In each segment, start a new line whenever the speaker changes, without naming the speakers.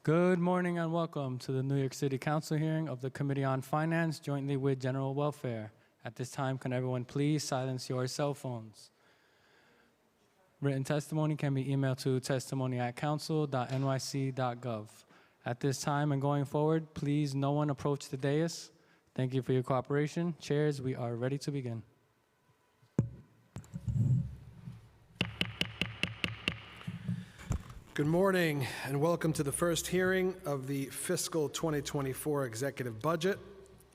Good morning and welcome to the New York City Council hearing of the Committee on Finance jointly with General Welfare. At this time, can everyone please silence your cell phones? Written testimony can be emailed to testimony@council.nyc.gov. At this time and going forward, please no one approach the dais. Thank you for your cooperation. Chairs, we are ready to begin.
Good morning and welcome to the first hearing of the fiscal 2024 executive budget.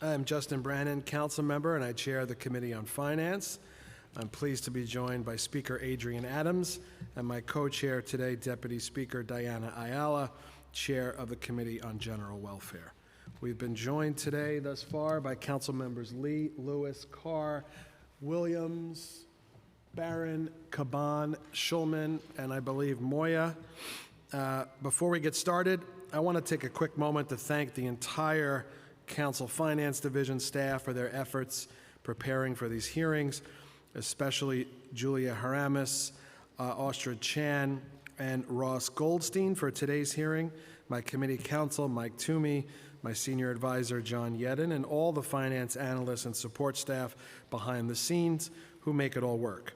I'm Justin Brannan, council member, and I chair the Committee on Finance. I'm pleased to be joined by Speaker Adrian Adams and my co-chair today, Deputy Speaker Diana Ayala, chair of the Committee on General Welfare. We've been joined today thus far by council members Lee, Lewis, Carr, Williams, Barron, Caban, Schulman, and I believe Moya. Before we get started, I want to take a quick moment to thank the entire Council Finance Division staff for their efforts preparing for these hearings, especially Julia Haramis, Austria Chan, and Ross Goldstein for today's hearing, my committee counsel, Mike Toomey, my senior advisor, John Yedden, and all the finance analysts and support staff behind the scenes who make it all work.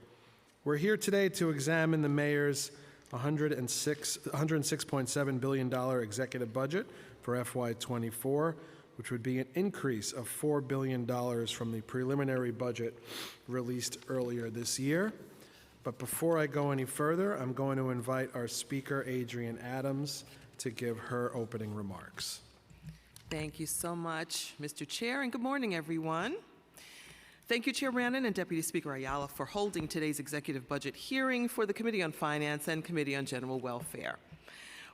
We're here today to examine the mayor's $106.7 billion executive budget for FY24, which would be an increase of $4 billion from the preliminary budget released earlier this year. But before I go any further, I'm going to invite our speaker, Adrian Adams, to give her opening remarks.
Thank you so much, Mr. Chair, and good morning, everyone. Thank you, Chair Brannan and Deputy Speaker Ayala, for holding today's executive budget hearing for the Committee on Finance and Committee on General Welfare.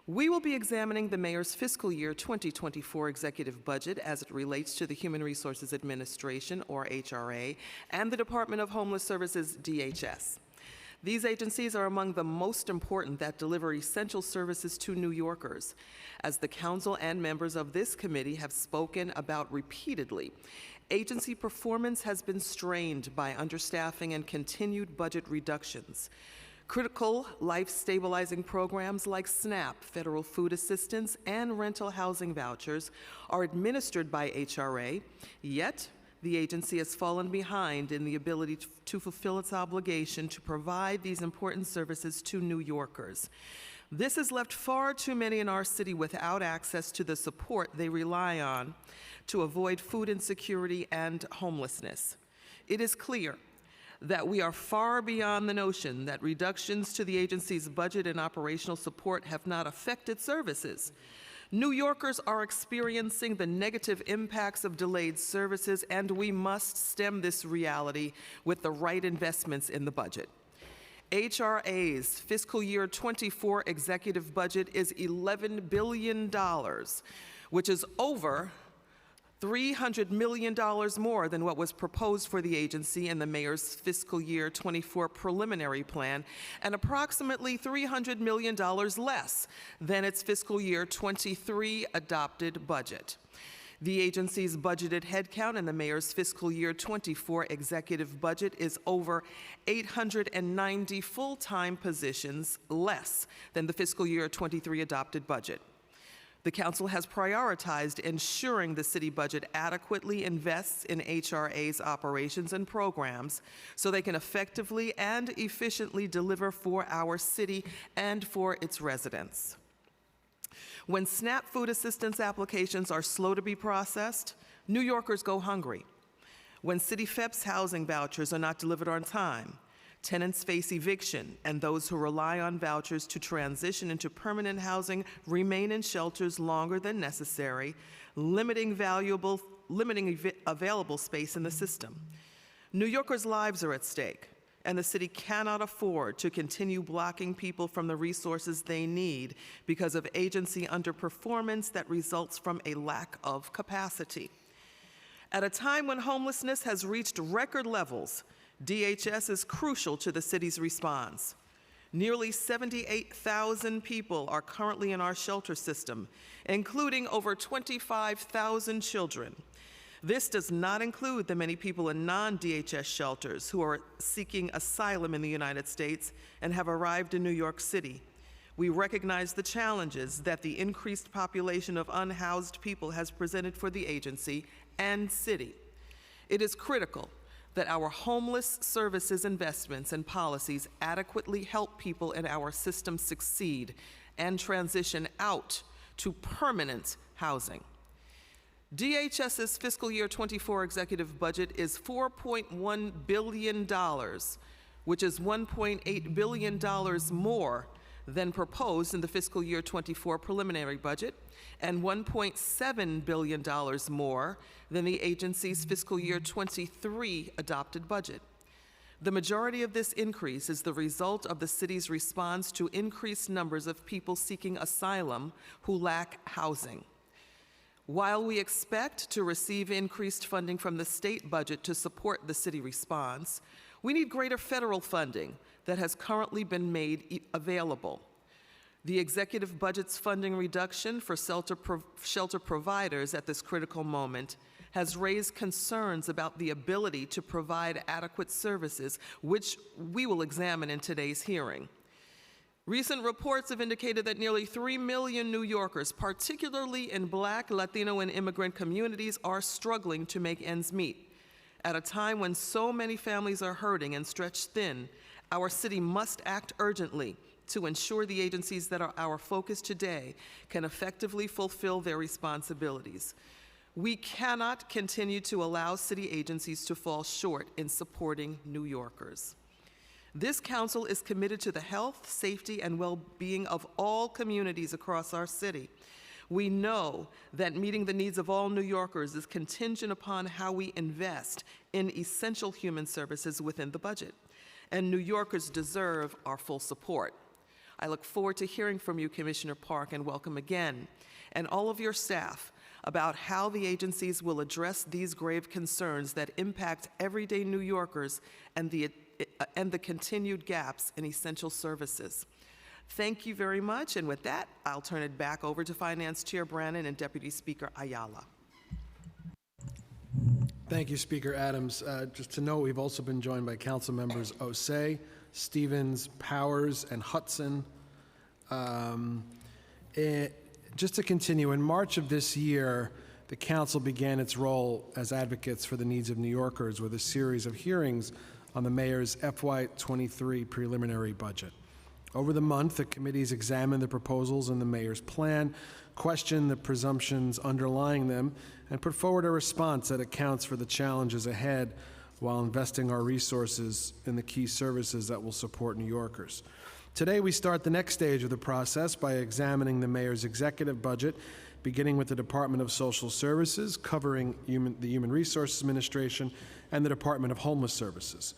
We will be examining the Mayor's fiscal year 2024 executive budget as it relates to the Human Resources Administration, or HRA, and the Department of Homeless Services, DHS. These agencies are among the most important that deliver essential services to New Yorkers. As the Council and members of this committee have spoken about repeatedly, agency performance has been strained by understaffing and continued budget reductions. Critical life-stabilizing programs like SNAP, federal food assistance, and rental housing vouchers are administered by HRA, yet the agency has fallen behind in the ability to fulfill its obligation to provide these important services to New Yorkers. This has left far too many in our city without access to the support they rely on to avoid food insecurity and homelessness. It is clear that we are far beyond the notion that reductions to the agency's budget and operational support have not affected services. New Yorkers are experiencing the negative impacts of delayed services, and we must stem this reality with the right investments in the budget. HRA's fiscal year 24 executive budget is $11 billion, which is over $300 million more than what was proposed for the agency in the mayor's fiscal year 24 preliminary plan, and approximately $300 million less than its fiscal year 23 adopted budget. The agency's budgeted headcount in the mayor's fiscal year 24 executive budget is over 890 full-time positions less than the fiscal year 23 adopted budget. The Council has prioritized ensuring the city budget adequately invests in HRA's operations and programs so they can effectively and efficiently deliver for our city and for its residents. When SNAP food assistance applications are slow to be processed, New Yorkers go hungry. When City FEP's housing vouchers are not delivered on time, tenants face eviction, and those who rely on vouchers to transition into permanent housing remain in shelters longer than necessary, limiting available space in the system. New Yorkers' lives are at stake, and the city cannot afford to continue blocking people from the resources they need because of agency underperformance that results from a lack of capacity. At a time when homelessness has reached record levels, DHS is crucial to the city's response. Nearly 78,000 people are currently in our shelter system, including over 25,000 children. This does not include the many people in non-DHS shelters who are seeking asylum in the United States and have arrived in New York City. We recognize the challenges that the increased population of unhoused people has presented for the agency and city. It is critical that our homeless services investments and policies adequately help people in our system succeed and transition out to permanent housing. DHS's fiscal year 24 executive budget is $4.1 billion, which is $1.8 billion more than proposed in the fiscal year 24 preliminary budget, and $1.7 billion more than the agency's fiscal year 23 adopted budget. The majority of this increase is the result of the city's response to increased numbers of people seeking asylum who lack housing. While we expect to receive increased funding from the state budget to support the city response, we need greater federal funding that has currently been made available. The executive budget's funding reduction for shelter providers at this critical moment has raised concerns about the ability to provide adequate services, which we will examine in today's hearing. Recent reports have indicated that nearly 3 million New Yorkers, particularly in Black, Latino, and immigrant communities, are struggling to make ends meet. At a time when so many families are hurting and stretched thin, our city must act urgently to ensure the agencies that are our focus today can effectively fulfill their responsibilities. We cannot continue to allow city agencies to fall short in supporting New Yorkers. This council is committed to the health, safety, and well-being of all communities across our city. We know that meeting the needs of all New Yorkers is contingent upon how we invest in essential human services within the budget, and New Yorkers deserve our full support. I look forward to hearing from you, Commissioner Park, and welcome again, and all of your staff about how the agencies will address these grave concerns that impact everyday New Yorkers and the continued gaps in essential services. Thank you very much, and with that, I'll turn it back over to Finance Chair Brannan and Deputy Speaker Ayala.
Thank you, Speaker Adams. Just to note, we've also been joined by Council Members Osei, Stevens, Powers, and Hudson. Just to continue, in March of this year, the Council began its role as advocates for the needs of New Yorkers with a series of hearings on the Mayor's FY23 preliminary budget. Over the month, the committees examined the proposals in the Mayor's plan, questioned the presumptions underlying them, and put forward a response that accounts for the challenges ahead while investing our resources in the key services that will support New Yorkers. Today, we start the next stage of the process by examining the Mayor's executive budget, beginning with the Department of Social Services, covering the Human Resources Administration, and the Department of Homeless Services.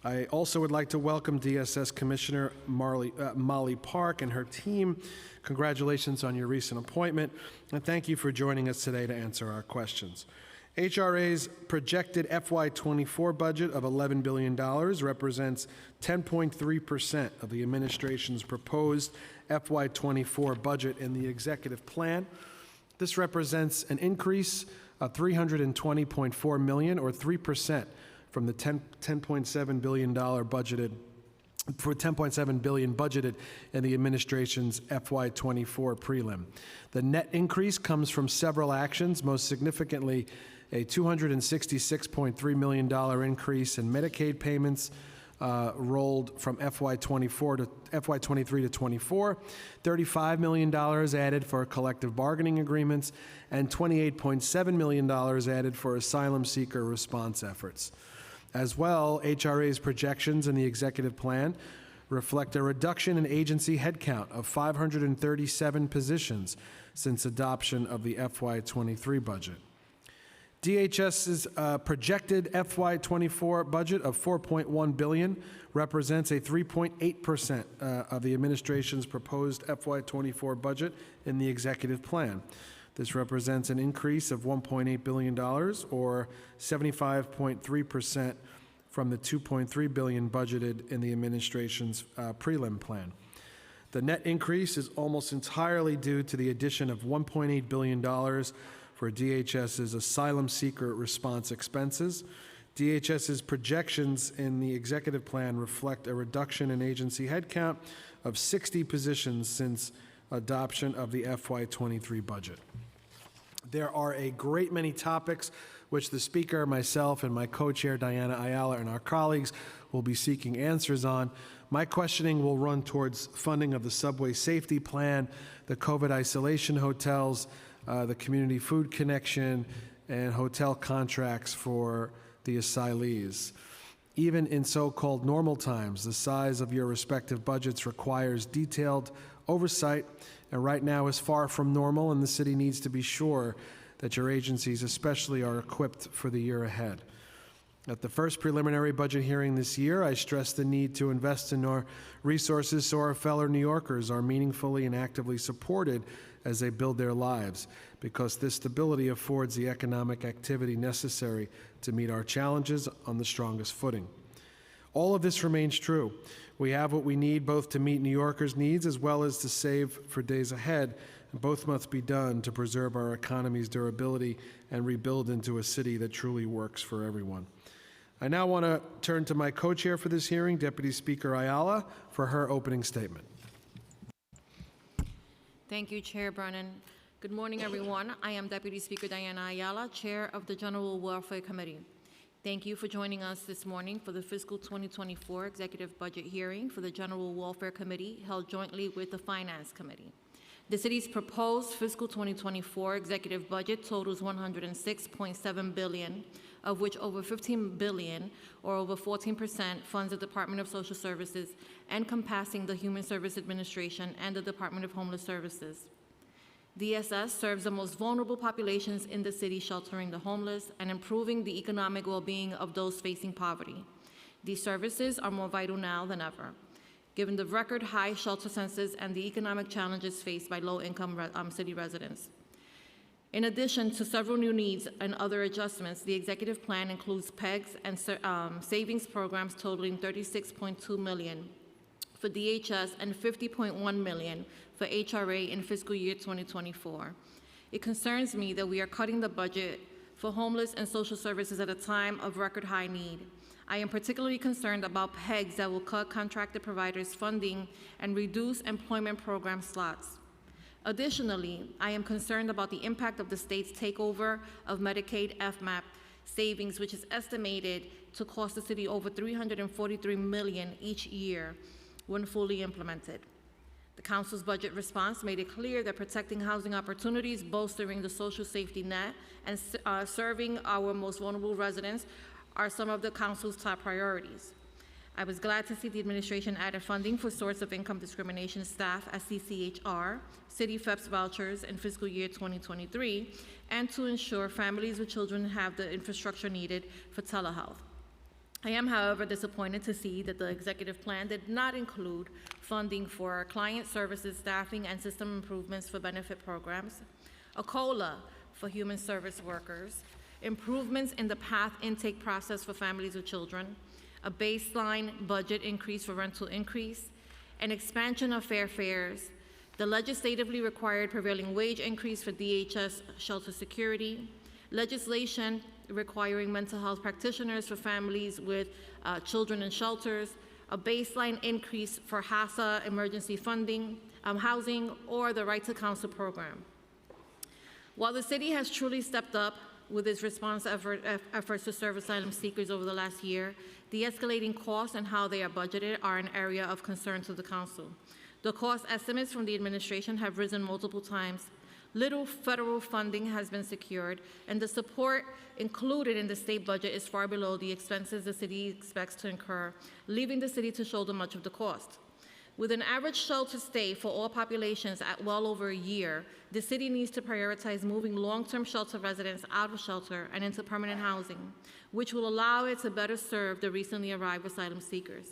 I also would like to welcome DSS Commissioner Molly Park and her team. Congratulations on your recent appointment, and thank you for joining us today to answer our questions. HRA's projected FY24 budget of $11 billion represents 10.3% of the administration's proposed FY24 budget in the executive plan. This represents an increase of $320.4 million, or 3%, from the $10.7 billion budgeted in the administration's FY24 prelim. The net increase comes from several actions, most significantly a $266.3 million increase in Medicaid payments rolled from FY23 to 24, $35 million added for collective bargaining agreements, and $28.7 million added for asylum seeker response efforts. As well, HRA's projections in the executive plan reflect a reduction in agency headcount of 537 positions since adoption of the FY23 budget. DHS's projected FY24 budget of $4.1 billion represents a 3.8% of the administration's proposed FY24 budget in the executive plan. This represents an increase of $1.8 billion, or 75.3% from the $2.3 billion budgeted in the administration's prelim plan. The net increase is almost entirely due to the addition of $1.8 billion for DHS's asylum seeker response expenses. DHS's projections in the executive plan reflect a reduction in agency headcount of 60 positions since adoption of the FY23 budget. There are a great many topics which the Speaker, myself, and my co-chair, Diana Ayala, and our colleagues will be seeking answers on. My questioning will run towards funding of the subway safety plan, the COVID isolation hotels, the community food connection, and hotel contracts for the asylees. Even in so-called normal times, the size of your respective budgets requires detailed oversight, and right now is far from normal, and the city needs to be sure that your agencies especially are equipped for the year ahead. At the first preliminary budget hearing this year, I stressed the need to invest in our resources so our fellow New Yorkers are meaningfully and actively supported as they build their lives, because this stability affords the economic activity necessary to meet our challenges on the strongest footing. All of this remains true. We have what we need both to meet New Yorkers' needs as well as to save for days ahead, and both must be done to preserve our economy's durability and rebuild into a city that truly works for everyone. I now want to turn to my co-chair for this hearing, Deputy Speaker Ayala, for her opening statement.
Thank you, Chair Brennan. Good morning, everyone. I am Deputy Speaker Diana Ayala, Chair of the General Welfare Committee. Thank you for joining us this morning for the fiscal 2024 executive budget hearing for the General Welfare Committee held jointly with the Finance Committee. The city's proposed fiscal 2024 executive budget totals $106.7 billion, of which over $15 billion, or over 14%, funds the Department of Social Services, encompassing the Human Service Administration and the Department of Homeless Services. DSS serves the most vulnerable populations in the city, sheltering the homeless and improving the economic well-being of those facing poverty. These services are more vital now than ever, given the record high shelter census and the economic challenges faced by low-income city residents. In addition to several new needs and other adjustments, the executive plan includes PEGs and savings programs totaling $36.2 million for DHS and $50.1 million for HRA in fiscal year 2024. It concerns me that we are cutting the budget for homeless and social services at a time of record high need. I am particularly concerned about PEGs that will cut contracted providers' funding and reduce employment program slots. Additionally, I am concerned about the impact of the state's takeover of Medicaid FMAP savings, which is estimated to cost the city over $343 million each year when fully implemented. The Council's budget response made it clear that protecting housing opportunities, bolstering the social safety net, and serving our most vulnerable residents are some of the Council's top priorities. I was glad to see the administration added funding for source of income discrimination staff at CCHR, City FEPS vouchers in fiscal year 2023, and to ensure families with children have the infrastructure needed for telehealth. I am, however, disappointed to see that the executive plan did not include funding for client services, staffing, and system improvements for benefit programs, a COLA for human service workers, improvements in the PATH intake process for families with children, a baseline budget increase for rental increase, an expansion of fares, the legislatively required prevailing wage increase for DHS shelter security, legislation requiring mental health practitioners for families with children in shelters, a baseline increase for HASA emergency funding, housing, or the Right to Counsel program. While the city has truly stepped up with its response efforts to serve asylum seekers over the last year, the escalating costs and how they are budgeted are an area of concern to the Council. The cost estimates from the administration have risen multiple times. Little federal funding has been secured, and the support included in the state budget is far below the expenses the city expects to incur, leaving the city to shoulder much of the cost. With an average shelter stay for all populations at well over a year, the city needs to prioritize moving long-term shelter residents out of shelter and into permanent housing, which will allow it to better serve the recently arrived asylum seekers.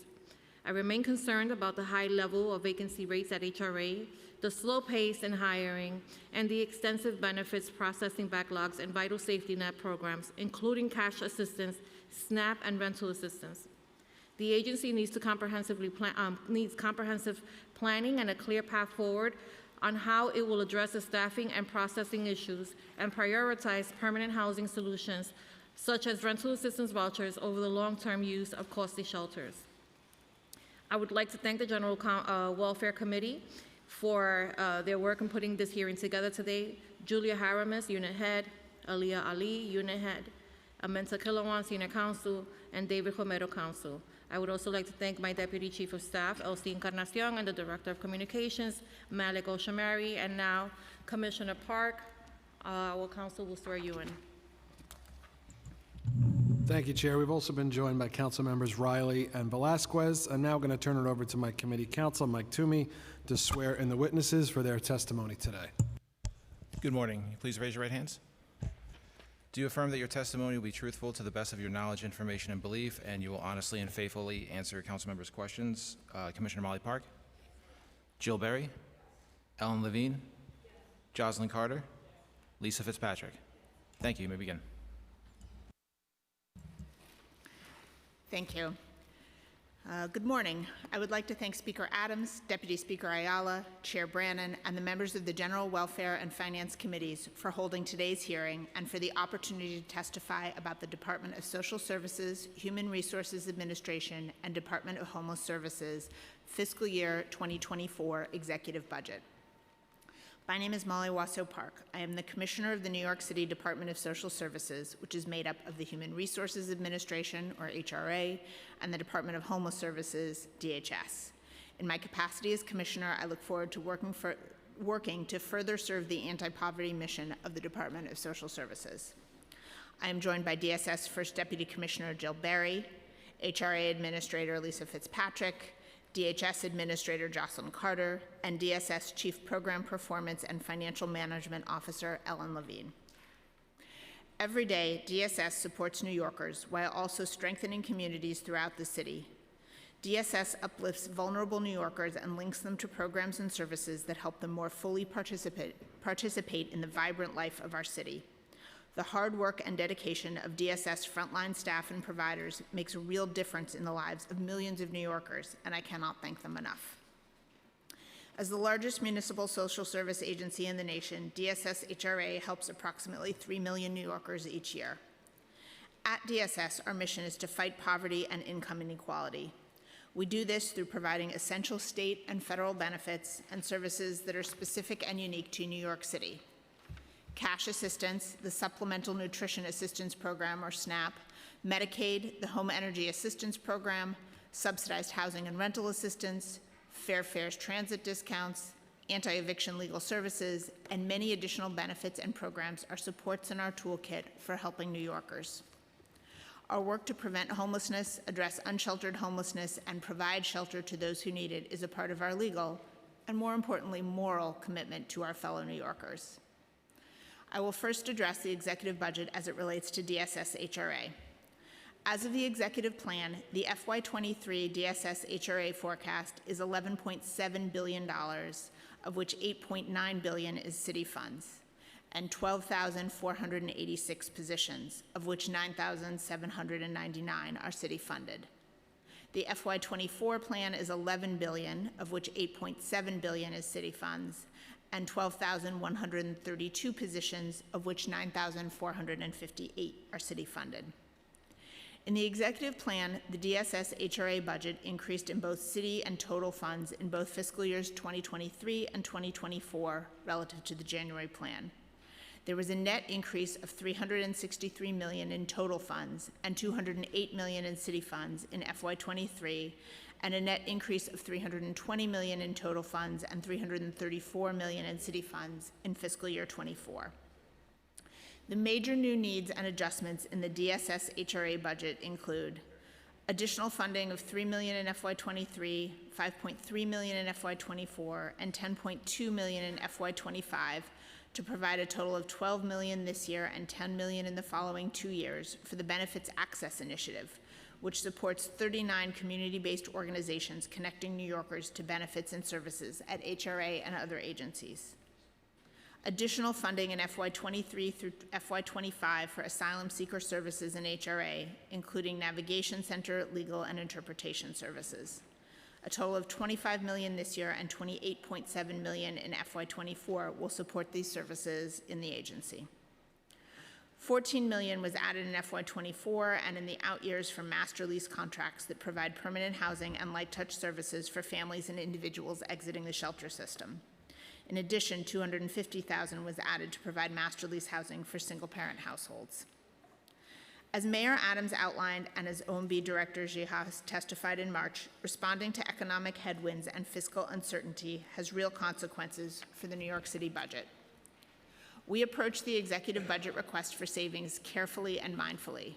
I remain concerned about the high level of vacancy rates at HRA, the slow pace in hiring, and the extensive benefits processing backlogs and vital safety net programs, including cash assistance, SNAP, and rental assistance. The agency needs comprehensive planning and a clear path forward on how it will address the staffing and processing issues and prioritize permanent housing solutions such as rental assistance vouchers over the long-term use of costly shelters. I would like to thank the General Welfare Committee for their work in putting this hearing together today. Julia Haramis, Unit Head, Aliyah Ali, Unit Head, Amenta Kilawan, Senior Counsel, and David Romero, Counsel. I would also like to thank my Deputy Chief of Staff, Elsie Encarnacion, and the Director of Communications, Malik Oshamari, and now Commissioner Park. Our council will swear you in.
Thank you, Chair. We've also been joined by council members Riley and Velasquez. I'm now going to turn it over to my committee counsel, Mike Toomey, to swear in the witnesses for their testimony today.
Good morning. Please raise your right hands. Do you affirm that your testimony will be truthful to the best of your knowledge, information, and belief, and you will honestly and faithfully answer council members' questions? Commissioner Molly Park? Jill Berry? Ellen Levine? Jocelyn Carter? Lisa Fitzpatrick? Thank you. You may begin.
Thank you. Good morning. I would like to thank Speaker Adams, Deputy Speaker Ayala, Chair Brannan, and the members of the General Welfare and Finance Committees for holding today's hearing and for the opportunity to testify about the Department of Social Services, Human Resources Administration, and Department of Homeless Services fiscal year 2024 executive budget. My name is Molly Wasso Park. I am the Commissioner of the New York City Department of Social Services, which is made up of the Human Resources Administration, or HRA, and the Department of Homeless Services, DHS. In my capacity as Commissioner, I look forward to working to further serve the anti-poverty mission of the Department of Social Services. I am joined by DSS First Deputy Commissioner Jill Berry, HRA Administrator Lisa Fitzpatrick, DHS Administrator Jocelyn Carter, and DSS Chief Program Performance and Financial Management Officer Ellen Levine. Every day, DSS supports New Yorkers while also strengthening communities throughout the city. DSS uplifts vulnerable New Yorkers and links them to programs and services that help them more fully participate in the vibrant life of our city. The hard work and dedication of DSS frontline staff and providers makes a real difference in the lives of millions of New Yorkers, and I cannot thank them enough. As the largest municipal social service agency in the nation, DSS HRA helps approximately 3 million New Yorkers each year. At DSS, our mission is to fight poverty and income inequality. We do this through providing essential state and federal benefits and services that are specific and unique to New York City. Cash assistance, the Supplemental Nutrition Assistance Program, or SNAP, Medicaid, the Home Energy Assistance Program, subsidized housing and rental assistance, fair fares transit discounts, anti-eviction legal services, and many additional benefits and programs are supports in our toolkit for helping New Yorkers. Our work to prevent homelessness, address unsheltered homelessness, and provide shelter to those who need it is a part of our legal, and more importantly, moral commitment to our fellow New Yorkers. I will first address the executive budget as it relates to DSS HRA. As of the executive plan, the FY23 DSS HRA forecast is $11.7 billion, of which $8.9 billion is city funds, and 12,486 positions, of which 9,799 are city funded. The FY24 plan is $11 billion, of which $8.7 billion is city funds, and 12,132 positions, of which 9,458 are city funded. In the executive plan, the DSS HRA budget increased in both city and total funds in both fiscal years 2023 and 2024 relative to the January plan. There was a net increase of $363 million in total funds and $208 million in city funds in FY23, and a net increase of $320 million in total funds and $334 million in city funds in fiscal year 24. The major new needs and adjustments in the DSS HRA budget include additional funding of $3 million in FY23, $5.3 million in FY24, and $10.2 million in FY25 to provide a total of $12 million this year and $10 million in the following 2 years for the Benefits Access Initiative, which supports 39 community-based organizations connecting New Yorkers to benefits and services at HRA and other agencies. Additional funding in FY23 through FY25 for asylum seeker services in HRA, including navigation center, legal, and interpretation services. A total of $25 million this year and $28.7 million in FY24 will support these services in the agency. $14 million was added in FY24 and in the out years for master lease contracts that provide permanent housing and light touch services for families and individuals exiting the shelter system. In addition, $250,000 was added to provide master lease housing for single-parent households. As Mayor Adams outlined and as OMB Director Gihas testified in March, responding to economic headwinds and fiscal uncertainty has real consequences for the New York City budget. We approach the executive budget request for savings carefully and mindfully.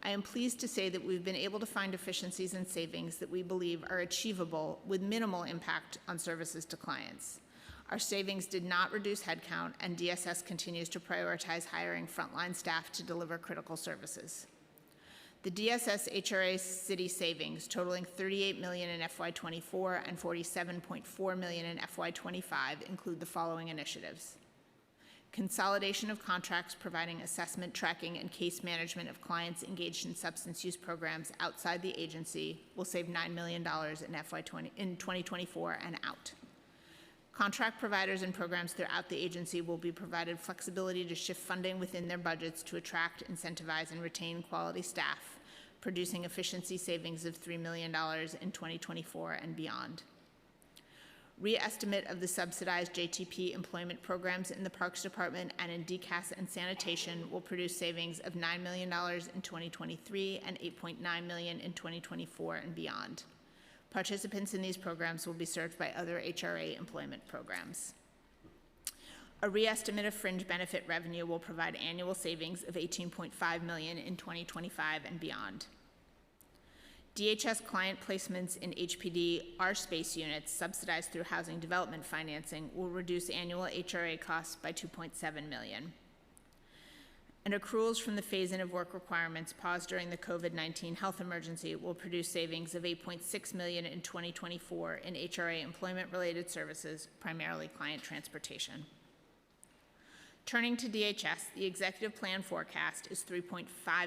I am pleased to say that we've been able to find efficiencies and savings that we believe are achievable with minimal impact on services to clients. Our savings did not reduce headcount, and DSS continues to prioritize hiring frontline staff to deliver critical services. The DSS HRA city savings, totaling $38 million in FY24 and $47.4 million in FY25, include the following initiatives. Consolidation of contracts providing assessment, tracking, and case management of clients engaged in substance use programs outside the agency will save $9 million in 2024 and out. Contract providers and programs throughout the agency will be provided flexibility to shift funding within their budgets to attract, incentivize, and retain quality staff, producing efficiency savings of $3 million in 2024 and beyond. Reestimate of the subsidized JTP employment programs in the Parks Department and in DCAS and sanitation will produce savings of $9 million in 2023 and $8.9 million in 2024 and beyond. Participants in these programs will be served by other HRA employment programs. A reestimate of fringe benefit revenue will provide annual savings of $18.5 million in 2025 and beyond. DHS client placements in HPD R-Space units subsidized through housing development financing will reduce annual HRA costs by $2.7 million. And accruals from the phase-in of work requirements paused during the COVID-19 health emergency will produce savings of $8.6 million in 2024 in HRA employment-related services, primarily client transportation. Turning to DHS, the executive plan forecast is $3.5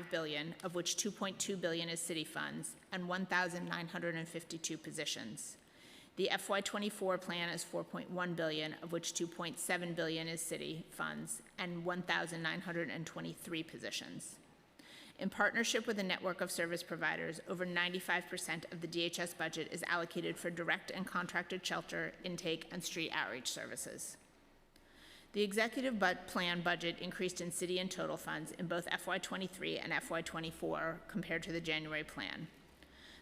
billion, of which $2.2 billion is city funds, and 1,952 positions. The FY24 plan is $4.1 billion, of which $2.7 billion is city funds, and 1,923 positions. In partnership with a network of service providers, over 95% of the DHS budget is allocated for direct and contracted shelter, intake, and street outreach services. The executive plan budget increased in city and total funds in both FY23 and FY24 compared to the January plan.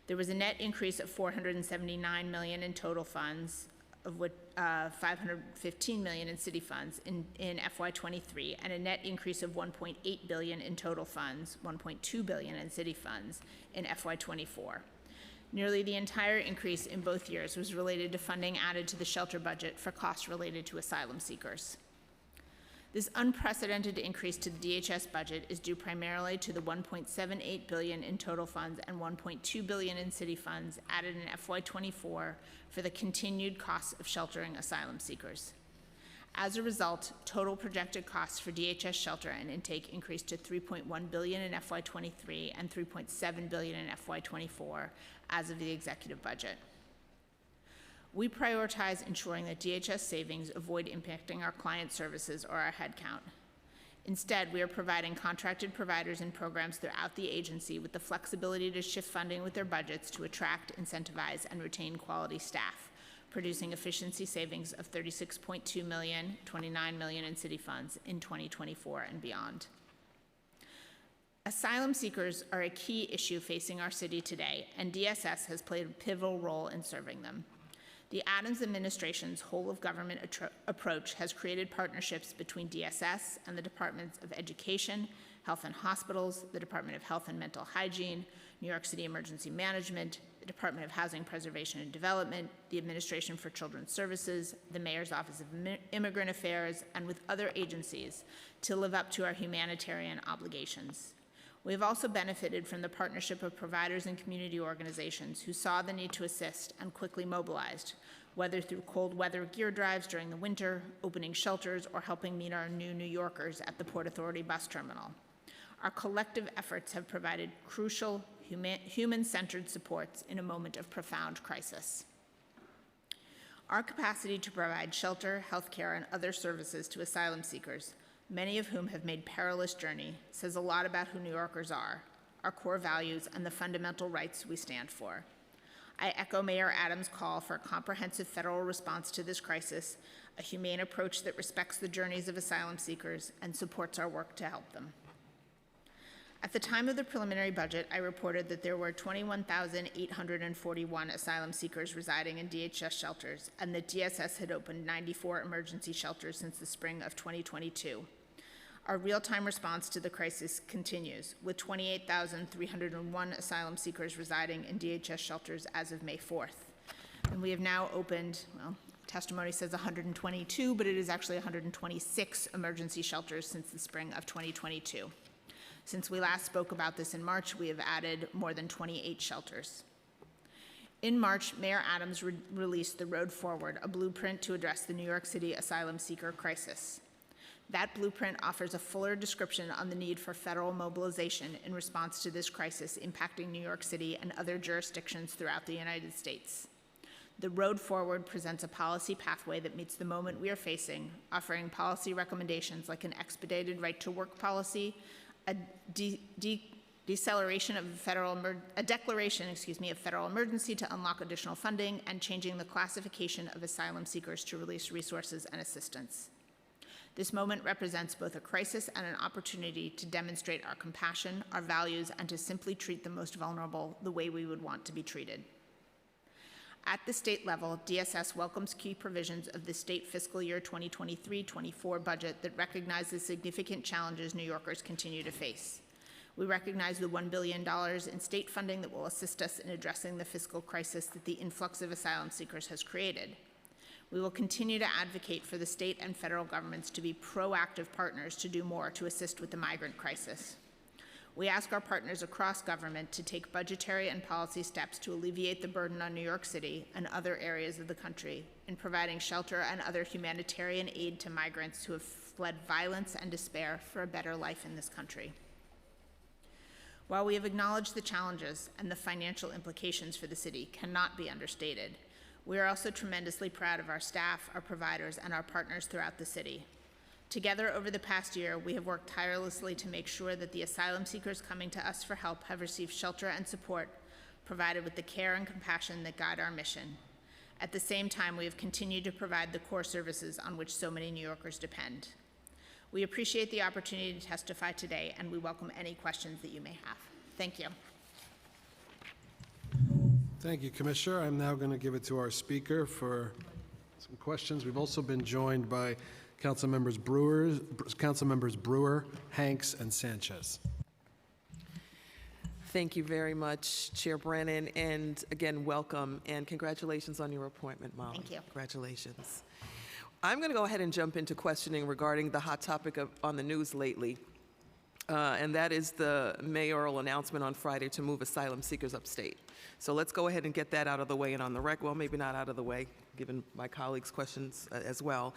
There was a net increase of $479 million in total funds, of which $515 million in city funds in FY23, and a net increase of $1.8 billion in total funds, $1.2 billion in city funds in FY24. Nearly the entire increase in both years was related to funding added to the shelter budget for costs related to asylum seekers. This unprecedented increase to the DHS budget is due primarily to the $1.78 billion in total funds and $1.2 billion in city funds added in FY24 for the continued costs of sheltering asylum seekers. As a result, total projected costs for DHS shelter and intake increased to $3.1 billion in FY23 and $3.7 billion in FY24 as of the executive budget. We prioritize ensuring that DHS savings avoid impacting our client services or our headcount. Instead, we are providing contracted providers and programs throughout the agency with the flexibility to shift funding with their budgets to attract, incentivize, and retain quality staff, producing efficiency savings of $36.2 million, $29 million in city funds in 2024 and beyond. Asylum seekers are a key issue facing our city today, and DSS has played a pivotal role in serving them. The Adams administration's whole-of-government approach has created partnerships between DSS and the Departments of Education, Health and Hospitals, the Department of Health and Mental Hygiene, New York City Emergency Management, the Department of Housing Preservation and Development, the Administration for Children's Services, the Mayor's Office of Immigrant Affairs, and with other agencies to live up to our humanitarian obligations. We have also benefited from the partnership of providers and community organizations who saw the need to assist and quickly mobilized, whether through cold weather gear drives during the winter, opening shelters, or helping meet our new New Yorkers at the Port Authority bus terminal. Our collective efforts have provided crucial human-centered supports in a moment of profound crisis. Our capacity to provide shelter, health care, and other services to asylum seekers, many of whom have made perilous journey, says a lot about who New Yorkers are, our core values, and the fundamental rights we stand for. I echo Mayor Adams' call for a comprehensive federal response to this crisis, a humane approach that respects the journeys of asylum seekers and supports our work to help them. At the time of the preliminary budget, I reported that there were 21,841 asylum seekers residing in DHS shelters, and that DSS had opened 94 emergency shelters since the spring of 2022. Our real-time response to the crisis continues, with 28,301 asylum seekers residing in DHS shelters as of May 4th. And we have now opened, well, testimony says 122, but it is actually 126 emergency shelters since the spring of 2022. Since we last spoke about this in March, we have added more than 28 shelters. In March, Mayor Adams released the Road Forward, a blueprint to address the New York City asylum seeker crisis. That blueprint offers a fuller description on the need for federal mobilization in response to this crisis impacting New York City and other jurisdictions throughout the United States. The Road Forward presents a policy pathway that meets the moment we are facing, offering policy recommendations like an expedited right-to-work policy, a declaration of federal emergency to unlock additional funding, and changing the classification of asylum seekers to release resources and assistance. This moment represents both a crisis and an opportunity to demonstrate our compassion, our values, and to simply treat the most vulnerable the way we would want to be treated. At the state level, DSS welcomes key provisions of the state fiscal year 2023-24 budget that recognize the significant challenges New Yorkers continue to face. We recognize the $1 billion in state funding that will assist us in addressing the fiscal crisis that the influx of asylum seekers has created. We will continue to advocate for the state and federal governments to be proactive partners to do more to assist with the migrant crisis. We ask our partners across government to take budgetary and policy steps to alleviate the burden on New York City and other areas of the country in providing shelter and other humanitarian aid to migrants who have fled violence and despair for a better life in this country. While we have acknowledged the challenges and the financial implications for the city cannot be understated, we are also tremendously proud of our staff, our providers, and our partners throughout the city. Together, over the past year, we have worked tirelessly to make sure that the asylum seekers coming to us for help have received shelter and support, provided with the care and compassion that guide our mission. At the same time, we have continued to provide the core services on which so many New Yorkers depend. We appreciate the opportunity to testify today, and we welcome any questions that you may have. Thank you.
Thank you, Commissioner. I'm now going to give it to our speaker for some questions. We've also been joined by Councilmembers Brewer, Hanks, and Sanchez.
Thank you very much, Chair Brannan, and again, welcome, and congratulations on your appointment, Molly.
Thank you.
Congratulations. I'm going to go ahead and jump into questioning regarding the hot topic on the news lately, and that is the mayoral announcement on Friday to move asylum seekers upstate. So let's go ahead and get that out of the way and on the record. Well, maybe not out of the way, given my colleagues' questions as well.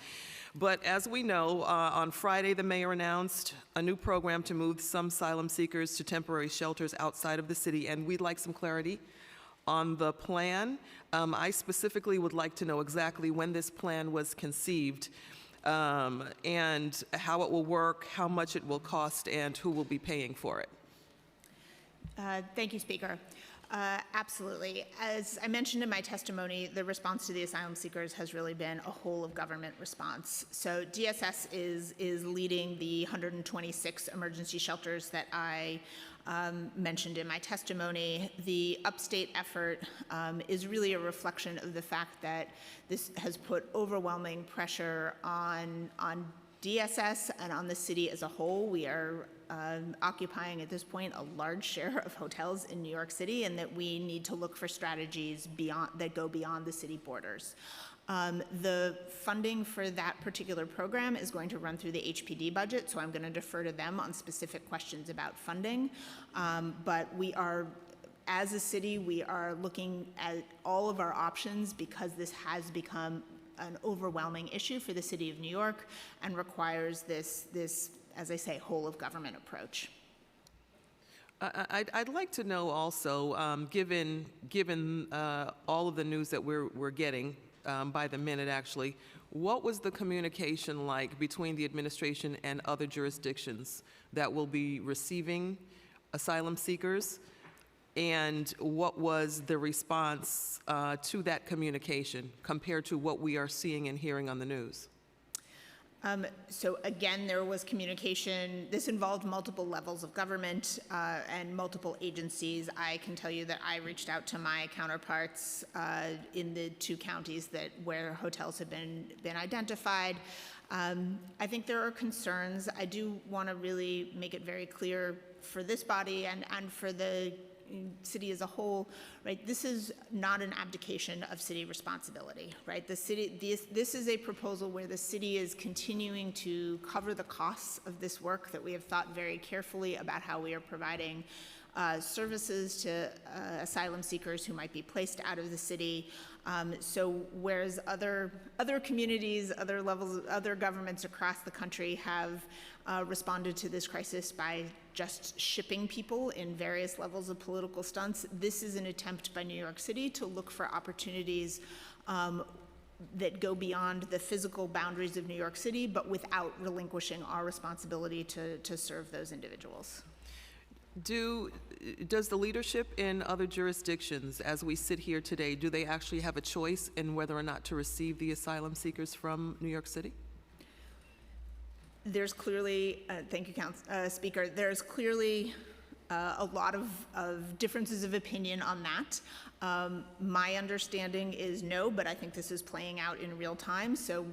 But as we know, on Friday, the mayor announced a new program to move some asylum seekers to temporary shelters outside of the city, and we'd like some clarity on the plan. I specifically would like to know exactly when this plan was conceived, and how it will work, how much it will cost, and who will be paying for it.
Thank you, Speaker. Absolutely. As I mentioned in my testimony, the response to the asylum seekers has really been a whole of government response. So DSS is leading the 126 emergency shelters that I mentioned in my testimony. The upstate effort is really a reflection of the fact that this has put overwhelming pressure on DSS and on the city as a whole. We are occupying at this point a large share of hotels in New York City, and that we need to look for strategies that go beyond the city borders. The funding for that particular program is going to run through the HPD budget, so I'm going to defer to them on specific questions about funding. But we are, as a city, we are looking at all of our options because this has become an overwhelming issue for the city of New York and requires this, as I say, whole of government approach.
I'd like to know also, given all of the news that we're getting by the minute, actually. What was the communication like between the administration and other jurisdictions that will be receiving asylum seekers? And what was the response to that communication compared to what we are seeing and hearing on the news?
So again, there was communication. This involved multiple levels of government and multiple agencies. I can tell you that I reached out to my counterparts in the 2 counties where hotels have been identified. I think there are concerns. I do want to really make it very clear for this body and for the city as a whole, right? This is not an abdication of city responsibility, right? The city, this is a proposal where the city is continuing to cover the costs of this work, that we have thought very carefully about how we are providing services to asylum seekers who might be placed out of the city. So whereas other communities, other levels, other governments across the country have responded to this crisis by just shipping people in various levels of political stunts, this is an attempt by New York City to look for opportunities that go beyond the physical boundaries of New York City, but without relinquishing our responsibility to serve those individuals.
Does the leadership in other jurisdictions, as we sit here today, do they actually have a choice in whether or not to receive the asylum seekers from New York City?
There's clearly, thank you, Speaker, there's clearly a lot of differences of opinion on that. My understanding is no, but I think this is playing out in real time, so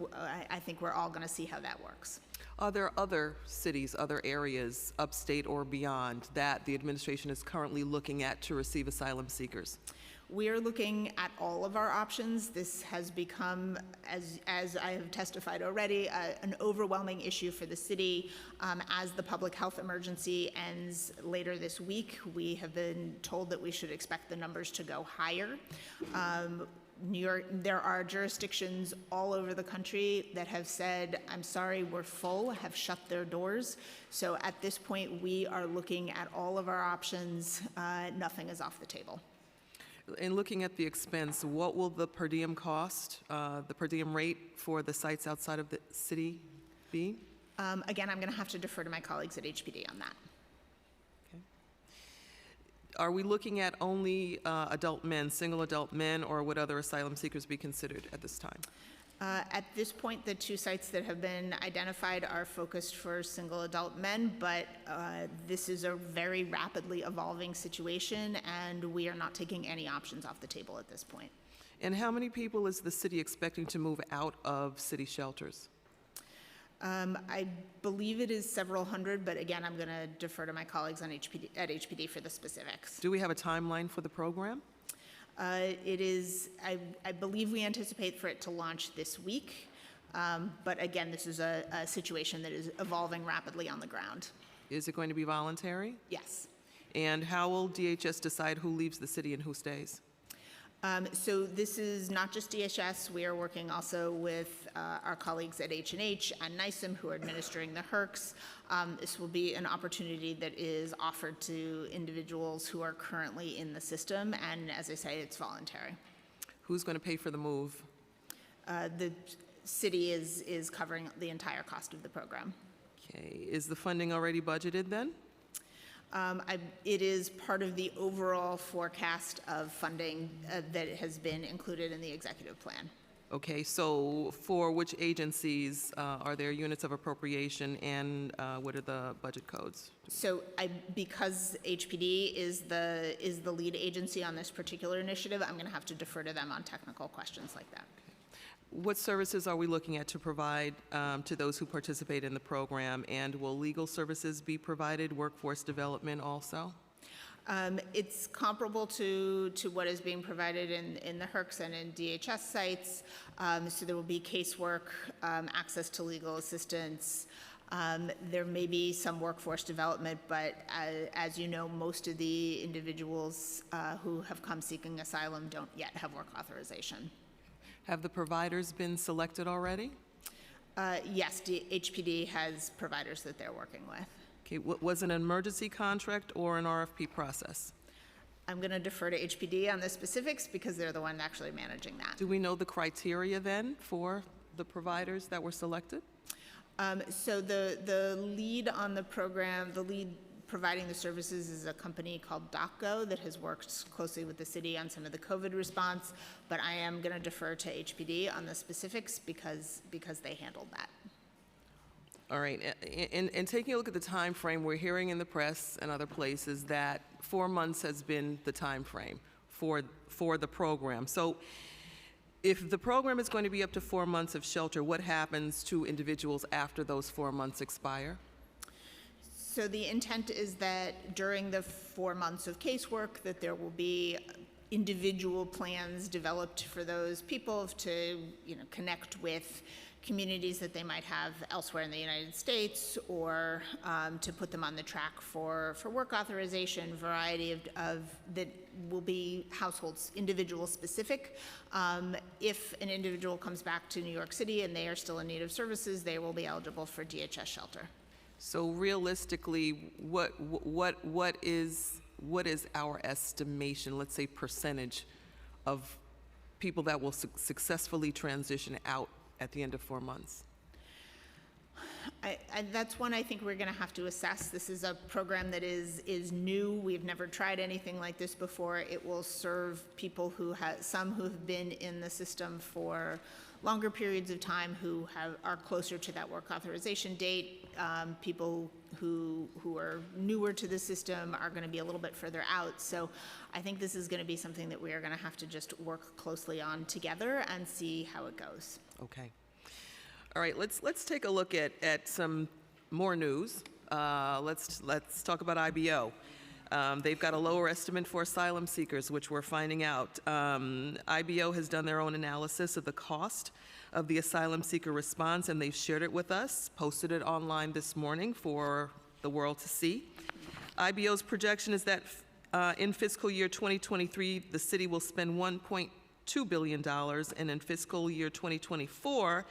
I think we're all going to see how that works.
Are there other cities, other areas, upstate or beyond, that the administration is currently looking at to receive asylum seekers?
We are looking at all of our options. This has become, as I have testified already, an overwhelming issue for the city. As the public health emergency ends later this week, we have been told that we should expect the numbers to go higher. New York, there are jurisdictions all over the country that have said, I'm sorry, we're full, have shut their doors. So at this point, we are looking at all of our options. Nothing is off the table.
In looking at the expense, what will the per diem cost, the per diem rate for the sites outside of the city be?
Again, I'm going to have to defer to my colleagues at HPD on that.
Okay. Are we looking at only adult men, single adult men, or would other asylum seekers be considered at this time?
At this point, the 2 sites that have been identified are focused for single adult men, but this is a very rapidly evolving situation, and we are not taking any options off the table at this point.
And how many people is the city expecting to move out of city shelters?
I believe it is several hundred, but again, I'm going to defer to my colleagues on HPD for the specifics.
Do we have a timeline for the program?
It is, I believe we anticipate for it to launch this week, but again, this is a situation that is evolving rapidly on the ground.
Is it going to be voluntary?
Yes.
And how will DHS decide who leaves the city and who stays?
So this is not just DHS. We are working also with our colleagues at H&H and NYSEM who are administering the HERCs. This will be an opportunity that is offered to individuals who are currently in the system, and as I say, it's voluntary.
Who's going to pay for the move?
The city is covering the entire cost of the program.
Okay, is the funding already budgeted then?
It is part of the overall forecast of funding that has been included in the executive plan.
Okay, so for which agencies are there units of appropriation, and what are the budget codes?
So because HPD is the lead agency on this particular initiative, I'm going to have to defer to them on technical questions like that.
What services are we looking at to provide to those who participate in the program, and will legal services be provided, workforce development also?
It's comparable to what is being provided in the HERCs and in DHS sites. So there will be casework, access to legal assistance. There may be some workforce development, but as you know, most of the individuals who have come seeking asylum don't yet have work authorization.
Have the providers been selected already?
Yes, HPD has providers that they're working with.
Okay, was it an emergency contract or an RFP process?
I'm going to defer to HPD on the specifics because they're the one actually managing that.
Do we know the criteria then for the providers that were selected?
So the lead on the program, the lead providing the services is a company called DocGo that has worked closely with the city on some of the COVID response, but I am going to defer to HPD on the specifics because they handled that.
All right, and taking a look at the time frame, we're hearing in the press and other places that 4 months has been the time frame for the program. So if the program is going to be up to 4 months of shelter, what happens to individuals after those 4 months expire?
So the intent is that during the 4 months of casework, that there will be individual plans developed for those people to, connect with communities that they might have elsewhere in the United States, or to put them on the track for work authorization, variety of that will be households, individual specific. If an individual comes back to New York City and they are still in need of services, they will be eligible for DHS shelter.
So realistically, what is our estimation, let's say percentage, of people that will successfully transition out at the end of 4 months?
That's one I think we're going to have to assess. This is a program that is new. We've never tried anything like this before. It will serve people some who have been in the system for longer periods of time, who are closer to that work authorization date. People who are newer to the system are going to be a little bit further out. So I think this is going to be something that we are going to have to just work closely on together and see how it goes.
Okay. All right, let's take a look at some more news. Let's talk about IBO. They've got a lower estimate for asylum seekers, which we're finding out. IBO has done their own analysis of the cost of the asylum seeker response, and they've shared it with us, posted it online this morning for the world to see. IBO's projection is that in fiscal year 2023, the city will spend $1.2 billion, and in fiscal year 2024,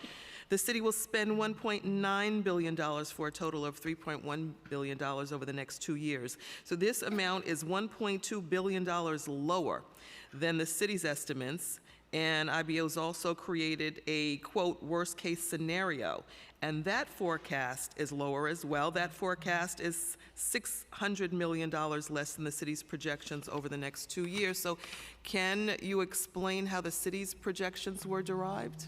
the city will spend $1.9 billion for a total of $3.1 billion over the next 2 years. So this amount is $1.2 billion lower than the city's estimates, and IBO's also created a, quote, worst-case scenario, and that forecast is lower as well. That forecast is $600 million less than the city's projections over the next 2 years. So can you explain how the city's projections were derived?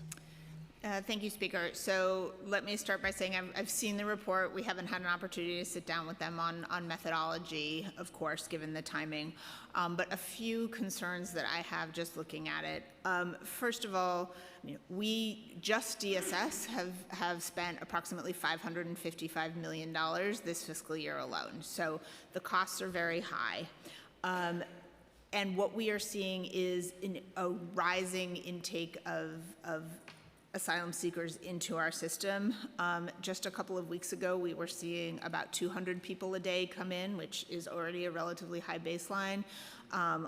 Thank you, Speaker. So let me start by saying I've seen the report. We haven't had an opportunity to sit down with them on methodology, of course, given the timing. But a few concerns that I have just looking at it. First of all, we, just DSS, have spent approximately $555 million this fiscal year alone. So the costs are very high. And what we are seeing is a rising intake of asylum seekers into our system. Just a couple of weeks ago, we were seeing about 200 people a day come in, which is already a relatively high baseline.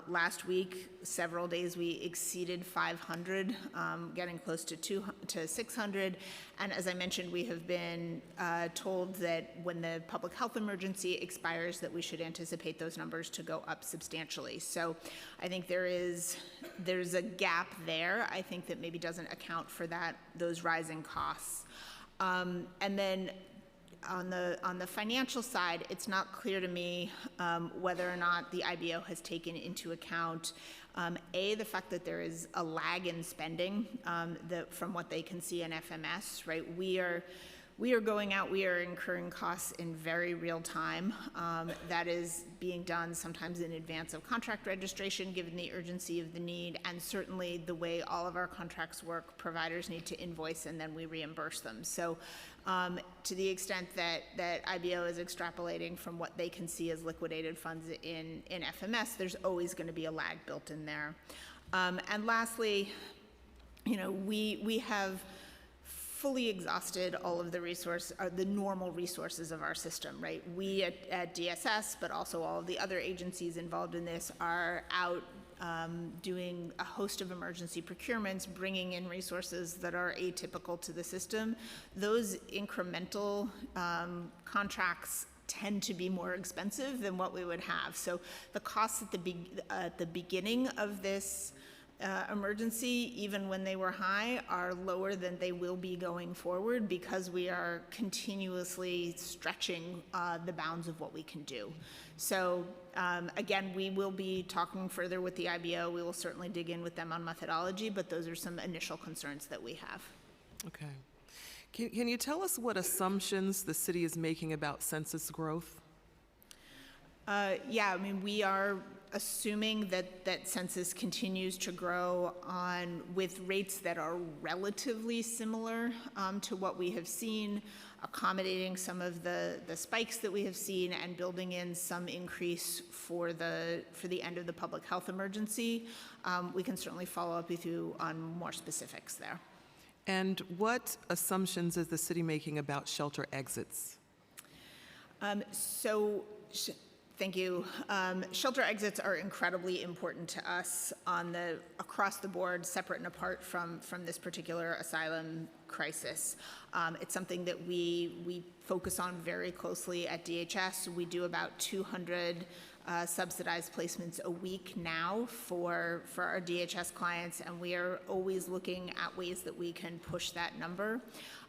Last week, several days, we exceeded 500, getting close to 600. And as I mentioned, we have been told that when the public health emergency expires, that we should anticipate those numbers to go up substantially. So I think there's a gap there, I think, that maybe doesn't account for those rising costs. And then on the financial side, it's not clear to me whether or not the IBO has taken into account the fact that there is a lag in spending from what they can see in FMS, right? We are going out, we are incurring costs in very real time. That is being done sometimes in advance of contract registration, given the urgency of the need, and certainly the way all of our contracts work, providers need to invoice and then we reimburse them. So to the extent that IBO is extrapolating from what they can see as liquidated funds in FMS, there's always going to be a lag built in there. And lastly, we have fully exhausted all of the normal resources of our system, right? We at DSS, but also all of the other agencies involved in this, are out doing a host of emergency procurements, bringing in resources that are atypical to the system. Those incremental contracts tend to be more expensive than what we would have. So the costs at the beginning of this emergency, even when they were high, are lower than they will be going forward because we are continuously stretching the bounds of what we can do. So again, we will be talking further with the IBO. We will certainly dig in with them on methodology, but those are some initial concerns that we have.
Okay. Can you tell us what assumptions the city is making about census growth?
Yeah, I mean, we are assuming that census continues to grow with rates that are relatively similar to what we have seen, accommodating some of the spikes that we have seen and building in some increase for the end of the public health emergency. We can certainly follow up with you on more specifics there.
And what assumptions is the city making about shelter exits?
Thank you. Shelter exits are incredibly important to us across the board, separate and apart from this particular asylum crisis. It's something that we focus on very closely at DHS. We do about 200 subsidized placements a week now for our DHS clients, and we are always looking at ways that we can push that number.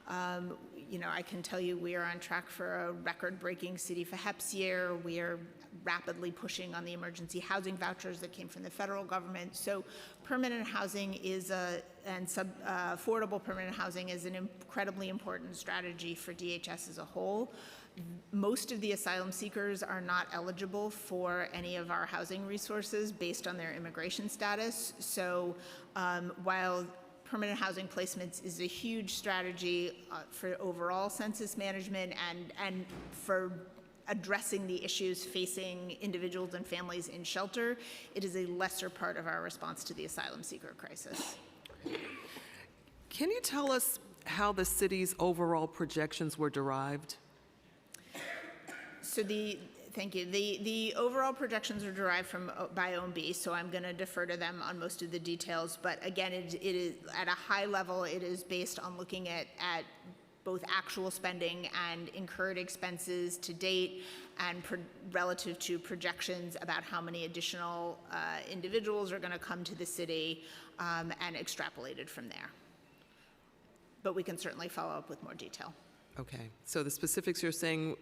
I can tell you we are on track for a record-breaking City for HEPS year. We are rapidly pushing on the emergency housing vouchers that came from the federal government. So permanent housing affordable permanent housing is an incredibly important strategy for DHS as a whole. Most of the asylum seekers are not eligible for any of our housing resources based on their immigration status. So while permanent housing placements is a huge strategy for overall census management and for addressing the issues facing individuals and families in shelter, it is a lesser part of our response to the asylum seeker crisis.
Can you tell us how the city's overall projections were derived?
Thank you. The overall projections are derived by OMB, so I'm going to defer to them on most of the details. But again, it is at a high level. It is based on looking at both actual spending and incurred expenses to date, and relative to projections about how many additional individuals are going to come to the city, and extrapolated from there. But we can certainly follow up with more detail.
Okay, so the specifics you're saying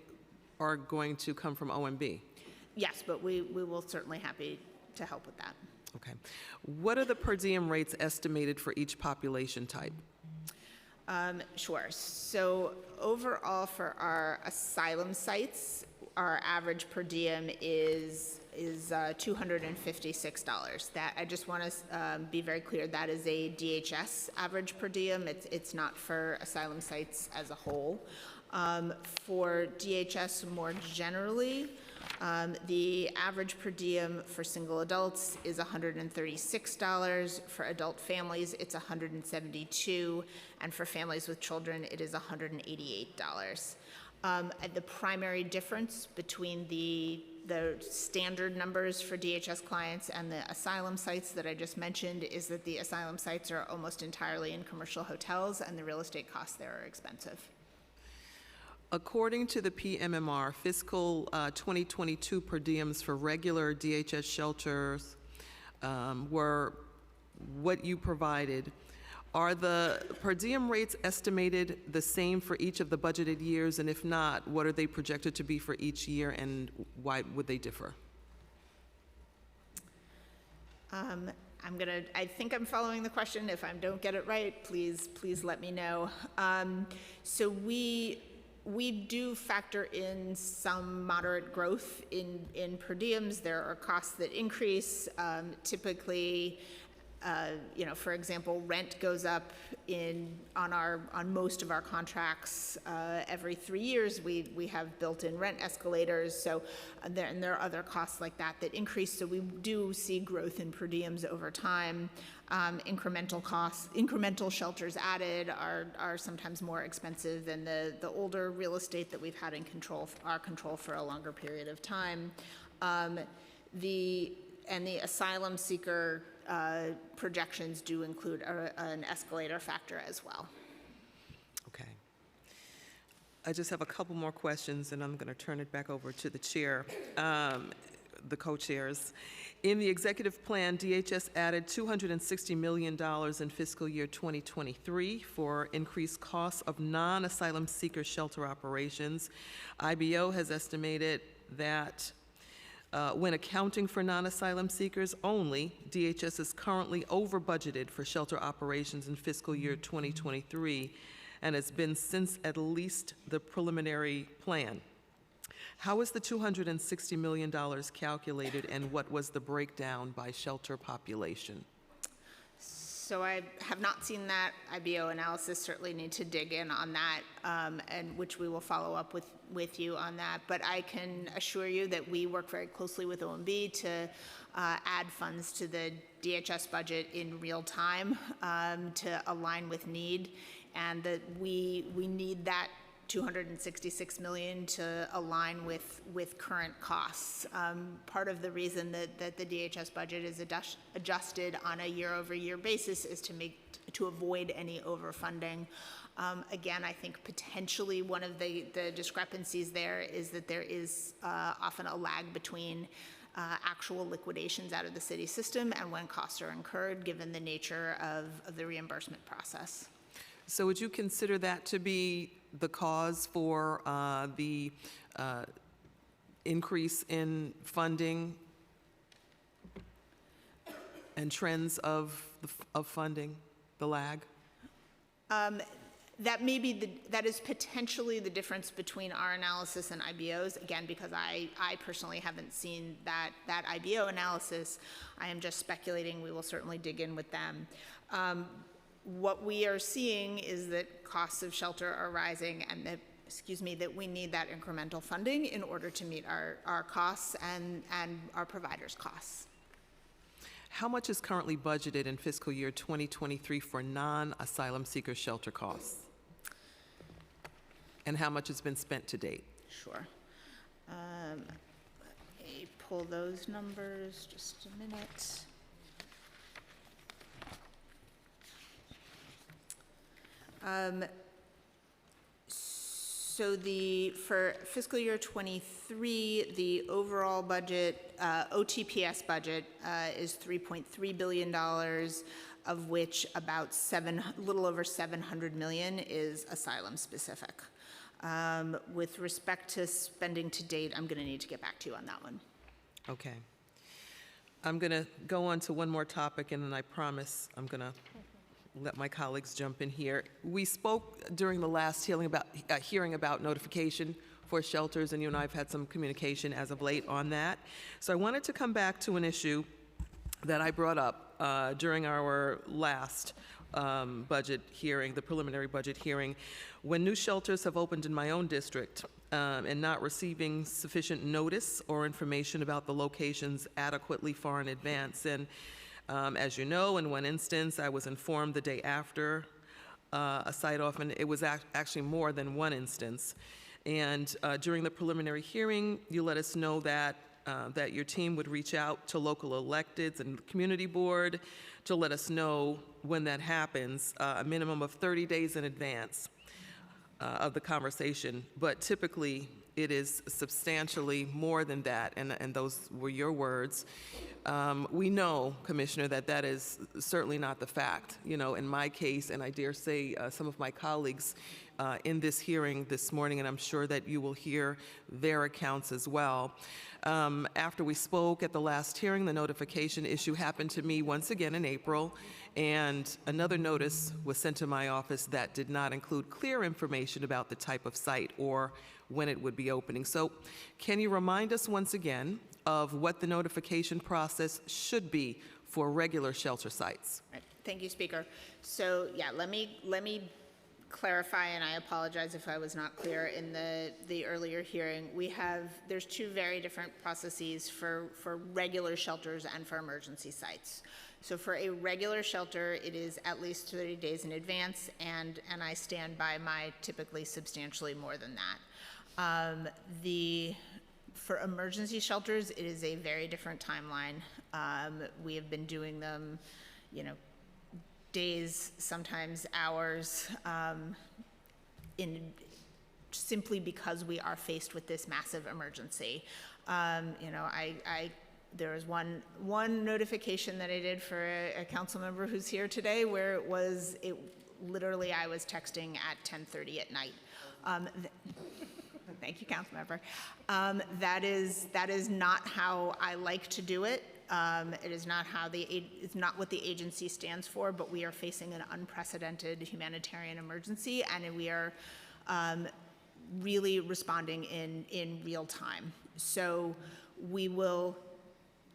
are going to come from OMB?
Yes, but we will certainly happy to help with that.
Okay. What are the per diem rates estimated for each population type?
Sure. So overall for our asylum sites, our average per diem is $256. That, I just want to be very clear, that is a DHS average per diem. It's not for asylum sites as a whole. For DHS more generally, the average per diem for single adults is $136. For adult families, it's $172, and for families with children, it is $188. The primary difference between the standard numbers for DHS clients and the asylum sites that I just mentioned is that the asylum sites are almost entirely in commercial hotels, and the real estate costs there are expensive.
According to the PMMR, fiscal 2022 per diems for regular DHS shelters were what you provided. Are the per diem rates estimated the same for each of the budgeted years? And if not, what are they projected to be for each year, and why would they differ?
I think I'm following the question. If I don't get it right, please let me know. So we do factor in some moderate growth in per diems. There are costs that increase. Typically, for example, rent goes up on most of our contracts every 3 years. We have built-in rent escalators. So there are other costs like that increase. So we do see growth in per diems over time. Incremental shelters added are sometimes more expensive than the older real estate that we've had in our control for a longer period of time. The asylum seeker projections do include an escalator factor as well.
Okay. I just have a couple more questions, and I'm going to turn it back over to the chair, the co-chairs. In the executive plan, DHS added $260 million in fiscal year 2023 for increased costs of non-asylum seeker shelter operations. IBO has estimated that when accounting for non-asylum seekers only, DHS is currently over budgeted for shelter operations in fiscal year 2023, and has been since at least the preliminary plan. How is the $260 million calculated, and what was the breakdown by shelter population?
So I have not seen that IBO analysis, certainly need to dig in on that, and which we will follow up with you on that. But I can assure you that we work very closely with OMB to add funds to the DHS budget in real time to align with need, and that we need that $266 million to align with current costs. Part of the reason that the DHS budget is adjusted on a year-over-year basis is to avoid any overfunding. Again, I think potentially one of the discrepancies there is that there is often a lag between actual liquidations out of the city system and when costs are incurred, given the nature of the reimbursement process.
So would you consider that to be the cause for the increase in funding and trends of funding, the lag?
That may be that is potentially the difference between our analysis and IBO's. Again, because I personally haven't seen that IBO analysis, I am just speculating. We will certainly dig in with them. What we are seeing is that costs of shelter are rising, and that we need that incremental funding in order to meet our costs and our providers' costs.
How much is currently budgeted in fiscal year 2023 for non-asylum seeker shelter costs? And how much has been spent to date?
Sure. Let me pull those numbers, just a minute. So for fiscal year 23, the overall budget, OTPS budget, is $3.3 billion, of which about little over $700 million is asylum specific. With respect to spending to date, I'm going to need to get back to you on that one.
Okay. I'm going to go on to one more topic, and then I promise I'm going to let my colleagues jump in here. We spoke during the last hearing about notification for shelters, and you and I have had some communication as of late on that. So I wanted to come back to an issue that I brought up during our last budget hearing, the preliminary budget hearing, when new shelters have opened in my own district and not receiving sufficient notice or information about the locations adequately far in advance. And as you know, in one instance, I was informed the day after a site-off, and it was actually more than one instance. And during the preliminary hearing, you let us know that your team would reach out to local electeds and the community board to let us know when that happens, a minimum of 30 days in advance of the conversation. But typically, it is substantially more than that, and those were your words. We know, Commissioner, that is certainly not the fact. You know, in my case, and I dare say some of my colleagues in this hearing this morning, and I'm sure that you will hear their accounts as well. After we spoke at the last hearing, the notification issue happened to me once again in April, and another notice was sent to my office that did not include clear information about the type of site or when it would be opening. So can you remind us once again of what the notification process should be for regular shelter sites?
Right. Thank you, Speaker. So yeah, let me clarify, and I apologize if I was not clear in the earlier hearing. There's two very different processes for regular shelters and for emergency sites. So for a regular shelter, it is at least 30 days in advance, and I stand by my typically substantially more than that. For emergency shelters, it is a very different timeline. We have been doing them, days, sometimes hours, simply because we are faced with this massive emergency. There was one notification that I did for a council member who's here today where literally I was texting at 10:30 at night. Thank you, council member. That is not how I like to do it. It is not it's not what the agency stands for, but we are facing an unprecedented humanitarian emergency, and we are really responding in real time. So we will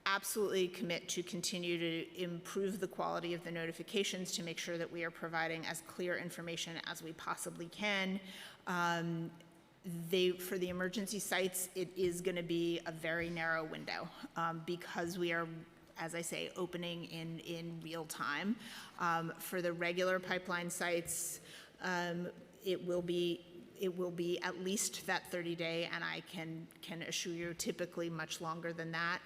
absolutely commit to continue to improve the quality of the notifications to make sure that we are providing as clear information as we possibly can. For the emergency sites, it is going to be a very narrow window because we are, as I say, opening in real time. For the regular pipeline sites, it will be at least that 30-day, and I can assure you typically much longer than that.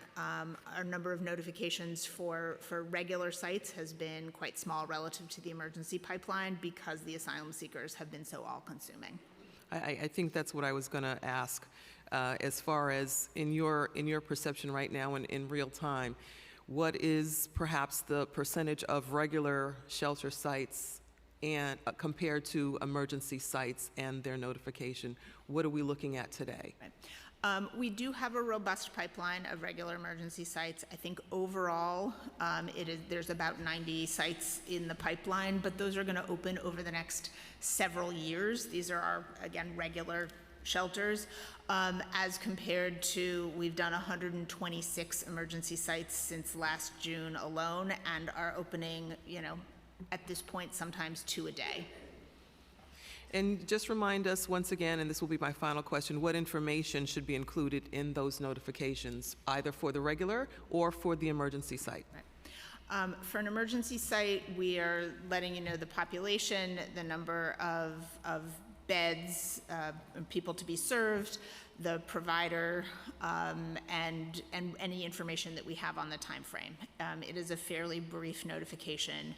Our number of notifications for regular sites has been quite small relative to the emergency pipeline because the asylum seekers have been so all-consuming.
I think that's what I was going to ask, as far as in your perception right now and in real time, what is perhaps the percentage of regular shelter sites and compared to emergency sites and their notification? What are we looking at today?
Right. We do have a robust pipeline of regular emergency sites. I think overall, there's about 90 sites in the pipeline, but those are going to open over the next several years. These are our, again, regular shelters, as compared to, we've done 126 emergency sites since last June alone, and are opening, at this point, sometimes 2 a day.
And just remind us once again, and this will be my final question, what information should be included in those notifications, either for the regular or for the emergency site?
Right. For an emergency site, we are letting you know the population, the number of beds, people to be served, the provider, and any information that we have on the time frame. It is a fairly brief notification.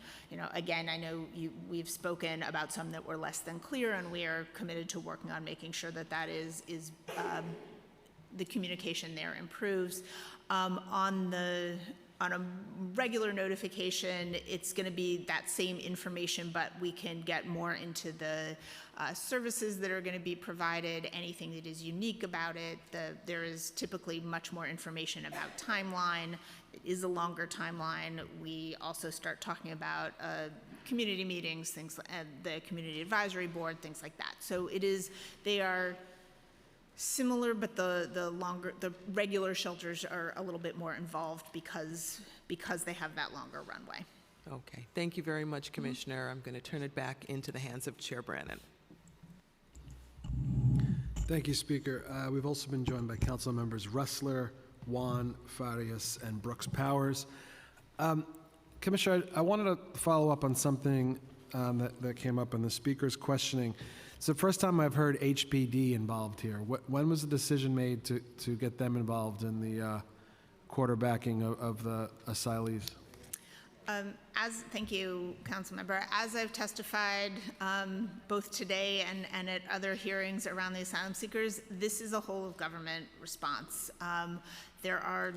Again, I know we've spoken about some that were less than clear, and we are committed to working on making sure that the communication there improves. On a regular notification, it's going to be that same information, but we can get more into the services that are going to be provided, anything that is unique about it. There is typically much more information about timeline. It is a longer timeline. We also start talking about community meetings, things like the community advisory board, things like that. So they are similar, but the regular shelters are a little bit more involved because they have that longer runway.
Okay, thank you very much, Commissioner. I'm going to turn it back into the hands of Chair Brannan.
Thank you, Speaker. We've also been joined by Council Members Ressler, Juan, Farias, and Brooks Powers. Commissioner, I wanted to follow up on something that came up in the Speaker's questioning. It's the first time I've heard HPD involved here. When was the decision made to get them involved in the quarterbacking of the asylees?
Thank you, Councilmember. As I've testified both today and at other hearings around the asylum seekers, this is a whole of government response. There are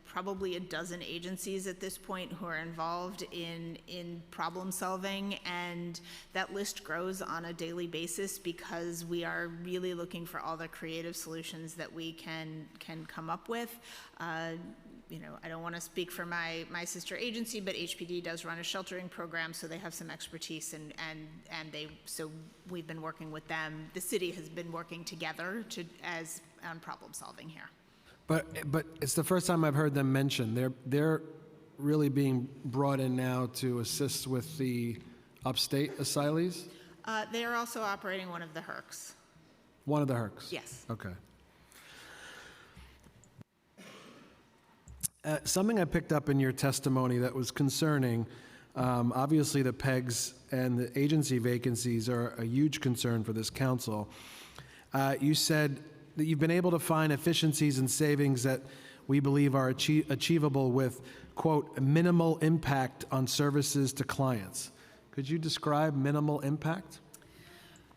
probably a dozen agencies at this point who are involved in problem solving, and that list grows on a daily basis because we are really looking for all the creative solutions that we can come up with. I don't want to speak for my sister agency, but HPD does run a sheltering program, so they have some expertise, so we've been working with them. The city has been working together on problem solving here.
But it's the first time I've heard them mentioned. They're really being brought in now to assist with the upstate asylees?
They are also operating one of the HERCs.
One of the HERCs?
Yes.
Okay. Something I picked up in your testimony that was concerning, obviously the PEGs and the agency vacancies are a huge concern for this council. You said that you've been able to find efficiencies and savings that we believe are achievable with, quote, minimal impact on services to clients. Could you describe minimal impact?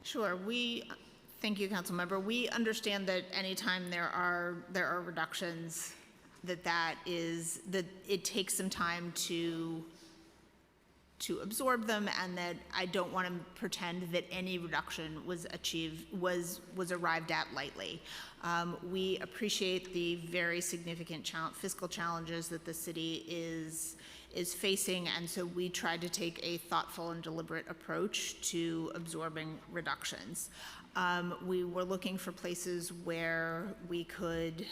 Sure. Thank you, Councilmember. We understand that anytime there are reductions, that it takes some time to absorb them, and that I don't want to pretend that any reduction was arrived at lightly. We appreciate the very significant fiscal challenges that the city is facing, and so we tried to take a thoughtful and deliberate approach to absorbing reductions. We were looking for places where we could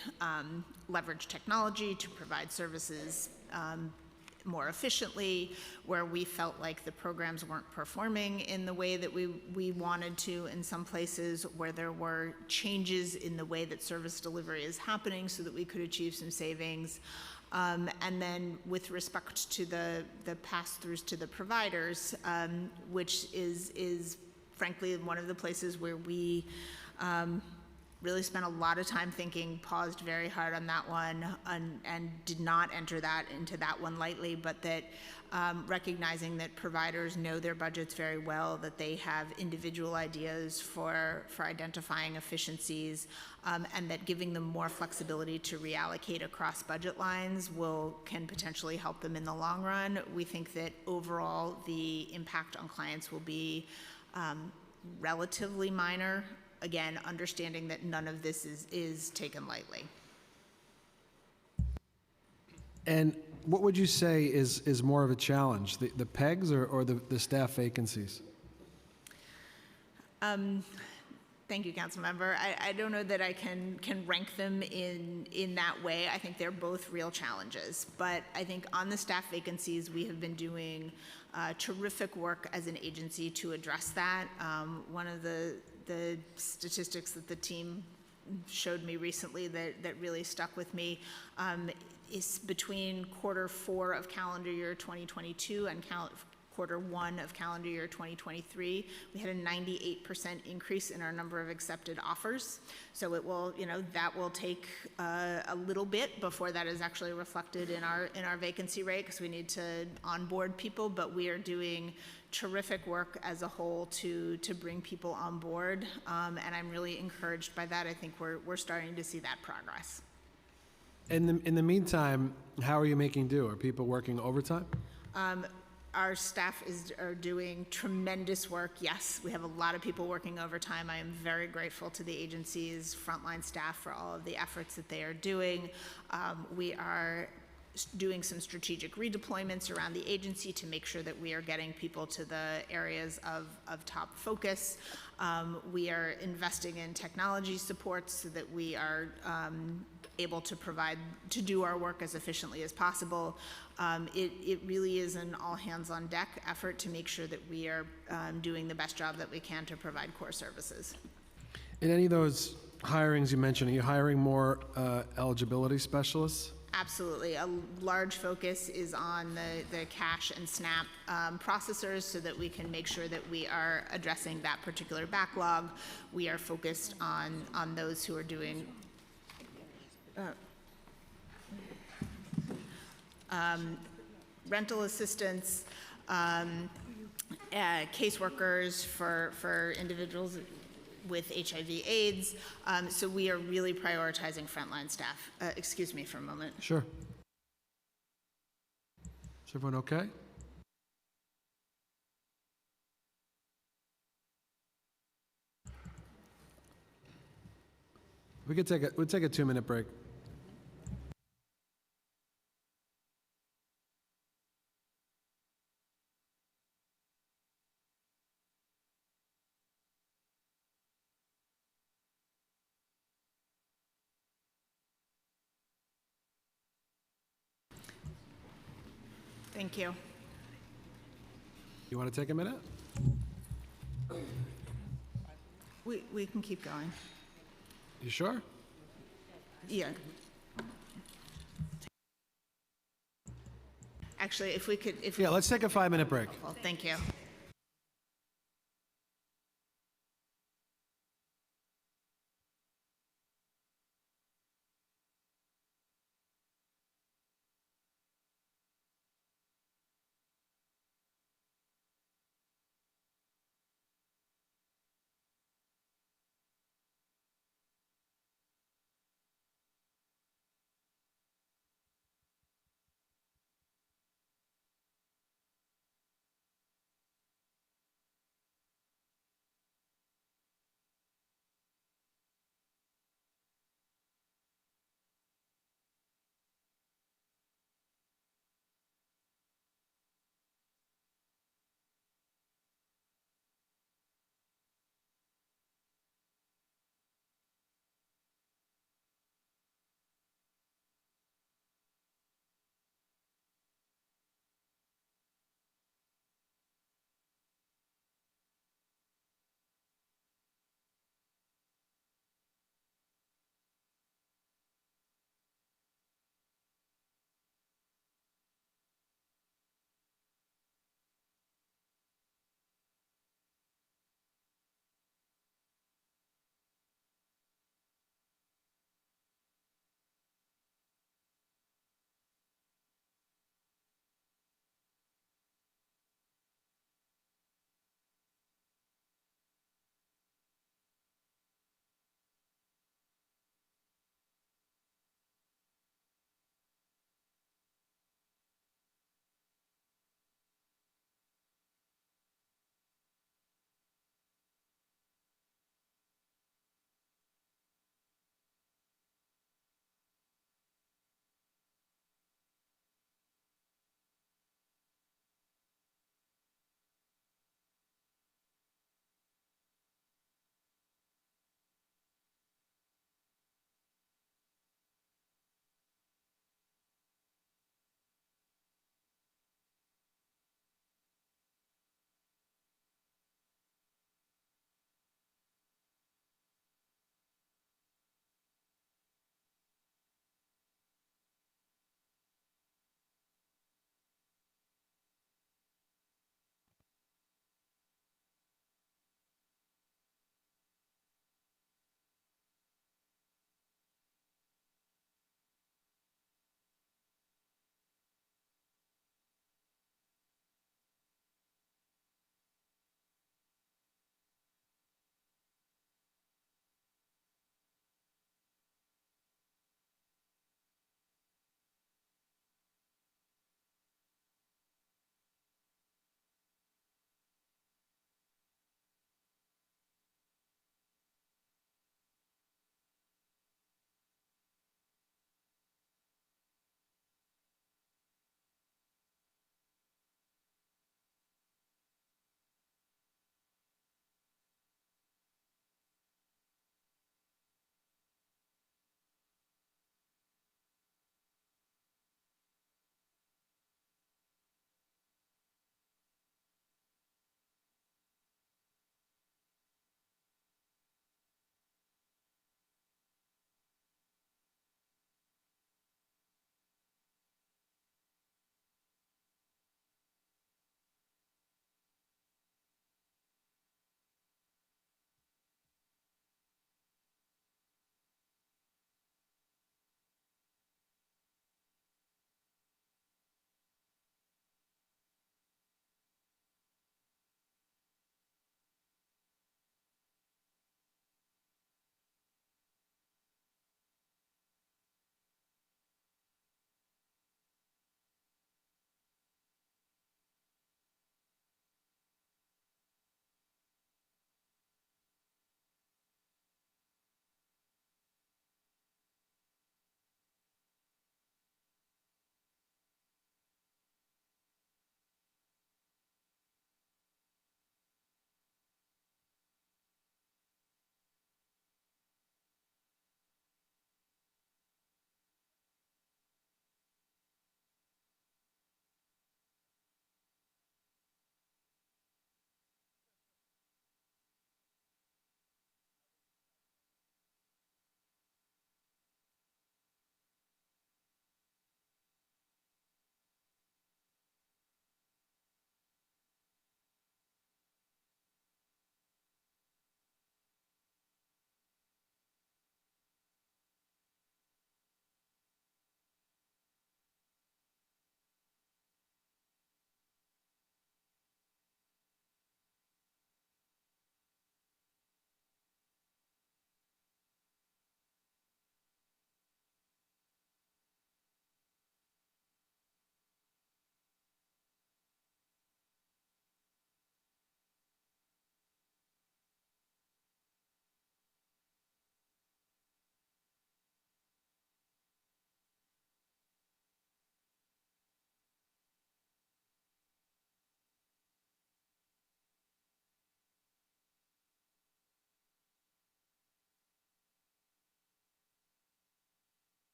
leverage technology to provide services more efficiently, where we felt like the programs weren't performing in the way that we wanted to in some places, where there were changes in the way that service delivery is happening so that we could achieve some savings. And then with respect to the pass-throughs to the providers, which is frankly one of the places where we really spent a lot of time thinking, paused very hard on that one, and did not enter into that one lightly, but that recognizing that providers know their budgets very well, that they have individual ideas for identifying efficiencies, and that giving them more flexibility to reallocate across budget lines can potentially help them in the long run. We think that overall the impact on clients will be relatively minor. Again, understanding that none of this is taken lightly.
And what would you say is more of a challenge, the PEGs or the staff vacancies?
Thank you, Councilmember. I don't know that I can rank them in that way. I think they're both real challenges. But I think on the staff vacancies, we have been doing terrific work as an agency to address that. One of the statistics that the team showed me recently that really stuck with me is between Q4 of calendar year 2022 and Q1 of calendar year 2023, we had a 98% increase in our number of accepted offers. So it will, that will take a little bit before that is actually reflected in our vacancy rate, because we need to onboard people, but we are doing terrific work as a whole to bring people on board, and I'm really encouraged by that. I think we're starting to see that progress.
In the meantime, how are you making do? Are people working overtime?
Our staff are doing tremendous work. Yes, we have a lot of people working overtime. I am very grateful to the agency's frontline staff for all of the efforts that they are doing. We are doing some strategic redeployments around the agency to make sure that we are getting people to the areas of top focus. We are investing in technology support so that we are able to do our work as efficiently as possible. It really is an all hands on deck effort to make sure that we are doing the best job that we can to provide core services.
In any of those hirings you mentioned, are you hiring more eligibility specialists?
Absolutely. A large focus is on the cash and SNAP processors so that we can make sure that we are addressing that particular backlog. We are focused on those who are doing rental assistance, caseworkers for individuals with HIV/AIDS. So we are really prioritizing frontline staff. Excuse me for a moment.
Sure. Is everyone okay? We'll take a 2-minute break.
Thank you.
You want to take a minute?
We can keep going.
You sure?
Yeah. Actually, if we could,
Yeah, let's take a 5-minute break.
well, thank you.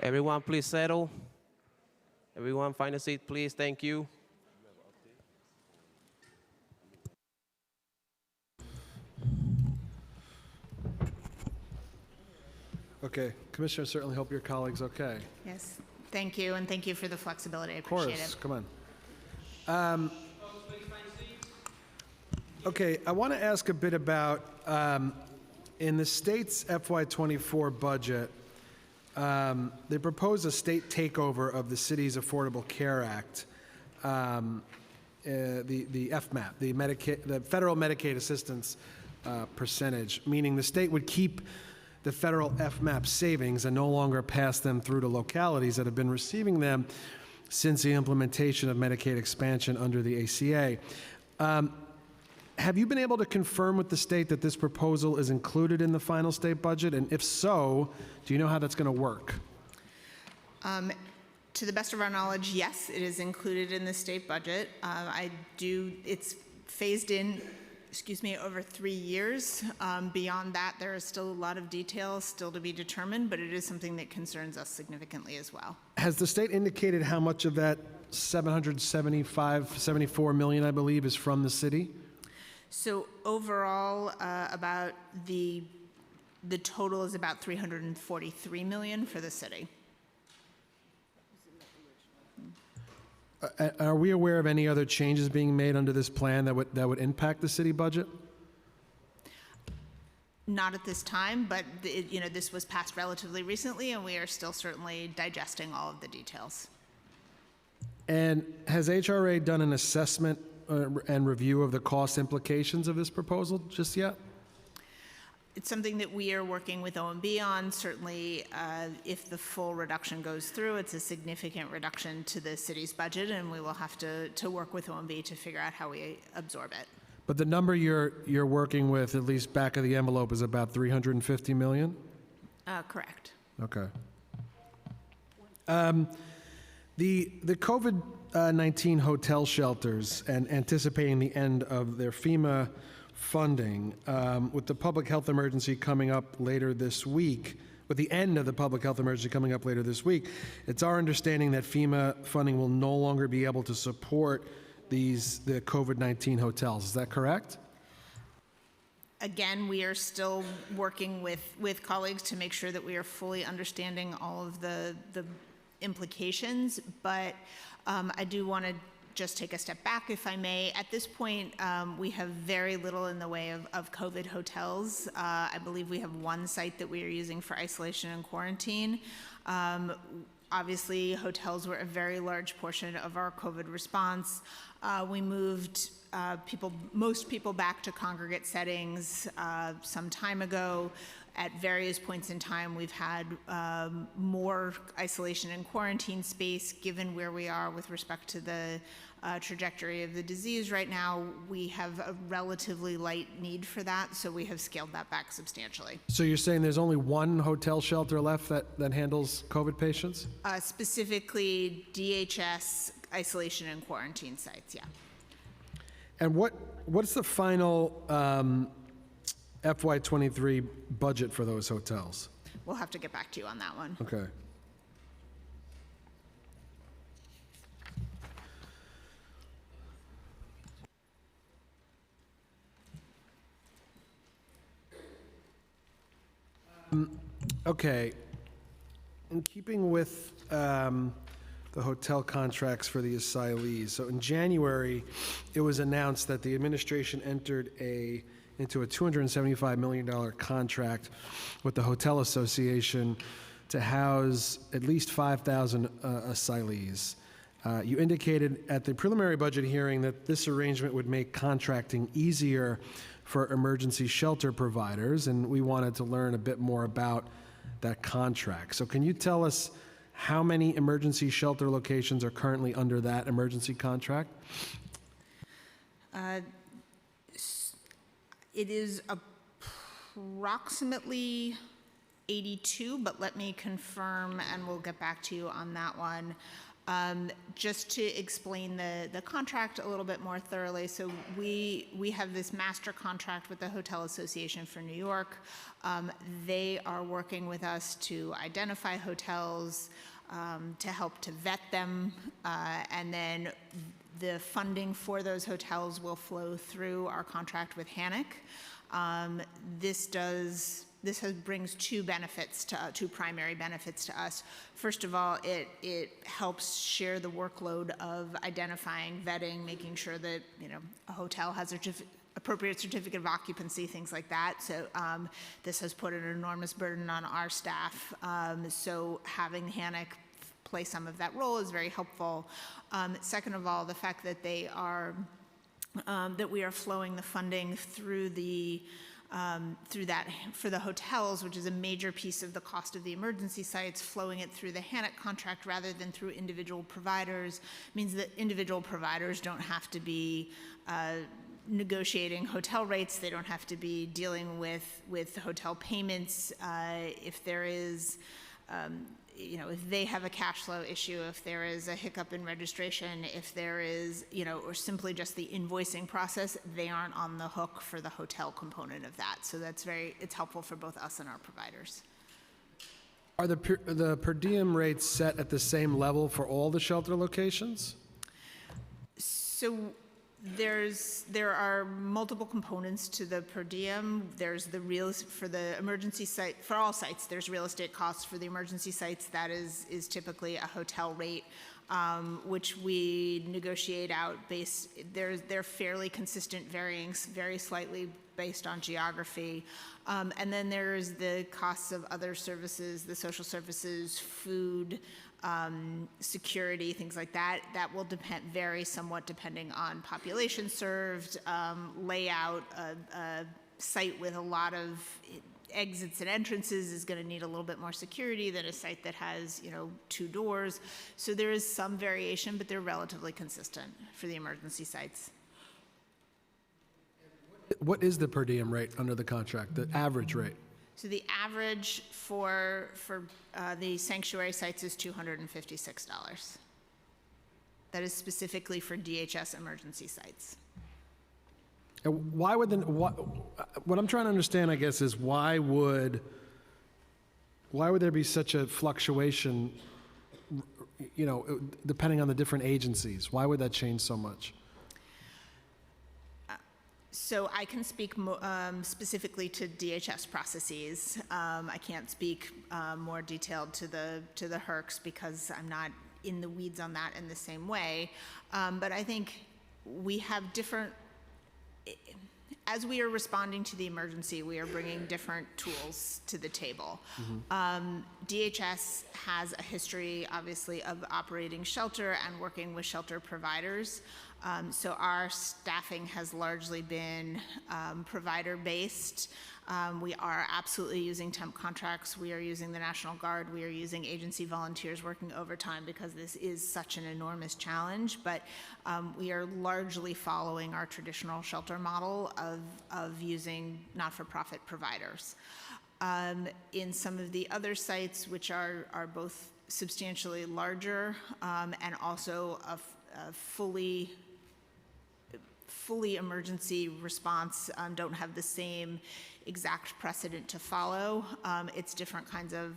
Everyone, please settle. Everyone, find a seat, please. Thank you.
Okay, Commissioner, certainly hope your colleague's okay.
Yes, thank you, and thank you for the flexibility. I
Of
appreciate
course,
it.
come on. Okay, I want to ask a bit about, in the state's FY24 budget, they propose a state takeover of the city's Affordable Care Act, the FMAP, the Federal Medicaid Assistance percentage, meaning the state would keep the federal FMAP savings and no longer pass them through to localities that have been receiving them since the implementation of Medicaid expansion under the ACA. Have you been able to confirm with the state that this proposal is included in the final state budget? And if so, do you know how that's going to work?
To the best of our knowledge, yes, it is included in the state budget. It's phased in, over 3 years. Beyond that, there is still a lot of details still to be determined, but it is something that concerns us significantly as well.
Has the state indicated how much of that 74 million, I believe, is from the city?
So overall, about the total is about 343 million for the city.
Are we aware of any other changes being made under this plan that would impact the city budget?
Not at this time, but this was passed relatively recently, and we are still certainly digesting all of the details.
And has HRA done an assessment and review of the cost implications of this proposal just yet?
It's something that we are working with OMB on. Certainly, if the full reduction goes through, it's a significant reduction to the city's budget, and we will have to work with OMB to figure out how we absorb it.
But the number you're working with, at least back of the envelope, is about 350 million?
Correct.
Okay. The COVID-19 hotel shelters and anticipating the end of their FEMA funding, with the public health emergency coming up later this week, with the end of the public health emergency coming up later this week, it's our understanding that FEMA funding will no longer be able to support the COVID-19 hotels. Is that correct?
Again, we are still working with colleagues to make sure that we are fully understanding all of the implications, but I do want to just take a step back, if I may. At this point, we have very little in the way of COVID hotels. I believe we have one site that we are using for isolation and quarantine. Obviously, hotels were a very large portion of our COVID response. We moved most people back to congregate settings some time ago. At various points in time, we've had more isolation and quarantine space. Given where we are with respect to the trajectory of the disease right now, we have a relatively light need for that, so we have scaled that back substantially.
So you're saying there's only one hotel shelter left that handles COVID patients?
Specifically, DHS isolation and quarantine sites, yeah.
And what's the final FY23 budget for those hotels?
We'll have to get back to you on that one.
Okay. Okay. In keeping with the hotel contracts for the asylees, so in January, it was announced that the administration entered into a $275 million contract with the Hotel Association to house at least 5,000 asylees. You indicated at the preliminary budget hearing that this arrangement would make contracting easier for emergency shelter providers, and we wanted to learn a bit more about that contract. So can you tell us how many emergency shelter locations are currently under that emergency contract?
It is approximately 82, but let me confirm and we'll get back to you on that one. Just to explain the contract a little bit more thoroughly, so we have this master contract with the Hotel Association for New York. They are working with us to identify hotels, to help to vet them, and then the funding for those hotels will flow through our contract with Hannock. This brings two primary benefits to us. First of all, it helps share the workload of identifying, vetting, making sure that a hotel has appropriate certificate of occupancy, things like that. So this has put an enormous burden on our staff. So having Hannock play some of that role is very helpful. Second of all, the fact that we are flowing the funding through that for the hotels, which is a major piece of the cost of the emergency sites, flowing it through the Hannock contract rather than through individual providers means that individual providers don't have to be negotiating hotel rates. They don't have to be dealing with hotel payments. If there is if they have a cash flow issue, if there is a hiccup in registration, if there is, or simply just the invoicing process, they aren't on the hook for the hotel component of that. So it's helpful for both us and our providers.
Are the per diem rates set at the same level for all the shelter locations?
So there are multiple components to the per diem. There's for the emergency site, for all sites, there's real estate costs. For the emergency sites, that is typically a hotel rate, which we negotiate out they're fairly consistent, varying very slightly based on geography. And then there's the costs of other services, the social services, food, security, things like that. That will vary somewhat depending on population served, layout. A site with a lot of exits and entrances is going to need a little bit more security than a site that has, 2 doors. So there is some variation, but they're relatively consistent for the emergency sites.
What is the per diem rate under the contract, the average rate?
So the average for the sanctuary sites is $256. That is specifically for DHS emergency sites.
And why would what I'm trying to understand, I guess, is why would there be such a fluctuation, depending on the different agencies? Why would that change so much?
So I can speak specifically to DHS processes. I can't speak more detailed to the HERCs because I'm not in the weeds on that in the same way. But I think we have different, as we are responding to the emergency, we are bringing different tools to the table. DHS has a history, obviously, of operating shelter and working with shelter providers. So our staffing has largely been provider-based. We are absolutely using temp contracts. We are using the National Guard. We are using agency volunteers working overtime because this is such an enormous challenge. But we are largely following our traditional shelter model of using not-for-profit providers. In some of the other sites, which are both substantially larger and also a fully emergency response, don't have the same exact precedent to follow. It's different kinds of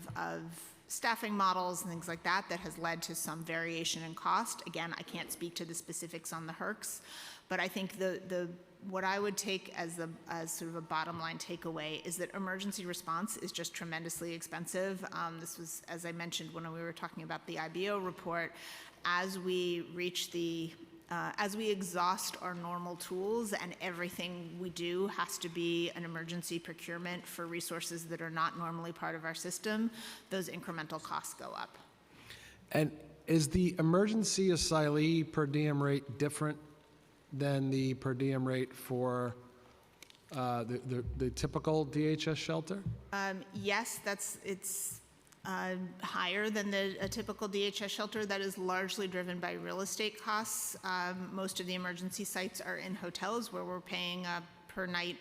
staffing models and things like that has led to some variation in cost. Again, I can't speak to the specifics on the HERCs, but I think what I would take as sort of a bottom line takeaway is that emergency response is just tremendously expensive. This was, as I mentioned when we were talking about the IBO report, as we exhaust our normal tools and everything we do has to be an emergency procurement for resources that are not normally part of our system, those incremental costs go up.
And is the emergency asylee per diem rate different than the per diem rate for the typical DHS shelter?
Yes, it's higher than a typical DHS shelter. That is largely driven by real estate costs. Most of the emergency sites are in hotels where we're paying a per night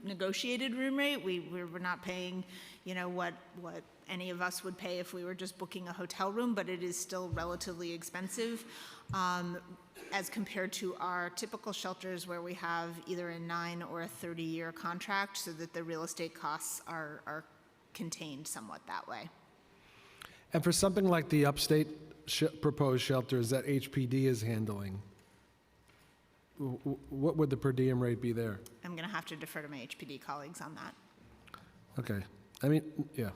negotiated room rate. We're not paying, what any of us would pay if we were just booking a hotel room, but it is still relatively expensive as compared to our typical shelters where we have either a 9 or a 30-year contract, so that the real estate costs are contained somewhat that way.
And for something like the upstate proposed shelters that HPD is handling, what would the per diem rate be there?
I'm going to have to defer to my HPD colleagues on that.
Okay. I mean, yeah.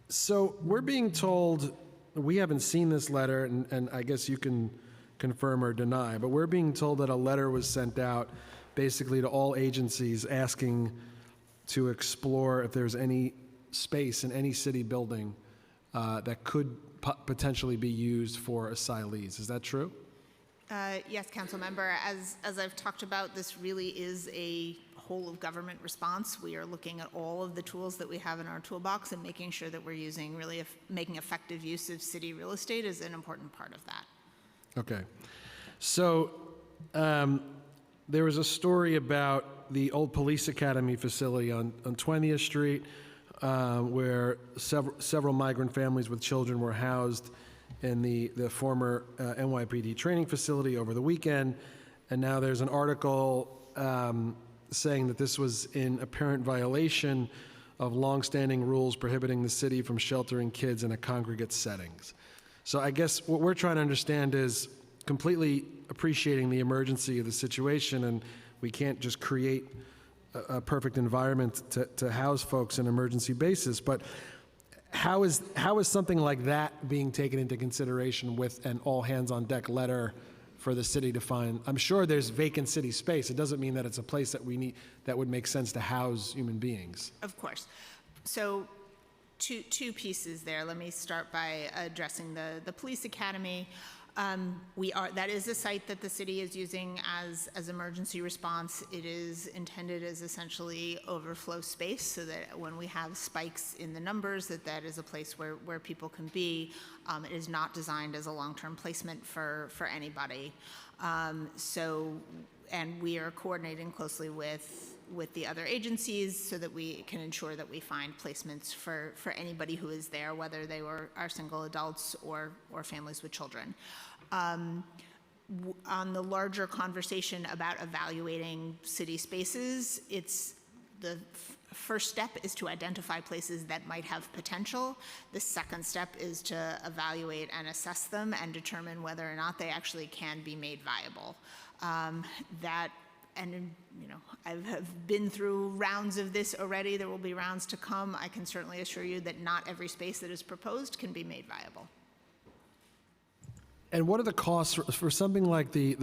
So we're being told, we haven't seen this letter, and I guess you can confirm or deny, but we're being told that a letter was sent out basically to all agencies asking to explore if there's any space in any city building that could potentially be used for asylees. Is that true?
Yes, council member. As I've talked about, this really is a whole of government response. We are looking at all of the tools that we have in our toolbox and making sure that we're using making effective use of city real estate is an important part of that.
Okay. So there was a story about the old police academy facility on 20th Street where several migrant families with children were housed in the former NYPD training facility over the weekend. And now there's an article saying that this was in apparent violation of longstanding rules prohibiting the city from sheltering kids in a congregate settings. So I guess what we're trying to understand is completely appreciating the emergency of the situation, and we can't just create a perfect environment to house folks on an emergency basis, but how is something like that being taken into consideration with an all-hands-on-deck letter for the city to find? I'm sure there's vacant city space. It doesn't mean that it's a place that we need, that would make sense to house human beings.
Of course. So two pieces there. Let me start by addressing the police academy. That is a site that the city is using as emergency response. It is intended as essentially overflow space, so that when we have spikes in the numbers, that is a place where people can be. It is not designed as a long-term placement for anybody. And we are coordinating closely with the other agencies so that we can ensure that we find placements for anybody who is there, whether they are single adults or families with children. On the larger conversation about evaluating city spaces, it's the first step is to identify places that might have potential. The second step is to evaluate and assess them and determine whether or not they actually can be made viable. I've been through rounds of this already. There will be rounds to come. I can certainly assure you that not every space that is proposed can be made viable.
And what are the costs for something like the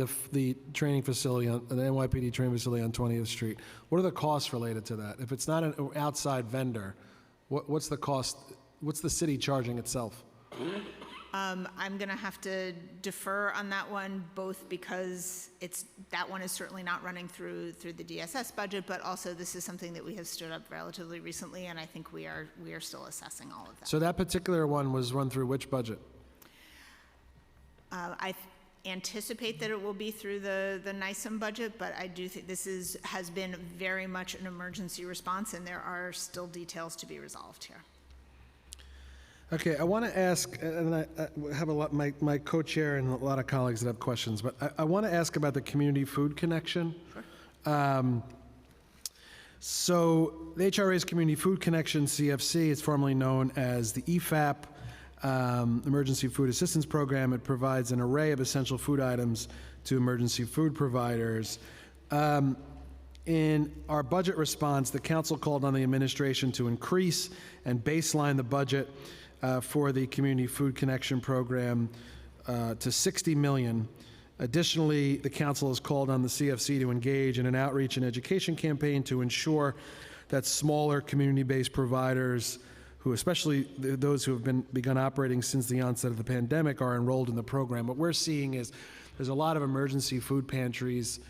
training facility, the NYPD training facility on 20th Street? What are the costs related to that? If it's not an outside vendor, what's the cost? What's the city charging itself?
I'm going to have to defer on that one, both because that one is certainly not running through the DSS budget, but also this is something that we have stood up relatively recently, and I think we are still assessing all of that.
So that particular one was run through which budget?
I anticipate that it will be through the NISM budget, but I do think this has been very much an emergency response, and there are still details to be resolved here.
Okay, I want to ask, and I have my co-chair and a lot of colleagues that have questions, but I want to ask about the Community Food Connection. Sure. So the HRA's Community Food Connection, CFC, is formerly known as the EFAP, Emergency Food Assistance Program. It provides an array of essential food items to emergency food providers. In our budget response, the council called on the administration to increase and baseline the budget for the Community Food Connection Program to $60 million. Additionally, the council has called on the CFC to engage in an outreach and education campaign to ensure that smaller community-based providers, who especially those who have begun operating since the onset of the pandemic, are enrolled in the program. What we're seeing is there's a lot of emergency food pantries,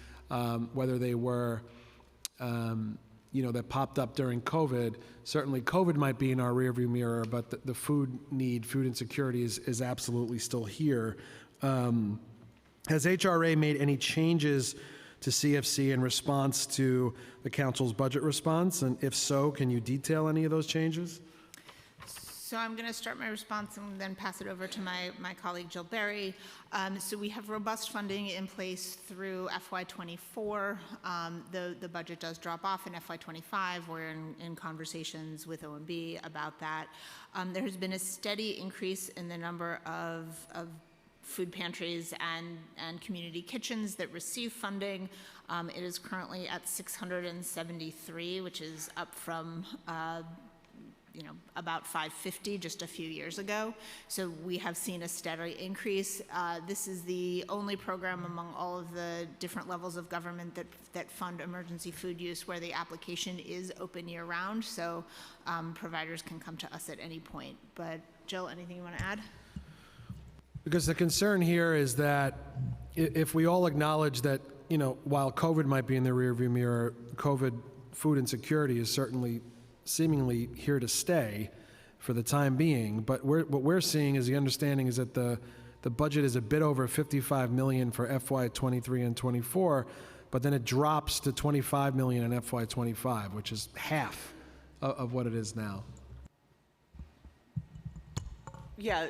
whether they were that popped up during COVID. Certainly COVID might be in our rearview mirror, but the food insecurity is absolutely still here. Has HRA made any changes to CFC in response to the council's budget response? And if so, can you detail any of those changes?
So I'm going to start my response and then pass it over to my colleague Jill Berry. So we have robust funding in place through FY24. The budget does drop off in FY25. We're in conversations with OMB about that. There has been a steady increase in the number of food pantries and community kitchens that receive funding. It is currently at 673, which is up from about 550 just a few years ago. So we have seen a steady increase. This is the only program among all of the different levels of government that fund emergency food use where the application is open year-round. So providers can come to us at any point. But Jill, anything you want to add?
Because the concern here is that if we all acknowledge that, while COVID might be in the rearview mirror, COVID food insecurity is certainly seemingly here to stay for the time being. But what we're seeing is the understanding is that the budget is a bit over 55 million for FY23 and 24, but then it drops to 25 million in FY25, which is half of what it is now.
Yeah,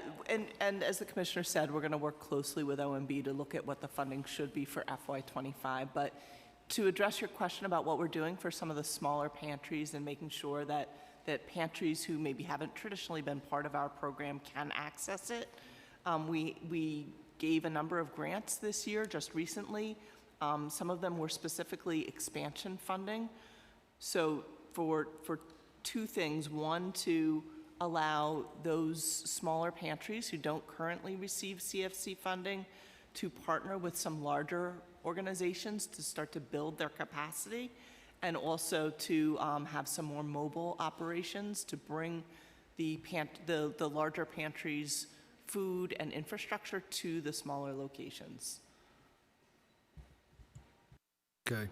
and as the commissioner said, we're going to work closely with OMB to look at what the funding should be for FY25. But to address your question about what we're doing for some of the smaller pantries and making sure that pantries who maybe haven't traditionally been part of our program can access it, we gave a number of grants this year just recently. Some of them were specifically expansion funding. So for two things: one, to allow those smaller pantries who don't currently receive CFC funding to partner with some larger organizations to start to build their capacity, and also to have some more mobile operations to bring the larger pantries' food and infrastructure to the smaller locations.
Okay.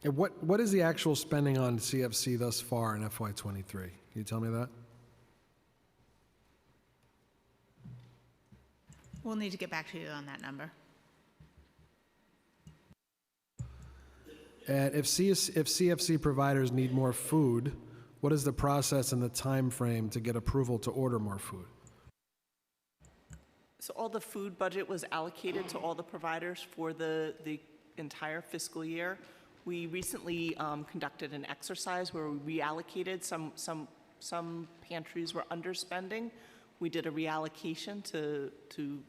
And what is the actual spending on CFC thus far in FY23? Can you tell me that?
We'll need to get back to you on that number.
And if CFC providers need more food, what is the process and the time frame to get approval to order more food?
So all the food budget was allocated to all the providers for the entire fiscal year. We recently conducted an exercise where we reallocated some pantries were underspending. We did a reallocation to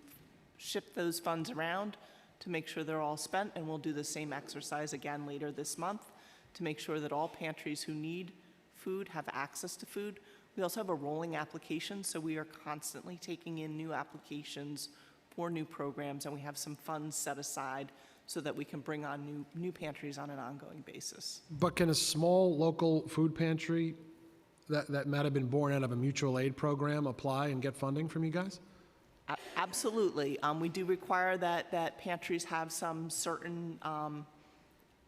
shift those funds around to make sure they're all spent, and we'll do the same exercise again later this month to make sure that all pantries who need food have access to food. We also have a rolling application, so we are constantly taking in new applications for new programs, and we have some funds set aside so that we can bring on new pantries on an ongoing basis.
But can a small local food pantry that might have been born out of a mutual aid program apply and get funding from you guys?
Absolutely. We do require that pantries have some certain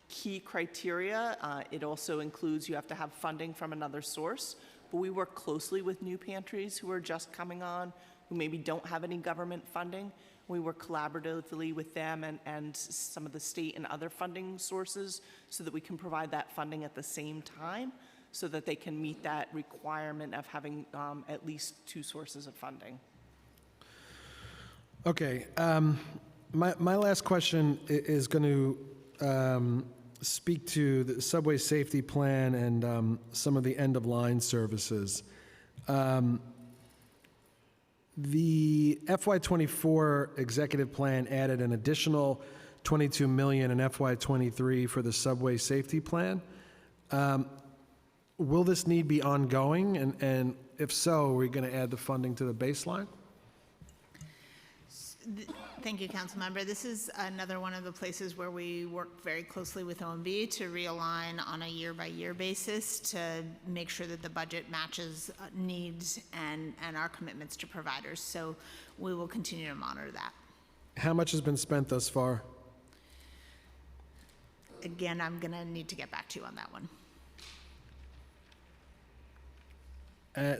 key criteria. It also includes you have to have funding from another source. But we work closely with new pantries who are just coming on, who maybe don't have any government funding. We work collaboratively with them and some of the state and other funding sources so that we can provide that funding at the same time so that they can meet that requirement of having at least two sources of funding.
Okay. My last question is going to speak to the subway safety plan and some of the end-of-line services. The FY24 executive plan added an additional $22 million in FY23 for the subway safety plan. Will this need be ongoing? And if so, are we going to add the funding to the baseline?
Thank you, Councilmember. This is another one of the places where we work very closely with OMB to realign on a year-by-year basis to make sure that the budget matches needs and our commitments to providers. So we will continue to monitor that.
How much has been spent thus far?
Again, I'm going to need to get back to you on that one.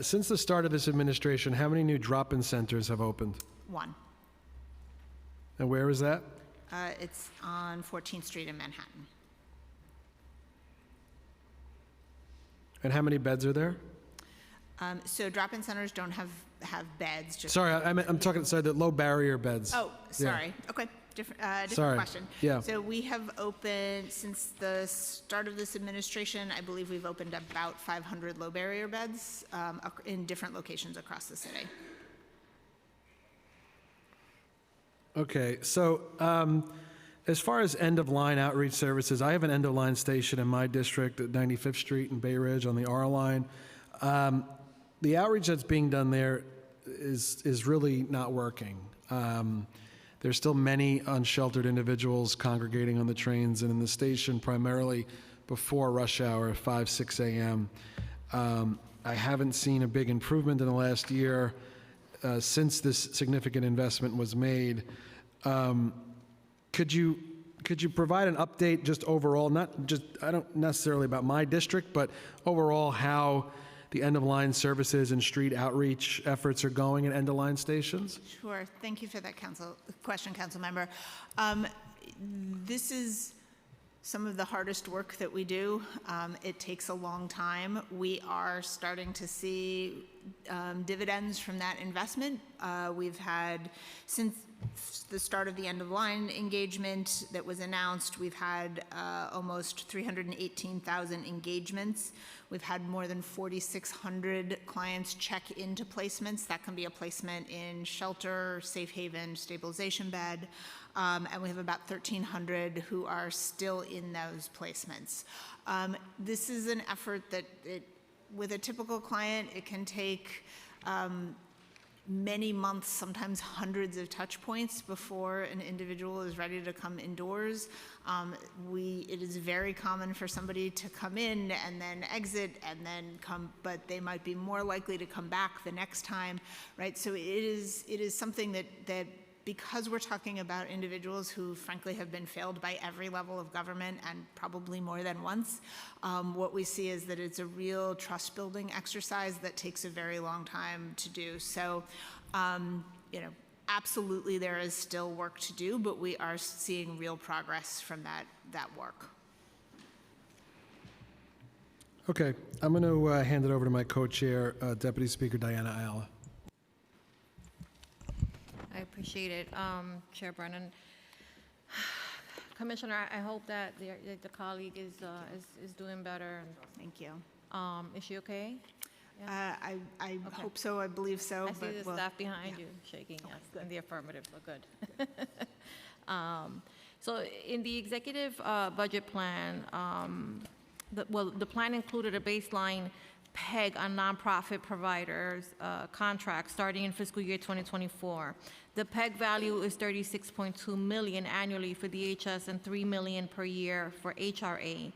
Since the start of this administration, how many new drop-in centers have opened?
One.
And where is that?
It's on 14th Street in Manhattan.
And how many beds are there?
So drop-in centers don't have beds, just.
Sorry, I'm talking, sorry, the low barrier beds.
Oh, sorry. Okay, different
Sorry.
question.
Yeah.
So we have opened, since the start of this administration, I believe we've opened about 500 low barrier beds in different locations across the city.
Okay, so as far as end-of-line outreach services, I have an end-of-line station in my district at 95th Street in Bay Ridge on the R line. The outreach that's being done there is really not working. There's still many unsheltered individuals congregating on the trains and in the station primarily before rush hour, 5, 6 a.m. I haven't seen a big improvement in the last year since this significant investment was made. Could you provide an update just overall, not just, I don't necessarily about my district, but overall how the end-of-line services and street outreach efforts are going at end-of-line stations?
Sure. Thank you for that question, council member. This is some of the hardest work that we do. It takes a long time. We are starting to see dividends from that investment. We've had, since the start of the end-of-line engagement that was announced, we've had almost 318,000 engagements. We've had more than 4,600 clients check into placements. That can be a placement in shelter, safe haven, stabilization bed. And we have about 1,300 who are still in those placements. This is an effort that, with a typical client, it can take many months, sometimes hundreds of touch points before an individual is ready to come indoors. It is very common for somebody to come in and then exit and then come, but they might be more likely to come back the next time, right? So it is something that because we're talking about individuals who frankly have been failed by every level of government and probably more than once, what we see is that it's a real trust building exercise that takes a very long time to do. So, absolutely there is still work to do, but we are seeing real progress from that work.
Okay, I'm going to hand it over to my co-chair, Deputy Speaker Diana Ayala.
I appreciate it, Chair Brennan. Commissioner, I hope that the colleague is doing better.
Thank you.
Is she okay?
I
Okay.
hope so, I believe so.
I see
but
the
we'll-
staff behind
yeah.
you shaking, yes, in the affirmative, so good. So in the executive budget plan, the plan included a baseline peg on nonprofit providers contracts starting in fiscal year 2024. The peg value is $36.2 million annually for DHS and $3 million per year for HRA.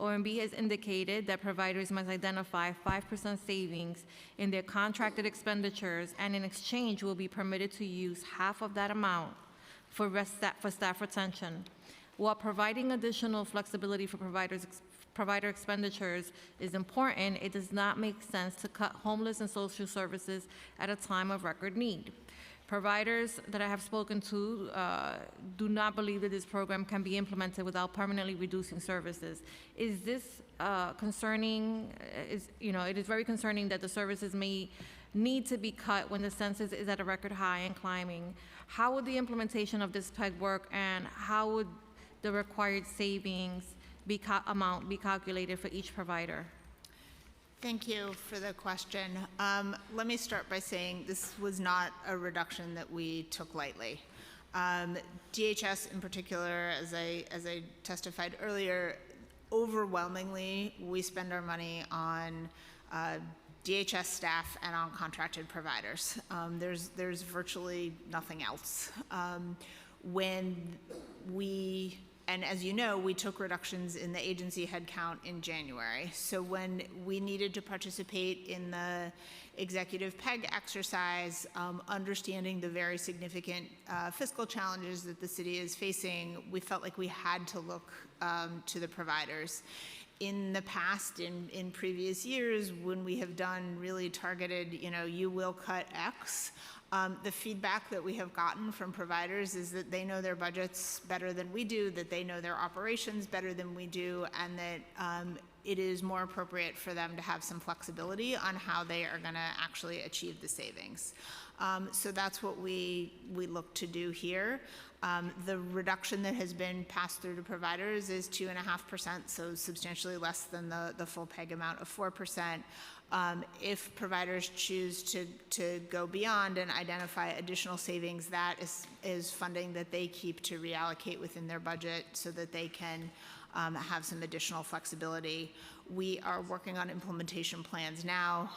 OMB has indicated that providers must identify 5% savings in their contracted expenditures, and in exchange will be permitted to use half of that amount for staff retention. While providing additional flexibility for provider expenditures is important, it does not make sense to cut homeless and social services at a time of record need. Providers that I have spoken to do not believe that this program can be implemented without permanently reducing services. Is this concerning? It is very concerning that the services may need to be cut when the census is at a record high and climbing. How would the implementation of this PEG work, and how would the required savings amount be calculated for each provider?
Thank you for the question. Let me start by saying this was not a reduction that we took lightly. DHS in particular, as I testified earlier, overwhelmingly we spend our money on DHS staff and on contracted providers. There's virtually nothing else. And as you know, we took reductions in the agency headcount in January. So when we needed to participate in the executive PEG exercise, understanding the very significant fiscal challenges that the city is facing, we felt like we had to look to the providers. In the past, in previous years, when we have done really targeted, you will cut X, the feedback that we have gotten from providers is that they know their budgets better than we do, that they know their operations better than we do, and that it is more appropriate for them to have some flexibility on how they are going to actually achieve the savings. So that's what we look to do here. The reduction that has been passed through to providers is 2.5%, so substantially less than the full PEG amount of 4%. If providers choose to go beyond and identify additional savings, that is funding that they keep to reallocate within their budget so that they can have some additional flexibility. We are working on implementation plans now,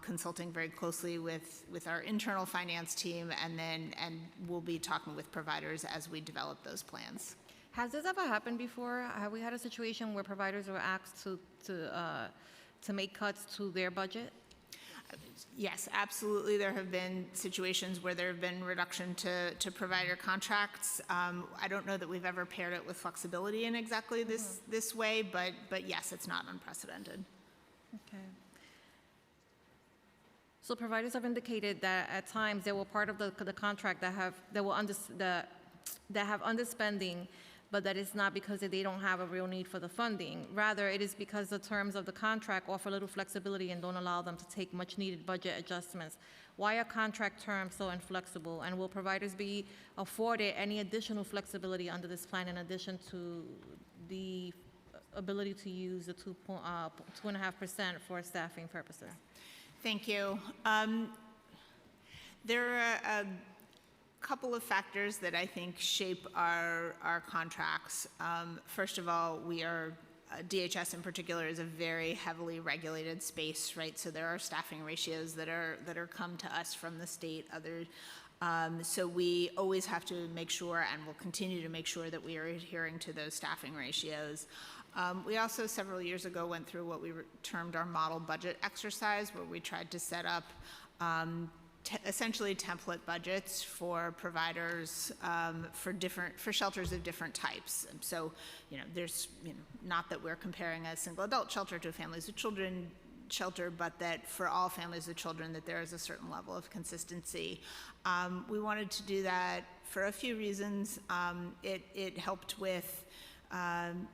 consulting very closely with our internal finance team, and we'll be talking with providers as we develop those plans.
Has this ever happened before? Have we had a situation where providers were asked to make cuts to their budget?
Yes, absolutely. There have been situations where there have been reduction to provider contracts. I don't know that we've ever paired it with flexibility in exactly this way, but yes, it's not unprecedented.
Okay. So providers have indicated that at times they were part of the contract that have underspending, but that it's not because they don't have a real need for the funding. Rather, it is because the terms of the contract offer little flexibility and don't allow them to take much needed budget adjustments. Why are contract terms so inflexible? And will providers be afforded any additional flexibility under this plan in addition to the ability to use the 2.5% for staffing purposes?
Thank you. There are a couple of factors that I think shape our contracts. First of all, DHS in particular is a very heavily regulated space, right? So there are staffing ratios that are come to us from the state. So we always have to make sure, and will continue to make sure, that we are adhering to those staffing ratios. We also, several years ago, went through what we termed our model budget exercise, where we tried to set up essentially template budgets for providers for shelters of different types. And so, there's not that we're comparing a single adult shelter to a families with children shelter, but that for all families with children, that there is a certain level of consistency. We wanted to do that for a few reasons. It helped with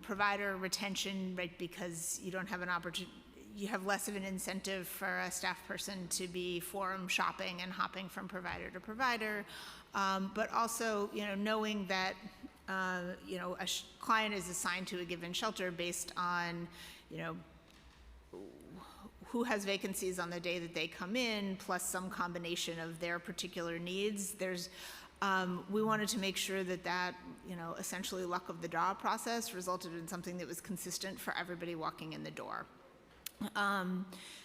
provider retention, right? Because you don't have an opportunity. You have less of an incentive for a staff person to be forum shopping and hopping from provider to provider, but also, knowing that, a client is assigned to a given shelter based on, who has vacancies on the day that they come in, plus some combination of their particular needs. We wanted to make sure that essentially luck of the draw process resulted in something that was consistent for everybody walking in the door.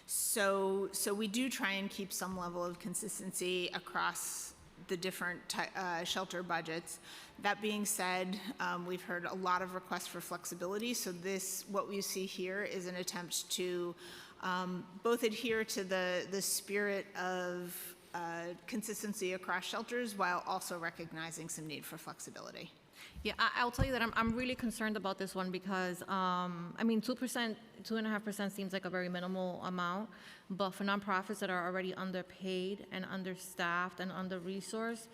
So we do try and keep some level of consistency across the different shelter budgets. That being said, we've heard a lot of requests for flexibility. So what we see here is an attempt to both adhere to the spirit of consistency across shelters while also recognizing some need for flexibility.
Yeah, I'll tell you that I'm really concerned about this one because, 2.5% seems like a very minimal amount, but for nonprofits that are already underpaid and understaffed and under-resourced,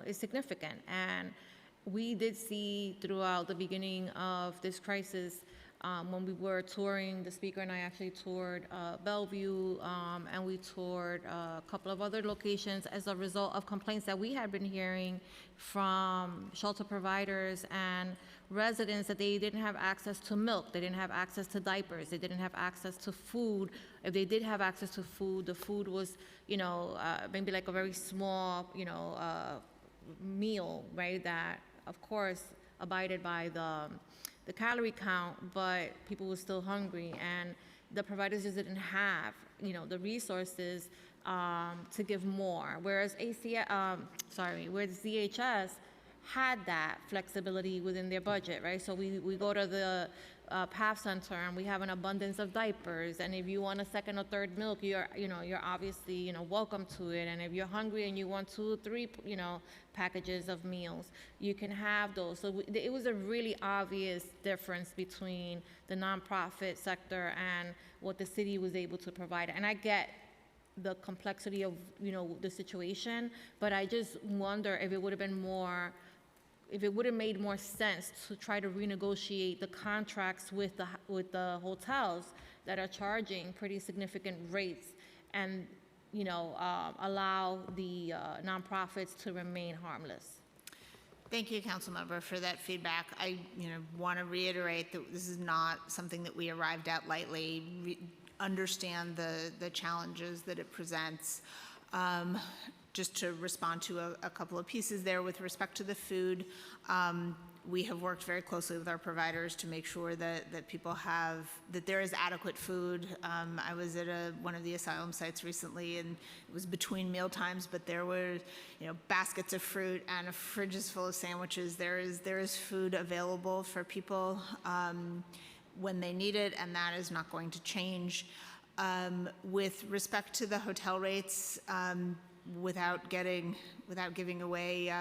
is significant. And we did see throughout the beginning of this crisis, when we were touring, the speaker and I actually toured Bellevue, and we toured a couple of other locations as a result of complaints that we had been hearing from shelter providers and residents that they didn't have access to milk, they didn't have access to diapers, they didn't have access to food. If they did have access to food, the food was, maybe like a very small, meal, right, that, of course, abided by the calorie count, but people were still hungry, and the providers just didn't have, the resources to give more. Whereas whereas DHS had that flexibility within their budget, right? So we go to PAF center and we have an abundance of diapers, and if you want a second or third milk, you're obviously, welcome to it. And if you're hungry and you want 2 or 3, packages of meals, you can have those. So it was a really obvious difference between the nonprofit sector and what the city was able to provide. And I get the complexity of, the situation, but I just wonder if it would have made more sense to try to renegotiate the contracts with the hotels that are charging pretty significant rates, and allow the nonprofits to remain harmless.
Thank you, Councilmember, for that feedback. I, want to reiterate that this is not something that we arrived at lightly. Understand the challenges that it presents. Just to respond to a couple of pieces there with respect to the food, we have worked very closely with our providers to make sure that there is adequate food. I was at one of the asylum sites recently, and it was between meal times, but there were, baskets of fruit and fridges full of sandwiches. There is food available for people when they need it, and that is not going to change. With respect to the hotel rates, without giving away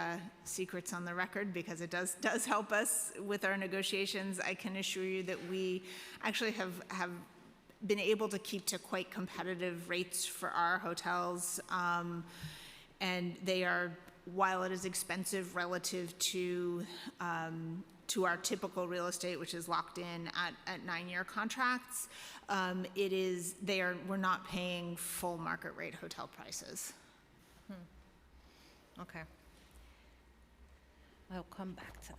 secrets on the record, because it does help us with our negotiations, I can assure you that we actually have been able to keep to quite competitive rates for our hotels, and they are, while it is expensive relative to our typical real estate, which is locked in at 9-year contracts, we're not paying full market rate hotel prices.
Okay. I'll come back to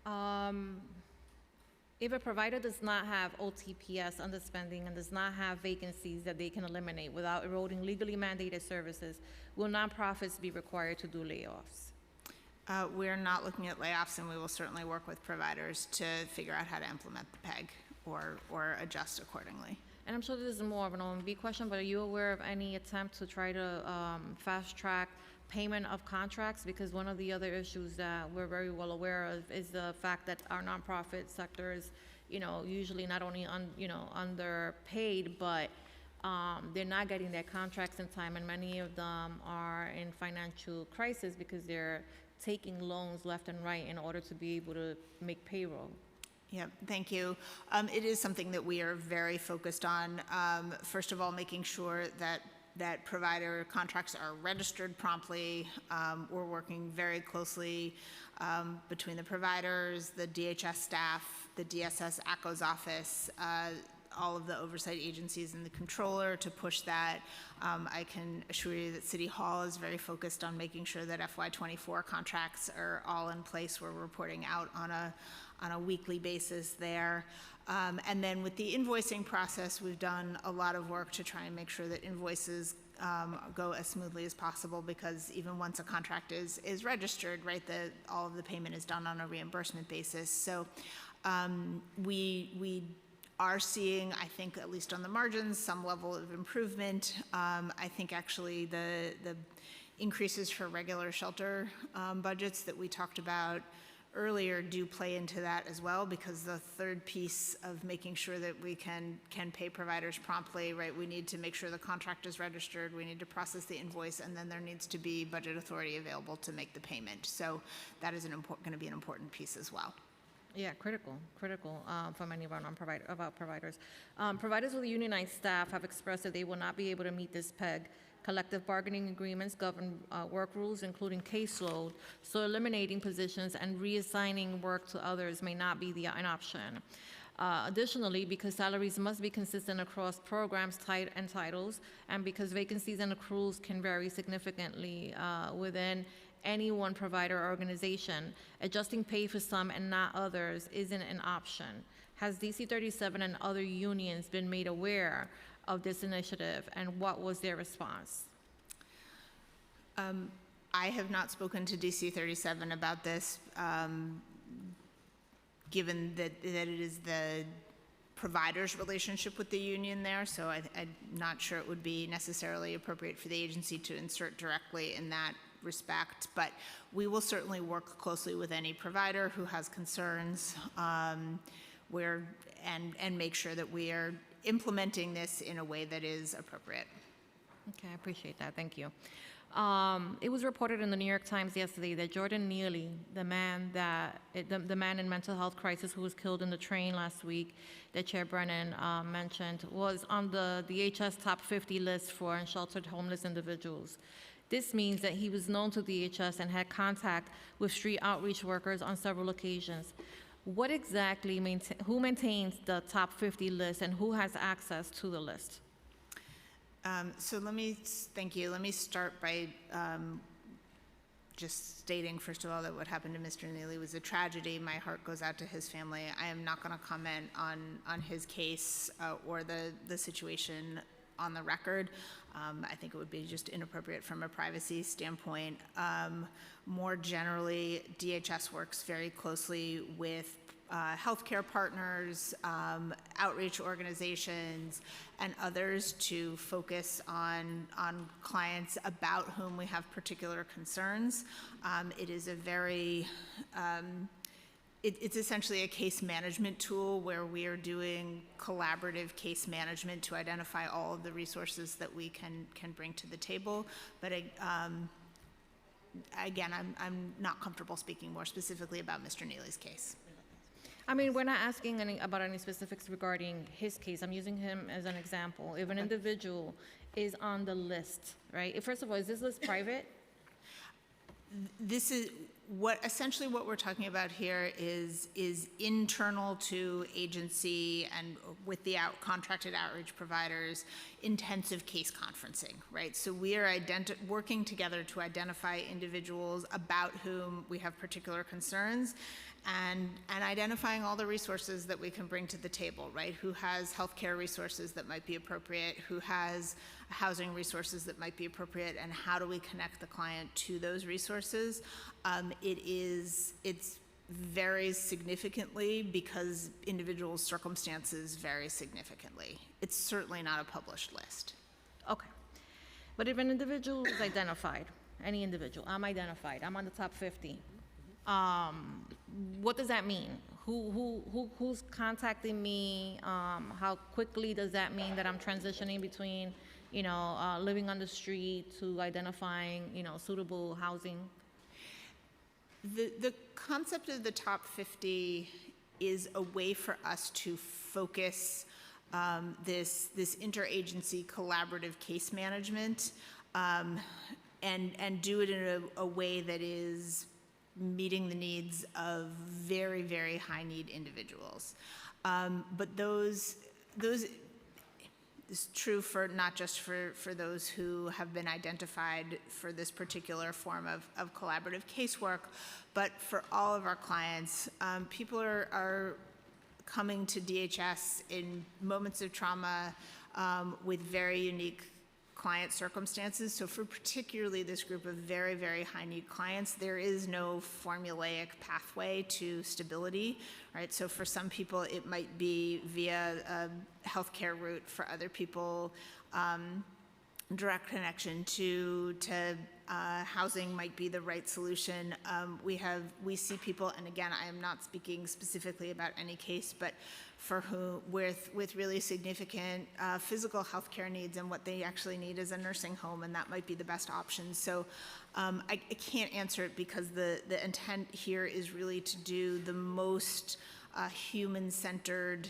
that. If a provider does not have OTPS underspending and does not have vacancies that they can eliminate without eroding legally mandated services, will nonprofits be required to do layoffs?
We're not looking at layoffs, and we will certainly work with providers to figure out how to implement the PEG or adjust accordingly.
And I'm sure this is more of an OMB question, but are you aware of any attempt to try to fast track payment of contracts? Because one of the other issues that we're very well aware of is the fact that our nonprofit sector is, usually not only underpaid, but they're not getting their contracts in time, and many of them are in financial crisis because they're taking loans left and right in order to be able to make payroll.
Yeah, thank you. It is something that we are very focused on. First of all, making sure that provider contracts are registered promptly. We're working very closely between the providers, the DHS staff, the DSS ACO's office, all of the oversight agencies and the controller to push that. I can assure you that City Hall is very focused on making sure that FY24 contracts are all in place. We're reporting out on a weekly basis there. And then with the invoicing process, we've done a lot of work to try and make sure that invoices go as smoothly as possible, because even once a contract is registered, right, all of the payment is done on a reimbursement basis. So we are seeing, I think, at least on the margins, some level of improvement. I think actually the increases for regular shelter budgets that we talked about earlier do play into that as well, because the third piece of making sure that we can pay providers promptly, right? We need to make sure the contract is registered, we need to process the invoice, and then there needs to be budget authority available to make the payment. So that is going to be an important piece as well.
Yeah, critical for many of our providers. Providers with unionized staff have expressed that they will not be able to meet this PEG. Collective bargaining agreements govern work rules, including caseload, so eliminating positions and reassigning work to others may not be an option. Additionally, because salaries must be consistent across programs and titles, and because vacancies and accruals can vary significantly within any one provider or organization, adjusting pay for some and not others isn't an option. Has DC 37 and other unions been made aware of this initiative, and what was their response?
I have not spoken to DC 37 about this, given that it is the provider's relationship with the union there, so I'm not sure it would be necessarily appropriate for the agency to insert directly in that respect, but we will certainly work closely with any provider who has concerns. and make sure that we are implementing this in a way that is appropriate.
Okay, I appreciate that. Thank you. It was reported in the New York Times yesterday that Jordan Neely, the man in mental health crisis who was killed in the train last week, that Chair Brennan mentioned, was on the DHS top 50 list for unsheltered homeless individuals. This means that he was known to DHS and had contact with street outreach workers on several occasions. What exactly, who maintains the top 50 list and who has access to the list?
Thank you. Let me start by just stating, first of all, that what happened to Mr. Neely was a tragedy. My heart goes out to his family. I am not going to comment on his case or the situation on the record. I think it would be just inappropriate from a privacy standpoint. More generally, DHS works very closely with healthcare partners, outreach organizations, and others to focus on clients about whom we have particular concerns. It is a very, it's essentially a case management tool where we are doing collaborative case management to identify all of the resources that we can bring to the table. But again, I'm not comfortable speaking more specifically about Mr. Neely's case.
I mean, we're not asking about any specifics regarding his case. I'm using him as an example. If an individual is on the list, right? First of all, is this list private?
This is essentially what we're talking about here is internal to agency and with the contracted outreach providers, intensive case conferencing, right? So we are working together to identify individuals about whom we have particular concerns and identifying all the resources that we can bring to the table, right? Who has healthcare resources that might be appropriate, who has housing resources that might be appropriate, and how do we connect the client to those resources? It's varies significantly because individual circumstances vary significantly. It's certainly not a published list.
Okay. But if an individual is identified, any individual, I'm identified, I'm on the top 50, what does that mean? Who's contacting me? How quickly does that mean that I'm transitioning between, living on the street to identifying, suitable housing?
The concept of the top 50 is a way for us to focus this interagency collaborative case management and do it in a way that is meeting the needs of very, very high need individuals. But those is true for not just for those who have been identified for this particular form of collaborative casework, but for all of our clients. People are coming to DHS in moments of trauma with very unique client circumstances. So for particularly this group of very, very high need clients, there is no formulaic pathway to stability, right? So for some people, it might be via a healthcare route. For other people, direct connection to housing might be the right solution. We see people, and again, I am not speaking specifically about any case, but for who with really significant physical health care needs, and what they actually need is a nursing home, and that might be the best option. So I can't answer it because the intent here is really to do the most human-centered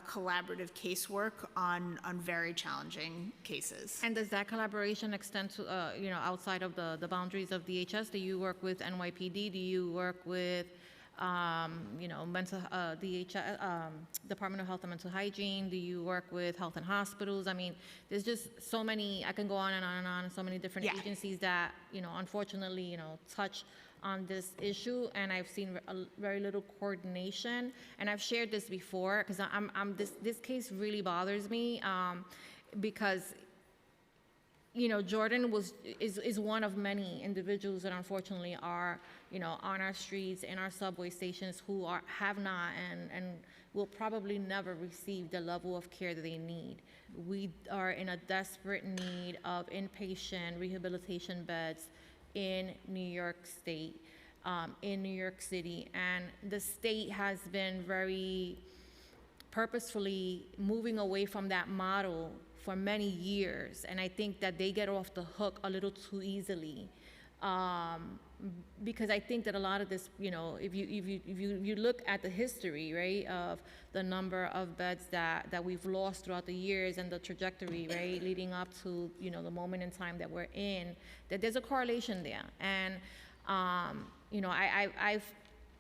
collaborative casework on very challenging cases.
And does that collaboration extend to, outside of the boundaries of DHS? Do you work with NYPD? Do you work with, DHS, Department of Health and Mental Hygiene? Do you work with health and hospitals? I mean, there's just so many, I can go on and on and on, so many different agencies that, unfortunately, touch on this issue, and I've seen very little coordination. And I've shared this before because this case really bothers me because Jordan is one of many individuals that unfortunately are on our streets, in our subway stations, who have not and will probably never receive the level of care that they need. We are in a desperate need of inpatient rehabilitation beds in New York State. in New York City. And the state has been very purposefully moving away from that model for many years. And I think that they get off the hook a little too easily. Because I think that a lot of this, you know, if you look at the history, right, of the number of beds that we've lost throughout the years and the trajectory, right, leading up to, you know, the moment in time that we're in, that there's a correlation there. And, you know,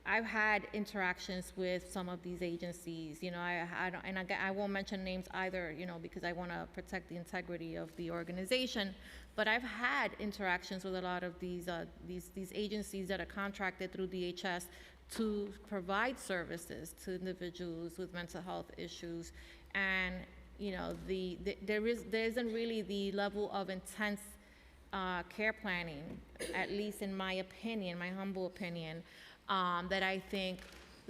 I've had interactions with some of these agencies, you know, I won't mention names either, you know, because I want to protect the integrity of the organization. But I've had interactions with a lot of these agencies that are contracted through DHS to provide services to individuals with mental health issues, and you know, there isn't really the level of intense care planning, at least in my opinion, my humble opinion, that I think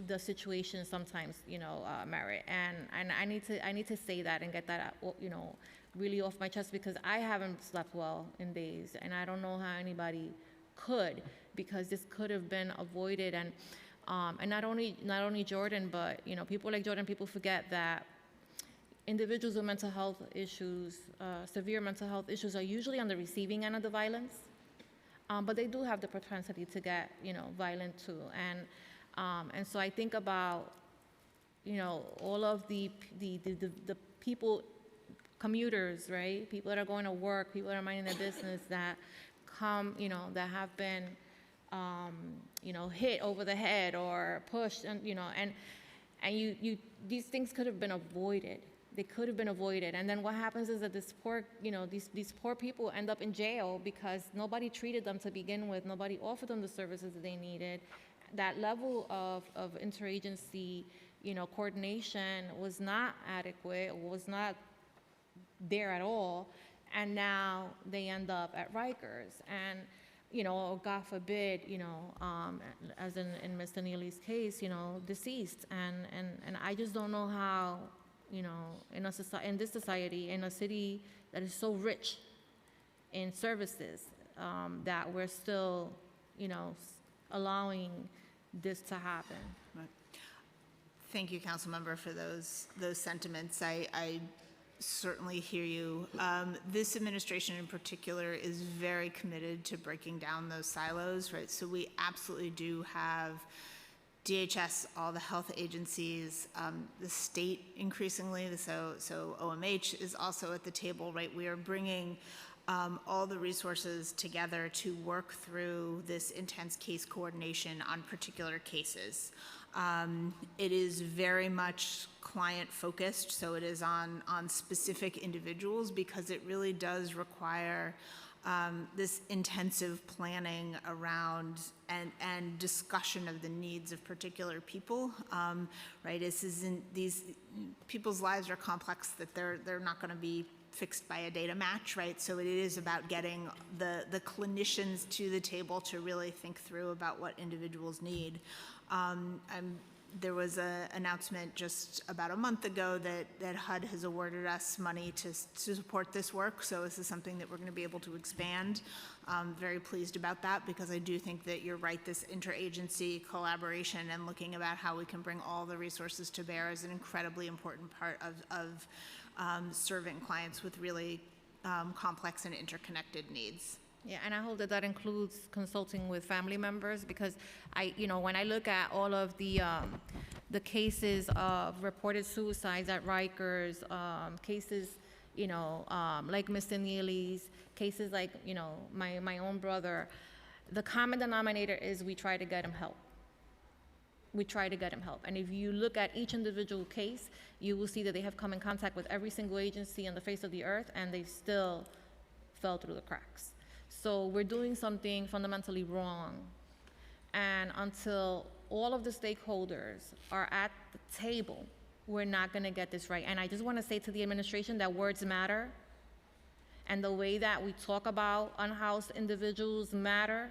the situation sometimes, you know, merit. And I need to say that and get that out, you know, really off my chest, because I haven't slept well in days, and I don't know how anybody could, because this could have been avoided. And not only Jordan, but you know, people like Jordan, people forget that individuals with mental health issues, severe mental health issues, are usually on the receiving end of the violence, but they do have the propensity to get, you know, violent too. And so I think about, you know, all of the people, commuters, right? People that are going to work, people that are minding their business, that come, you know, that have been, you know, hit over the head or pushed, and you know, and these things could have been avoided. They could have been avoided. And then what happens is that this poor, you know, these poor people end up in jail because nobody treated them to begin with. Nobody offered them the services that they needed. That level of interagency, you know, coordination was not adequate, was not there at all, and now they end up at Rikers, and you know, God forbid, you know, as in Mr. Neely's case, you know, deceased, and I just don't know how, you know, in this society, in a city that is so rich in services, that we're still, you know, allowing this to happen.
Thank you, Councilmember, for those sentiments. I certainly hear you. This administration in particular is very committed to breaking down those silos, right? So we absolutely do have DHS, all the health agencies, the state increasingly, so OMH is also at the table, right? We are bringing all the resources together to work through this intense case coordination on particular cases. It is very much client focused, so it is on specific individuals, because it really does require this intensive planning around and discussion of the needs of particular people, right? These people's lives are complex, that they're not going to be fixed by a data match, right? So it is about getting the clinicians to the table to really think through about what individuals need. There was an announcement just about a month ago that HUD has awarded us money to support this work, so this is something that we're going to be able to expand. I'm very pleased about that, because I do think that you're right, this interagency collaboration and looking about how we can bring all the resources to bear is an incredibly important part of serving clients with really complex and interconnected needs.
Yeah, and I hope that that includes consulting with family members, because you know, when I look at all of the cases of reported suicides at Rikers, cases, you know, like Mr. Neely's, cases like, you know, my own brother, the common denominator is we try to get him help. We try to get him help. And if you look at each individual case, you will see that they have come in contact with every single agency on the face of the earth, and they still fell through the cracks. So we're doing something fundamentally wrong. And until all of the stakeholders are at the table, we're not going to get this right. And I just want to say to the administration that words matter, and the way that we talk about unhoused individuals matter,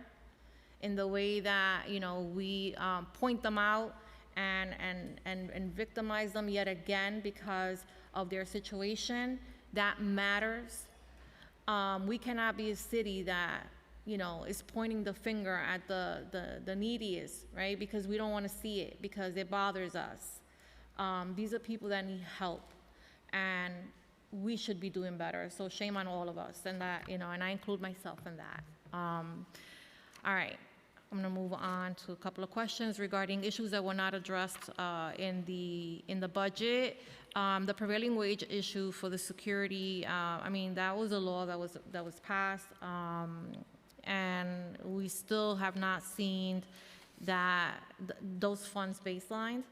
in the way that, you know, we point them out and victimize them yet again because of their situation, that matters. We cannot be a city that is pointing the finger at the neediest, right? Because we don't want to see it, because it bothers us. These are people that need help, and we should be doing better. So shame on all of us, and that, and I include myself in that. All right, I'm gonna move on to a couple of questions regarding issues that were not addressed in the budget. The prevailing wage issue for the security, that was a law that was passed, and we still have not seen those funds baselined.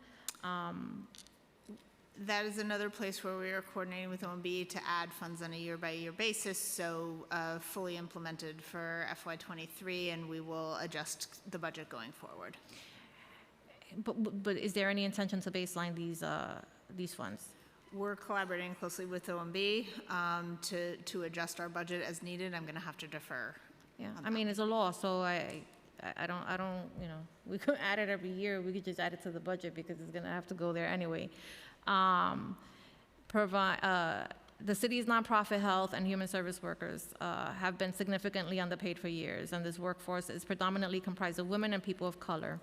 That is another place where we are coordinating with OMB to add funds on a year-by-year basis, so fully implemented for FY23, and we will adjust the budget going forward.
But is there any intention to baseline these funds?
We're collaborating closely with OMB to adjust our budget as needed. I'm going to have to defer.
Yeah, it's a law, so I don't, we could add it every year. We could just add it to the budget because it's going to have to go there anyway. The city's nonprofit health and human service workers have been significantly underpaid for years, and this workforce is predominantly comprised of women and people of color.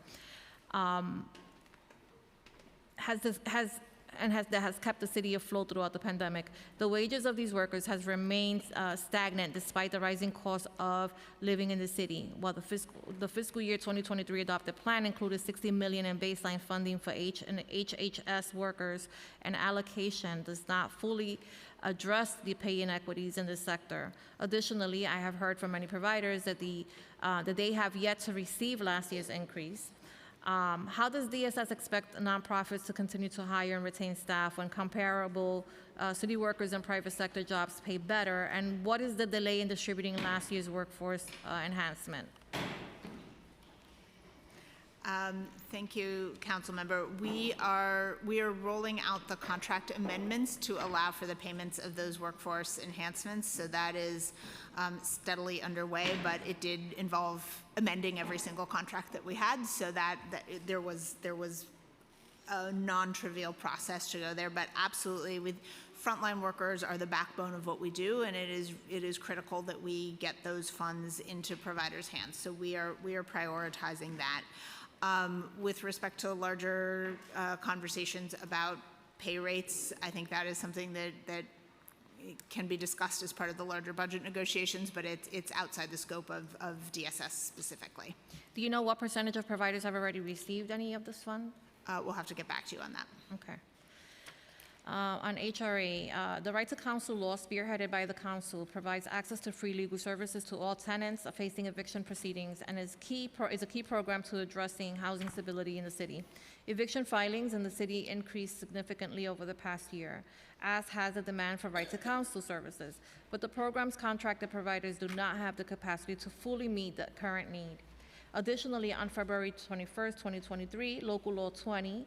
That has kept the city afloat throughout the pandemic. The wages of these workers has remained stagnant despite the rising cost of living in the city. While the fiscal year 2023 adopted plan included $60 million in baseline funding for HHS workers, and allocation does not fully address the pay inequities in this sector. Additionally, I have heard from many providers that they have yet to receive last year's increase. How does DSS expect nonprofits to continue to hire and retain staff when comparable city workers and private sector jobs pay better? And what is the delay in distributing last year's workforce enhancement?
Thank you, Councilmember. We are rolling out the contract amendments to allow for the payments of those workforce enhancements. So that is steadily underway, but it did involve amending every single contract that we had, so that there was a non-trivial process to go there. But absolutely, with frontline workers are the backbone of what we do, and it is critical that we get those funds into providers' hands. So we are prioritizing that. With respect to larger conversations about pay rates, I think that is something that can be discussed as part of the larger budget negotiations, but it's outside the scope of DSS specifically.
Do you know what percentage of providers have already received any of this fund?
We'll have to get back to you on that.
Okay. On HRA, the Right to Counsel law, spearheaded by the council, provides access to free legal services to all tenants facing eviction proceedings, and is a key program to addressing housing stability in the city. Eviction filings in the city increased significantly over the past year, as has the demand for Right to Counsel services. But the program's contracted providers do not have the capacity to fully meet the current need. Additionally, on February 21st, 2023, Local Law 20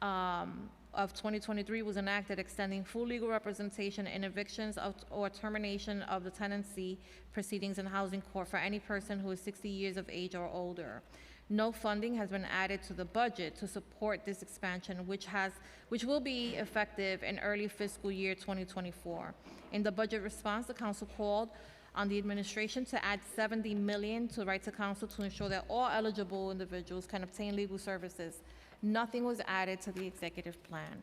of 2023 was enacted, extending full legal representation in evictions or termination of the tenancy proceedings in housing court for any person who is 60 years of age or older. No funding has been added to the budget to support this expansion, which will be effective in early fiscal year 2024. In the budget response, the council called on the administration to add $70 million to Right to Counsel to ensure that all eligible individuals can obtain legal services. Nothing was added to the executive plan.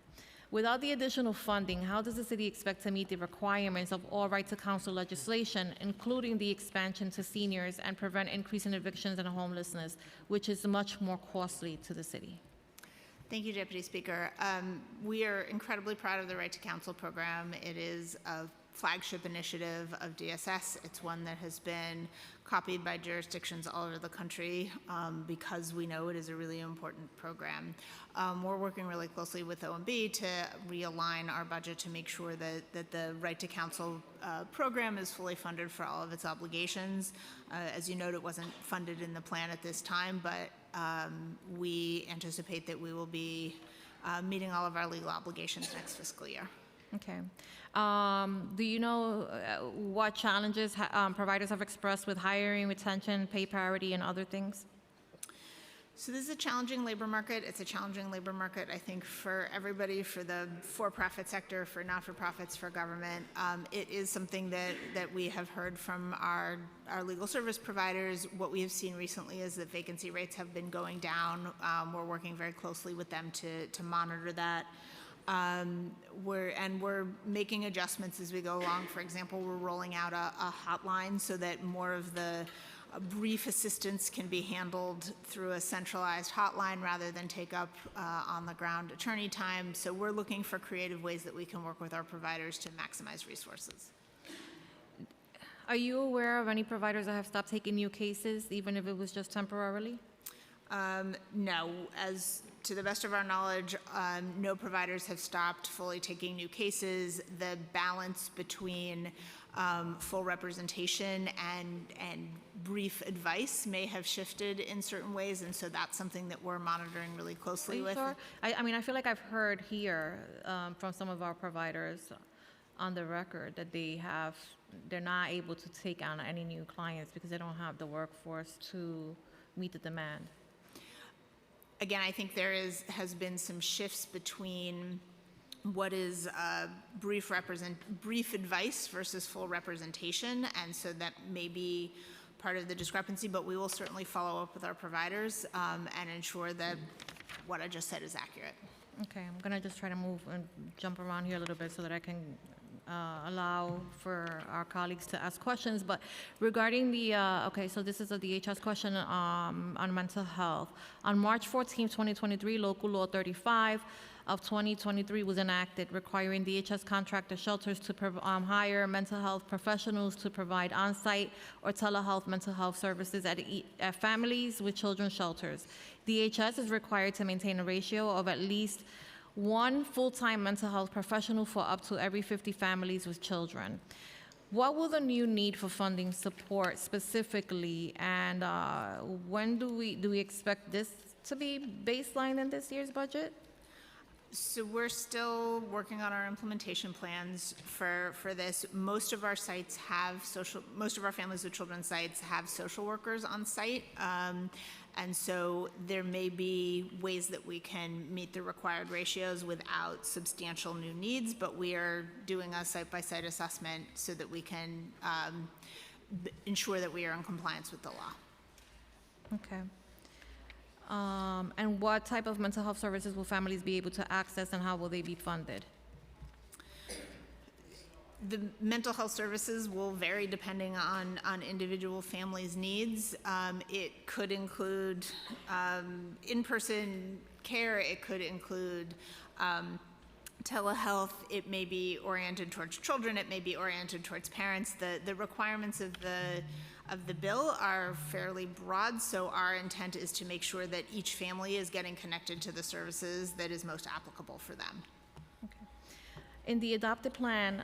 Without the additional funding, how does the city expect to meet the requirements of all Right to Counsel legislation, including the expansion to seniors, and prevent increase in evictions and homelessness, which is much more costly to the city?
Thank you, Deputy Speaker. We are incredibly proud of the Right to Counsel program. It is a flagship initiative of DSS. It's one that has been copied by jurisdictions all over the country because we know it is a really important program. We're working really closely with OMB to realign our budget to make sure that the Right to Counsel program is fully funded for all of its obligations. As you note, it wasn't funded in the plan at this time, but we anticipate that we will be meeting all of our legal obligations next fiscal year.
Okay. Do you know what challenges providers have expressed with hiring, retention, pay parity, and other things?
So this is a challenging labor market. It's a challenging labor market, I think, for everybody, for the for-profit sector, for not-for-profits, for government. It is something that we have heard from our legal service providers. What we have seen recently is that vacancy rates have been going down. We're working very closely with them to monitor that. We're making adjustments as we go along. For example, we're rolling out a hotline so that more of the brief assistance can be handled through a centralized hotline rather than take up on-the-ground attorney time. So we're looking for creative ways that we can work with our providers to maximize resources.
Are you aware of any providers that have stopped taking new cases, even if it was just temporarily?
No, as to the best of our knowledge, no providers have stopped fully taking new cases. The balance between full representation and brief advice may have shifted in certain ways, and so that's something that we're monitoring really
Are
closely
you
with.
sure? I mean, I feel like I've heard here from some of our providers on the record that they're not able to take on any new clients because they don't have the workforce to meet the demand.
Again, I think there has been some shifts between what is brief advice versus full representation, and so that may be part of the discrepancy, but we will certainly follow up with our providers and ensure that what I just said is accurate.
Okay, I'm gonna just try to move and jump around here a little bit so that I can allow for our colleagues to ask questions. But regarding the, okay, so this is a DHS question on mental health. On March 14, 2023, Local Law 35 of 2023 was enacted, requiring DHS contractor shelters to hire mental health professionals to provide on-site or telehealth mental health services at families with children's shelters. DHS is required to maintain a ratio of at least one full-time mental health professional for up to every 50 families with children. What will the new need for funding support specifically, and when do we expect this to be baseline in this year's budget?
So we're still working on our implementation plans for this. Most of our sites have most of our families with children sites have social workers on site. And so there may be ways that we can meet the required ratios without substantial new needs, but we are doing a site-by-site assessment so that we can ensure that we are in compliance with the law.
Okay. And what type of mental health services will families be able to access, and how will they be funded?
The mental health services will vary depending on individual families' needs. It could include in-person care. It could include telehealth. It may be oriented towards children. It may be oriented towards parents. The requirements of the bill are fairly broad, so our intent is to make sure that each family is getting connected to the services that is most applicable for them.
In the adopted plan,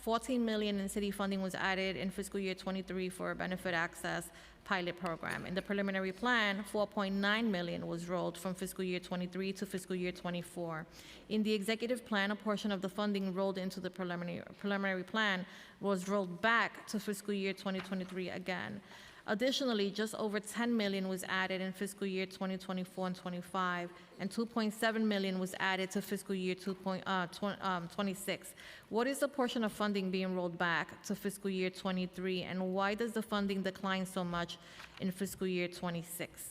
$14 million in city funding was added in fiscal year 23 for a benefit access pilot program. In the preliminary plan, $4.9 million was rolled from fiscal year 23 to fiscal year 24. In the executive plan, a portion of the funding rolled into the preliminary plan was rolled back to fiscal year 2023 again. Additionally, just over $10 million was added in fiscal year 2024 and 25, and $2.7 million was added to fiscal year 26. What is the portion of funding being rolled back to fiscal year 23, and why does the funding decline so much in fiscal year 26?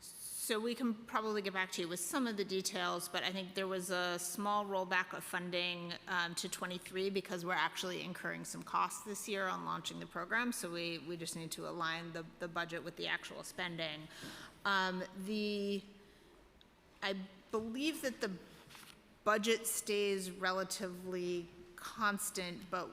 So we can probably get back to you with some of the details, but I think there was a small rollback of funding to 23 because we're actually incurring some costs this year on launching the program, so we just need to align the budget with the actual spending. I believe that the budget stays relatively constant, but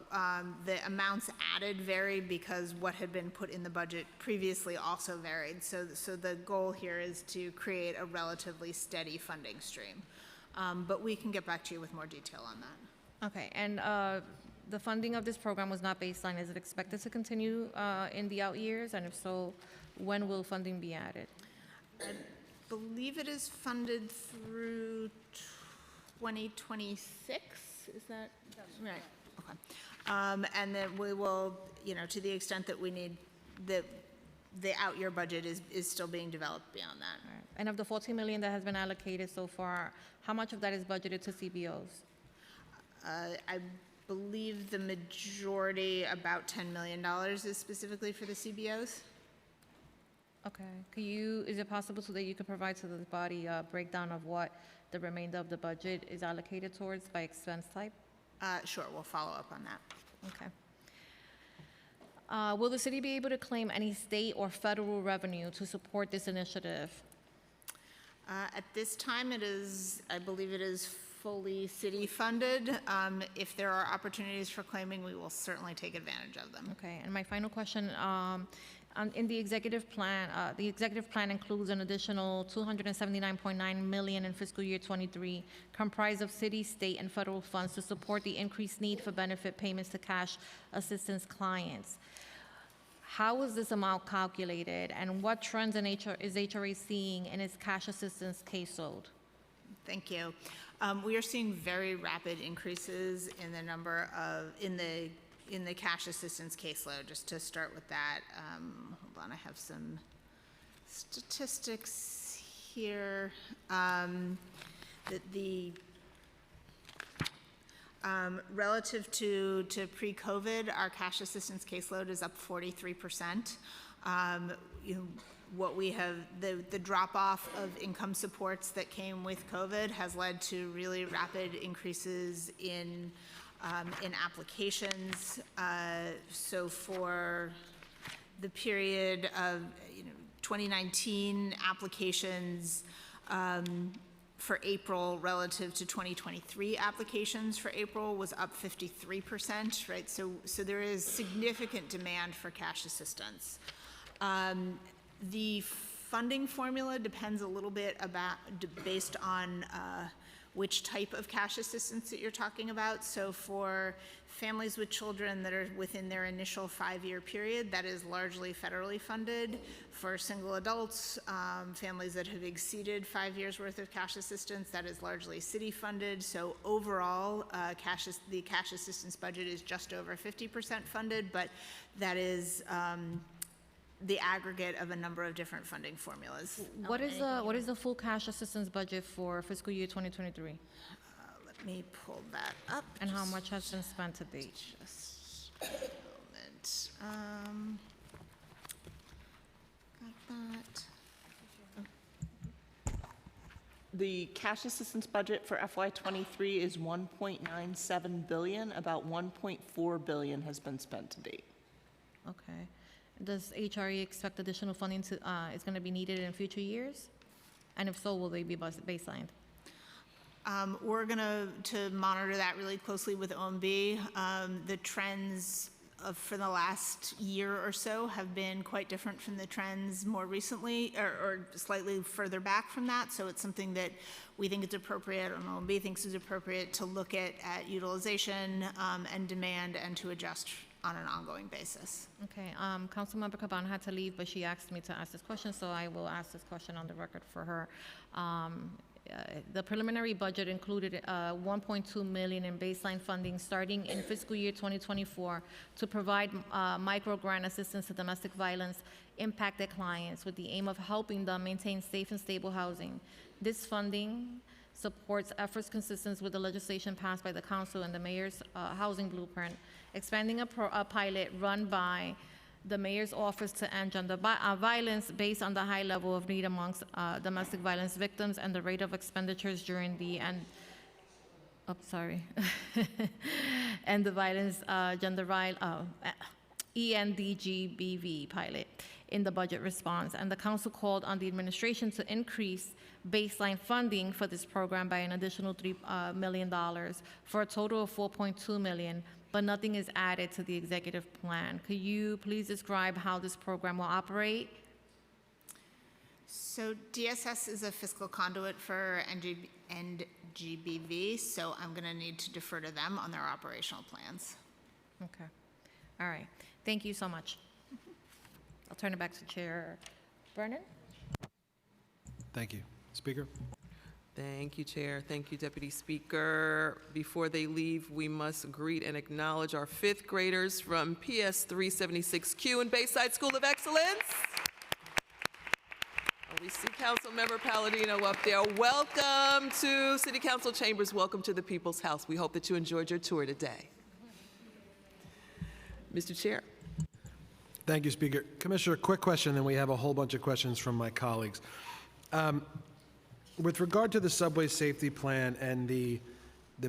the amounts added varied because what had been put in the budget previously also varied. So the goal here is to create a relatively steady funding stream. But we can get back to you with more detail on that.
Okay, and the funding of this program was not baseline. Is it expected to continue in the out years? And if so, when will funding be added?
I believe it is funded through 2026. Is that right? Okay. And then we will, to the extent that we need, that the out-year budget is still being developed beyond that.
All right. And of the 14 million that has been allocated so far, how much of that is budgeted to CBOs?
I believe the majority, about $10 million, is specifically for the CBOs.
Okay. Is it possible so that you could provide to the body a breakdown of what the remainder of the budget is allocated towards by expense type?
Sure, we'll follow up on that.
Okay. Will the city be able to claim any state or federal revenue to support this initiative?
At this time, I believe it is fully city-funded. If there are opportunities for claiming, we will certainly take advantage of them.
Okay, and my final question, in the executive plan includes an additional $279.9 million in fiscal year '23, comprised of city, state, and federal funds to support the increased need for benefit payments to cash assistance clients. How is this amount calculated, and what trends is HRA seeing in its cash assistance caseload?
Thank you. We are seeing very rapid increases in the number of, in the cash assistance caseload. Just to start with that, hold on, I have some statistics here. Relative to pre-COVID, our cash assistance caseload is up 43%. What we have, the drop-off of income supports that came with COVID has led to really rapid increases in applications. So for the period of 2019 applications for April relative to 2023 applications for April was up 53%, right? So there is significant demand for cash assistance. The funding formula depends a little bit based on which type of cash assistance that you're talking about. So for families with children that are within their initial 5-year period, that is largely federally funded. For single adults, families that have exceeded 5 years worth of cash assistance, that is largely city funded. So overall, the cash assistance budget is just over 50% funded, but that is the aggregate of a number of different funding formulas.
What is the full cash assistance budget for fiscal year 2023?
Let me pull that up.
And how much has been spent to date?
Just a moment. Got that.
The cash assistance budget for FY23 is $1.97 billion. About $1.4 billion has been spent to date.
Okay. Does HRE expect additional funding is going to be needed in future years? And if so, will they be baselined?
We're going to monitor that really closely with OMB. The trends for the last year or so have been quite different from the trends more recently, or slightly further back from that. So it's something that we think it's appropriate, or OMB thinks is appropriate, to look at utilization and demand, and to adjust on an ongoing basis.
Okay, Councilmember Caban had to leave, but she asked me to ask this question, so I will ask this question on the record for her. The preliminary budget included $1.2 million in baseline funding starting in fiscal year 2024 to provide micro-grant assistance to domestic violence impacted clients with the aim of helping them maintain safe and stable housing. This funding supports efforts consistent with the legislation passed by the council and the mayor's housing blueprint, expanding a pilot run by the mayor's office to end gender violence based on the high level of need amongst domestic violence victims and the rate of expenditures during the end the violence ENDGBV pilot in the budget response. And the council called on the administration to increase baseline funding for this program by an additional $3 million for a total of $4.2 million, but nothing is added to the executive plan. Could you please describe how this program will operate?
So DSS is a fiscal conduit for NGBV, so I'm going to need to defer to them on their operational plans.
Okay. All right. Thank you so much. I'll turn it back to Chair Brennan.
Thank you. Speaker?
Thank you, Chair. Thank you, Deputy Speaker. Before they leave, we must greet and acknowledge our 5th graders from PS 376Q in Bayside School of Excellence. see Councilmember Palladino up there. Welcome to City Council Chambers. Welcome to the People's House. We hope that you enjoyed your tour today. Mr. Chair.
Thank you, Speaker. Commissioner, quick question, then we have a whole bunch of questions from my colleagues. With regard to the subway safety plan and the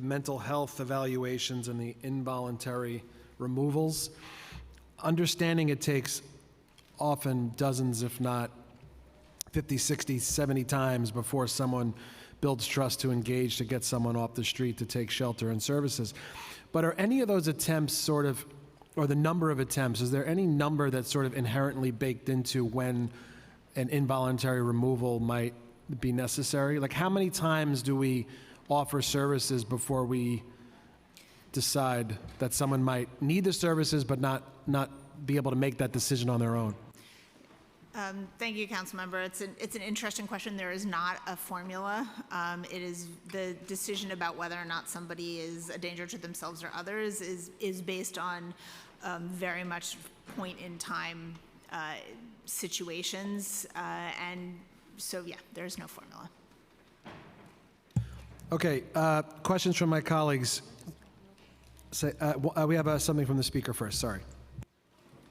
mental health evaluations and the involuntary removals, understanding it takes often dozens, if not 50, 60, 70 times before someone builds trust to engage to get someone off the street to take shelter and services. But are any of those attempts sort of, or the number of attempts, is there any number that's sort of inherently baked into when an involuntary removal might be necessary? Like, how many times do we offer services before we decide that someone might need the services but not be able to make that decision on their own?
Thank you, Councilmember. It's an interesting question. There is not a formula. It is the decision about whether or not somebody is a danger to themselves or others is based on very much point in time situations, and so yeah, there is no formula.
Okay, questions from my colleagues. We have something from the speaker first, sorry.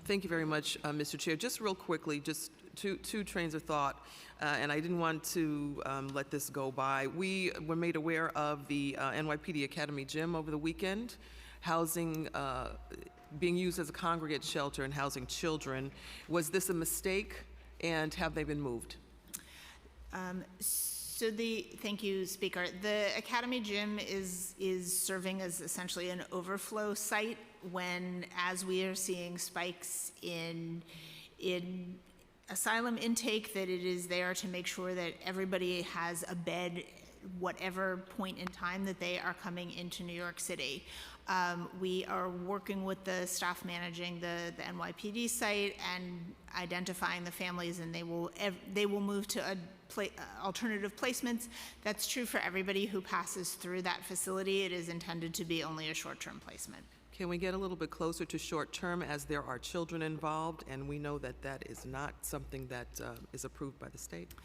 Thank you very much, Mr. Chair. Just real quickly, just two trains of thought, and I didn't want to let this go by. We were made aware of the NYPD Academy gym over the weekend, housing, being used as a congregate shelter and housing children. Was this a mistake, and have they been moved?
Thank you, Speaker. The Academy Gym is serving as essentially an overflow site as we are seeing spikes in asylum intake, that it is there to make sure that everybody has a bed whatever point in time that they are coming into New York City. We are working with the staff managing the NYPD site and identifying the families, and they will move to alternative placements. That's true for everybody who passes through that facility. It is intended to be only a short-term placement.
Can we get a little bit closer to short-term, as there are children involved, and we know that that is not something that is approved by the state?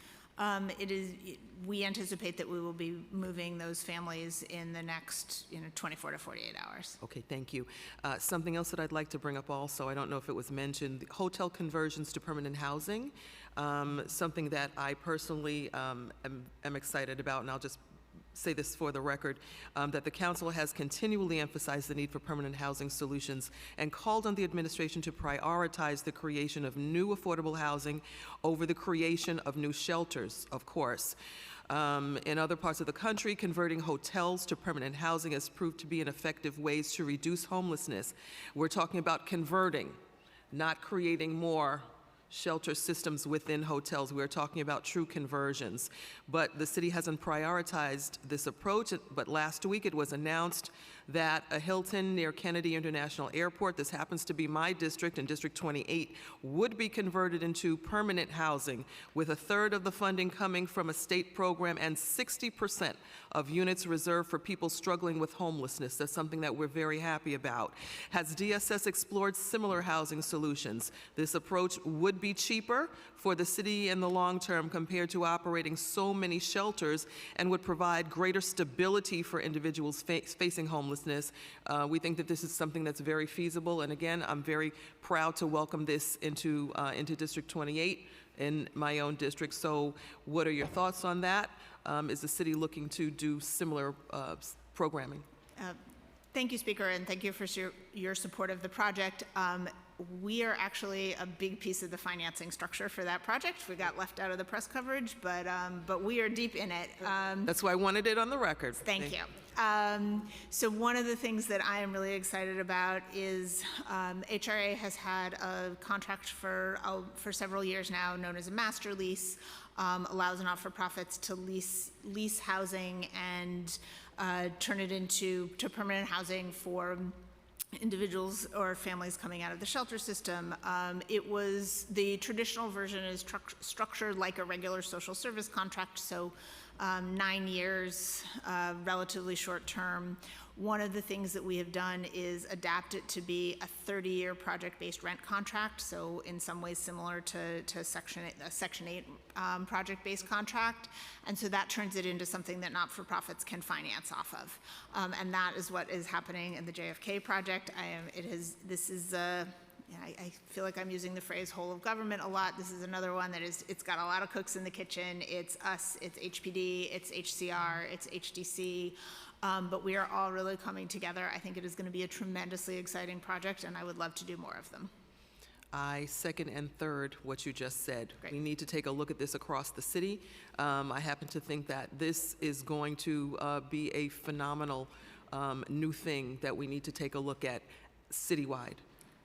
We anticipate that we will be moving those families in the next 24 to 48 hours.
Okay, thank you. Something else that I'd like to bring up also, I don't know if it was mentioned, hotel conversions to permanent housing, something that I personally am excited about, and I'll just say this for the record, that the council has continually emphasized the need for permanent housing solutions and called on the administration to prioritize the creation of new affordable housing over the creation of new shelters, of course. In other parts of the country, converting hotels to permanent housing has proved to be an effective ways to reduce homelessness. We're talking about converting, not creating more shelter systems within hotels. We're talking about true conversions. But the city hasn't prioritized this approach, but last week it was announced that a Hilton near Kennedy International Airport, this happens to be my district in District 28, would be converted into permanent housing, with a third of the funding coming from a state program and 60% of units reserved for people struggling with homelessness. That's something that we're very happy about. Has DSS explored similar housing solutions? This approach would be cheaper for the city in the long term compared to operating so many shelters, and would provide greater stability for individuals facing homelessness. We think that this is something that's very feasible, and again, I'm very proud to welcome this into District 28 in my own district. So what are your thoughts on that? Is the city looking to do similar programming?
Thank you, Speaker, and thank you for your support of the project. We are actually a big piece of the financing structure for that project. We got left out of the press coverage, but we are deep in it.
That's why I wanted it on the record.
Thank you. So one of the things that I am really excited about is HRA has had a contract for several years now, known as a master lease, allows not-for-profits to lease housing and turn it into permanent housing for individuals or families coming out of the shelter system. The traditional version is structured like a regular social service contract, so 9 years, relatively short term. One of the things that we have done is adapt it to be a 30-year project-based rent contract, so in some ways similar to Section 8 project-based contract. And so that turns it into something that not-for-profits can finance off of. And that is what is happening in the JFK project. I feel like I'm using the phrase whole of government a lot. This is another one that it's got a lot of cooks in the kitchen. It's us, it's HPD, it's HCR, it's HDC. But we are all really coming together. I think it is going to be a tremendously exciting project, and I would love to do more of them.
I second and third what you just said.
Great.
We need to take a look at this across the city. I happen to think that this is going to be a phenomenal new thing that we need to take a look at citywide.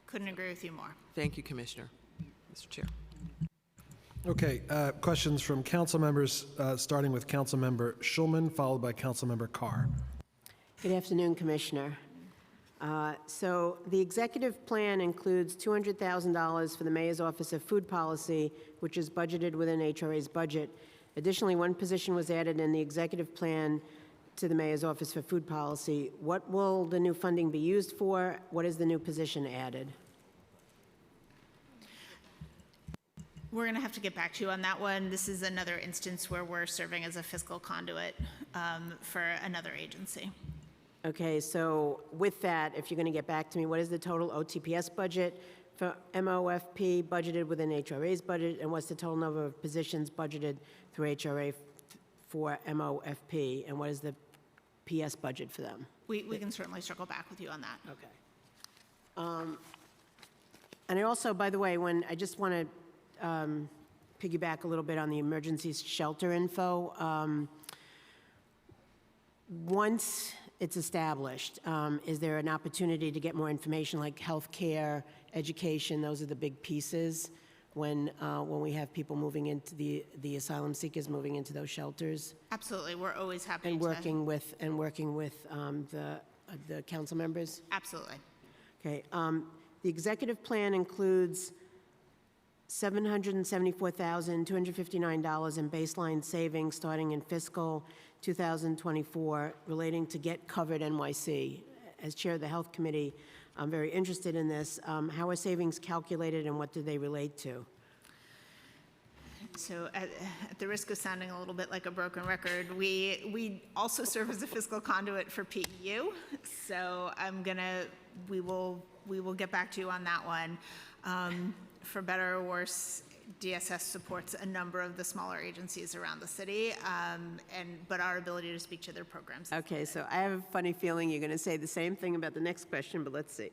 Couldn't agree with you more.
Thank you, Commissioner. Mr. Chair.
Okay, questions from council members, starting with Councilmember Schulman, followed by Councilmember Carr.
Good afternoon, Commissioner. So the executive plan includes $200,000 for the Mayor's Office of Food Policy, which is budgeted within HRA's budget. Additionally, one position was added in the executive plan to the Mayor's Office for Food Policy. What will the new funding be used for? What is the new position added?
We're going to have to get back to you on that one. This is another instance where we're serving as a fiscal conduit for another agency.
Okay, so with that, if you're going to get back to me, what is the total OTPS budget for MOFP budgeted within HRA's budget, and what's the total number of positions budgeted through HRA for MOFP, and what is the PS budget for them?
We can certainly circle back with you on that.
Okay. And I also, by the way, I just want to piggyback a little bit on the emergency shelter info. Once it's established, is there an opportunity to get more information like healthcare, education? Those are the big pieces when we have people moving into the asylum seekers moving into those shelters.
Absolutely, we're always happy
And
to.
working with the council members.
Absolutely.
Okay. The executive plan includes $774,259 in baseline savings starting in fiscal 2024 relating to Get Covered NYC. As chair of the Health Committee, I'm very interested in this. How are savings calculated and what do they relate to?
So at the risk of sounding a little bit like a broken record, we also serve as a fiscal conduit for PEU. So we will get back to you on that one. For better or worse, DSS supports a number of the smaller agencies around the city, but our ability to speak to their programs.
Okay, so I have a funny feeling you're going to say the same thing about the next question, but let's see.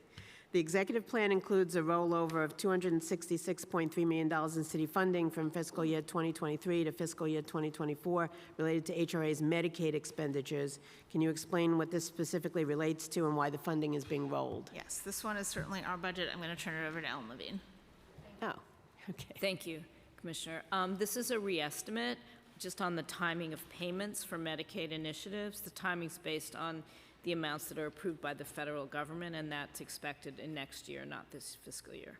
The executive plan includes a rollover of $266.3 million in city funding from fiscal year 2023 to fiscal year 2024 related to HRA's Medicaid expenditures. Can you explain what this specifically relates to and why the funding is being rolled?
Yes, this one is certainly our budget. I'm going to turn it over to Ellen Levine.
Oh, okay.
Thank you, Commissioner. This is a reestimate just on the timing of payments for Medicaid initiatives. The timing's based on the amounts that are approved by the federal government, and that's expected in next year, not this fiscal year.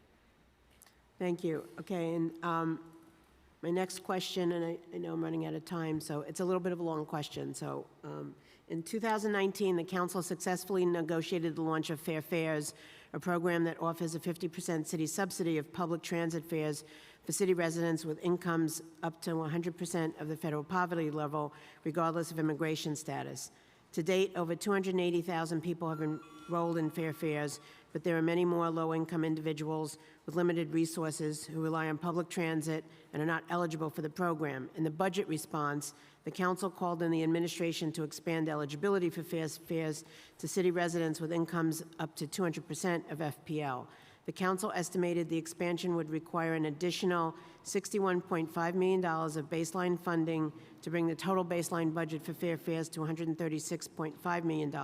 Thank you. Okay, and my next question, and I know I'm running out of time, so it's a little bit of a long question. So in 2019, the council successfully negotiated the launch of Fair Fares, a program that offers a 50% city subsidy of public transit fares for city residents with incomes up to 100% of the federal poverty level, regardless of immigration status. To date, over 280,000 people have enrolled in Fair Fares, but there are many more low-income individuals with limited resources who rely on public transit and are not eligible for the program. In the budget response, the council called on the administration to expand eligibility for fares to city residents with incomes up to 200% of FPL. The council estimated the expansion would require an additional $61.5 million of baseline funding to bring the total baseline budget for Fair Fares to $136.5 million.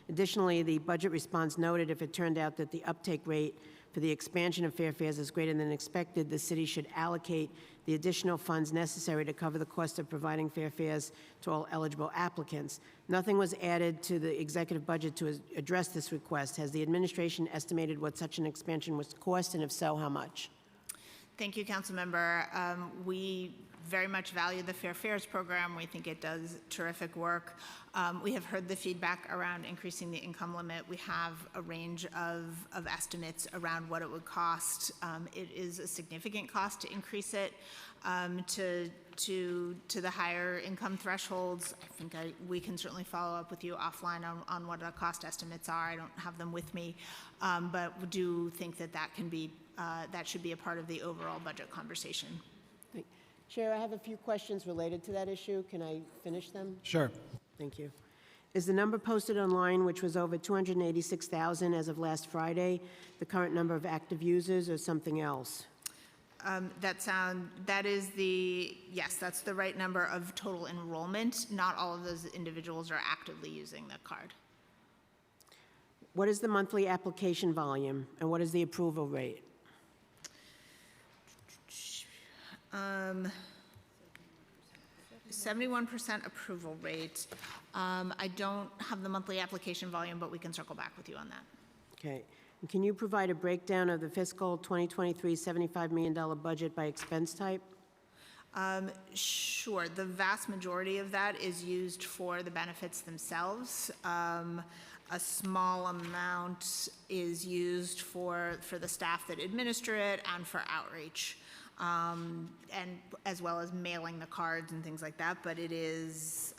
Additionally, the budget response noted if it turned out that the uptake rate for the expansion of Fair Fares is greater than expected, the city should allocate the additional funds necessary to cover the cost of providing Fair Fares to all eligible applicants. Nothing was added to the executive budget to address this request. Has the administration estimated what such an expansion would cost, and if so, how much?
Thank you, Councilmember. We very much value the Fair Fares program. We think it does terrific work. We have heard the feedback around increasing the income limit. We have a range of estimates around what it would cost. It is a significant cost to increase it to the higher income thresholds. I think we can certainly follow up with you offline on what the cost estimates are. I don't have them with me, but we do think that can be that should be a part of the overall budget conversation.
Chair, I have a few questions related to that issue. Can I finish them?
Sure.
Thank you. Is the number posted online, which was over 286,000 as of last Friday, the current number of active users or something else?
Yes, that's the right number of total enrollment. Not all of those individuals are actively using the card.
What is the monthly application volume, and what is the approval rate?
71% approval rate. I don't have the monthly application volume, but we can circle back with you on that.
Okay. And can you provide a breakdown of the fiscal 2023 $75 million budget by expense type?
Sure. The vast majority of that is used for the benefits themselves. A small amount is used for the staff that administer it and for outreach. And as well as mailing the cards and things like that, but it is,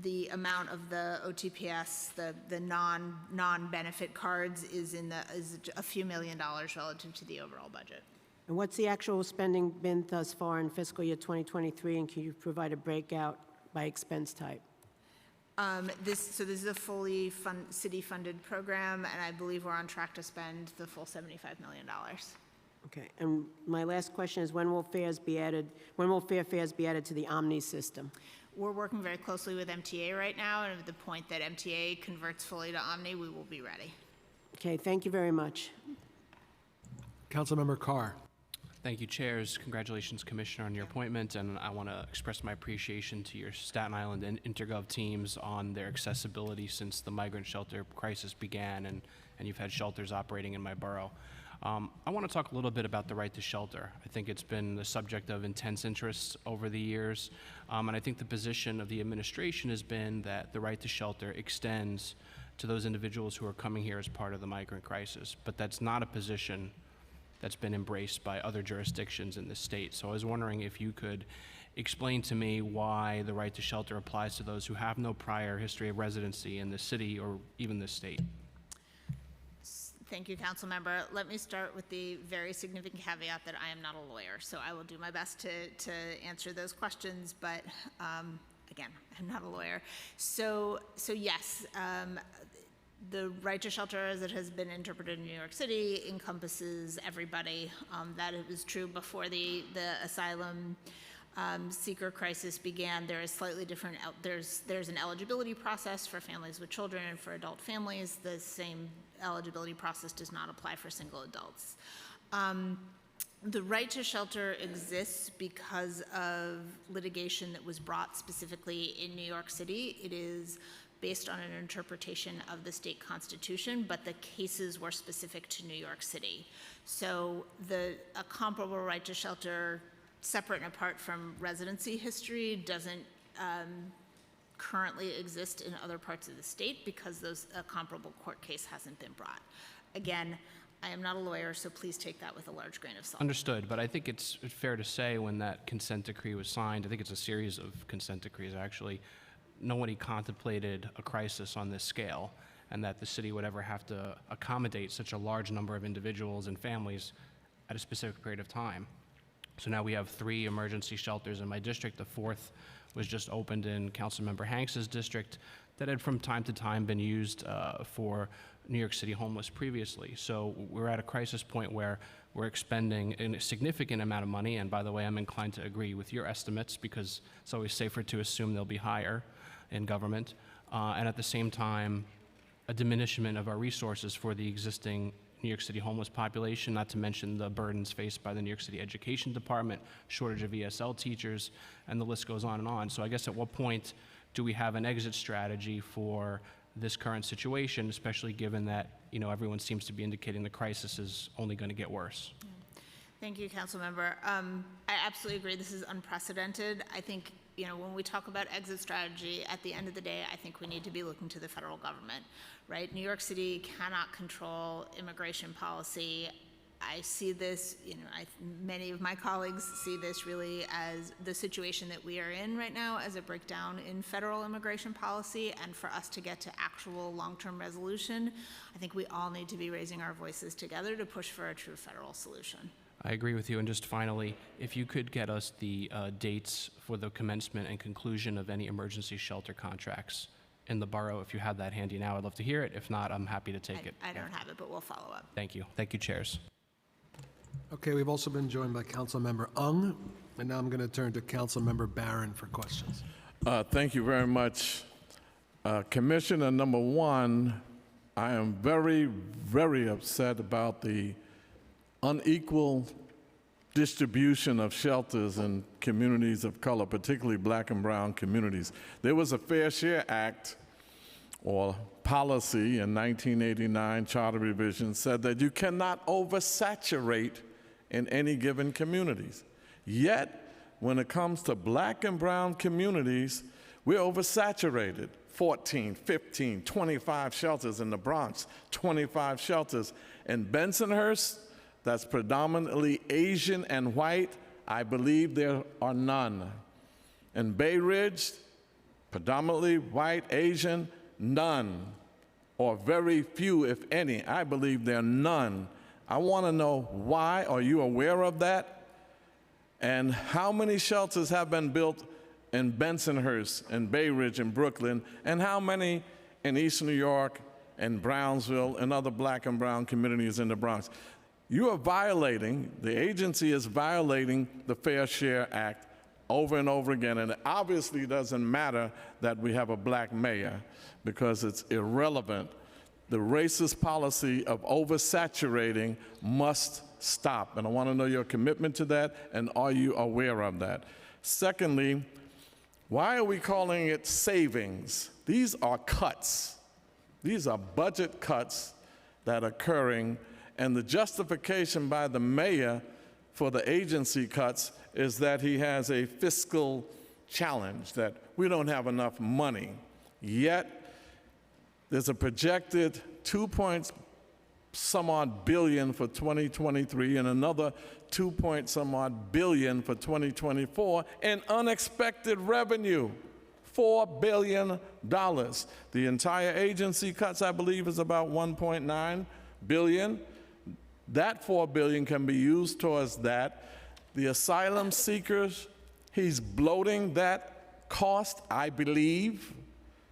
the amount of the OTPS, the non-benefit cards is a few $1 million relative to the overall budget.
And what's the actual spending been thus far in fiscal year 2023, and can you provide a breakout by expense type?
This is a fully city-funded program, and I believe we're on track to spend the full $75 million.
Okay, and my last question is, when will Fair Fares be added to the Omni system?
We're working very closely with MTA right now, and at the point that MTA converts fully to Omni, we will be ready.
Okay, thank you very much.
Councilmember Carr.
Thank you, Chairs. Congratulations, Commissioner, on your appointment, and I want to express my appreciation to your Staten Island and Intergov teams on their accessibility since the migrant shelter crisis began, and you've had shelters operating in my borough. I want to talk a little bit about the right to shelter. I think it's been the subject of intense interest over the years, and I think the position of the administration has been that the right to shelter extends to those individuals who are coming here as part of the migrant crisis, but that's not a position that's been embraced by other jurisdictions in the state. So I was wondering if you could explain to me why the right to shelter applies to those who have no prior history of residency in the city or even the state.
Thank you, Councilmember. Let me start with the very significant caveat that I am not a lawyer, so I will do my best to answer those questions, but again, I'm not a lawyer. So yes, the right to shelter, as it has been interpreted in New York City, encompasses everybody. That it was true before the asylum seeker crisis began. There is slightly different. There's an eligibility process for families with children and for adult families. The same eligibility process does not apply for single adults. The right to shelter exists because of litigation that was brought specifically in New York City. It is based on an interpretation of the state constitution, but the cases were specific to New York City. So a comparable right to shelter, separate and apart from residency history, doesn't currently exist in other parts of the state because a comparable court case hasn't been brought. Again, I am not a lawyer, so please take that with a large grain of salt.
Understood, but I think it's fair to say when that consent decree was signed, I think it's a series of consent decrees actually, nobody contemplated a crisis on this scale and that the city would ever have to accommodate such a large number of individuals and families at a specific period of time. So now we have 3 emergency shelters in my district. The 4th was just opened in Councilmember Hanks's district that had from time to time been used for New York City homeless previously. So we're at a crisis point where we're expending a significant amount of money, and by the way, I'm inclined to agree with your estimates because it's always safer to assume they'll be higher in government, and at the same time, a diminishment of our resources for the existing New York City homeless population, not to mention the burdens faced by the New York City Education Department, shortage of ESL teachers, and the list goes on and on. So I guess at what point do we have an exit strategy for this current situation, especially given that, everyone seems to be indicating the crisis is only going to get worse.
Thank you, Councilmember. I absolutely agree. This is unprecedented. I think, when we talk about exit strategy, at the end of the day, I think we need to be looking to the federal government, right? New York City cannot control immigration policy. I see this, many of my colleagues see this really as the situation that we are in right now as a breakdown in federal immigration policy, and for us to get to actual long-term resolution, I think we all need to be raising our voices together to push for a true federal solution.
I agree with you. And just finally, if you could get us the dates for the commencement and conclusion of any emergency shelter contracts in the borough, if you have that handy now, I'd love to hear it. If not, I'm happy to take it.
I don't have it, but we'll follow up.
Thank you. Thank you, chairs.
Okay, we've also been joined by Councilmember Ung, and now I'm going to turn to Councilmember Barron for questions.
Thank you very much. Commissioner number one, I am very, very upset about the unequal distribution of shelters in communities of color, particularly black and brown communities. There was a Fair Share Act or policy in 1989, charter revision, said that you cannot oversaturate in any given communities. Yet, when it comes to black and brown communities, we're oversaturated. 14, 15, 25 shelters in the Bronx, 25 shelters. In Bensonhurst, that's predominantly Asian and white, I believe there are none. In Bay Ridge, predominantly white, Asian, none, or very few, if any. I believe there are none. I want to know why. Are you aware of that? And how many shelters have been built in Bensonhurst and Bay Ridge and Brooklyn, and how many in East New York and Brownsville and other black and brown communities in the Bronx? You are violating, the agency is violating the Fair Share Act over and over again, and it obviously doesn't matter that we have a black mayor, because it's irrelevant. The racist policy of oversaturating must stop, and I want to know your commitment to that, and are you aware of that? Secondly, why are we calling it savings? These are cuts. These are budget cuts that are occurring, and the justification by the mayor for the agency cuts is that he has a fiscal challenge, that we don't have enough money. Yet, there's a projected 2-point-some-odd billion for 2023 and another 2-point-some-odd billion for 2024 in unexpected revenue, $4 billion. The entire agency cuts, I believe, is about $1.9 billion. That $4 billion can be used towards that. The asylum seekers, he's bloating that cost, I believe.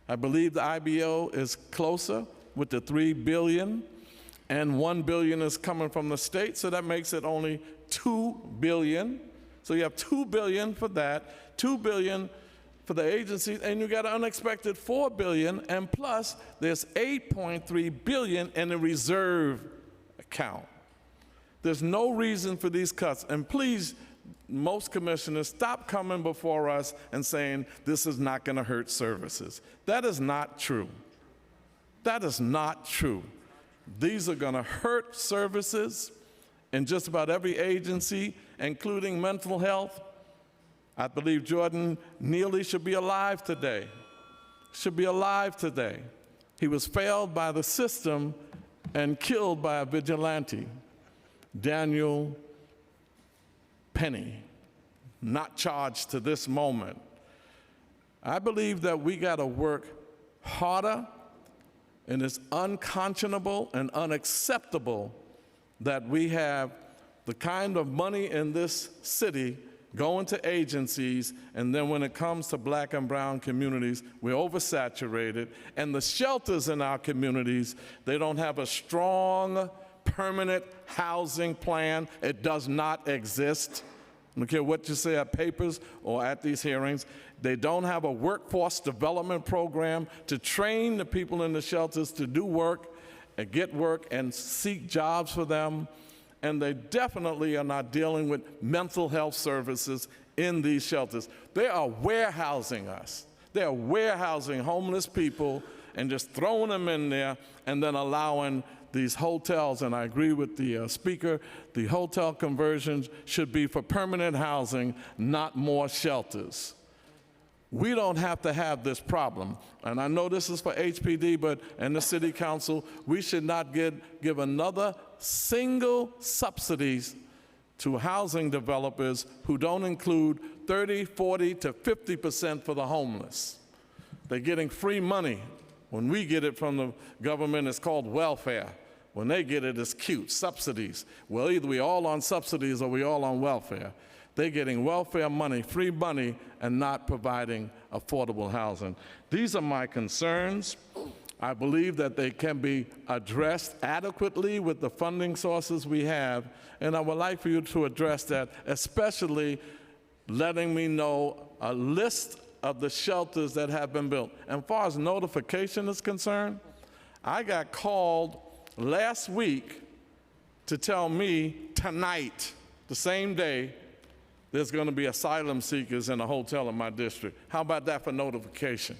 I believe the IBO is closer with the $3 billion, and $1 billion is coming from the state, so that makes it only $2 billion. So you have $2 billion for that, $2 billion for the agencies, and you got an unexpected $4 billion, and plus there's $8.3 billion in a reserve account. There's no reason for these cuts, and please, most commissioners, stop coming before us and saying this is not going to hurt services. That is not true. That is not true. These are going to hurt services in just about every agency, including mental health. I believe Jordan Neely should be alive today. Should be alive today. He was failed by the system and killed by a vigilante. Daniel Penny, not charged to this moment. I believe that we got to work harder, and it's unconscionable and unacceptable that we have the kind of money in this city going to agencies, and then when it comes to black and brown communities, we're oversaturated, and the shelters in our communities, they don't have a strong, permanent housing plan. It does not exist. I don't care what you say at papers or at these hearings. They don't have a workforce development program to train the people in the shelters to do work and get work and seek jobs for them. And they definitely are not dealing with mental health services in these shelters. They are warehousing us. They are warehousing homeless people and just throwing them in there and then allowing these hotels, and I agree with the speaker, the hotel conversions should be for permanent housing, not more shelters. We don't have to have this problem. And I know this is for HPD, but and the city council, we should not give another single subsidies to housing developers who don't include 30, 40 to 50% for the homeless. They're getting free money. When we get it from the government, it's called welfare. When they get it, it's cute, subsidies. Well, either we all on subsidies or we all on welfare. They're getting welfare money, free money, and not providing affordable housing. These are my concerns. I believe that they can be addressed adequately with the funding sources we have, and I would like for you to address that, especially letting me know a list of the shelters that have been built. And as far as notification is concerned, I got called last week to tell me tonight, the same day, there's going to be asylum seekers in a hotel in my district. How about that for notification?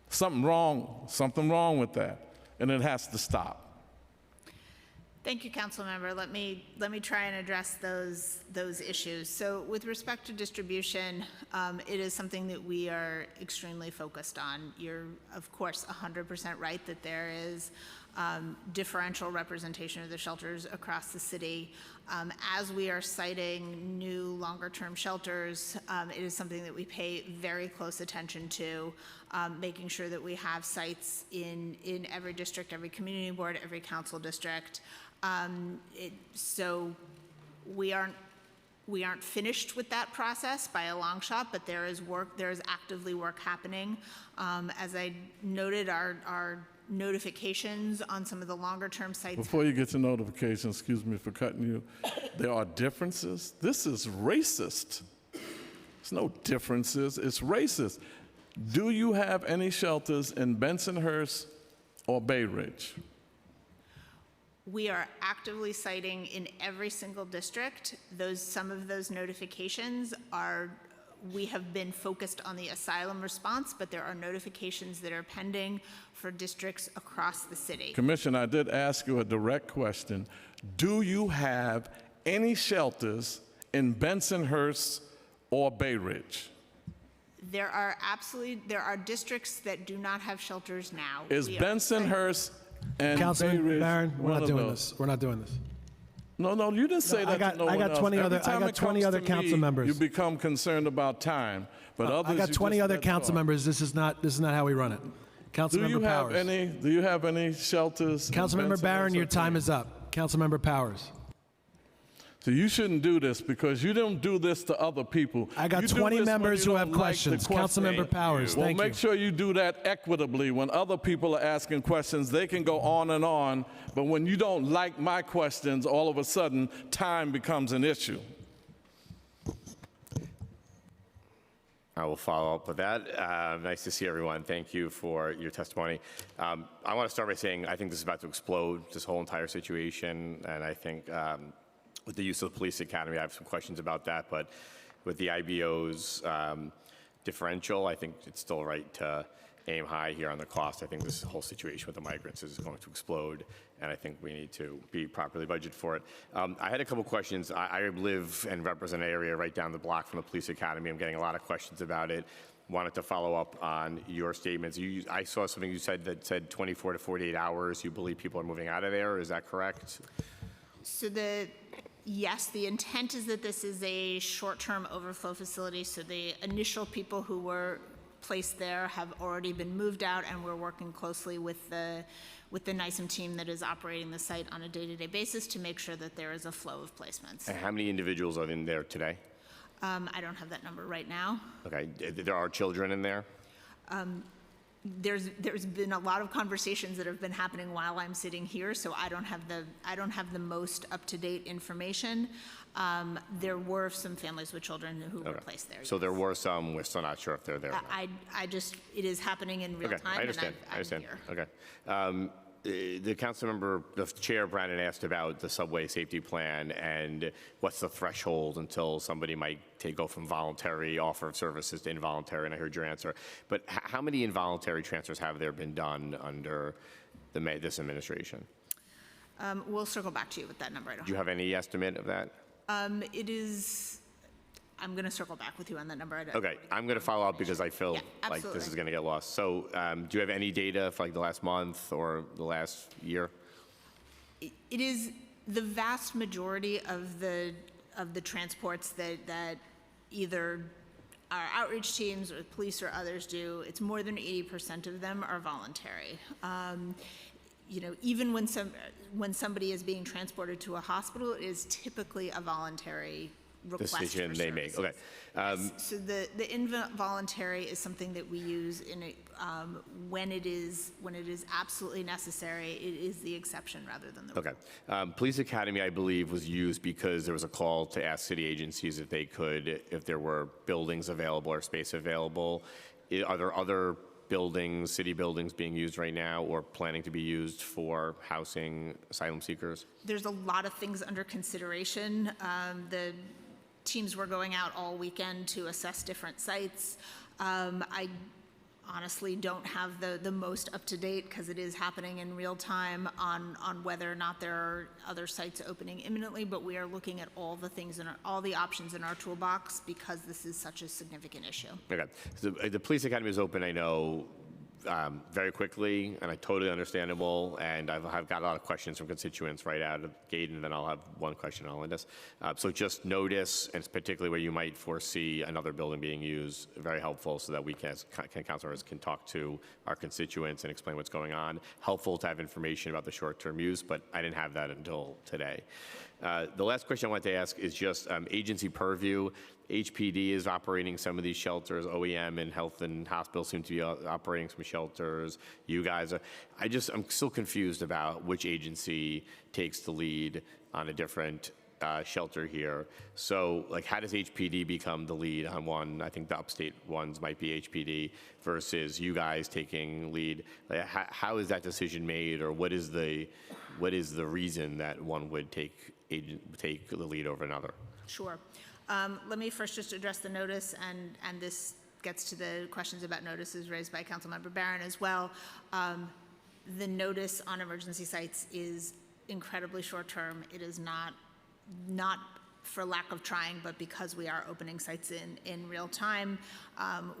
Something wrong with that, and it has to stop.
Thank you, council member. Let me try and address those issues. So with respect to distribution, it is something that we are extremely focused on. You're, of course, 100% right that there is differential representation of the shelters across the city. As we are citing new longer-term shelters, it is something that we pay very close attention to, making sure that we have sites in every district, every community board, every council district. So we aren't finished with that process by a long shot, but there is actively work happening. As I noted, our notifications on some of the longer term sites.
Before you get to notifications, excuse me for cutting you, there are differences. This is racist. There's no differences, it's racist. Do you have any shelters in Bensonhurst or Bay Ridge?
We are actively citing in every single district. Some of those notifications we have been focused on the asylum response, but there are notifications that are pending for districts across the city.
Commissioner, I did ask you a direct question. Do you have any shelters in Bensonhurst or Bay Ridge?
There are districts that do not have shelters now.
Is Bensonhurst and Bay
Councilman
Ridge
Barron, we're
one
not
of
doing
those?
this. We're not doing this.
No, you didn't say that to no one else. Every time it
20
comes
other
to
council
me,
members.
You become concerned about time, but others
I got
you
20
just
other
let
council
talk.
members. This is not how we run it.
Do you
Councilmember
have
Powers.
do you have any shelters? in
Councilmember
Bensonhurst
Barron, your
or
time
Bay?
is up. Councilmember Powers.
So you shouldn't do this because you don't do this to other people.
I got
You do
20
this when
members
you
who
don't
have
like the
questions.
question.
Councilmember Powers,
Well,
thank you.
make sure you do that equitably. When other people are asking questions, they can go on, but when you don't like my questions, all of a sudden, time becomes an issue.
I will follow up with that. Nice to see everyone. Thank you for your testimony. I want to start by saying I think this is about to explode, this whole entire situation, and I think with the use of the police academy, I have some questions about that, but with the IBO's differential, I think it's still right to aim high here on the cost. I think this whole situation with the migrants is going to explode, and I think we need to be properly budgeted for it. I had a couple questions. I live and represent an area right down the block from the police academy. I'm getting a lot of questions about it. Wanted to follow up on your statements. I saw something you said that said 24 to 48 hours. You believe people are moving out of there. Is that correct?
So yes, the intent is that this is a short-term overflow facility, so the initial people who were placed there have already been moved out, and we're working closely with the NICEM team that is operating the site on a day-to-day basis to make sure that there is a flow of placements.
And how many individuals are in there today?
I don't have that number right now.
Okay, there are children in there?
There's been a lot of conversations that have been happening while I'm sitting here, so I don't have the most up-to-date information. There were some families with children who were placed there.
So there were some, we're still not sure if they're there.
It is happening in real time.
I understand.
And I'm here.
Okay. The council member, the chair, Brandon, asked about the subway safety plan and what's the threshold until somebody might go from voluntary offer of services to involuntary, and I heard your answer. But how many involuntary transfers have there been done under this administration?
We'll circle back to you with that number. I don't
Do you have any estimate of that?
It is, I'm going to circle back with you on that number.
Okay, I'm going to follow up because I feel
Yeah,
like this
absolutely.
is going to get lost. So do you have any data for like the last month or the last year?
It is the vast majority of the transports that either our outreach teams or police or others do. It's more than 80% of them are voluntary. You know, even when somebody is being transported to a hospital, it is typically a voluntary request
Decision
for
they make.
services.
Okay.
So the involuntary is something that we use when it is absolutely necessary. It is the exception rather than the rule.
Okay. Police Academy, I believe, was used because there was a call to ask city agencies if there were buildings available or space available. Are there other buildings, city buildings being used right now or planning to be used for housing asylum seekers?
There's a lot of things under consideration. The teams were going out all weekend to assess different sites. I honestly don't have the most up-to-date, because it is happening in real time, on whether or not there are other sites opening imminently, but we are looking at all the things and all the options in our toolbox because this is such a significant issue.
Okay. So the Police Academy is open, I know, very quickly, and totally understandable, and I've got a lot of questions from constituents right out of the gate, and then I'll have one question on this. So just notice, and particularly where you might foresee another building being used, very helpful so that we councilors can talk to our constituents and explain what's going on. Helpful to have information about the short-term use, but I didn't have that until today. The last question I wanted to ask is just agency purview. HPD is operating some of these shelters. OEM and Health and Hospitals seem to be operating some shelters. You guys are. I'm still confused about which agency takes the lead on a different shelter here. So, like, how does HPD become the lead on one? I think the upstate ones might be HPD versus you guys taking lead. Like, how is that decision made, or what is the reason that one would take the lead over another?
Sure. Let me first just address the notice, and this gets to the questions about notices raised by Councilmember Barron as well. The notice on emergency sites is incredibly short-term. It is not for lack of trying, but because we are opening sites in real time.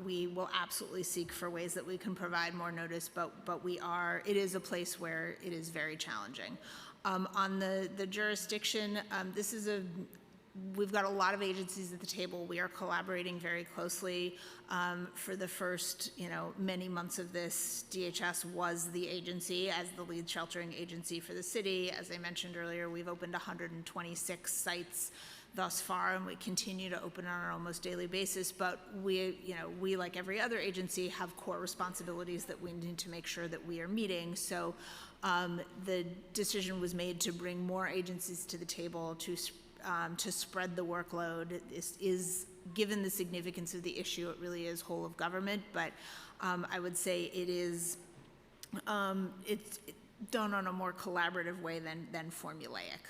We will absolutely seek for ways that we can provide more notice, but it is a place where it is very challenging. On the jurisdiction, we've got a lot of agencies at the table. We are collaborating very closely. For the first, many months of this, DHS was the agency as the lead sheltering agency for the city. As I mentioned earlier, we've opened 126 sites thus far, and we continue to open on an almost daily basis. But we, like every other agency, have core responsibilities that we need to make sure that we are meeting. So the decision was made to bring more agencies to the table to spread the workload. This is, given the significance of the issue, it really is whole of government, but I would say it's done on a more collaborative way than formulaic.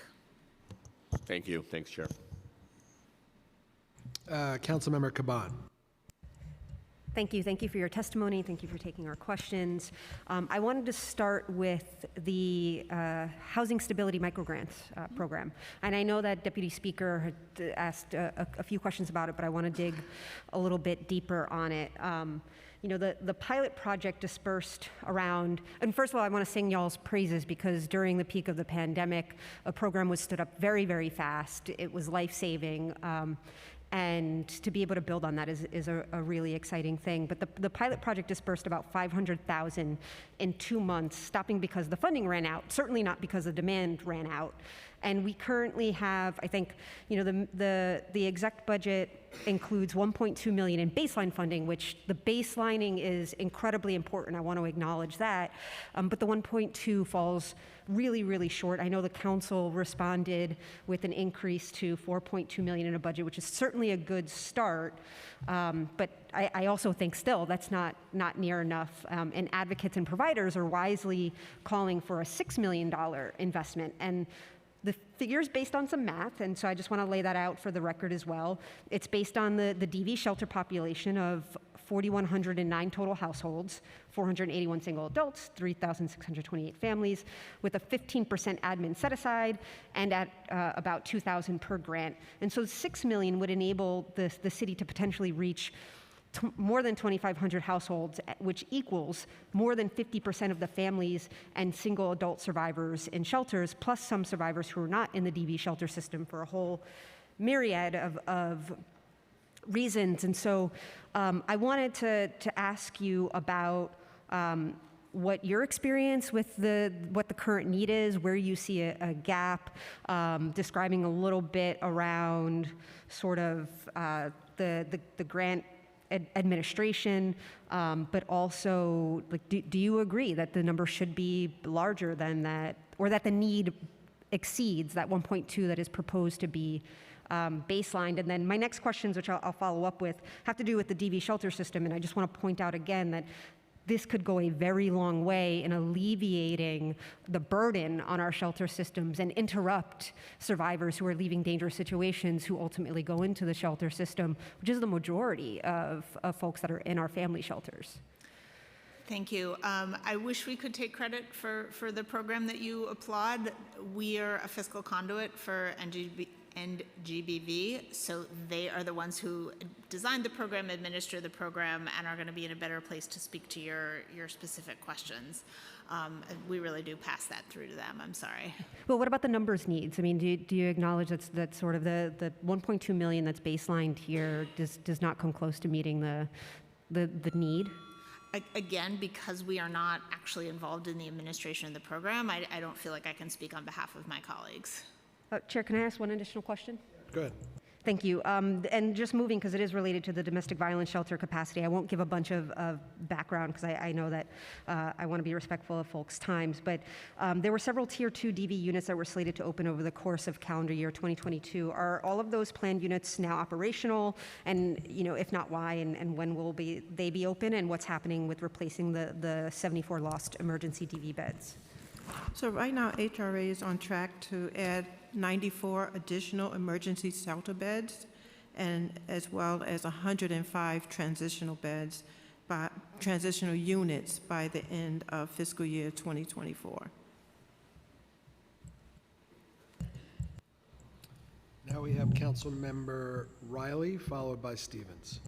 Thank you. Thanks, Chair.
Councilmember Caban.
Thank you. Thank you for your testimony. Thank you for taking our questions. I wanted to start with the Housing Stability Microgrants program. And I know that Deputy Speaker had asked a few questions about it, but I want to dig a little bit deeper on it. The pilot project dispersed around, and first of all, I want to sing y'all's praises because during the peak of the pandemic, a program was stood up very, very fast. It was life-saving. And to be able to build on that is a really exciting thing. But the pilot project dispersed about $500,000 in 2 months, stopping because the funding ran out, certainly not because the demand ran out. And we currently have, I think, the exec budget includes 1.2 million in baseline funding, which the baselining is incredibly important. I want to acknowledge that. But the 1.2 falls really, really short. I know the council responded with an increase to 4.2 million in a budget, which is certainly a good start. But I also think still that's not near enough. And advocates and providers are wisely calling for a $6 million investment. And the figure's based on some math, and so I just want to lay that out for the record as well. It's based on the DV shelter population of 4,109 total households, 481 single adults, 3,628 families, with a 15% admin set aside, and at about 2,000 per grant. And so 6 million would enable the city to potentially reach more than 2,500 households, which equals more than 50% of the families and single adult survivors in shelters, plus some survivors who are not in the DV shelter system for a whole myriad of reasons. And so I wanted to ask you about what your experience with what the current need is, where you see a gap, describing a little bit around sort of the grant administration, but also, like, do you agree that the number should be larger than that, or that the need exceeds that 1.2 that is proposed to be baselined? And then my next questions, which I'll follow up with, have to do with the DV shelter system, and I just want to point out again that this could go a very long way in alleviating the burden on our shelter systems and interrupt survivors who are leaving dangerous situations who ultimately go into the shelter system, which is the majority of folks that are in our family shelters.
Thank you. I wish we could take credit for the program that you applaud. We are a fiscal conduit for NGBV, so they are the ones who designed the program, administer the program, and are going to be in a better place to speak to your specific questions. We really do pass that through to them. I'm sorry.
Well, what about the numbers needs? I mean, do you acknowledge that sort of the 1.2 million that's baselined here does not come close to meeting the need?
Again, because we are not actually involved in the administration of the program, I don't feel like I can speak on behalf of my colleagues.
Chair, can I ask one additional question?
Go ahead.
Thank you. And just moving, because it is related to the domestic violence shelter capacity, I won't give a bunch of background, because I know that I want to be respectful of folks' times, but there were several Tier 2 DV units that were slated to open over the course of calendar year 2022. Are all of those planned units now operational? And, if not, why, and when will they be open, and what's happening with replacing the 74 lost emergency DV beds?
So right now, HRA is on track to add 94 additional emergency shelter beds, and as well as 105 transitional units by the end of fiscal year 2024.
Now we have Councilmember Riley, followed by Stevens.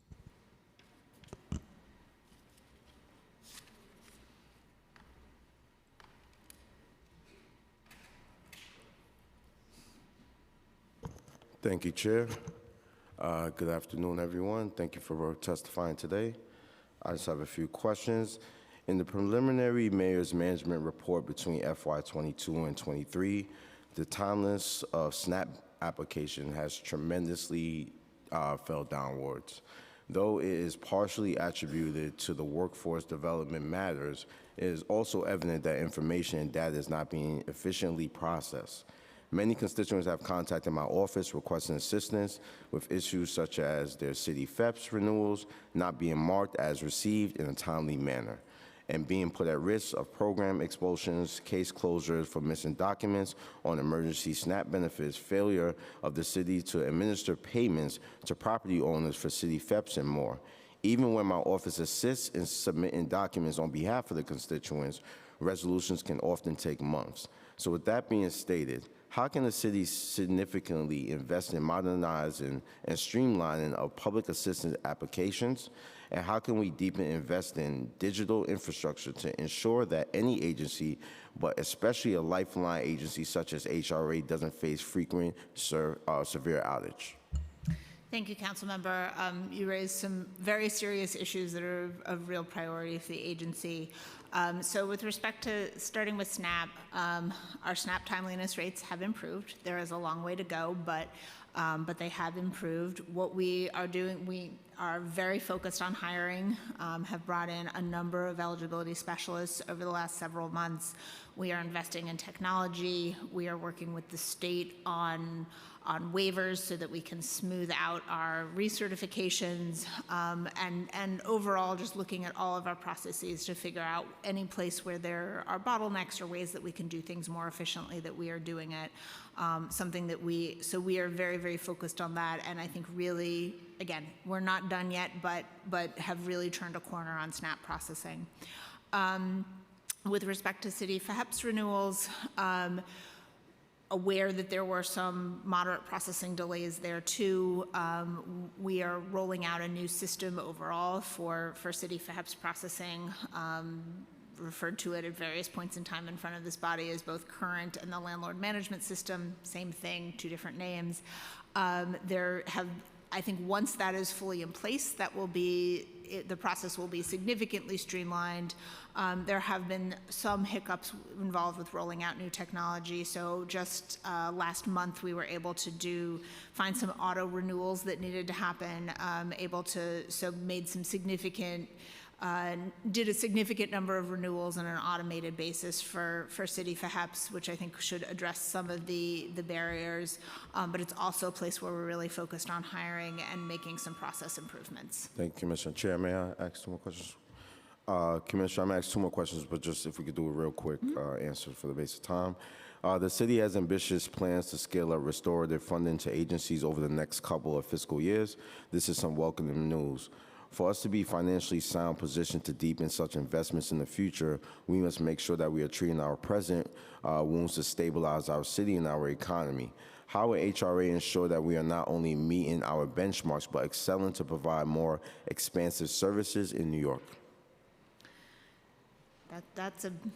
Thank you, Chair. Good afternoon, everyone. Thank you for testifying today. I just have a few questions. In the preliminary mayor's management report between FY22 and 23, the timeliness of SNAP application has tremendously fell downwards. Though it is partially attributed to the workforce development matters, it is also evident that information and data is not being efficiently processed. Many constituents have contacted my office requesting assistance with issues such as their city FEPS renewals not being marked as received in a timely manner, and being put at risk of program expulsions, case closures for missing documents on emergency SNAP benefits, failure of the city to administer payments to property owners for city FEPS, and more. Even when my office assists in submitting documents on behalf of the constituents, resolutions can often take months. So with that being stated, how can the city significantly invest in modernizing and streamlining of public assistance applications? And how can we deepen invest in digital infrastructure to ensure that any agency, but especially a lifeline agency such as HRA, doesn't face frequent severe outage?
Thank you, Councilmember. You raised some very serious issues that are of real priority for the agency. So with respect to starting with SNAP, our SNAP timeliness rates have improved. There is a long way to go, but they have improved. What we are doing, we are very focused on hiring, have brought in a number of eligibility specialists over the last several months. We are investing in technology. We are working with the state on waivers so that we can smooth out our recertifications, and overall just looking at all of our processes to figure out any place where there are bottlenecks or ways that we can do things more efficiently, that we are doing it. Something that we are very, very focused on that, and I think really, again, we're not done yet, but have really turned a corner on SNAP processing. With respect to City FHEPS renewals, aware that there were some moderate processing delays there too. We are rolling out a new system overall for City FHEPS processing, referred to it at various points in time in front of this body as both current and the landlord management system, same thing, two different names. I think once that is fully in place, the process will be significantly streamlined. There have been some hiccups involved with rolling out new technology. So just last month, we were able to find some auto renewals that needed to happen, made some significant, did a significant number of renewals on an automated basis for City FHEPS, which I think should address some of the barriers. But it's also a place where we're really focused on hiring and making some process improvements.
Thank you, Commissioner. Chair, may I ask two more questions? Commissioner, I'm going to ask two more questions, but just if we could do a real quick answer for the base of time. The city has ambitious plans to scale up restorative funding to agencies over the next couple of fiscal years. This is some welcoming news. For us to be financially sound positioned to deepen such investments in the future, we must make sure that we are treating our present wounds to stabilize our city and our economy. How will HRA ensure that we are not only meeting our benchmarks, but excelling to provide more expansive services in New York?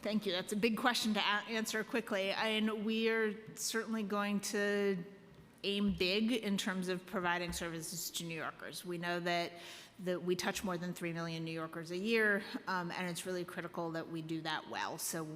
Thank you. That's a big question to answer quickly. And we are certainly going to aim big in terms of providing services to New Yorkers. We know that we touch more than 3 million New Yorkers a year, and it's really critical that we do that well. So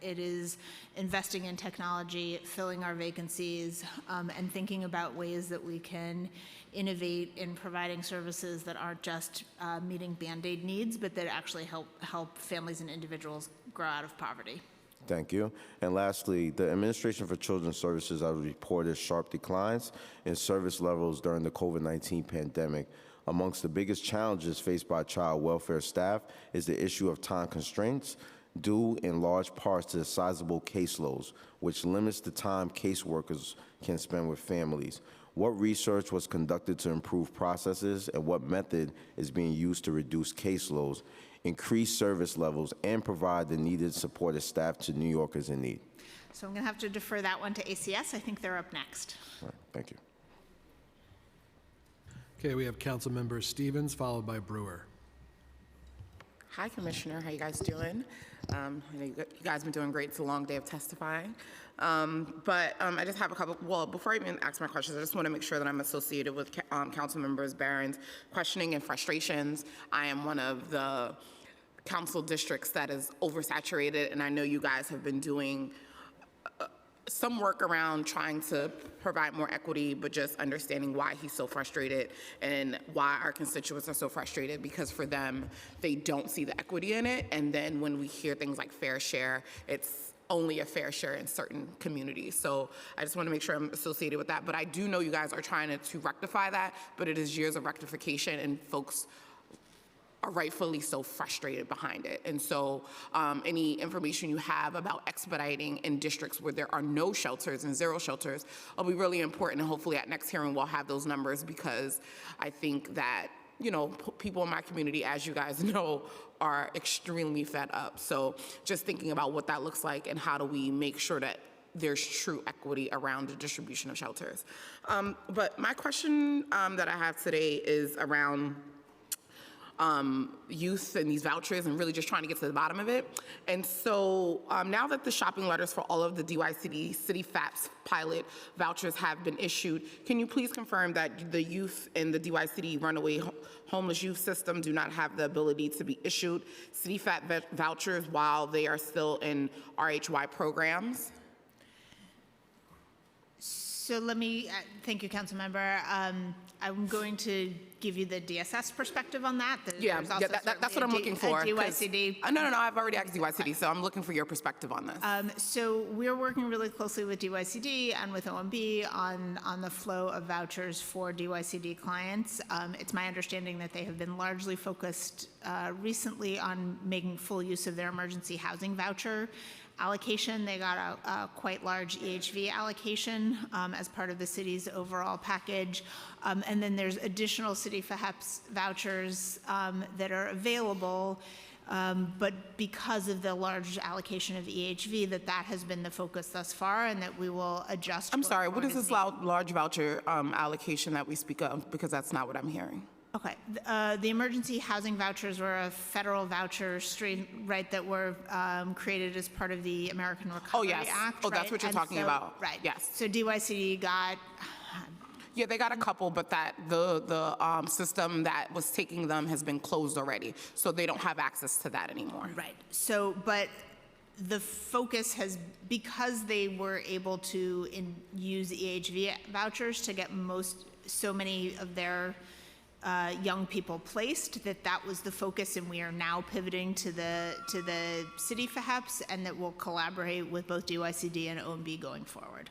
it is investing in technology, filling our vacancies, and thinking about ways that we can innovate in providing services that aren't just meeting Band-Aid needs, but that actually help families and individuals grow out of poverty.
Thank you. And lastly, the Administration for Children's Services has reported sharp declines in service levels during the COVID-19 pandemic. Amongst the biggest challenges faced by child welfare staff is the issue of time constraints, due in large parts to the sizable caseloads, which limits the time caseworkers can spend with families. What research was conducted to improve processes, and what method is being used to reduce caseloads, increase service levels, and provide the needed supported staff to New Yorkers in need?
So I'm going to have to defer that one to ACS. I think they're up next.
All right, thank you.
Okay, we have Councilmember Stevens, followed by Brewer.
Hi, Commissioner. How you guys doing? I know you guys have been doing great. It's a long day of testifying. But I just have a couple, well, before I even ask my questions, I just want to make sure that I'm associated with Council Members Barron's questioning and frustrations. I am one of the council districts that is oversaturated, and I know you guys have been doing some work around trying to provide more equity, but just understanding why he's so frustrated and why our constituents are so frustrated, because for them, they don't see the equity in it. And then when we hear things like fair share, it's only a fair share in certain communities. So I just want to make sure I'm associated with that. But I do know you guys are trying to rectify that, but it is years of rectification, and folks are rightfully so frustrated behind it. And so any information you have about expediting in districts where there are no shelters and zero shelters will be really important. And hopefully at next hearing, we'll have those numbers, because I think that, you know, people in my community, as you guys know, are extremely fed up. So just thinking about what that looks like and how do we make sure that there's true equity around the distribution of shelters. But my question that I have today is around youth and these vouchers and really just trying to get to the bottom of it. And so now that the shopping letters for all of the DYCD City FAPS pilot vouchers have been issued, can you please confirm that the youth in the DYCD runaway homeless youth system do not have the ability to be issued City FAP vouchers while they are still in RHY programs?
So let me, thank you, Councilmember. I'm going to give you the DSS perspective on that.
Yeah,
There's also
that's what I'm
certainly
looking for.
a DYCD.
No, I've already asked DYCD, so I'm looking for your perspective on this.
So we're working really closely with DYCD and with OMB on the flow of vouchers for DYCD clients. It's my understanding that they have been largely focused recently on making full use of their emergency housing voucher allocation. They got a quite large EHV allocation as part of the city's overall package. And then there's additional city FAPS vouchers that are available, but because of the large allocation of EHV, that has been the focus thus far, and that we will adjust.
I'm sorry, what is this large voucher allocation that we speak of? Because that's not what I'm hearing.
Okay. The emergency housing vouchers were a federal voucher stream, right, that were created as part of the American Recovery Act.
Oh, that's what you're talking about.
Right.
Yes.
So DYCD got...
Yeah, they got a couple, but that the system that was taking them has been closed already, so they don't have access to that anymore.
Right. So, but the focus has, because they were able to use EHV vouchers to get so many of their young people placed, that was the focus, and we are now pivoting to the city FAPS, and that we'll collaborate with both DYCD and OMB going forward.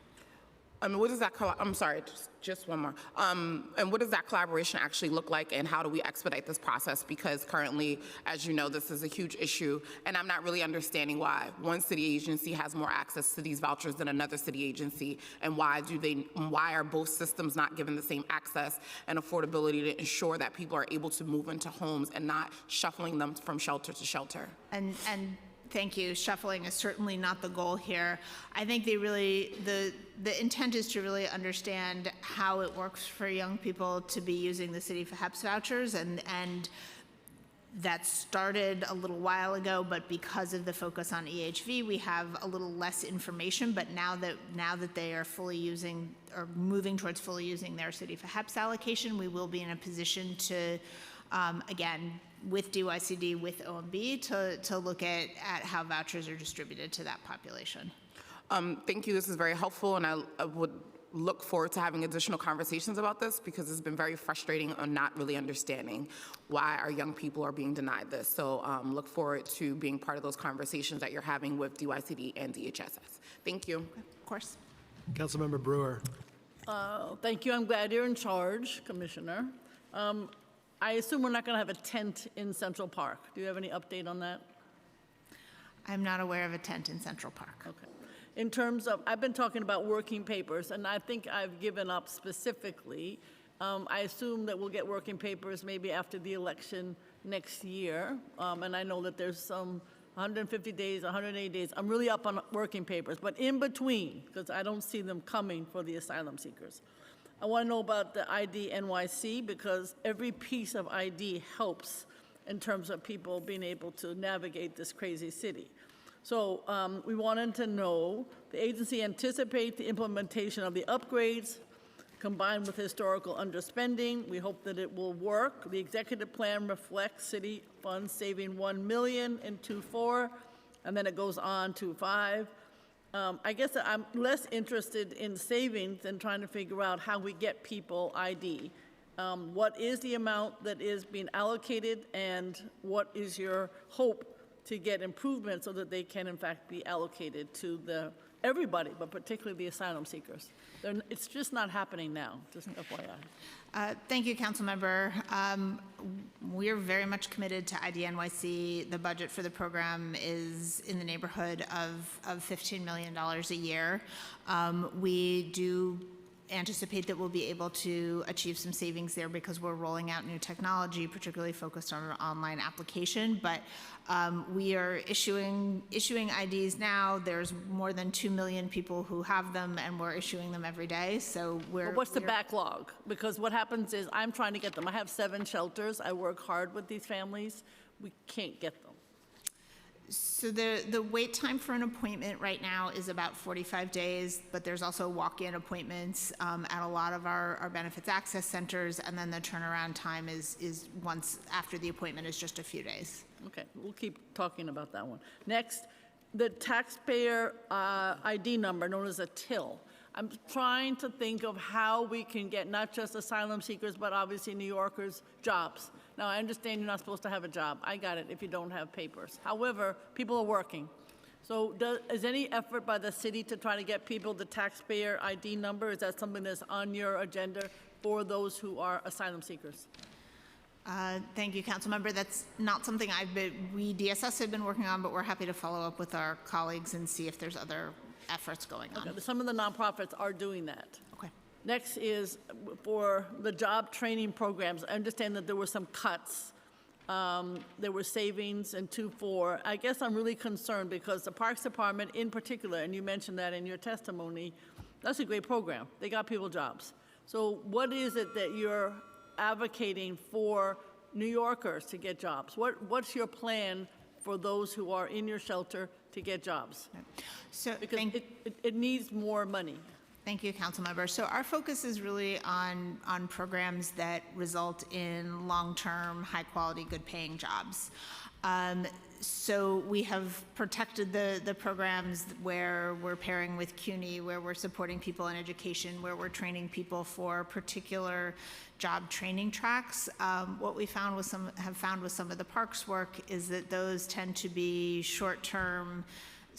What does that, I'm sorry, just one more. And what does that collaboration actually look like, and how do we expedite this process? Because currently, as you know, this is a huge issue, and I'm not really understanding why one city agency has more access to these vouchers than another city agency, and why are both systems not given the same access and affordability to ensure that people are able to move into homes and not shuffling them from shelter to shelter?
And thank you. Shuffling is certainly not the goal here. I think the intent is to really understand how it works for young people to be using the city FAPS vouchers, and that started a little while ago, but because of the focus on EHV, we have a little less information. But now that they are fully using, or moving towards fully using their city FAPS allocation, we will be in a position to, again, with DYCD, with OMB, to look at how vouchers are distributed to that population.
Thank you. This is very helpful, and I would look forward to having additional conversations about this, because it's been very frustrating on not really understanding why our young people are being denied this. So look forward to being part of those conversations that you're having with DYCD and DHSS. Thank you.
Of course.
Councilmember Brewer.
Thank you. I'm glad you're in charge, Commissioner. I assume we're not going to have a tent in Central Park. Do you have any update on that?
I'm not aware of a tent in Central Park.
Okay. In terms of, I've been talking about working papers, and I think I've given up specifically. I assume that we'll get working papers maybe after the election next year, and I know that there's some 150 days, 180 days. I'm really up on working papers, but in between, because I don't see them coming for the asylum seekers. I want to know about the ID NYC, because every piece of ID helps in terms of people being able to navigate this crazy city. So we wanted to know, the agency anticipates the implementation of the upgrades combined with historical underspending. We hope that it will work. The executive plan reflects city funds saving $1 million in 2.4, and then it goes on to 5. I guess I'm less interested in savings than trying to figure out how we get people ID. What is the amount that is being allocated, and what is your hope to get improvement so that they can, in fact, be allocated to everybody, but particularly the asylum seekers? It's just not happening now, just FYI.
Thank you, Councilmember. We're very much committed to IDNYC. The budget for the program is in the neighborhood of $15 million a year. We do anticipate that we'll be able to achieve some savings there because we're rolling out new technology, particularly focused on our online application. But we are issuing IDs now. There's more than 2 million people who have them, and we're issuing them every day. So
Well, what's the backlog? Because what happens is I'm trying to get them. I have 7 shelters. I work hard with these families. We can't get them.
So the wait time for an appointment right now is about 45 days, but there's also walk-in appointments at a lot of our benefits access centers, and then the turnaround time is once after the appointment is just a few days.
Okay, we'll keep talking about that one. Next, the taxpayer ID number, known as a TIL. I'm trying to think of how we can get not just asylum seekers, but obviously New Yorkers, jobs. Now, I understand you're not supposed to have a job. I got it if you don't have papers. However, people are working. So is any effort by the city to try to get people the taxpayer ID number? Is that something that's on your agenda for those who are asylum seekers?
Thank you, Councilmember. That's not something we DSS have been working on, but we're happy to follow up with our colleagues and see if there's other efforts going on.
Okay, some of the nonprofits are doing that.
Okay.
Next is for the job training programs. I understand that there were some cuts. There were savings in 2.4. I guess I'm really concerned because the Parks Department in particular, and you mentioned that in your testimony, that's a great program. They got people jobs. So what is it that you're advocating for New Yorkers to get jobs? What's your plan for those who are in your shelter to get jobs?
So
because it needs more money.
Thank you, Councilmember. So our focus is really on programs that result in long-term, high-quality, good-paying jobs. So we have protected the programs where we're pairing with CUNY, where we're supporting people in education, where we're training people for particular job training tracks. What we have found with some of the parks work is that those tend to be short-term,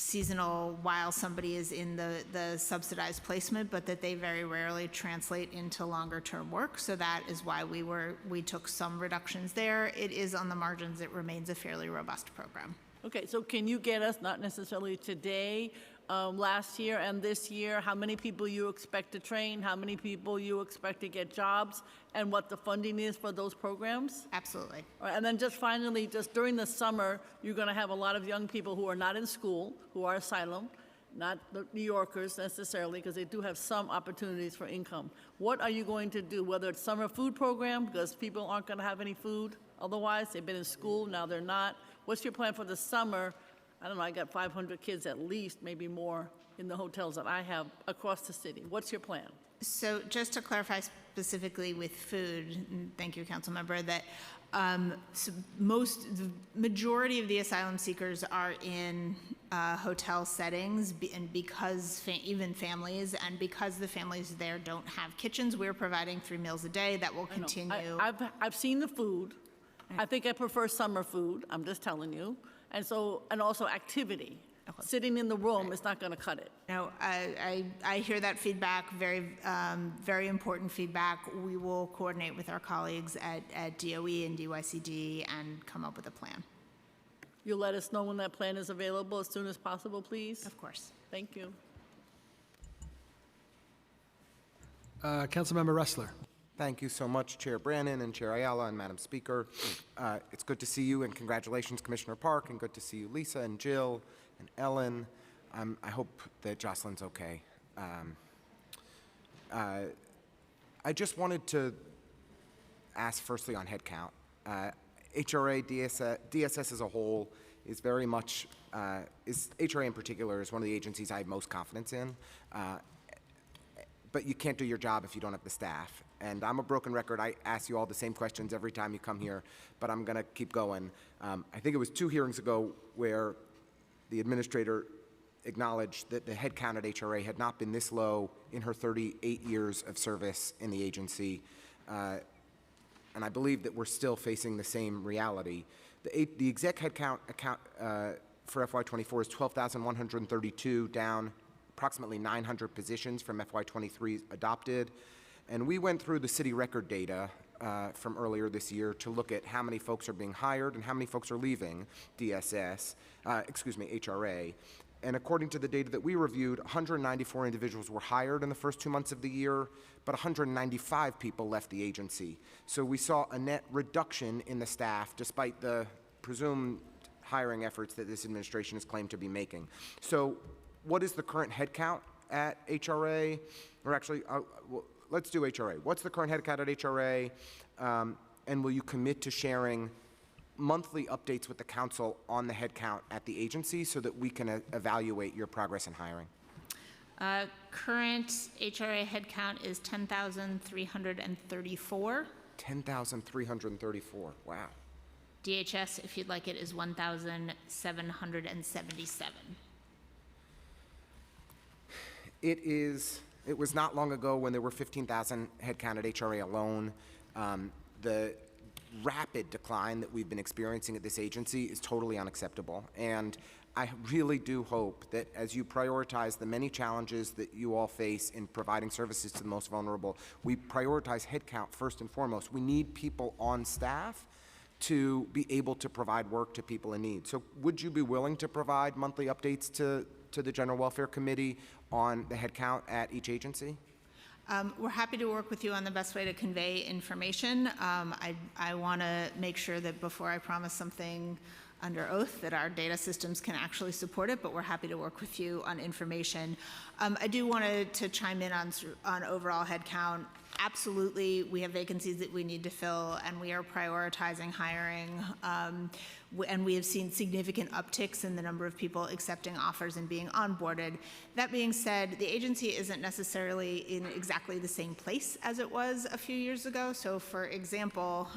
seasonal while somebody is in the subsidized placement, but that they very rarely translate into longer term work. So that is why we took some reductions there. It is on the margins. It remains a fairly robust program.
Okay, so can you get us, not necessarily today, last year and this year, how many people you expect to train, how many people you expect to get jobs, and what the funding is for those programs?
Absolutely.
All right, and then just finally, just during the summer, you're going to have a lot of young people who are not in school, who are asylum, not the New Yorkers necessarily, because they do have some opportunities for income. What are you going to do, whether it's summer food program, because people aren't going to have any food otherwise, they've been in school, now they're not. What's your plan for the summer? I don't know, I got 500 kids at least, maybe more, in the hotels that I have across the city. What's your plan?
So just to clarify specifically with food, and thank you, Councilmember, that the majority of the asylum seekers are in hotel settings, and because even families, and because the families there don't have kitchens, we're providing 3 meals a day. That will continue.
I've seen the food. I think I prefer summer food, I'm just telling you. And also activity. Sitting in the room is not going to cut it.
No, I hear that feedback, very important feedback. We will coordinate with our colleagues at DOE and DYCD and come up with a plan.
You'll let us know when that plan is available as soon as possible, please?
Of course.
Thank you.
Councilmember Ressler.
Thank you so much, Chair Brannan and Chair Ayala and Madam Speaker. It's good to see you, and congratulations, Commissioner Park, and good to see you, Lisa and Jill and Ellen. I hope that Jocelyn's okay. I just wanted to ask firstly on headcount. HRA, DSS as a whole is very much, HRA in particular is one of the agencies I have most confidence in. But you can't do your job if you don't have the staff. And I'm a broken record. I ask you all the same questions every time you come here, but I'm going to keep going. I think it was 2 hearings ago where the administrator acknowledged that the headcount at HRA had not been this low in her 38 years of service in the agency. And I believe that we're still facing the same reality. The exec headcount for FY24 is 12,132, down approximately 900 positions from FY23 adopted. And we went through the city record data from earlier this year to look at how many folks are being hired and how many folks are leaving HRA. And according to the data that we reviewed, 194 individuals were hired in the first 2 months of the year, but 195 people left the agency. So we saw a net reduction in the staff despite the presumed hiring efforts that this administration has claimed to be making. So what is the current headcount at HRA? Or actually, let's do HRA. What's the current headcount at HRA? And will you commit to sharing monthly updates with the council on the headcount at the agency so that we can evaluate your progress in hiring?
Current HRA headcount is 10,334.
10,334, wow.
DHS, if you'd like it, is 1,777.
It was not long ago when there were 15,000 headcount at HRA alone. The rapid decline that we've been experiencing at this agency is totally unacceptable. And I really do hope that as you prioritize the many challenges that you all face in providing services to the most vulnerable, we prioritize headcount first and foremost. We need people on staff to be able to provide work to people in need. So would you be willing to provide monthly updates to the General Welfare Committee on the headcount at each agency?
We're happy to work with you on the best way to convey information. I want to make sure that before I promise something under oath that our data systems can actually support it, but we're happy to work with you on information. I do want to chime in on overall headcount. Absolutely, we have vacancies that we need to fill, and we are prioritizing hiring. And we have seen significant upticks in the number of people accepting offers and being onboarded. That being said, the agency isn't necessarily in exactly the same place as it was a few years ago. So, for example,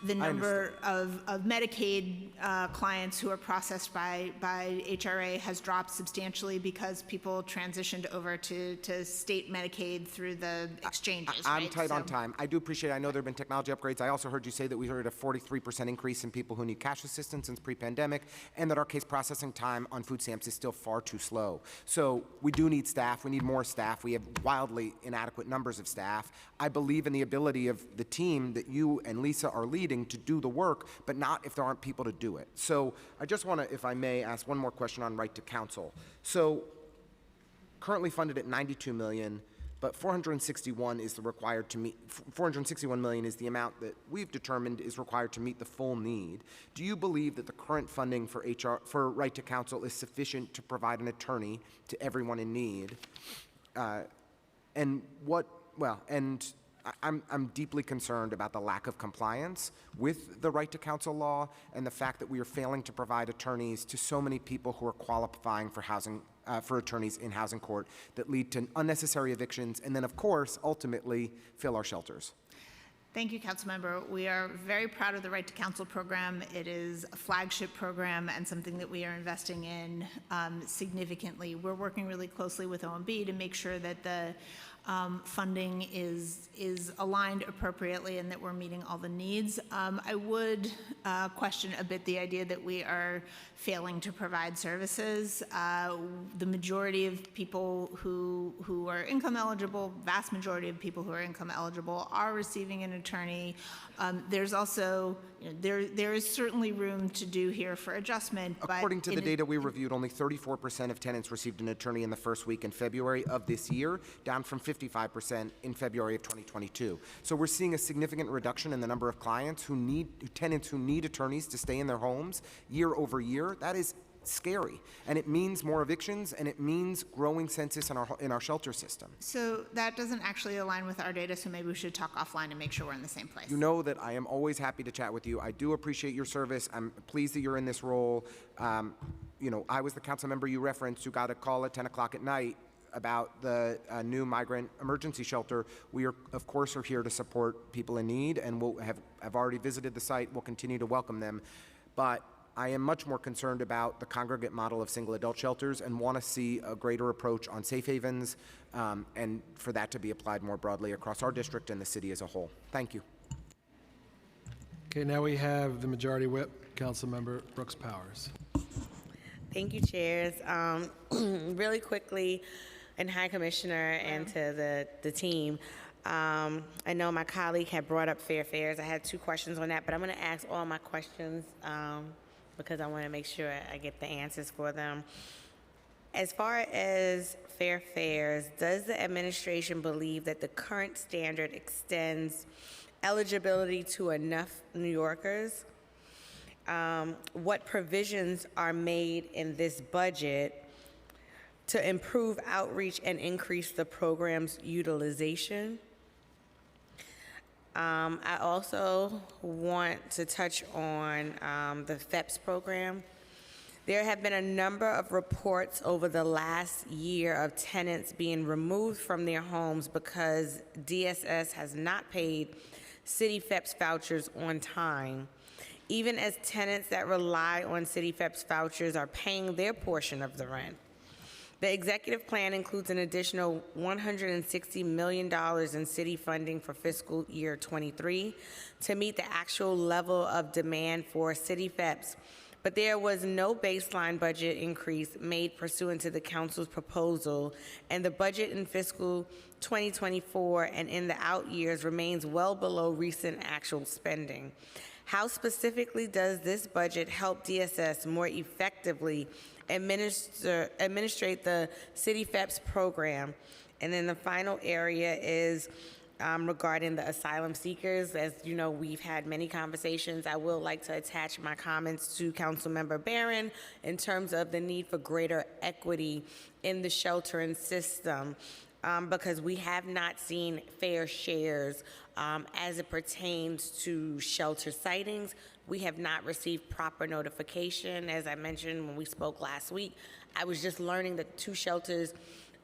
the number of Medicaid clients who are processed by HRA has dropped substantially because people transitioned over to state Medicaid through the exchanges.
I'm tight on time. I do appreciate it. I know there have been technology upgrades. I also heard you say that we heard a 43% increase in people who need cash assistance since pre-pandemic, and that our case processing time on food stamps is still far too slow. So we do need staff. We need more staff. We have wildly inadequate numbers of staff. I believe in the ability of the team that you and Lisa are leading to do the work, but not if there aren't people to do it. So I just want to, if I may, ask one more question on right to counsel. So currently funded at $92 million, but 461 is the required to meet. 461 million is the amount that we've determined is required to meet the full need. Do you believe that the current funding for right to counsel is sufficient to provide an attorney to everyone in need? I'm deeply concerned about the lack of compliance with the right to counsel law and the fact that we are failing to provide attorneys to so many people who are qualifying for for attorneys in housing court that lead to unnecessary evictions and then, of course, ultimately fill our shelters.
Thank you, Councilmember. We are very proud of the Right to Counsel program. It is a flagship program and something that we are investing in significantly. We're working really closely with OMB to make sure that the funding is aligned appropriately and that we're meeting all the needs. I would question a bit the idea that we are failing to provide services. The majority of people who are income eligible, vast majority of people who are income eligible are receiving an attorney. There's also, there is certainly room to do here for adjustment.
According to the data we reviewed, only 34% of tenants received an attorney in the first week in February of this year, down from 55% in February of 2022. So we're seeing a significant reduction in the number of tenants who need attorneys to stay in their homes year over year. That is scary, and it means more evictions, and it means growing census in our shelter system.
So that doesn't actually align with our data, so maybe we should talk offline and make sure we're in the same place.
You know that I am always happy to chat with you. I do appreciate your service. I'm pleased that you're in this role. I was the council member you referenced who got a call at 10 o'clock at night about the new migrant emergency shelter. We are, of course, here to support people in need, and have already visited the site. We'll continue to welcome them. But I am much more concerned about the congregate model of single adult shelters and want to see a greater approach on safe havens and for that to be applied more broadly across our district and the city as a whole. Thank you.
Okay, now we have the Majority Whip, Councilmember Brooks Powers.
Thank you, chairs. Really quickly, and hi, Commissioner, and to the team. I know my colleague had brought up fair fares. I had 2 questions on that, but I'm going to ask all my questions because I want to make sure I get the answers for them. As far as fair fares, does the administration believe that the current standard extends eligibility to enough New Yorkers? What provisions are made in this budget to improve outreach and increase the program's utilization? I also want to touch on the FEPS program. There have been a number of reports over the last year of tenants being removed from their homes because DSS has not paid city FEPS vouchers on time, even as tenants that rely on city FEPS vouchers are paying their portion of the rent. The executive plan includes an additional $160 million in city funding for fiscal year 23 to meet the actual level of demand for city FEPS, but there was no baseline budget increase made pursuant to the council's proposal, and the budget in fiscal 2024 and in the out years remains well below recent actual spending. How specifically does this budget help DSS more effectively administrate the city FEPS program? And then the final area is regarding the asylum seekers. As you know, we've had many conversations. I will like to attach my comments to Councilmember Barron in terms of the need for greater equity in the sheltering system, because we have not seen fair shares as it pertains to shelter sightings. We have not received proper notification. As I mentioned when we spoke last week, I was just learning that 2 shelters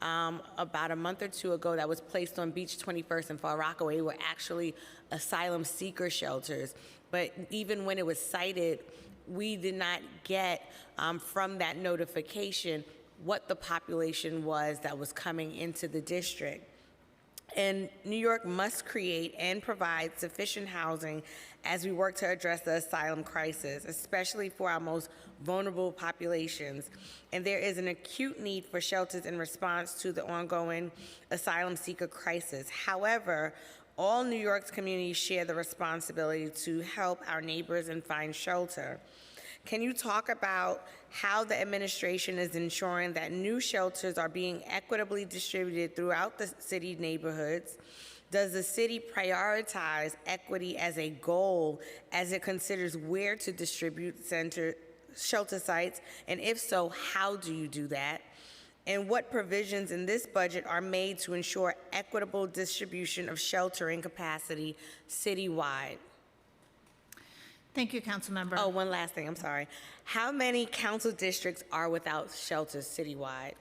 about a month or 2 ago that was placed on Beach 21st in Far Rockaway were actually asylum seeker shelters. But even when it was cited, we did not get from that notification what the population was that was coming into the district. And New York must create and provide sufficient housing as we work to address the asylum crisis, especially for our most vulnerable populations. And there is an acute need for shelters in response to the ongoing asylum seeker crisis. However, all New York's communities share the responsibility to help our neighbors and find shelter. Can you talk about how the administration is ensuring that new shelters are being equitably distributed throughout the city neighborhoods? Does the city prioritize equity as a goal as it considers where to distribute shelter sites? And if so, how do you do that? And what provisions in this budget are made to ensure equitable distribution of sheltering capacity citywide?
Thank you, Councilmember.
Oh, one last thing, I'm sorry. How many council districts are without shelters citywide?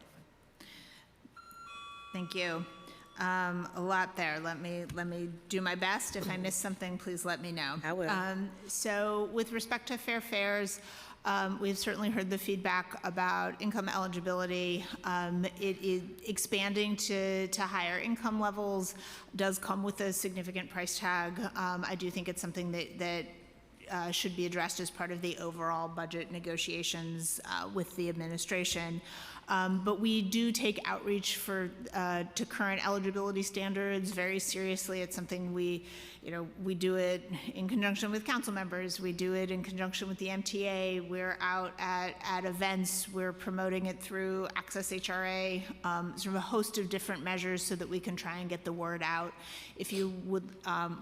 Thank you. A lot there. Let me do my best. If I miss something, please let me know.
I will.
So with respect to fair fares, we've certainly heard the feedback about income eligibility. It is expanding to higher income levels does come with a significant price tag. I do think it's something that should be addressed as part of the overall budget negotiations with the administration. But we do take outreach to current eligibility standards very seriously. It's something we do it in conjunction with council members. We do it in conjunction with the MTA. We're out at events. We're promoting it through Access HRA, sort of a host of different measures so that we can try and get the word out. If you would,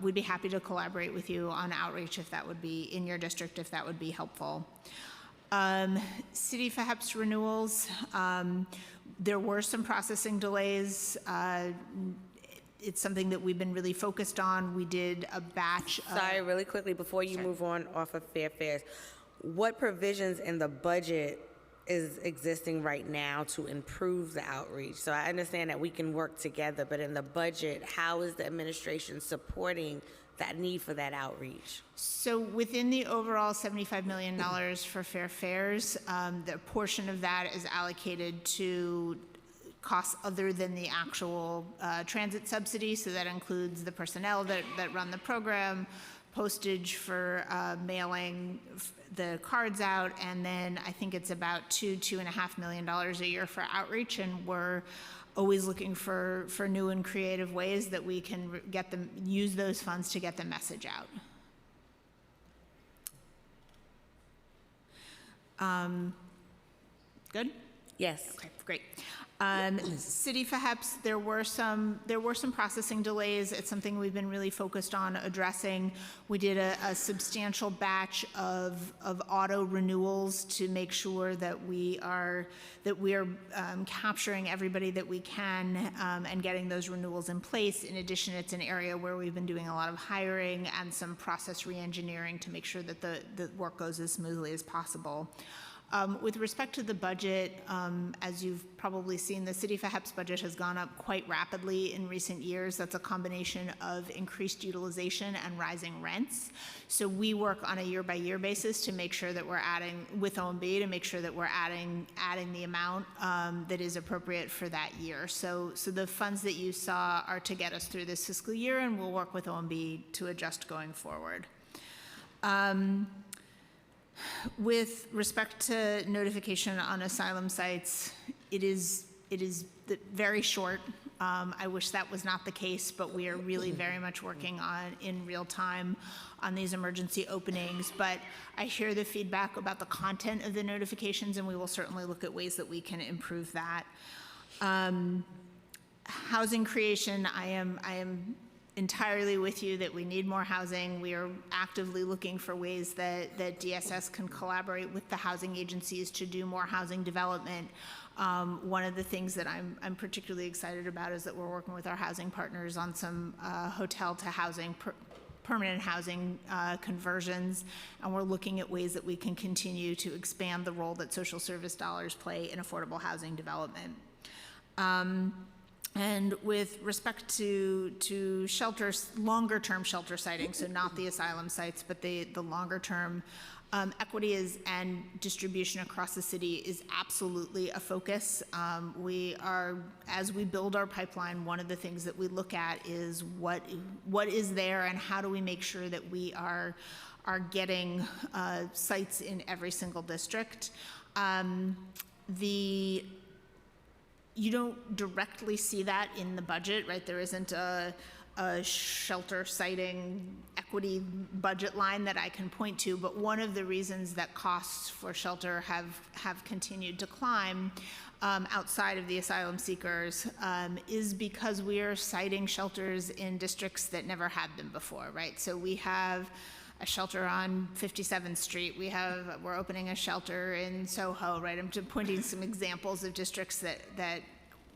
we'd be happy to collaborate with you on outreach if that would be in your district, if that would be helpful. City FEPS renewals, there were some processing delays. It's something that we've been really focused on. We did a batch of...
Sorry, really quickly, before you move on off of fair fares, what provisions in the budget is existing right now to improve the outreach? So I understand that we can work together, but in the budget, how is the administration supporting that need for that outreach?
So within the overall $75 million for fair fares, the portion of that is allocated to costs other than the actual transit subsidy. So that includes the personnel that run the program, postage for mailing the cards out, and then I think it's about $2.5 million a year for outreach, and we're always looking for new and creative ways that we can use those funds to get the message out. Good?
Yes.
Okay, great. City for HEPS, there were some processing delays. It's something we've been really focused on addressing. We did a substantial batch of auto renewals to make sure that we are capturing everybody that we can and getting those renewals in place. In addition, it's an area where we've been doing a lot of hiring and some process re-engineering to make sure that the work goes as smoothly as possible. With respect to the budget, as you've probably seen, the City for HEPS budget has gone up quite rapidly in recent years. That's a combination of increased utilization and rising rents. So we work on a year-by-year basis to make sure that we're adding, with OMB, to make sure that we're adding the amount that is appropriate for that year. So the funds that you saw are to get us through this fiscal year, and we'll work with OMB to adjust going forward. With respect to notification on asylum sites, it is very short. I wish that was not the case, but we are really very much working in real time on these emergency openings. But I hear the feedback about the content of the notifications, and we will certainly look at ways that we can improve that. Housing creation, I am entirely with you that we need more housing. We are actively looking for ways that DSS can collaborate with the housing agencies to do more housing development. One of the things that I'm particularly excited about is that we're working with our housing partners on some hotel to housing, permanent housing conversions, and we're looking at ways that we can continue to expand the role that social service dollars play in affordable housing development. And with respect to shelters, longer-term shelter siting, so not the asylum sites, but the longer-term equity and distribution across the city is absolutely a focus. As we build our pipeline, one of the things that we look at is what is there and how do we make sure that we are getting sites in every single district. You don't directly see that in the budget, right? There isn't a shelter siting equity budget line that I can point to, but one of the reasons that costs for shelter have continued to climb outside of the asylum seekers is because we are siting shelters in districts that never had them before, right? So we have a shelter on 57th Street. We're opening a shelter in Soho, right? I'm just pointing some examples of districts that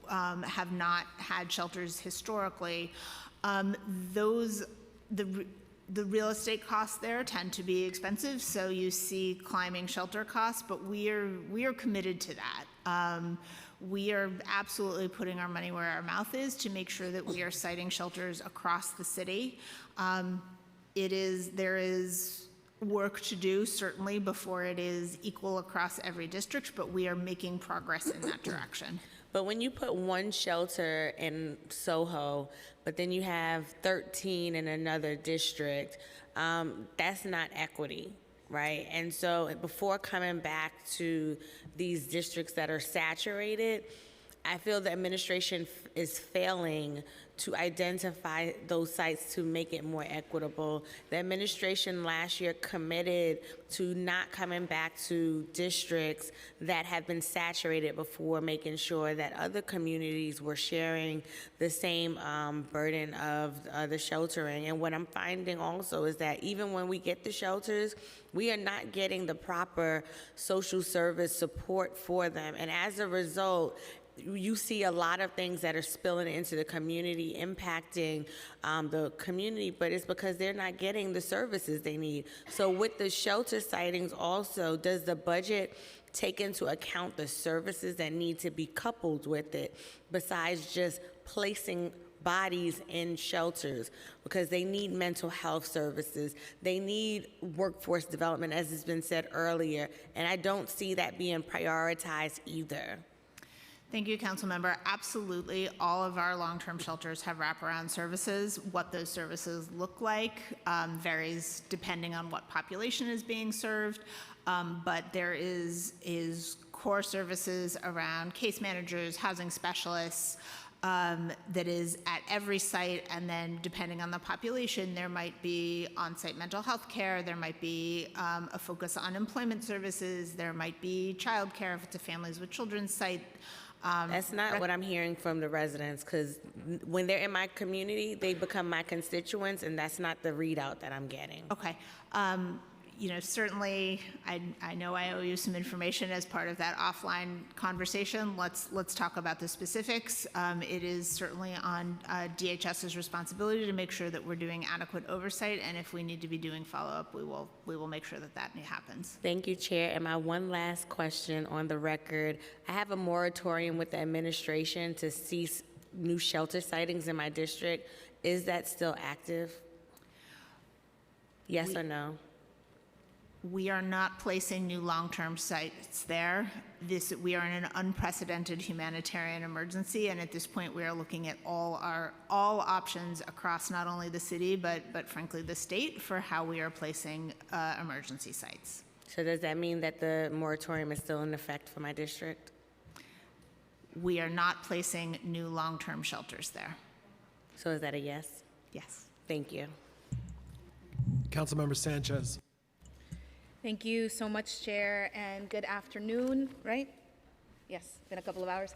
have not had shelters historically. The real estate costs there tend to be expensive, so you see climbing shelter costs, but we are committed to that. We are absolutely putting our money where our mouth is to make sure that we are siting shelters across the city. There is work to do, certainly, before it is equal across every district, but we are making progress in that direction.
But when you put one shelter in Soho, but then you have 13 in another district, that's not equity, right? And so before coming back to these districts that are saturated, I feel the administration is failing to identify those sites to make it more equitable. The administration last year committed to not coming back to districts that have been saturated before, making sure that other communities were sharing the same burden of the sheltering. And what I'm finding also is that even when we get the shelters, we are not getting the proper social service support for them. And as a result, you see a lot of things that are spilling into the community, impacting the community, but it's because they're not getting the services they need. So with the shelter sightings also, does the budget take into account the services that need to be coupled with it, besides just placing bodies in shelters? Because they need mental health services, they need workforce development, as has been said earlier, and I don't see that being prioritized either.
Thank you, Councilmember. Absolutely, all of our long-term shelters have wraparound services. What those services look like varies depending on what population is being served, but there is core services around case managers, housing specialists, that is at every site, and then depending on the population, there might be on-site mental health care, there might be a focus on employment services, there might be childcare if it's a families with children site.
That's not what I'm hearing from the residents, because when they're in my community, they become my constituents, and that's not the readout that I'm getting.
Okay. You know, certainly, I know I owe you some information as part of that offline conversation. Let's talk about the specifics. It is certainly on DHS's responsibility to make sure that we're doing adequate oversight, and if we need to be doing follow-up, we will make sure that that happens.
Thank you, Chair. And my one last question on the record. I have a moratorium with the administration to cease new shelter sightings in my district. Is that still active? Yes or no?
We are not placing new long-term sites there. We are in an unprecedented humanitarian emergency, and at this point, we are looking at all options across not only the city, but frankly the state for how we are placing emergency sites.
So does that mean that the moratorium is still in effect for my district?
We are not placing new long-term shelters there.
So is that a yes?
Yes.
Thank you.
Councilmember Sanchez.
Thank you so much, Chair, and good afternoon, right? Yes, been a couple of hours.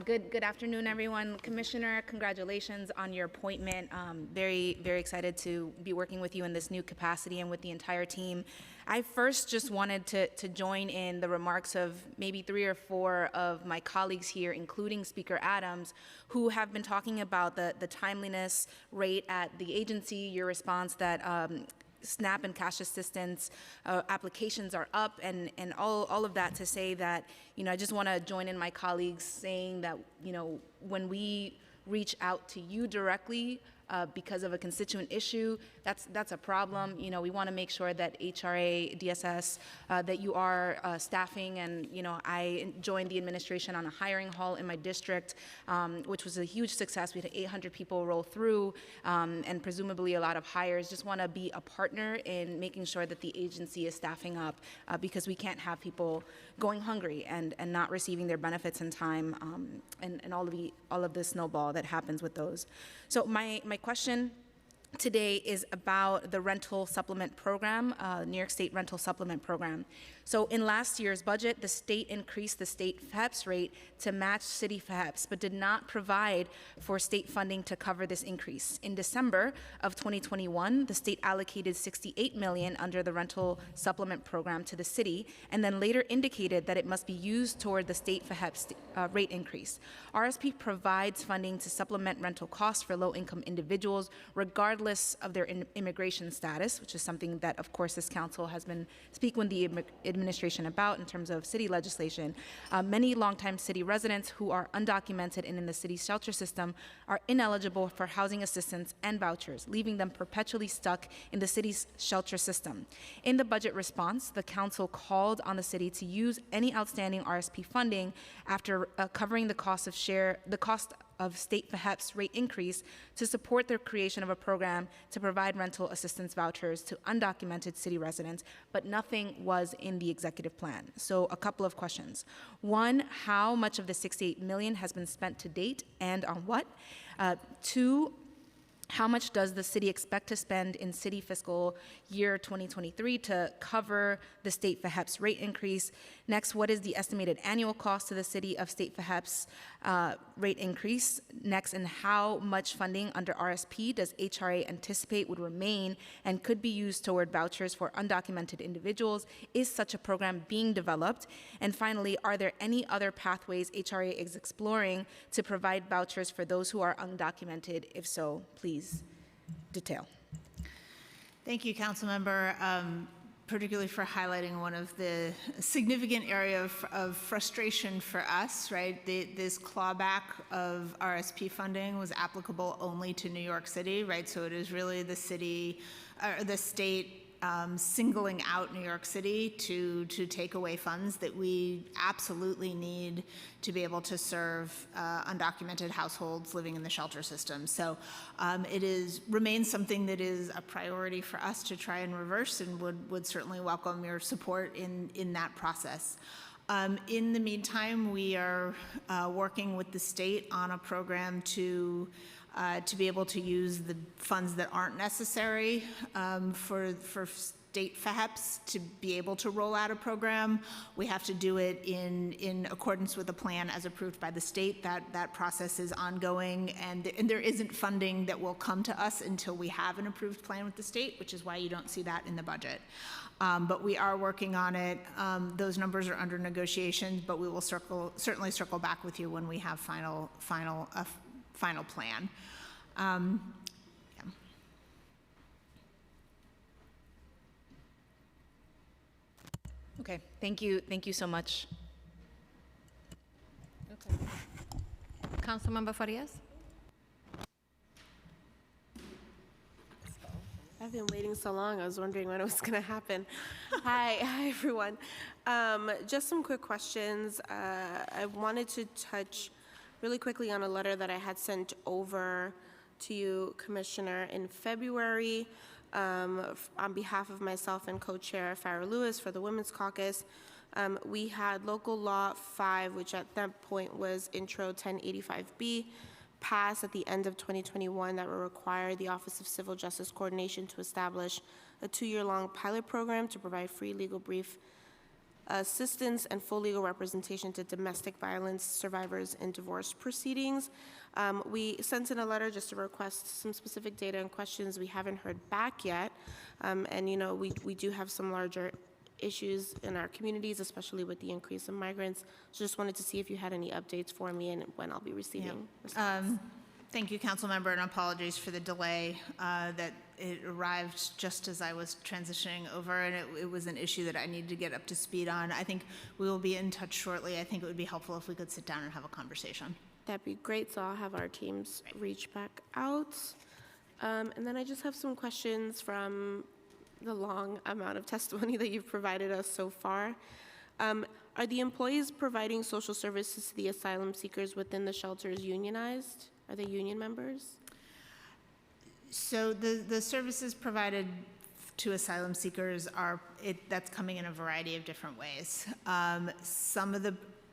Good afternoon, everyone. Commissioner, congratulations on your appointment. Very excited to be working with you in this new capacity and with the entire team. I first just wanted to join in the remarks of maybe 3 or 4 of my colleagues here, including Speaker Adams, who have been talking about the timeliness rate at the agency, your response that SNAP and cash assistance applications are up, and all of that to say that, I just want to join in my colleagues saying that, when we reach out to you directly because of a constituent issue, that's a problem. We want to make sure that HRA, DSS, that you are staffing, and I joined the administration on a hiring hall in my district, which was a huge success. We had 800 people roll through, and presumably a lot of hires. Just want to be a partner in making sure that the agency is staffing up, because we can't have people going hungry and not receiving their benefits in time, and all of the snowball that happens with those. So my question today is about the rental supplement program, New York State rental supplement program. So in last year's budget, the state increased the state FHEPS rate to match city FHEPS, but did not provide for state funding to cover this increase. In December of 2021, the state allocated $68 million under the rental supplement program to the city, and then later indicated that it must be used toward the state FHEPS rate increase. RSP provides funding to supplement rental costs for low-income individuals, regardless of their immigration status, which is something that, of course, this council has been speaking with the administration about in terms of city legislation. Many longtime city residents who are undocumented and in the city's shelter system are ineligible for housing assistance and vouchers, leaving them perpetually stuck in the city's shelter system. In the budget response, the council called on the city to use any outstanding RSP funding after covering the cost of state FHEPS rate increase to support the creation of a program to provide rental assistance vouchers to undocumented city residents, but nothing was in the executive plan. So a couple of questions. One, how much of the $68 million has been spent to date and on what? 2, how much does the city expect to spend in city fiscal year 2023 to cover the state FHEPS rate increase? Next, what is the estimated annual cost to the city of state FHEPS rate increase? Next, and how much funding under RSP does HRA anticipate would remain and could be used toward vouchers for undocumented individuals? Is such a program being developed? And finally, are there any other pathways HRA is exploring to provide vouchers for those who are undocumented? If so, please detail.
Thank you, Councilmember, particularly for highlighting one of the significant area of frustration for us, right? This clawback of RSP funding was applicable only to New York City, right? So it is really the city, or the state singling out New York City to take away funds that we absolutely need to be able to serve undocumented households living in the shelter system. So it remains something that is a priority for us to try and reverse, and would certainly welcome your support in that process. In the meantime, we are working with the state on a program to be able to use the funds that aren't necessary for state FAHEPS to be able to roll out a program. We have to do it in accordance with a plan as approved by the state. That process is ongoing, and there isn't funding that will come to us until we have an approved plan with the state, which is why you don't see that in the budget. But we are working on it. Those numbers are under negotiation, but we will certainly circle back with you when we have final plan.
Okay, thank you so much.
Okay. Councilmember Farias?
I've been waiting so long, I was wondering when it was going to happen. Hi, everyone. Just some quick questions. I wanted to touch really quickly on a letter that I had sent over to you, Commissioner, in February on behalf of myself and co-chair Farrah Lewis for the Women's Caucus. We had Local Law 5, which at that point was Intro 1085B, passed at the end of 2021 that will require the Office of Civil Justice Coordination to establish a 2-year-long pilot program to provide free legal brief assistance and full legal representation to domestic violence survivors in divorce proceedings. We sent in a letter just to request some specific data and questions. We haven't heard back yet. And you know, we do have some larger issues in our communities, especially with the increase in migrants. So just wanted to see if you had any updates for me and when I'll be receiving response.
Thank you, council member, and apologies for the delay that it arrived just as I was transitioning over, and it was an issue that I needed to get up to speed on. I think we will be in touch shortly. I think it would be helpful if we could sit down and have a conversation.
That'd be great, so I'll have our teams reach back out. And then I just have some questions from the long amount of testimony that you've provided us so far. Are the employees providing social services to the asylum seekers within the shelters unionized? Are they union members?
So the services provided to asylum seekers that's coming in a variety of different ways.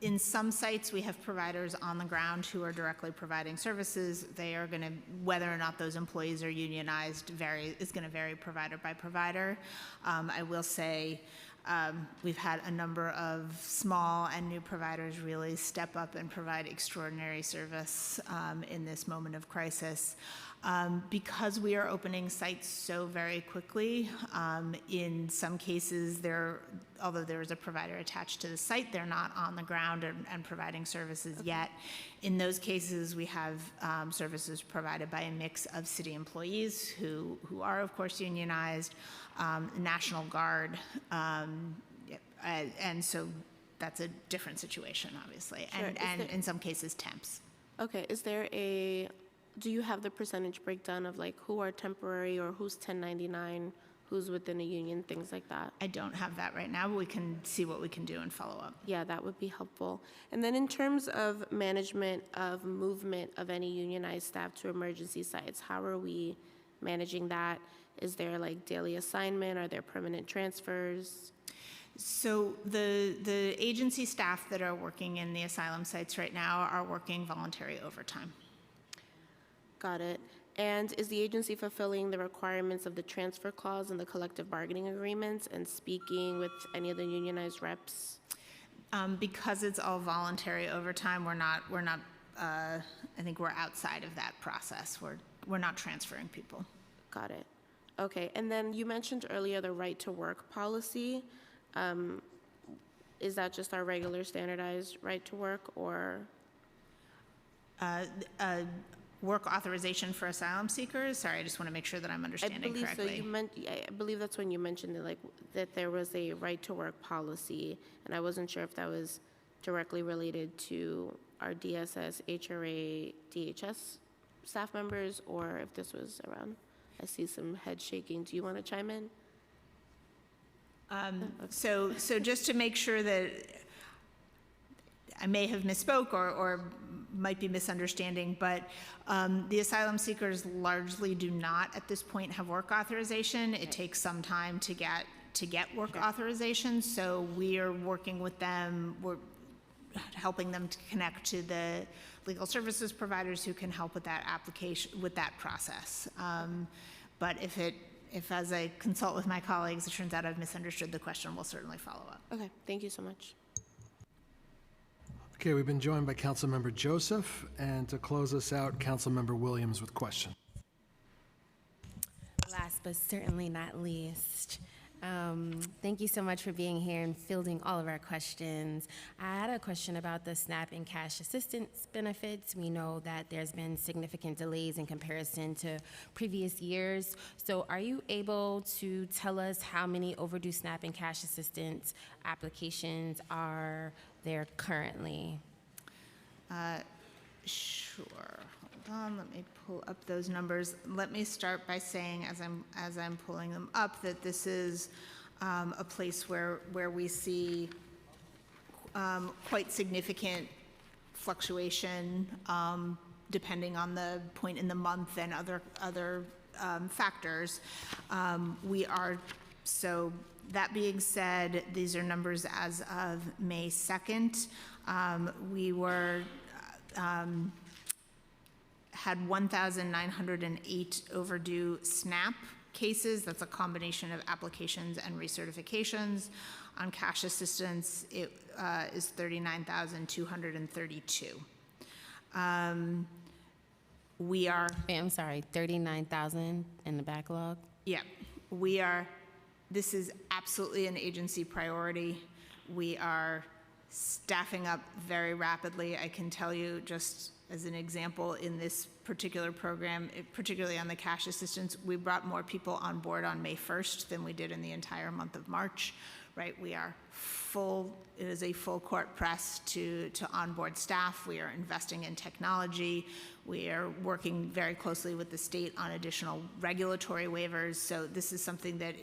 In some sites, we have providers on the ground who are directly providing services. They are going to, whether or not those employees are unionized, is going to vary provider by provider. I will say we've had a number of small and new providers really step up and provide extraordinary service in this moment of crisis. Because we are opening sites so very quickly, in some cases, although there is a provider attached to the site, they're not on the ground and providing services yet. In those cases, we have services provided by a mix of city employees who are, of course, unionized, National Guard, and so that's a different situation, obviously,
Sure.
and in some cases, temps.
Okay, do you have the percentage breakdown of like who are temporary or who's 1099, who's within a union, things like that?
I don't have that right now, but we can see what we can do and follow up.
Yeah, that would be helpful. And then in terms of management of movement of any unionized staff to emergency sites, how are we managing that? Is there like daily assignment? Are there permanent transfers?
So the agency staff that are working in the asylum sites right now are working voluntary overtime.
Got it. And is the agency fulfilling the requirements of the transfer clause and the collective bargaining agreements and speaking with any of the unionized reps?
Because it's all voluntary overtime, we're not. I think we're outside of that process. We're not transferring people.
Got it. Okay. And then you mentioned earlier the right to work policy. Is that just our regular standardized right to work, or?
Work authorization for asylum seekers? Sorry, I just want to make sure that I'm understanding correctly.
I believe that's when you mentioned that there was a right to work policy, and I wasn't sure if that was directly related to our DSS, HRA, DHS staff members, or if this was around. I see some head shaking. Do you want to chime in?
So just to make sure that I may have misspoke or might be misunderstanding, but the asylum seekers largely do not at this point have work authorization. It takes some time to get to get work authorization. So we are working with them. We're helping them to connect to the legal services providers who can help with that application, with that process. But if as I consult with my colleagues, it turns out I've misunderstood the question, we'll certainly follow up.
Okay, thank you so much.
Okay, we've been joined by Councilmember Joseph, and to close us out, Councilmember Williams with question.
Last but certainly not least, thank you so much for being here and fielding all of our questions. I had a question about the SNAP and cash assistance benefits. We know that there's been significant delays in comparison to previous years. So are you able to tell us how many overdue SNAP and cash assistance applications are there currently?
Sure. Hold on, let me pull up those numbers. Let me start by saying, as I'm pulling them up, that this is a place where we see quite significant fluctuation depending on the point in the month and other factors. So that being said, these are numbers as of May 2nd. We had 1,908 overdue SNAP cases. That's a combination of applications and recertifications. On cash assistance, it is 39,232.
I'm sorry, 39,000 in the backlog?
Yeah, this is absolutely an agency priority. We are staffing up very rapidly. I can tell you, just as an example, in this particular program, particularly on the cash assistance, we brought more people on board on May 1st than we did in the entire month of March, right? We are full, it is a full court press to onboard staff. We are investing in technology. We are working very closely with the state on additional regulatory waivers. So this is something that,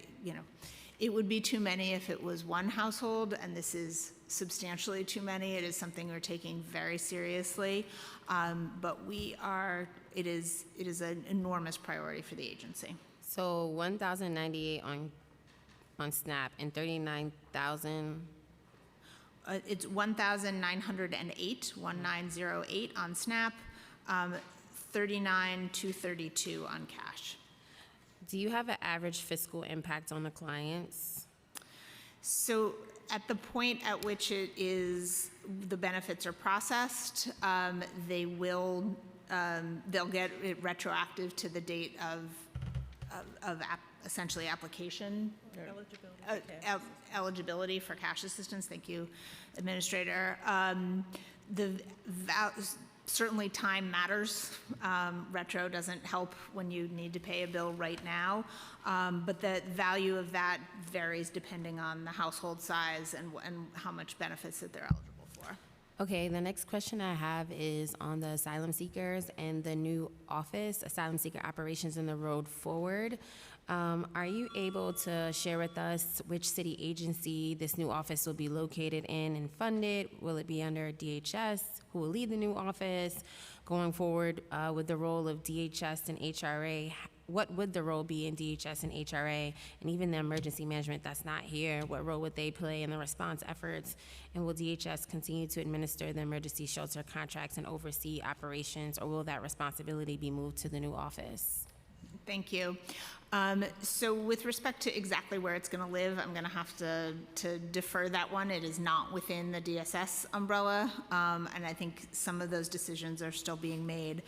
it would be too many if it was one household, and this is substantially too many. It is something we're taking very seriously, but it is an enormous priority for the agency.
So 1,098 on SNAP and 39,000?
It's 1,908, 1908 on SNAP, 39,232 on cash.
Do you have an average fiscal impact on the clients?
So at the point at which the benefits are processed, they'll get it retroactive to the date of essentially application. Eligibility for cash assistance. Thank you, Administrator. Certainly time matters. Retro doesn't help when you need to pay a bill right now, but the value of that varies depending on the household size and how much benefits that they're eligible for.
Okay, the next question I have is on the asylum seekers and the new office, asylum seeker operations in the road forward. Are you able to share with us which city agency this new office will be located in and funded? Will it be under DHS? Who will lead the new office? Going forward with the role of DHS and HRA, what would the role be in DHS and HRA? And even the emergency management that's not here, what role would they play in the response efforts? And will DHS continue to administer the emergency shelter contracts and oversee operations, or will that responsibility be moved to the new office?
Thank you. So with respect to exactly where it's going to live, I'm going to have to defer that one. It is not within the DSS umbrella, and I think some of those decisions are still being made.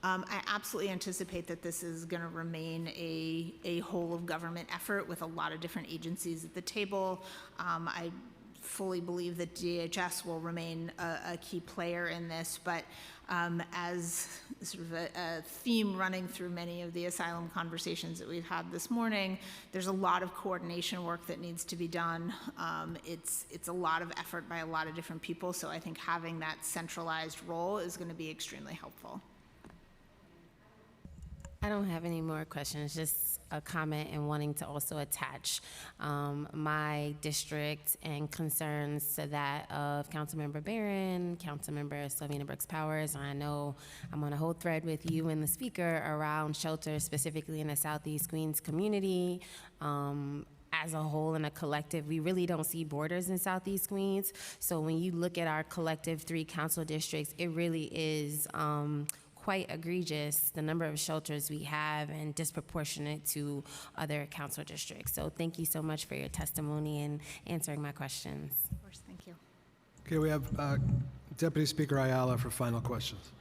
I absolutely anticipate that this is going to remain a whole of government effort with a lot of different agencies at the table. I fully believe that DHS will remain a key player in this, but as sort of a theme running through many of the asylum conversations that we've had this morning, there's a lot of coordination work that needs to be done. It's a lot of effort by a lot of different people, so I think having that centralized role is going to be extremely helpful.
I don't have any more questions, just a comment and wanting to also attach my district and concerns to that of Councilmember Barron, Councilmember Sylvina Brooks Powers. I know I'm on a whole thread with you and the speaker around shelters, specifically in the Southeast Queens community. as a whole and a collective, we really don't see borders in Southeast Queens. So when you look at our collective 3 council districts, it really is quite egregious, the number of shelters we have and disproportionate to other council districts. So thank you so much for your testimony and answering my questions.
Of course, thank you.
Okay, we have Deputy Speaker Ayala for final questions.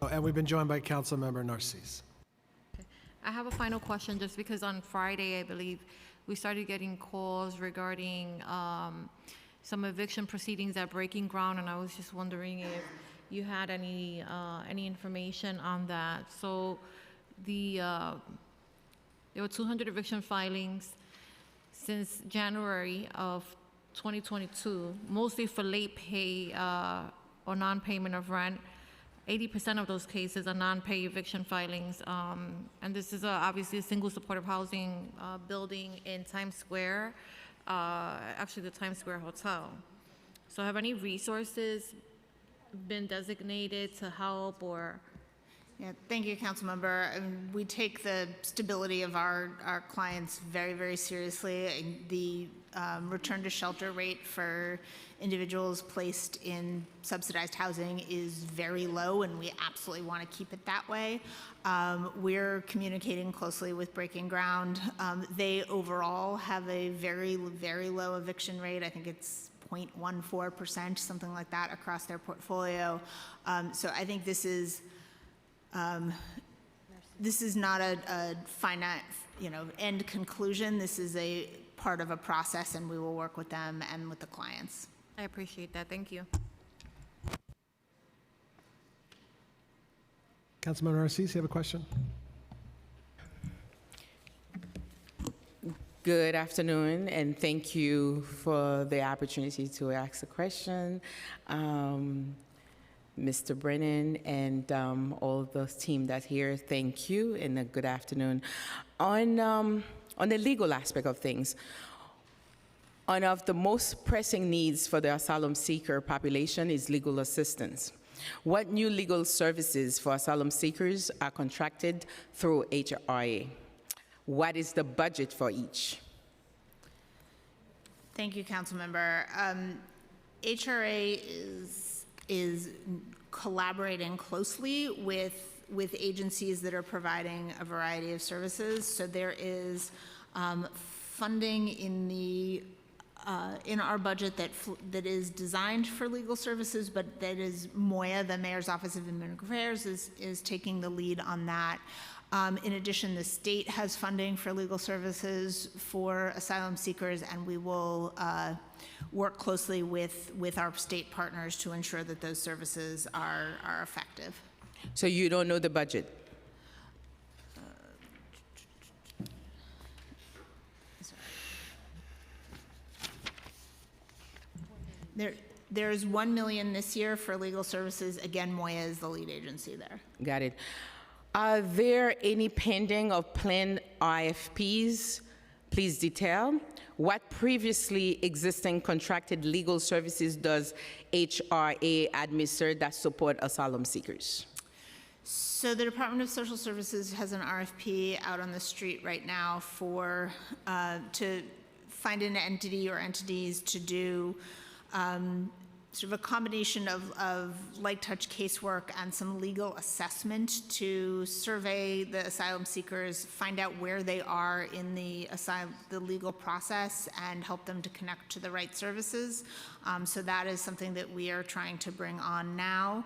Oh, and we've been joined by Councilmember Narcisse.
I have a final question, just because on Friday, I believe, we started getting calls regarding some eviction proceedings at Breaking Ground, and I was just wondering if you had any information on that. So there were 200 eviction filings since January of 2022, mostly for late pay or non-payment of rent. 80% of those cases are non-pay eviction filings, and this is obviously a single supportive housing building in Times Square, actually the Times Square Hotel. So have any resources been designated to help or?
Yeah, thank you, Councilmember. We take the stability of our clients very, very seriously. The return to shelter rate for individuals placed in subsidized housing is very low, and we absolutely want to keep it that way. We're communicating closely with Breaking Ground. They overall have a very, very low eviction rate. I think it's 0.14%, something like that, across their portfolio. So I think this is not a finite, end conclusion. This is a part of a process, and we will work with them and with the clients.
I appreciate that. Thank you.
Councilmember Narcisse, you have a question?
Good afternoon, and thank you for the opportunity to ask a question. Mr. Brennan and all the team that's here, thank you, and a good afternoon. On the legal aspect of things, one of the most pressing needs for the asylum seeker population is legal assistance. What new legal services for asylum seekers are contracted through HRA? What is the budget for each?
Thank you, Councilmember. HRA is collaborating closely with agencies that are providing a variety of services. So there is funding in our budget that is designed for legal services, but that is MOIA, the Mayor's Office of Immigrant Affairs, is taking the lead on that. In addition, the state has funding for legal services for asylum seekers, and we will work closely with our state partners to ensure that those services are effective.
So you don't know the budget?
There's $1 million this year for legal services. Again, MOIA is the lead agency there.
Got it. Are there any pending or planned RFPs? Please detail. What previously existing contracted legal services does HRA administer that support asylum seekers?
So the Department of Social Services has an RFP out on the street right now for to find an entity or entities to do sort of a combination of light touch casework and some legal assessment to survey the asylum seekers, find out where they are in the legal process, and help them to connect to the right services. So that is something that we are trying to bring on now.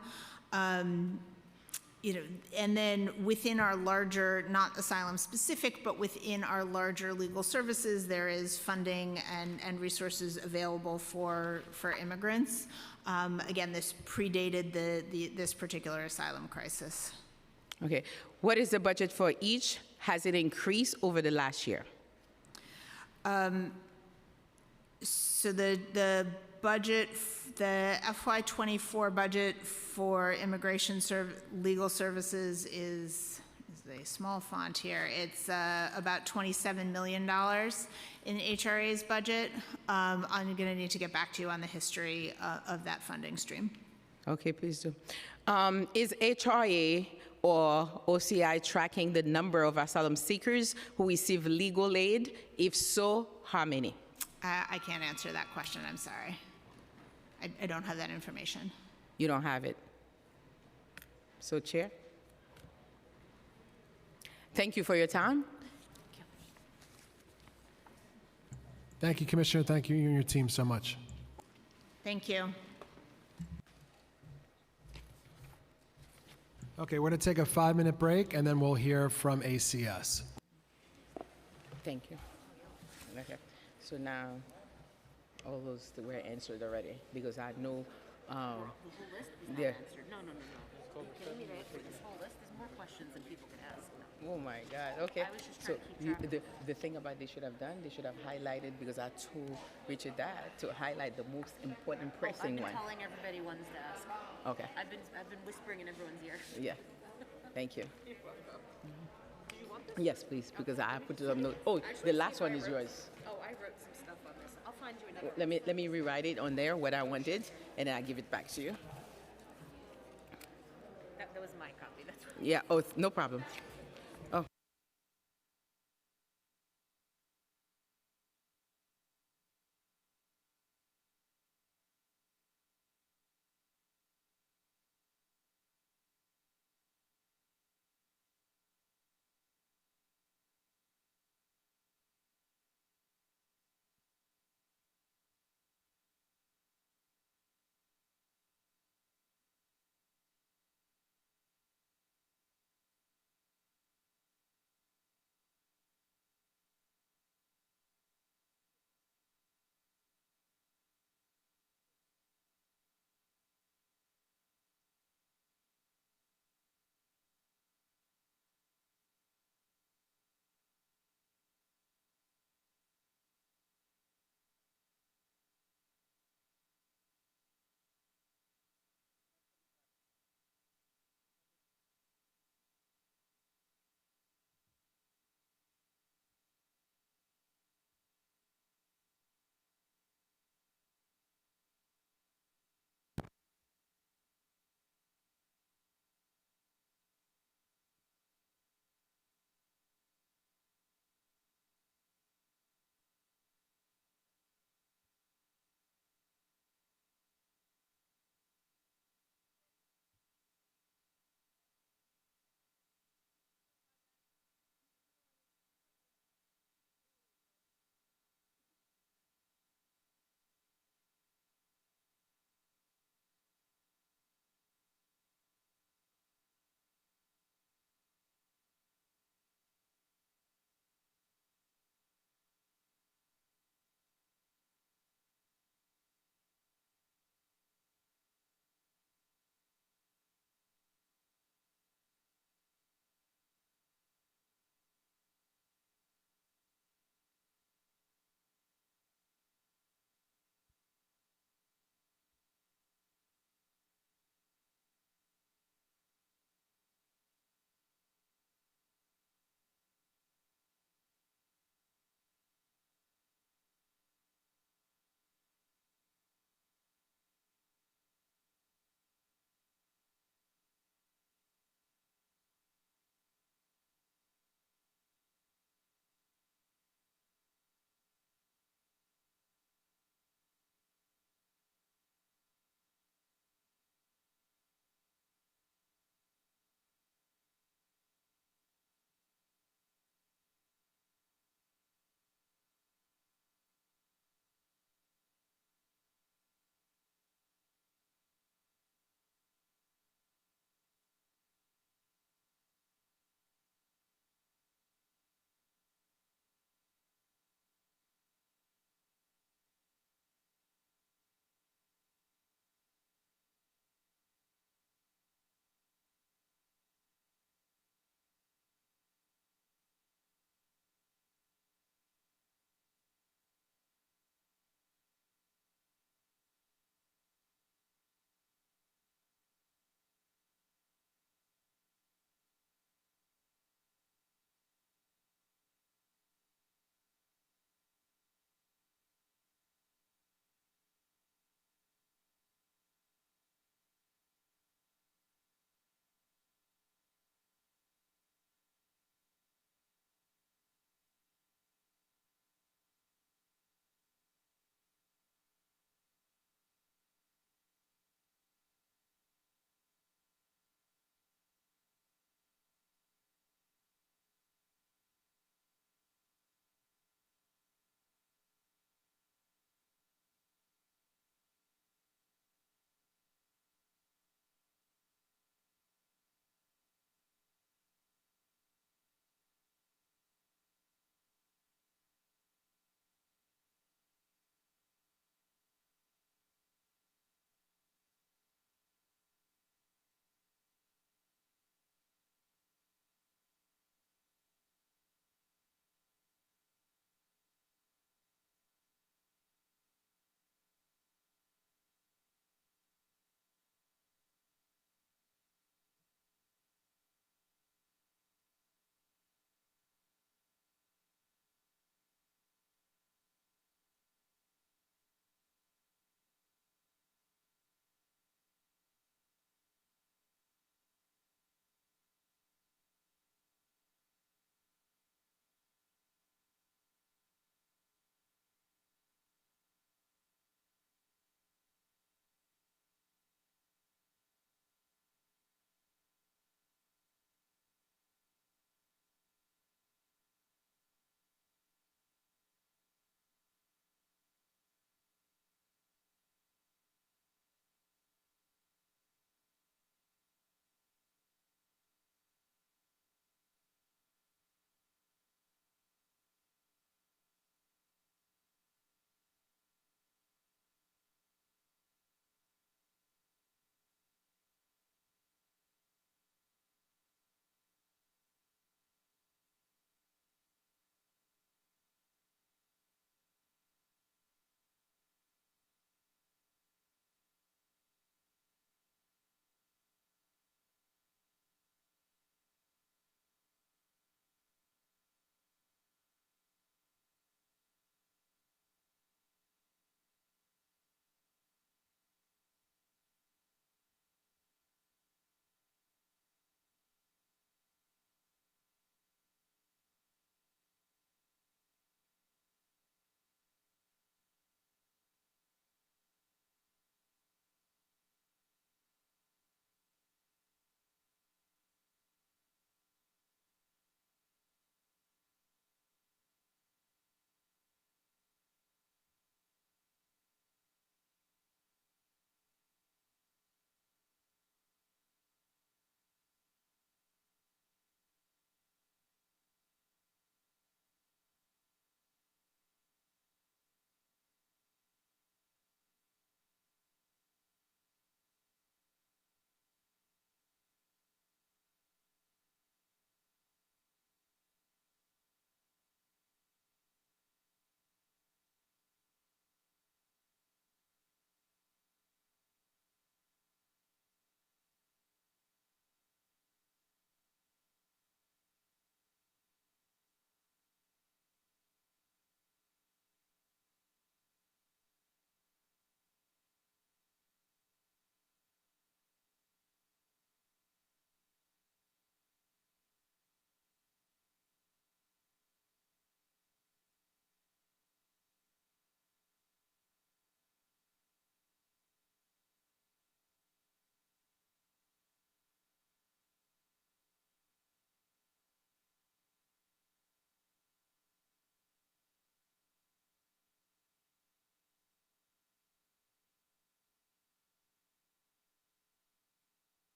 And then within our larger, not asylum specific, but within our larger legal services, there is funding and resources available for immigrants. Again, this predated this particular asylum crisis.
Okay. What is the budget for each? Has it increased over the last year?
So the budget, the FY24 budget for immigration legal services is a small font here. It's about $27 million in HRA's budget. I'm going to need to get back to you on the history of that funding stream.
Okay, please do. Is HRA or OCI tracking the number of asylum seekers who receive legal aid? If so, how many?
I can't answer that question, I'm sorry. I don't have that information.
You don't have it. So, Chair? Thank you for your time.
Thank you, Commissioner. Thank you and your team so much.
Thank you.
Okay, we're going to take a 5-minute break, and then we'll hear from ACS.
Thank you. Okay. So now, all those that were answered already, because I know.
The whole list is not
yeah.
answered. No. Are you kidding me? This whole list, there's more questions than people can ask. No.
Oh my God. Okay.
I was just trying to keep track.
The thing about they should have done, they should have highlighted, because I told Richard that to highlight the most important, pressing
I've
one.
been telling everybody ones to ask.
Okay.
I've been whispering in everyone's ear.
Yeah. Thank you. Yes, please, because I put some notes. Oh, the last one is yours.
Oh, I wrote some stuff on this. I'll find you another.
Let me rewrite it on there, what I wanted, and then I'll give it back to you.
That was my copy. That's what
Yeah, oh, no problem.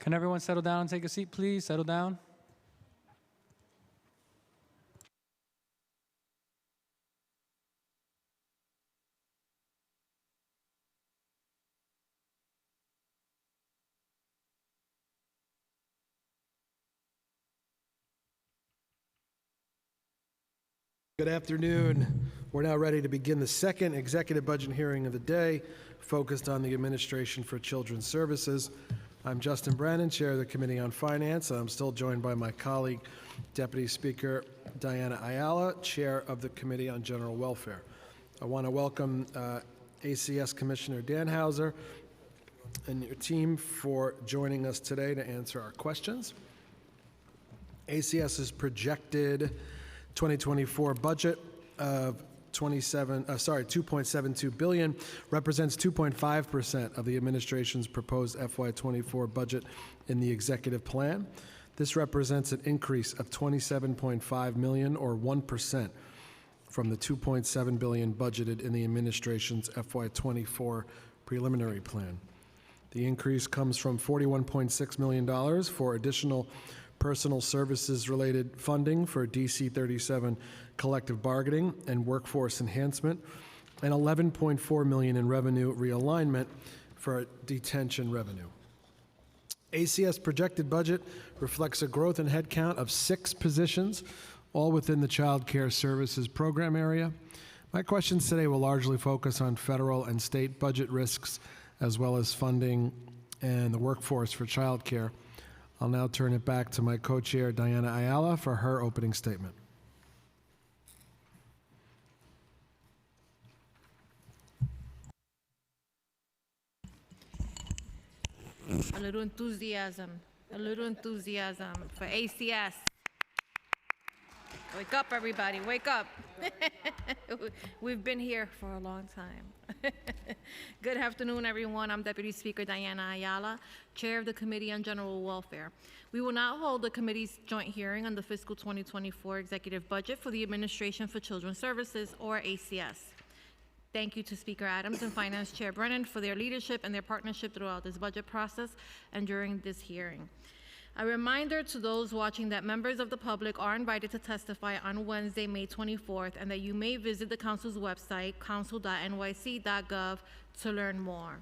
Can everyone settle down and take a seat, please? Settle down.
Good afternoon. We're now ready to begin the second executive budget hearing of the day, focused on the Administration for Children's Services. I'm Justin Brannan, Chair of the Committee on Finance, and I'm still joined by my colleague, Deputy Speaker Diana Ayala, Chair of the Committee on General Welfare. I want to welcome ACS Commissioner Danhauser and your team for joining us today to answer our questions. ACS's projected 2024 budget of $2.72 billion represents 2.5% of the administration's proposed FY24 budget in the executive plan. This represents an increase of $27.5 million, or 1%, from the $2.7 billion budgeted in the administration's FY24 preliminary plan. The increase comes from $41.6 million for additional personal services-related funding for DC 37 collective bargaining and workforce enhancement, and $11.4 million in revenue realignment for detention revenue. ACS projected budget reflects a growth in headcount of 6 positions, all within the Child Care Services program area. My questions today will largely focus on federal and state budget risks, as well as funding and the workforce for child care. I'll now turn it back to my co-chair, Diana Ayala, for her opening statement.
A little enthusiasm for ACS. Wake up, everybody, wake up. We've been here for a long time. Good afternoon, everyone. I'm Deputy Speaker Diana Ayala, Chair of the Committee on General Welfare. We will now hold the committee's joint hearing on the fiscal 2024 executive budget for the Administration for Children's Services, or ACS. Thank you to Speaker Adams and Finance Chair Brennan for their leadership and their partnership throughout this budget process and during this hearing. A reminder to those watching that members of the public are invited to testify on Wednesday, May 24th, and that you may visit the Council's website, council.nyc.gov, to learn more.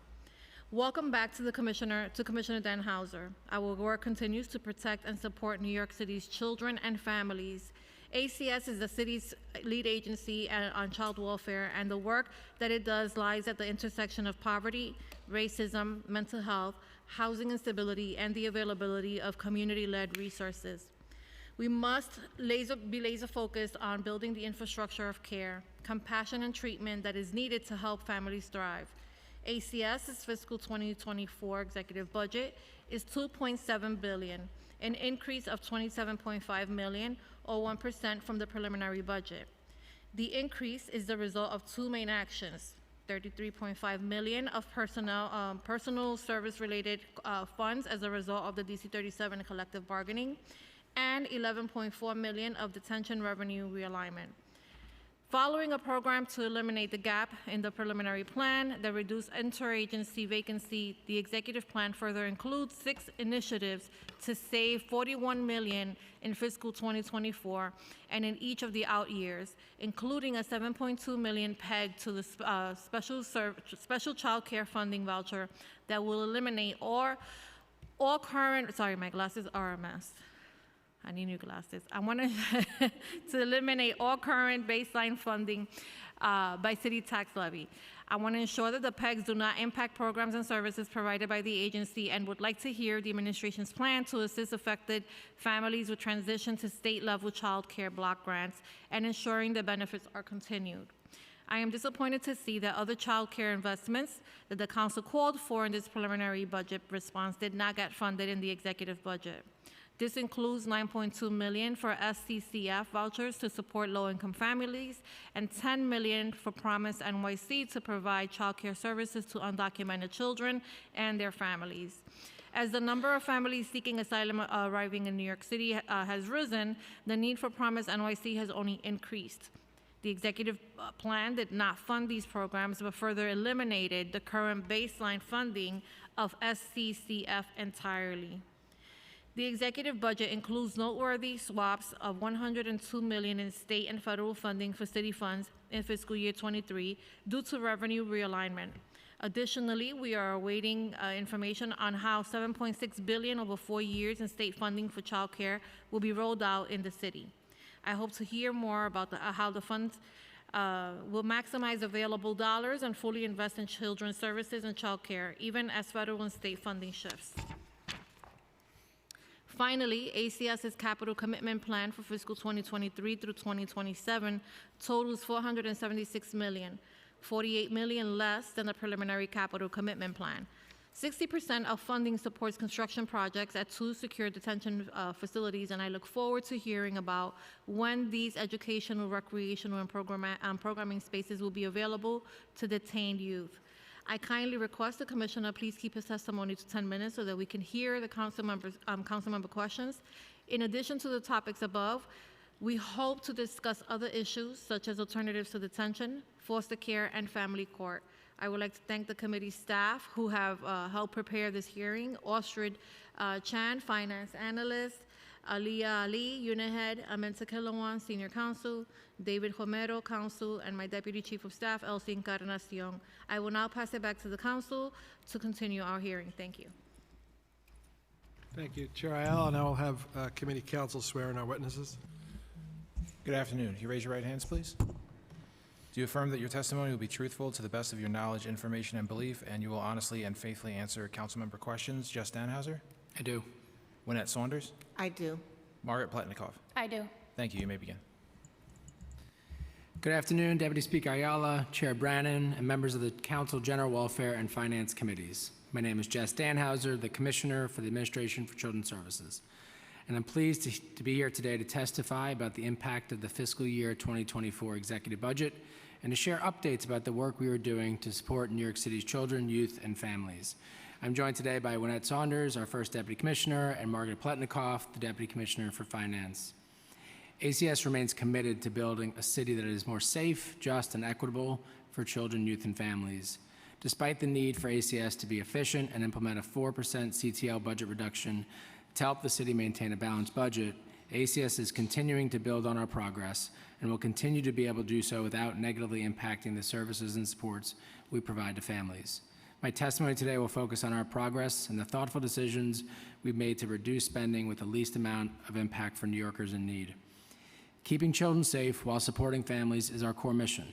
Welcome back to Commissioner Danhauser. Our work continues to protect and support New York City's children and families. ACS is the city's lead agency on child welfare, and the work that it does lies at the intersection of poverty, racism, mental health, housing instability, and the availability of community-led resources. We must be laser focused on building the infrastructure of care, compassion, and treatment that is needed to help families thrive. ACS's fiscal 2024 executive budget is $2.7 billion, an increase of $27.5 million, or 1% from the preliminary budget. The increase is the result of 2 main actions: $33.5 million of personal service-related funds as a result of the DC 37 collective bargaining, and $11.4 million of detention revenue realignment. Following a program to eliminate the gap in the preliminary plan that reduced interagency vacancy, the executive plan further includes 6 initiatives to save $41 million in fiscal 2024 and in each of the out years, including a $7.2 million peg to the special child care funding voucher that will eliminate all current, sorry, my glasses are a mess. I need new glasses. I want to eliminate all current baseline funding by city tax levy. I want to ensure that the PEGs do not impact programs and services provided by the agency, and would like to hear the administration's plan to assist affected families with transition to state-level child care block grants and ensuring the benefits are continued. I am disappointed to see that other child care investments that the council called for in this preliminary budget response did not get funded in the executive budget. This includes $9.2 million for SCCF vouchers to support low-income families and $10 million for Promise NYC to provide child care services to undocumented children and their families. As the number of families seeking asylum arriving in New York City has risen, the need for Promise NYC has only increased. The executive plan did not fund these programs, but further eliminated the current baseline funding of SCCF entirely. The executive budget includes noteworthy swaps of $102 million in state and federal funding for city funds in fiscal year '23 due to revenue realignment. Additionally, we are awaiting information on how $7.6 billion over 4 years in state funding for childcare will be rolled out in the city. I hope to hear more about how the funds will maximize available dollars and fully invest in children's services and childcare, even as federal and state funding shifts. Finally, ACS's capital commitment plan for fiscal 2023 through 2027 totals $476 million, $48 million less than the preliminary capital commitment plan. 60% of funding supports construction projects at 2 secure detention facilities, and I look forward to hearing about when these educational, recreational, and programming spaces will be available to detained youth. I kindly request the Commissioner please keep his testimony to 10 minutes so that we can hear the council member questions. In addition to the topics above, we hope to discuss other issues such as alternatives to detention, foster care, and family court. I would like to thank the committee staff who have helped prepare this hearing: Ostrid Chan, Finance Analyst; Aliyah Ali, Unit Head; Amenta Kilawan, Senior Counsel; David Romero, Counsel; and my Deputy Chief of Staff, Elsie Encarnacion. I will now pass it back to the Council to continue our hearing. Thank you.
Thank you, Chair Ayala. Now we'll have committee counsel swear in our witnesses.
Good afternoon. You raise your right hands, please. Do you affirm that your testimony will be truthful to the best of your knowledge, information, and belief, and you will honestly and faithfully answer councilmember questions? Jess Danhauser?
I do.
Wynette Saunders?
I do.
Margaret Pletnikoff?
I do.
Thank you. You may begin.
Good afternoon, Deputy Speaker Ayala, Chair Brannan, and members of the Council General Welfare and Finance Committees. My name is Jess Danhauser, the Commissioner for the Administration for Children's Services, and I'm pleased to be here today to testify about the impact of the fiscal year 2024 executive budget and to share updates about the work we are doing to support New York City's children, youth, and families. I'm joined today by Wynette Saunders, our first Deputy Commissioner, and Margaret Pletnikoff, the Deputy Commissioner for Finance. ACS remains committed to building a city that is more safe, just, and equitable for children, youth, and families. Despite the need for ACS to be efficient and implement a 4% CTL budget reduction to help the city maintain a balanced budget, ACS is continuing to build on our progress and will continue to be able to do so without negatively impacting the services and supports we provide to families. My testimony today will focus on our progress and the thoughtful decisions we've made to reduce spending with the least amount of impact for New Yorkers in need. Keeping children safe while supporting families is our core mission.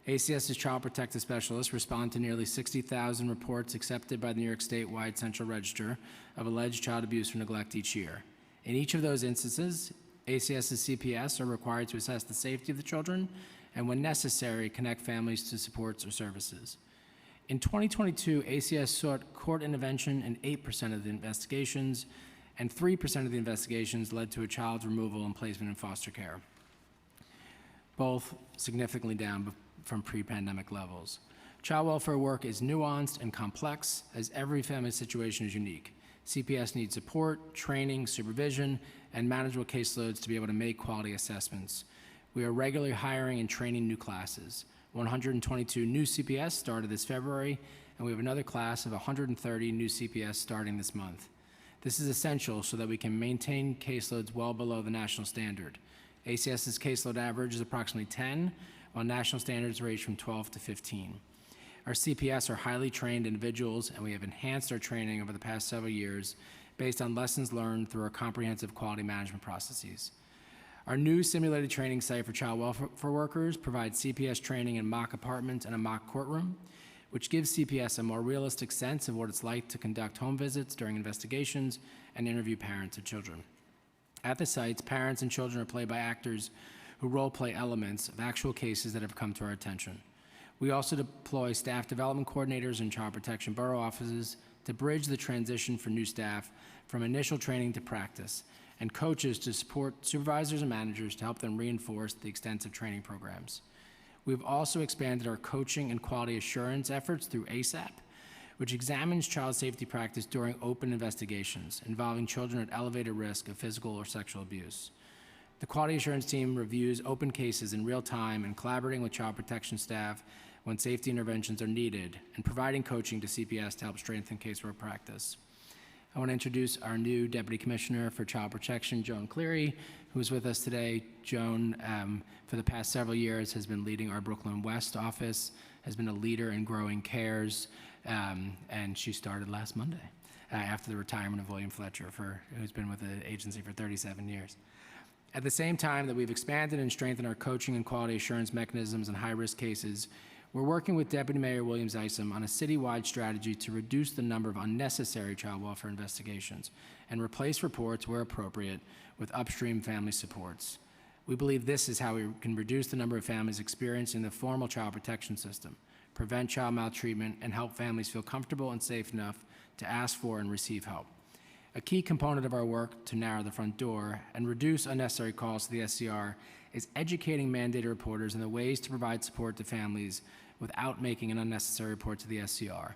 ACS's Child Protective Specialists respond to nearly 60,000 reports accepted by the New York Statewide Central Register of alleged child abuse or neglect each year. In each of those instances, ACS's CPS are required to assess the safety of the children and, when necessary, connect families to supports or services. In 2022, ACS sought court intervention in 8% of the investigations, and 3% of the investigations led to a child's removal and placement in foster care, both significantly down from pre-pandemic levels. Child welfare work is nuanced and complex, as every family situation is unique. CPS needs support, training, supervision, and manageable caseloads to be able to make quality assessments. We are regularly hiring and training new classes. 122 new CPS started this February, and we have another class of 130 new CPS starting this month. This is essential so that we can maintain caseloads well below the national standard. ACS's caseload average is approximately 10, while national standards range from 12 to 15. Our CPS are highly trained individuals, and we have enhanced our training over the past several years based on lessons learned through our comprehensive quality management processes. Our new simulated training site for child welfare workers provides CPS training in mock apartments and a mock courtroom, which gives CPS a more realistic sense of what it's like to conduct home visits during investigations and interview parents of children. At the sites, parents and children are played by actors who role-play elements of actual cases that have come to our attention. We also deploy staff development coordinators in child protection borough offices to bridge the transition for new staff from initial training to practice, and coaches to support supervisors and managers to help them reinforce the extensive training programs. We've also expanded our coaching and quality assurance efforts through ASAP, which examines child safety practice during open investigations involving children at elevated risk of physical or sexual abuse. The quality assurance team reviews open cases in real time and collaborating with child protection staff when safety interventions are needed, and providing coaching to CPS to help strengthen casework practice. I want to introduce our new Deputy Commissioner for Child Protection, Joan Cleary, who is with us today. Joan, for the past several years, has been leading our Brooklyn West office, has been a leader in growing CARES, and she started last Monday after the retirement of William Fletcher, who's been with the agency for 37 years. At the same time that we've expanded and strengthened our coaching and quality assurance mechanisms in high-risk cases, we're working with Deputy Mayor William Isom on a citywide strategy to reduce the number of unnecessary child welfare investigations and replace reports where appropriate with upstream family supports. We believe this is how we can reduce the number of families experiencing the formal child protection system, prevent child maltreatment, and help families feel comfortable and safe enough to ask for and receive help. A key component of our work to narrow the front door and reduce unnecessary calls to the SCR is educating mandated reporters in the ways to provide support to families without making an unnecessary report to the SCR.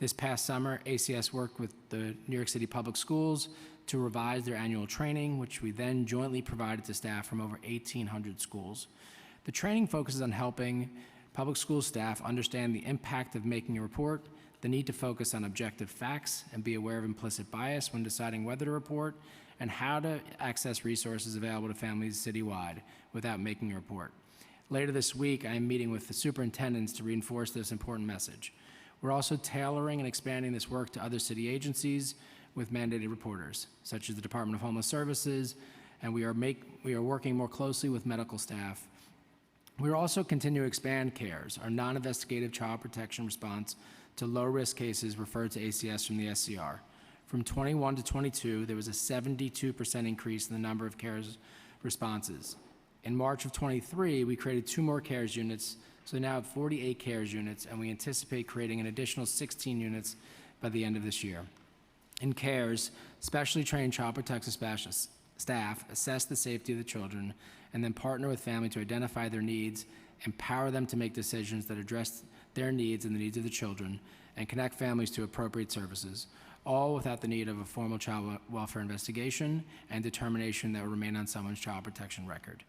This past summer, ACS worked with the New York City Public Schools to revise their annual training, which we then jointly provided to staff from over 1,800 schools. The training focuses on helping public school staff understand the impact of making a report, the need to focus on objective facts and be aware of implicit bias when deciding whether to report, and how to access resources available to families citywide without making a report. Later this week, I am meeting with the superintendents to reinforce this important message. We're also tailoring and expanding this work to other city agencies with mandated reporters, such as the Department of Homeless Services, and we are working more closely with medical staff. We are also continuing to expand CARES, our non-investigative child protection response to low-risk cases referred to ACS from the SCR. From 21 to 22, there was a 72% increase in the number of CARES responses. In March of 23, we created 2 more CARES units, so we now have 48 CARES units, and we anticipate creating an additional 16 units by the end of this year. In CARES, specially trained child protection staff assess the safety of the children and then partner with family to identify their needs, empower them to make decisions that address their needs and the needs of the children, and connect families to appropriate services, all without the need of a formal child welfare investigation and determination that will remain on someone's child protection record.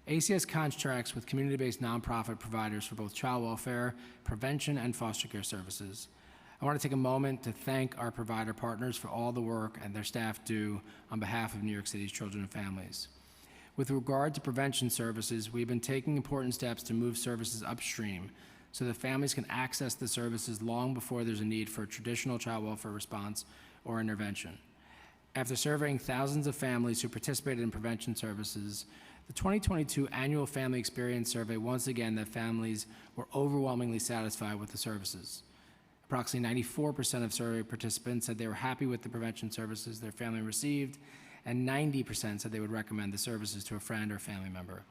ACS contracts with community-based nonprofit providers for both child welfare, prevention, and foster care services. I want to take a moment to thank our provider partners for all the work and their staff do on behalf of New York City's children and families. With regard to prevention services, we've been taking important steps to move services upstream so that families can access the services long before there's a need for a traditional child welfare response or intervention. After surveying thousands of families who participated in prevention services, the 2022 Annual Family Experience Survey once again that families were overwhelmingly satisfied with the services. Approximately 94% of survey participants said they were happy with the prevention services their family received, and 90% said they would recommend the services to a friend or family member.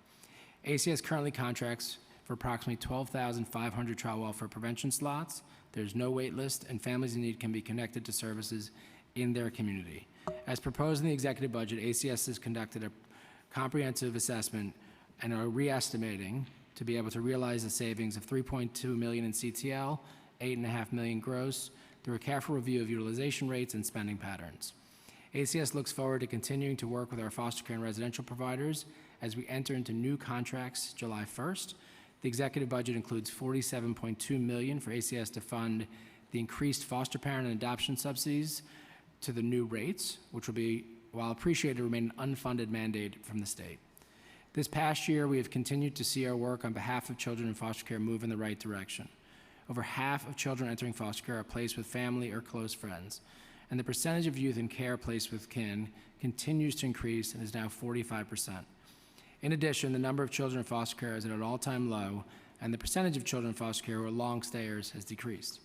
ACS currently contracts for approximately 12,500 child welfare prevention slots. There's no wait list, and families in need can be connected to services in their community. As proposed in the executive budget, ACS has conducted a comprehensive assessment and are re-estimating to be able to realize the savings of $3.2 million in CTL, $8.5 million gross, through a careful review of utilization rates and spending patterns. ACS looks forward to continuing to work with our foster care and residential providers as we enter into new contracts July 1st. The executive budget includes $47.2 million for ACS to fund the increased foster parent and adoption subsidies to the new rates, which will be, while appreciated, remain an unfunded mandate from the state. This past year, we have continued to see our work on behalf of children in foster care move in the right direction. Over half of children entering foster care are placed with family or close friends, and the percentage of youth in care placed with kin continues to increase and is now 45%. In addition, the number of children in foster care is at an all-time low, and the percentage of children in foster care who are long stayers has decreased.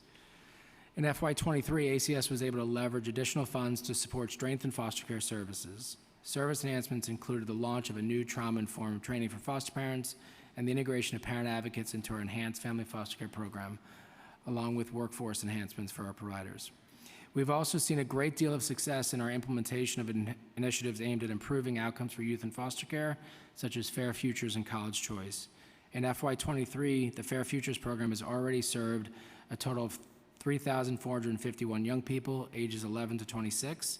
In FY23, ACS was able to leverage additional funds to support strengthened foster care services. Service enhancements included the launch of a new trauma-informed training for foster parents and the integration of parent advocates into our enhanced family foster care program, along with workforce enhancements for our providers. We've also seen a great deal of success in our implementation of initiatives aimed at improving outcomes for youth in foster care, such as Fair Futures and College Choice. In FY23, the Fair Futures program has already served a total of 3,451 young people, ages 11 to 26,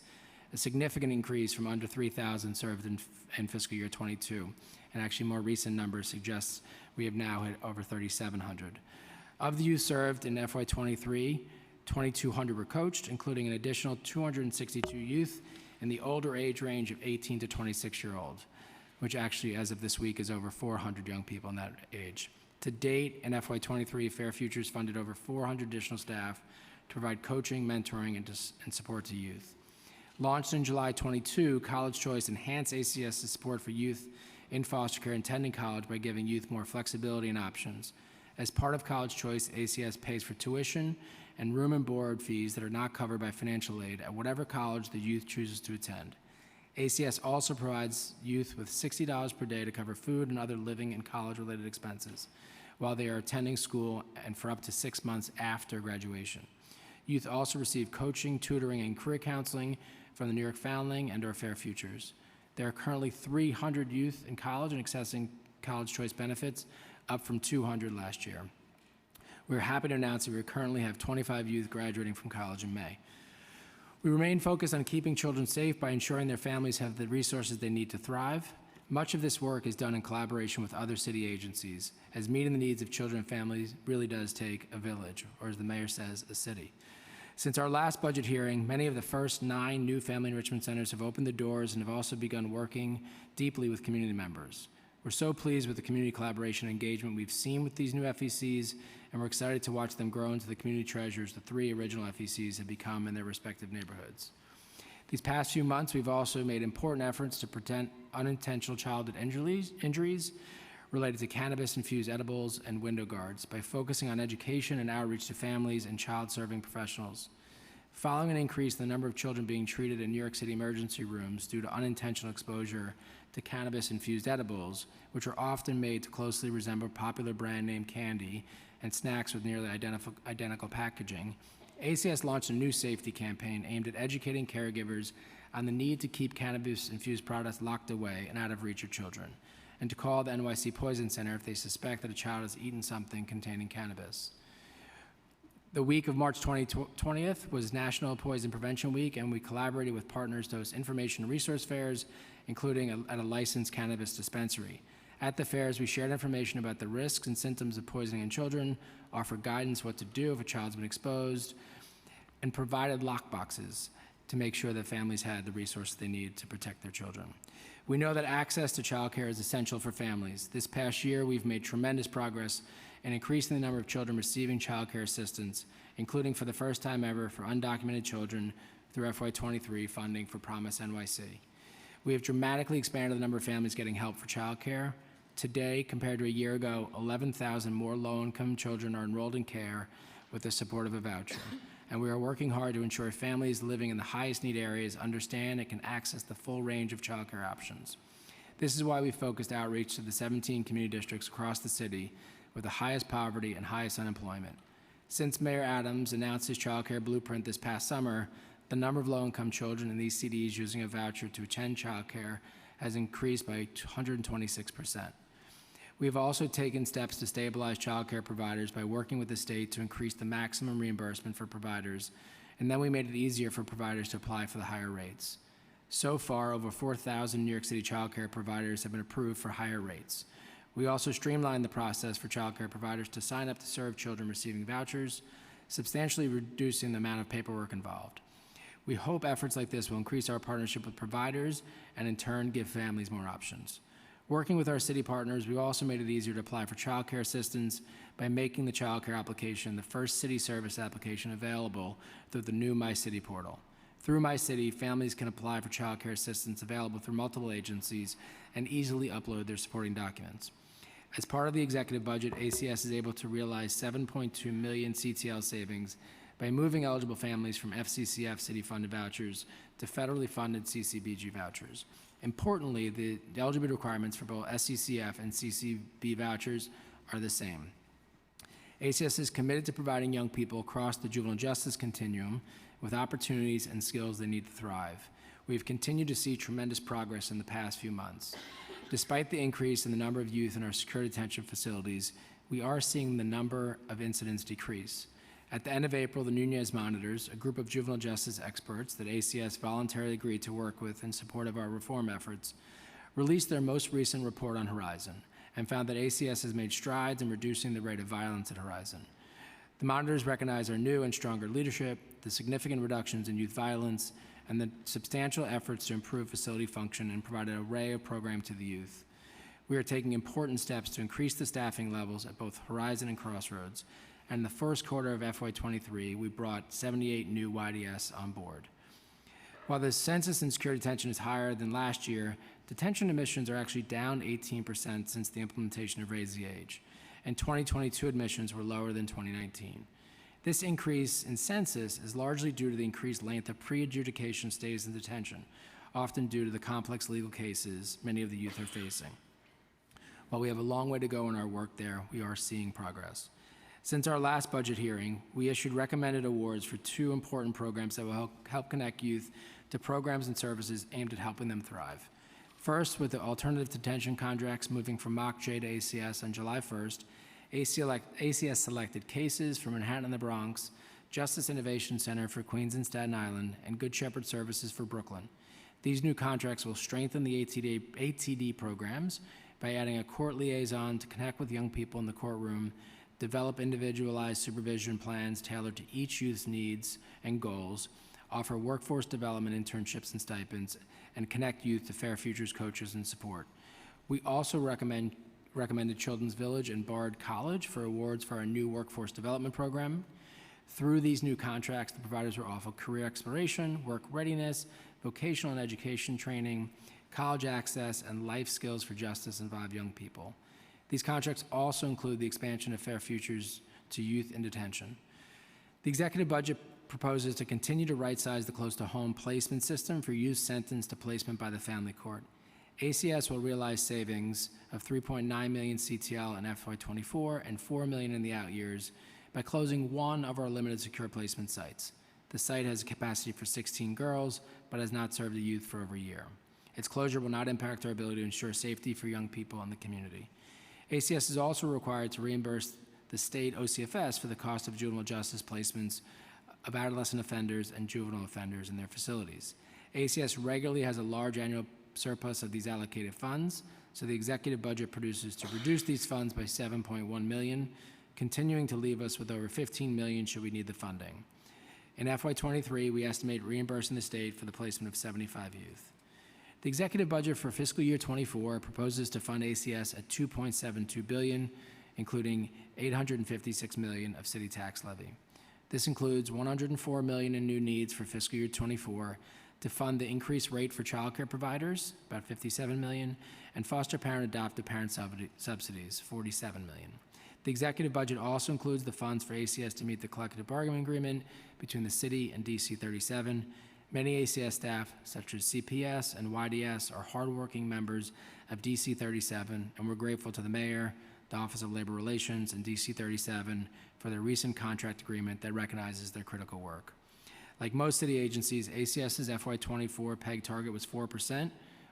a significant increase from under 3,000 served in fiscal year 22. And actually, more recent numbers suggest we have now hit over 3,700. Of the youth served in FY23, 2,200 were coached, including an additional 262 youth in the older age range of 18 to 26-year-old, which actually, as of this week, is over 400 young people in that age. To date, in FY23, Fair Futures funded over 400 additional staff to provide coaching, mentoring, and support to youth. Launched in July 22, College Choice enhanced ACS's support for youth in foster care attending college by giving youth more flexibility and options. As part of College Choice, ACS pays for tuition and room and board fees that are not covered by financial aid at whatever college the youth chooses to attend. ACS also provides youth with $60 per day to cover food and other living and college-related expenses while they are attending school and for up to 6 months after graduation. Youth also receive coaching, tutoring, and career counseling from the New York Foundling and/or Fair Futures. There are currently 300 youth in college and accessing College Choice benefits, up from 200 last year. We're happy to announce that we currently have 25 youth graduating from college in May. We remain focused on keeping children safe by ensuring their families have the resources they need to thrive. Much of this work is done in collaboration with other city agencies, as meeting the needs of children and families really does take a village, or as the mayor says, a city. Since our last budget hearing, many of the first 9 new family enrichment centers have opened the doors and have also begun working deeply with community members. We're so pleased with the community collaboration and engagement we've seen with these new FECs, and we're excited to watch them grow into the community treasures the 3 original FECs have become in their respective neighborhoods. These past few months, we've also made important efforts to prevent unintentional childhood injuries related to cannabis-infused edibles and window guards by focusing on education and outreach to families and child-serving professionals. Following an increase in the number of children being treated in New York City emergency rooms due to unintentional exposure to cannabis-infused edibles, which are often made to closely resemble popular brand name candy and snacks with nearly identical packaging, ACS launched a new safety campaign aimed at educating caregivers on the need to keep cannabis-infused products locked away and out of reach of children, and to call the NYC Poison Center if they suspect that a child has eaten something containing cannabis. The week of March 20th was National Poison Prevention Week, and we collaborated with partners to host information and resource fairs, including at a licensed cannabis dispensary. At the fairs, we shared information about the risks and symptoms of poisoning in children, offered guidance what to do if a child's been exposed, and provided lockboxes to make sure that families had the resources they need to protect their children. We know that access to childcare is essential for families. This past year, we've made tremendous progress in increasing the number of children receiving childcare assistance, including for the first time ever for undocumented children through FY23 funding for Promise NYC. We have dramatically expanded the number of families getting help for childcare. Today, compared to a year ago, 11,000 more low-income children are enrolled in care with the support of a voucher. And we are working hard to ensure families living in the highest need areas understand and can access the full range of childcare options. This is why we focused outreach to the 17 community districts across the city with the highest poverty and highest unemployment. Since Mayor Adams announced his childcare blueprint this past summer, the number of low-income children in these CDs using a voucher to attend childcare has increased by 126%. We have also taken steps to stabilize childcare providers by working with the state to increase the maximum reimbursement for providers, and then we made it easier for providers to apply for the higher rates. So far, over 4,000 New York City childcare providers have been approved for higher rates. We also streamlined the process for childcare providers to sign up to serve children receiving vouchers, substantially reducing the amount of paperwork involved. We hope efforts like this will increase our partnership with providers and in turn give families more options. Working with our city partners, we also made it easier to apply for childcare assistance by making the childcare application the first city service application available through the new My City portal. Through My City, families can apply for childcare assistance available through multiple agencies and easily upload their supporting documents. As part of the executive budget, ACS is able to realize $7.2 million CTL savings by moving eligible families from FCCF city-funded vouchers to federally funded CCBG vouchers. Importantly, the eligibility requirements for both SCCF and CCB vouchers are the same. ACS is committed to providing young people across the juvenile justice continuum with opportunities and skills they need to thrive. We've continued to see tremendous progress in the past few months. Despite the increase in the number of youth in our secure detention facilities, we are seeing the number of incidents decrease. At the end of April, the Nunez Monitors, a group of juvenile justice experts that ACS voluntarily agreed to work with in support of our reform efforts, released their most recent report on Horizon and found that ACS has made strides in reducing the rate of violence at Horizon. The monitors recognize our new and stronger leadership, the significant reductions in youth violence, and the substantial efforts to improve facility function and provide an array of programs to the youth. We are taking important steps to increase the staffing levels at both Horizon and Crossroads, and in the first quarter of FY23, we brought 78 new YDS on board. While the census in secure detention is higher than last year, detention admissions are actually down 18% since the implementation of Raise the Age, and 2022 admissions were lower than 2019. This increase in census is largely due to the increased length of pre-adjudication stays in detention, often due to the complex legal cases many of the youth are facing. While we have a long way to go in our work there, we are seeing progress. Since our last budget hearing, we issued recommended awards for 2 important programs that will help connect youth to programs and services aimed at helping them thrive. First, with the alternative detention contracts moving from MOCJ to ACS on July 1st, ACS selected Cases for Manhattan and the Bronx, Justice Innovation Center for Queens and Staten Island, and Good Shepherd Services for Brooklyn. These new contracts will strengthen the ATD programs by adding a court liaison to connect with young people in the courtroom, develop individualized supervision plans tailored to each youth's needs and goals, offer workforce development internships and stipends, and connect youth to Fair Futures coaches and support. We also recommended Children's Village and Bard College for awards for our new workforce development program. Through these new contracts, the providers will offer career exploration, work readiness, vocational and education training, college access, and life skills for justice involve young people. These contracts also include the expansion of Fair Futures to youth in detention. The executive budget proposes to continue to right-size the close-to-home placement system for youth sentenced to placement by the family court. ACS will realize savings of $3.9 million CTL in FY24 and $4 million in the out years by closing one of our limited secure placement sites. The site has a capacity for 16 girls, but has not served the youth for over a year. Its closure will not impact our ability to ensure safety for young people in the community. ACS is also required to reimburse the state OCFS for the cost of juvenile justice placements of adolescent offenders and juvenile offenders in their facilities. ACS regularly has a large annual surplus of these allocated funds, so the executive budget produces to reduce these funds by $7.1 million, continuing to leave us with over $15 million should we need the funding. In FY23, we estimate reimbursing the state for the placement of 75 youth. The executive budget for fiscal year 24 proposes to fund ACS at $2.72 billion, including $856 million of city tax levy. This includes $104 million in new needs for fiscal year 24 to fund the increased rate for child care providers, about $57 million, and foster parent adoptive parent subsidies, $47 million. The executive budget also includes the funds for ACS to meet the collective bargaining agreement between the city and DC 37. Many ACS staff, such as CPS and YDS, are hardworking members of DC 37, and we're grateful to the mayor, the Office of Labor Relations, and DC 37 for their recent contract agreement that recognizes their critical work. Like most city agencies, ACS's FY24 PEG target was 4%,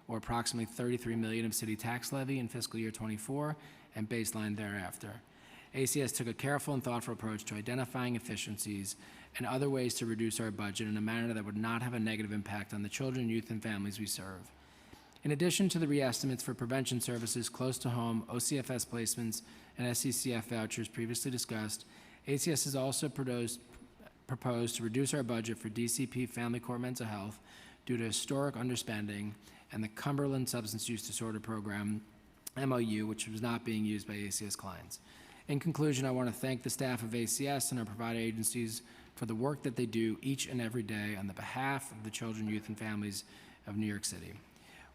or approximately $33 million of city tax levy in fiscal year 24, and baseline thereafter. ACS took a careful and thoughtful approach to identifying efficiencies and other ways to reduce our budget in a manner that would not have a negative impact on the children, youth, and families we serve. In addition to the reestimates for prevention services close to home, OCFS placements, and SCCF vouchers previously discussed, ACS has also proposed to reduce our budget for DCP Family Court Mental Health due to historic underspending and the Cumberland Substance Use Disorder Program, MOU, which was not being used by ACS clients. In conclusion, I want to thank the staff of ACS and our provider agencies for the work that they do each and every day on the behalf of the children, youth, and families of New York City.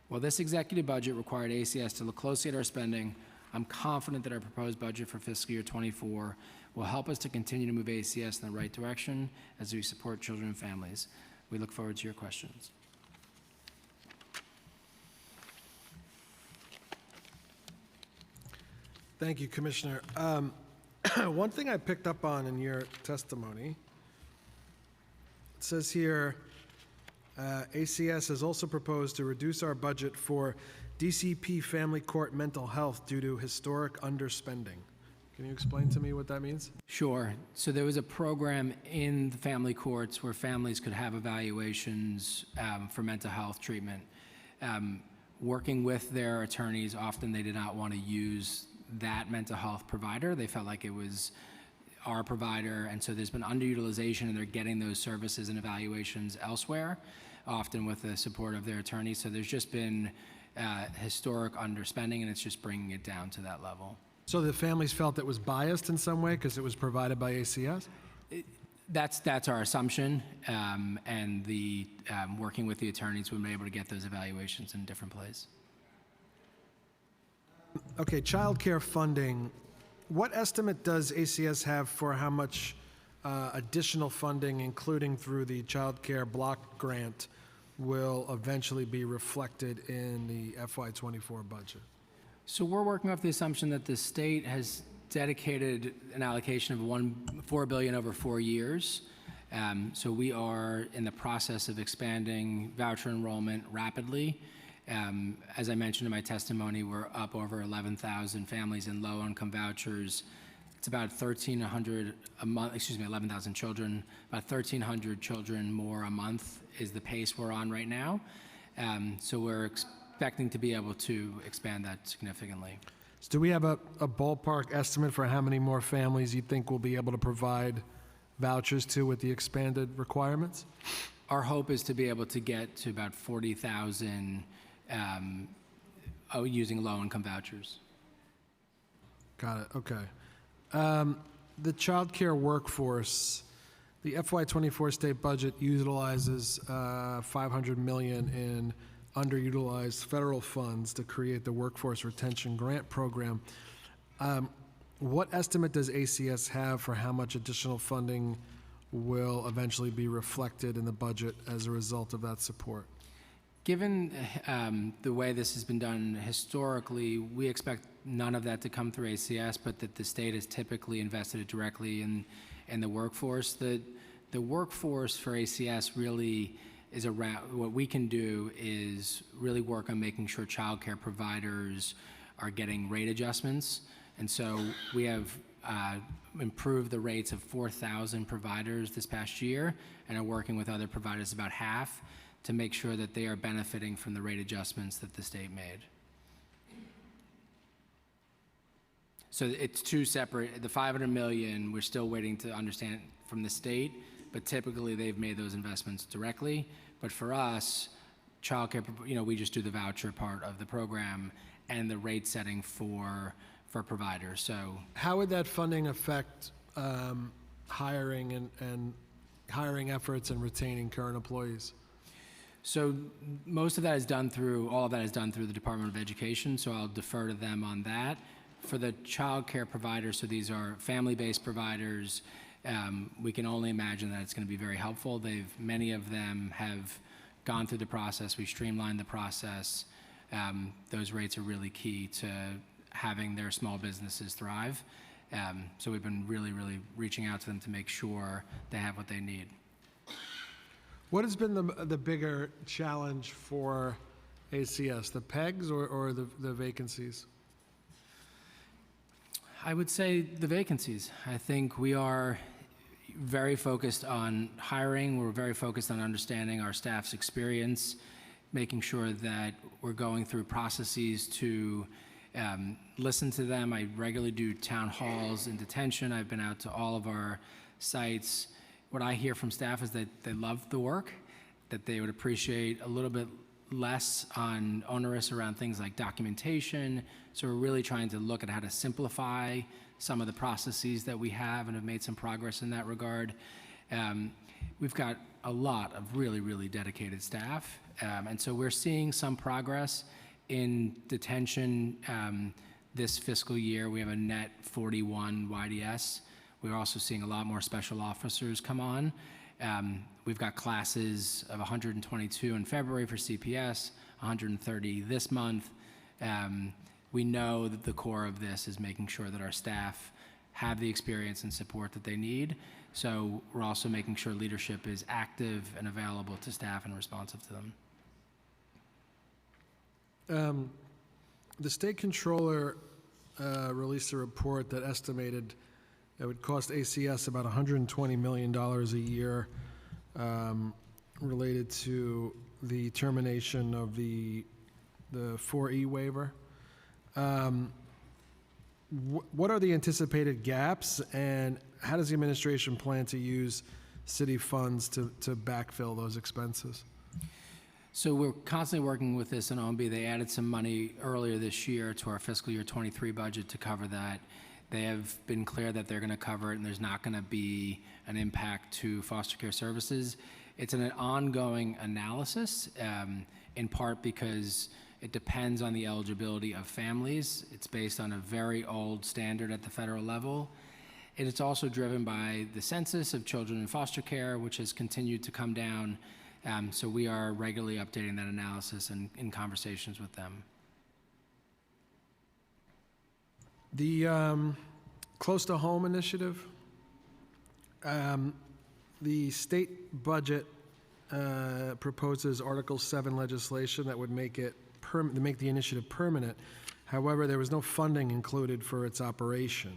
While this executive budget required ACS to look closely at our spending, I'm confident that our proposed budget for fiscal year 24 will help us to continue to move ACS in the right direction as we support children and families. We look forward to your questions.
Thank you, Commissioner. One thing I picked up on in your testimony, it says here, ACS has also proposed to reduce our budget for DCP Family Court Mental Health due to historic underspending. Can you explain to me what that means?
Sure. So there was a program in the family courts where families could have evaluations for mental health treatment. Working with their attorneys, often they did not want to use that mental health provider. They felt like it was our provider, and so there's been underutilization, and they're getting those services and evaluations elsewhere, often with the support of their attorneys. So there's just been historic underspending, and it's just bringing it down to that level.
So the families felt it was biased in some way because it was provided by ACS?
That's our assumption, and the working with the attorneys, we've been able to get those evaluations in a different place.
Okay, childcare funding. What estimate does ACS have for how much additional funding, including through the childcare block grant, will eventually be reflected in the FY24 budget?
So we're working off the assumption that the state has dedicated an allocation of $4 billion over 4 years. So we are in the process of expanding voucher enrollment rapidly. As I mentioned in my testimony, we're up over 11,000 families in low-income vouchers. It's about 1,300 a month, 11,000 children, about 1,300 children more a month is the pace we're on right now. So we're expecting to be able to expand that significantly.
So do we have a ballpark estimate for how many more families you think we'll be able to provide vouchers to with the expanded requirements?
Our hope is to be able to get to about 40,000 using low-income vouchers.
Got it, okay. The child care workforce, the FY24 state budget utilizes $500 million in underutilized federal funds to create the Workforce Retention Grant Program. What estimate does ACS have for how much additional funding will eventually be reflected in the budget as a result of that support?
Given the way this has been done historically, we expect none of that to come through ACS, but that the state has typically invested it directly in the workforce. The workforce for ACS really is around, what we can do is really work on making sure childcare providers are getting rate adjustments. And so we have improved the rates of 4,000 providers this past year and are working with other providers, about half, to make sure that they are benefiting from the rate adjustments that the state made. So it's two separate, the $500 million, we're still waiting to understand from the state, but typically they've made those investments directly. But for us, childcare, we just do the voucher part of the program and the rate setting for providers. So
how would that funding affect hiring and hiring efforts and retaining current employees?
So most of that is done through, all of that is done through the Department of Education, so I'll defer to them on that. For the child care providers, so these are family-based providers, we can only imagine that it's going to be very helpful. Many of them have gone through the process. We streamlined the process. Those rates are really key to having their small businesses thrive. So we've been really, really reaching out to them to make sure they have what they need.
What has been the bigger challenge for ACS, the PEGs or the vacancies?
I would say the vacancies. I think we are very focused on hiring. We're very focused on understanding our staff's experience, making sure that we're going through processes to listen to them. I regularly do town halls in detention. I've been out to all of our sites. What I hear from staff is that they love the work, that they would appreciate a little bit less on onerous around things like documentation. So we're really trying to look at how to simplify some of the processes that we have and have made some progress in that regard. We've got a lot of really, really dedicated staff. And so we're seeing some progress in detention this fiscal year. We have a net 41 YDS. We're also seeing a lot more special officers come on. We've got classes of 122 in February for CPS, 130 this month. We know that the core of this is making sure that our staff have the experience and support that they need. So we're also making sure leadership is active and available to staff and responsive to them.
The state controller released a report that estimated it would cost ACS about $120 million a year related to the termination of the 4E waiver. What are the anticipated gaps, and how does the administration plan to use city funds to backfill those expenses?
So we're constantly working with this in OMB. They added some money earlier this year to our fiscal year 23 budget to cover that. They have been clear that they're going to cover it, and there's not going to be an impact to foster care services. It's an ongoing analysis, in part because it depends on the eligibility of families. It's based on a very old standard at the federal level. And it's also driven by the census of children in foster care, which has continued to come down. So we are regularly updating that analysis and in conversations with them.
The Close to Home initiative, the state budget proposes Article 7 legislation that would make it make the initiative permanent. However, there was no funding included for its operation.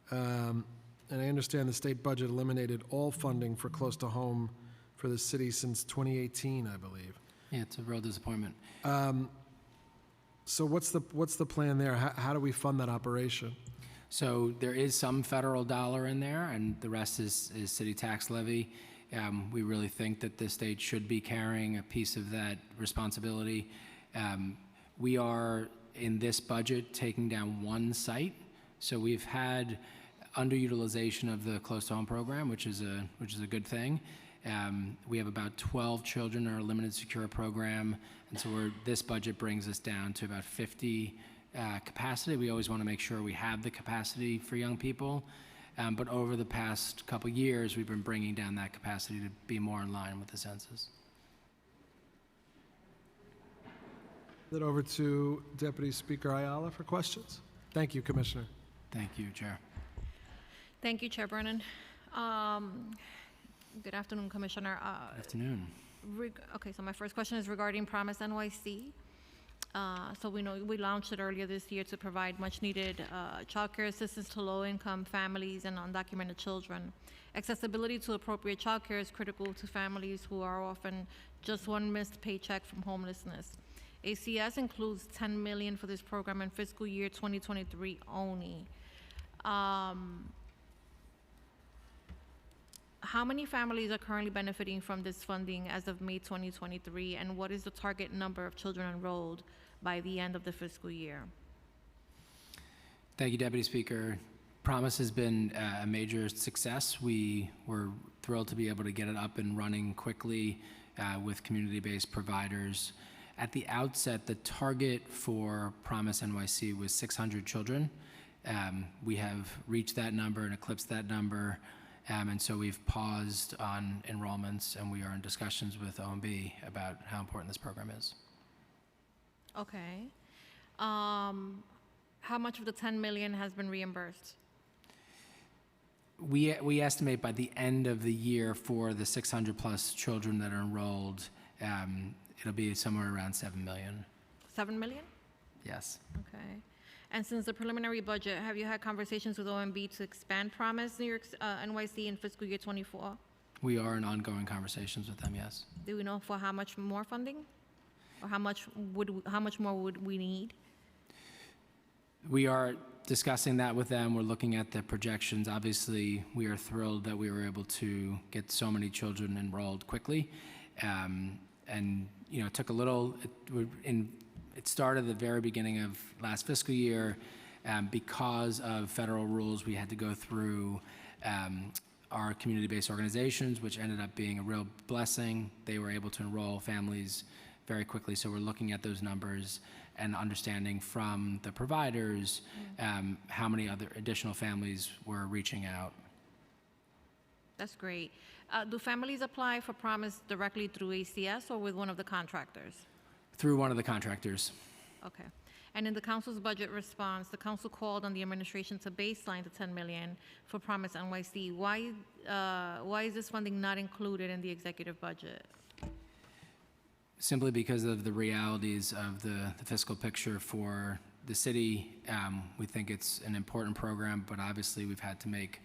And I understand the state budget eliminated all funding for Close to Home for the city since 2018, I believe.
Yeah, it's a real disappointment.
So what's the plan there? How do we fund that operation?
So there is some federal dollar in there, and the rest is city tax levy. We really think that the state should be carrying a piece of that responsibility. We are, in this budget, taking down one site. So we've had underutilization of the Close to Home program, which is a good thing. We have about 12 children in our limited secure program, and so this budget brings us down to about 50 capacity. We always want to make sure we have the capacity for young people, but over the past couple years, we've been bringing down that capacity to be more in line with the census.
It over to Deputy Speaker Ayala for questions. Thank you, Commissioner.
Thank you, Chair.
Thank you, Chair Brennan. Good afternoon, Commissioner.
Good afternoon.
Okay, so my first question is regarding Promise NYC. So we know we launched it earlier this year to provide much-needed childcare assistance to low-income families and undocumented children. Accessibility to appropriate childcare is critical to families who are often just one missed paycheck from homelessness. ACS includes $10 million for this program in fiscal year 2023 only. How many families are currently benefiting from this funding as of May 2023, and what is the target number of children enrolled by the end of the fiscal year?
Thank you, Deputy Speaker. Promise has been a major success. We were thrilled to be able to get it up and running quickly with community-based providers. At the outset, the target for Promise NYC was 600 children. We have reached that number and eclipsed that number. And so we've paused on enrollments, and we are in discussions with OMB about how important this program is.
Okay. How much of the $10 million has been reimbursed?
We estimate by the end of the year for the 600 plus children that are enrolled, it'll be somewhere around $7 million.
$7 million?
Yes.
Okay. And since the preliminary budget, have you had conversations with OMB to expand Promise New York NYC in fiscal year 24?
We are in ongoing conversations with them, yes.
Do we know for how much more funding? Or how much more would we need?
We are discussing that with them. We're looking at the projections. Obviously, we are thrilled that we were able to get so many children enrolled quickly. And, you know, it took a little, it started at the very beginning of last fiscal year. Because of federal rules, we had to go through our community-based organizations, which ended up being a real blessing. They were able to enroll families very quickly, so we're looking at those numbers and understanding from the providers how many other additional families were reaching out.
That's great. Do families apply for Promise directly through ACS or with one of the contractors?
Through one of the contractors.
Okay. And in the council's budget response, the council called on the administration to baseline the $10 million for Promise NYC. Why is this funding not included in the executive budget?
Simply because of the realities of the fiscal picture for the city. We think it's an important program, but obviously we've had to make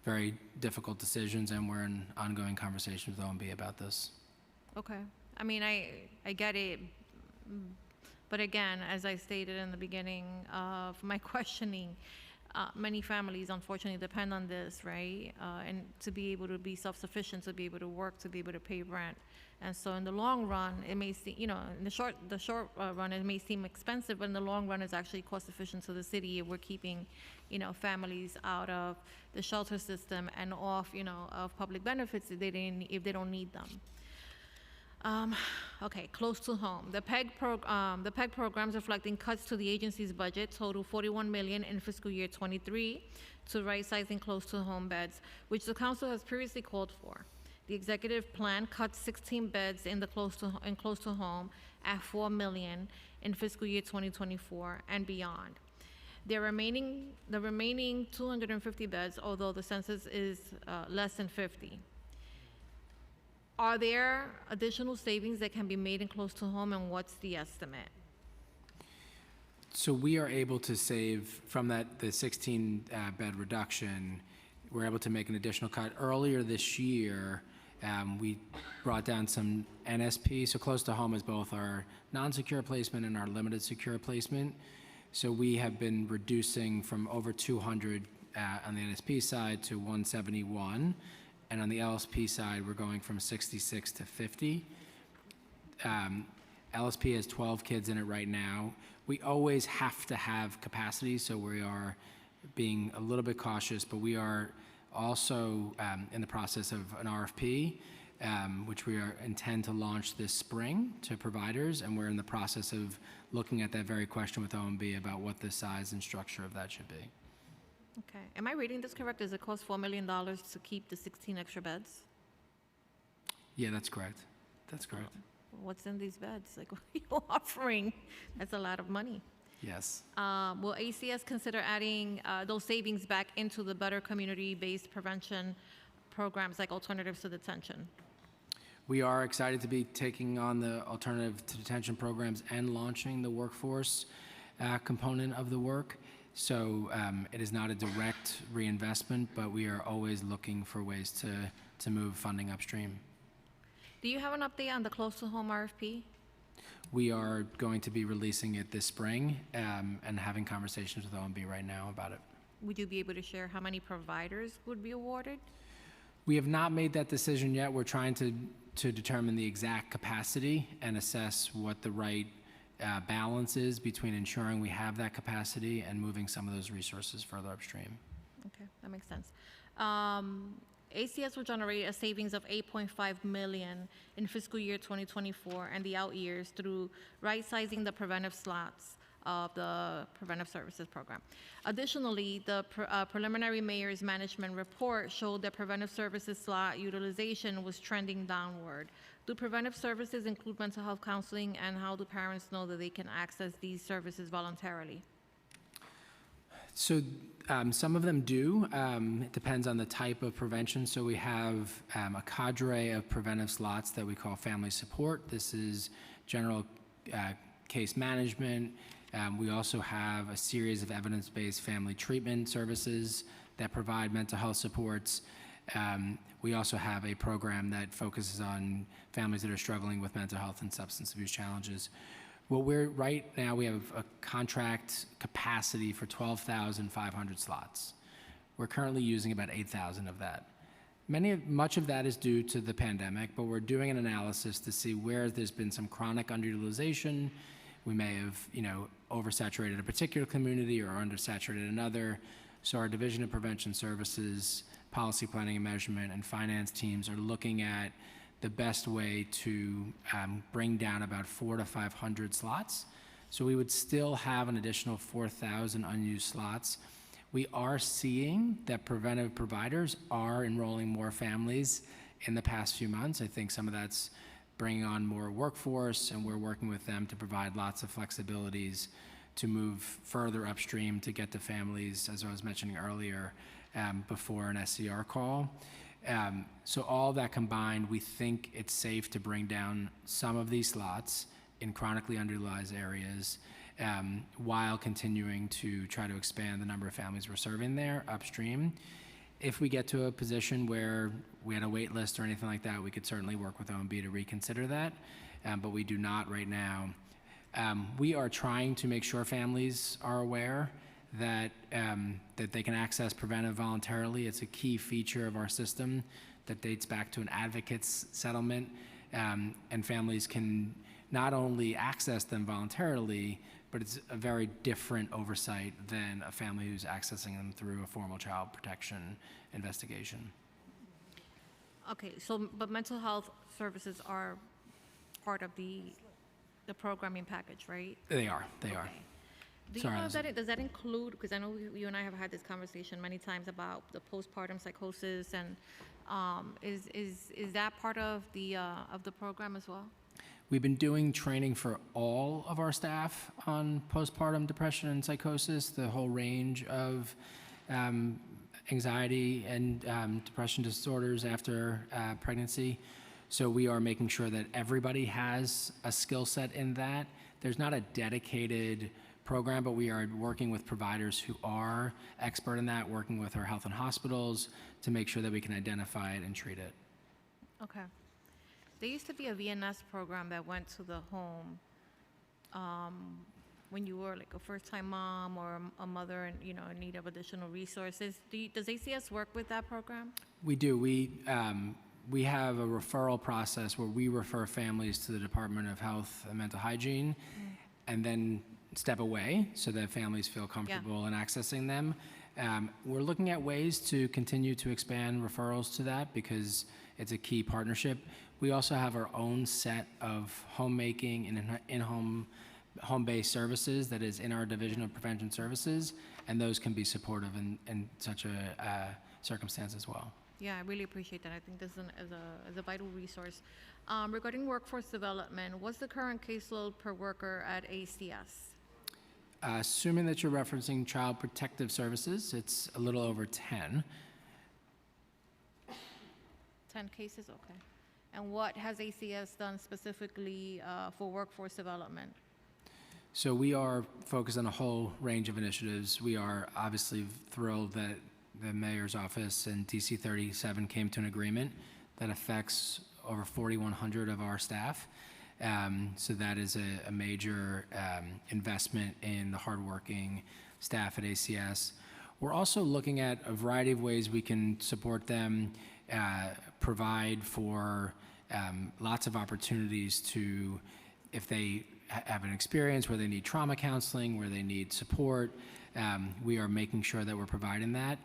very difficult decisions, and we're in ongoing conversations with OMB about this.
Okay. I mean, I get it. But again, as I stated in the beginning of my questioning, many families unfortunately depend on this, right? And to be able to be self-sufficient, to be able to work, to be able to pay rent. And so in the long run, it may seem, you know, in the short run, it may seem expensive, but in the long run, it's actually cost efficient to the city. If we're keeping, you know, families out of the shelter system and off, you know, of public benefits if they don't need them. Okay, close to home. The PEG programs reflecting cuts to the agency's budget total $41 million in fiscal year 23 to right-sizing close to home beds, which the council has previously called for. The executive plan cuts 16 beds in close to home at $4 million in fiscal year 2024 and beyond. The remaining 250 beds, although the census is less than 50. Are there additional savings that can be made in close to home, and what's the estimate?
So we are able to save from the 16 bed reduction. We're able to make an additional cut. Earlier this year, we brought down some NSP. So close to home is both our non-secure placement and our limited secure placement. So we have been reducing from over 200 on the NSP side to 171. And on the LSP side, we're going from 66 to 50. LSP has 12 kids in it right now. We always have to have capacity, so we are being a little bit cautious, but we are also in the process of an RFP, which we intend to launch this spring to providers, and we're in the process of looking at that very question with OMB about what the size and structure of that should be.
Okay, am I reading this correct? Does it cost $4 million to keep the 16 extra beds?
Yeah, that's correct. That's correct.
What's in these beds? Like, what are you offering? That's a lot of money.
Yes.
Will ACS consider adding those savings back into the better community-based prevention programs like alternatives to detention?
We are excited to be taking on the alternative to detention programs and launching the workforce component of the work. So it is not a direct reinvestment, but we are always looking for ways to move funding upstream.
Do you have an update on the close to home RFP?
We are going to be releasing it this spring and having conversations with OMB right now about it.
Would you be able to share how many providers would be awarded?
We have not made that decision yet. We're trying to determine the exact capacity and assess what the right balance is between ensuring we have that capacity and moving some of those resources further upstream.
Okay, that makes sense. ACS will generate a savings of $8.5 million in fiscal year 2024 and the out years through right-sizing the preventive slots of the preventive services program. Additionally, the preliminary mayor's management report showed that preventive services slot utilization was trending downward. Do preventive services include mental health counseling, and how do parents know that they can access these services voluntarily?
So some of them do. It depends on the type of prevention. So we have a cadre of preventive slots that we call family support. This is general case management. We also have a series of evidence-based family treatment services that provide mental health supports. We also have a program that focuses on families that are struggling with mental health and substance abuse challenges. Well, right now we have a contract capacity for 12,500 slots. We're currently using about 8,000 of that. Much of that is due to the pandemic, but we're doing an analysis to see where there's been some chronic underutilization. We may have, oversaturated a particular community or undersaturated another. So our Division of Prevention Services, Policy Planning and Measurement, and finance teams are looking at the best way to bring down about 400 to 500 slots. So we would still have an additional 4,000 unused slots. We are seeing that preventive providers are enrolling more families in the past few months. I think some of that's bringing on more workforce, and we're working with them to provide lots of flexibilities to move further upstream to get to families, as I was mentioning earlier, before an SCR call. So all that combined, we think it's safe to bring down some of these slots in chronically underutilized areas while continuing to try to expand the number of families we're serving there upstream. If we get to a position where we had a wait list or anything like that, we could certainly work with OMB to reconsider that, but we do not right now. We are trying to make sure families are aware that that they can access preventive voluntarily. It's a key feature of our system that dates back to an advocate's settlement, and families can not only access them voluntarily, but it's a very different oversight than a family who's accessing them through a formal child protection investigation.
Okay, so, but mental health services are part of the programming package, right?
They are.
Do you
Sorry,
know
I
if does that include, because I know you and I have had this conversation many times about the postpartum psychosis, and is that part of the program as well?
We've been doing training for all of our staff on postpartum depression and psychosis, the whole range of anxiety and depression disorders after pregnancy. So we are making sure that everybody has a skill set in that. There's not a dedicated program, but we are working with providers who are expert in that, working with our health and hospitals to make sure that we can identify it and treat it.
Okay. There used to be a VNS program that went to the home when you were like a first-time mom or a mother and, you know, in need of additional resources. Does ACS work with that program?
We do. We have a referral process where we refer families to the Department of Health and Mental Hygiene, and then step away so that families feel comfortable in accessing them. We're looking at ways to continue to expand referrals to that because it's a key partnership. We also have our own set of homemaking and home-based services that is in our Division of Prevention Services, and those can be supportive in such a circumstance as well.
Yeah, I really appreciate that. I think this is a vital resource. Regarding workforce development, what's the current caseload per worker at ACS?
Assuming that you're referencing Child Protective Services, it's a little over 10.
10 cases, okay. And what has ACS done specifically for workforce development?
So we are focused on a whole range of initiatives. We are obviously thrilled that the mayor's office and DC 37 came to an agreement that affects over 4,100 of our staff. So that is a major investment in the hardworking staff at ACS. We're also looking at a variety of ways we can support them, provide for lots of opportunities to, if they have an experience where they need trauma counseling, where they need support, we are making sure that we're providing that.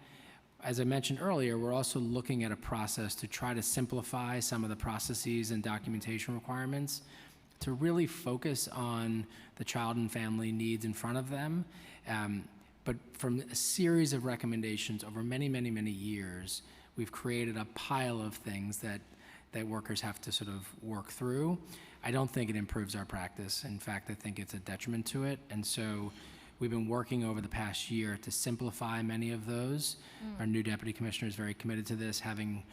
As I mentioned earlier, we're also looking at a process to try to simplify some of the processes and documentation requirements to really focus on the child and family needs in front of them. But from a series of recommendations over many, many, many years, we've created a pile of things that workers have to sort of work through. I don't think it improves our practice. In fact, I think it's a detriment to it. And so we've been working over the past year to simplify many of those. Our new deputy commissioner is very committed to this, having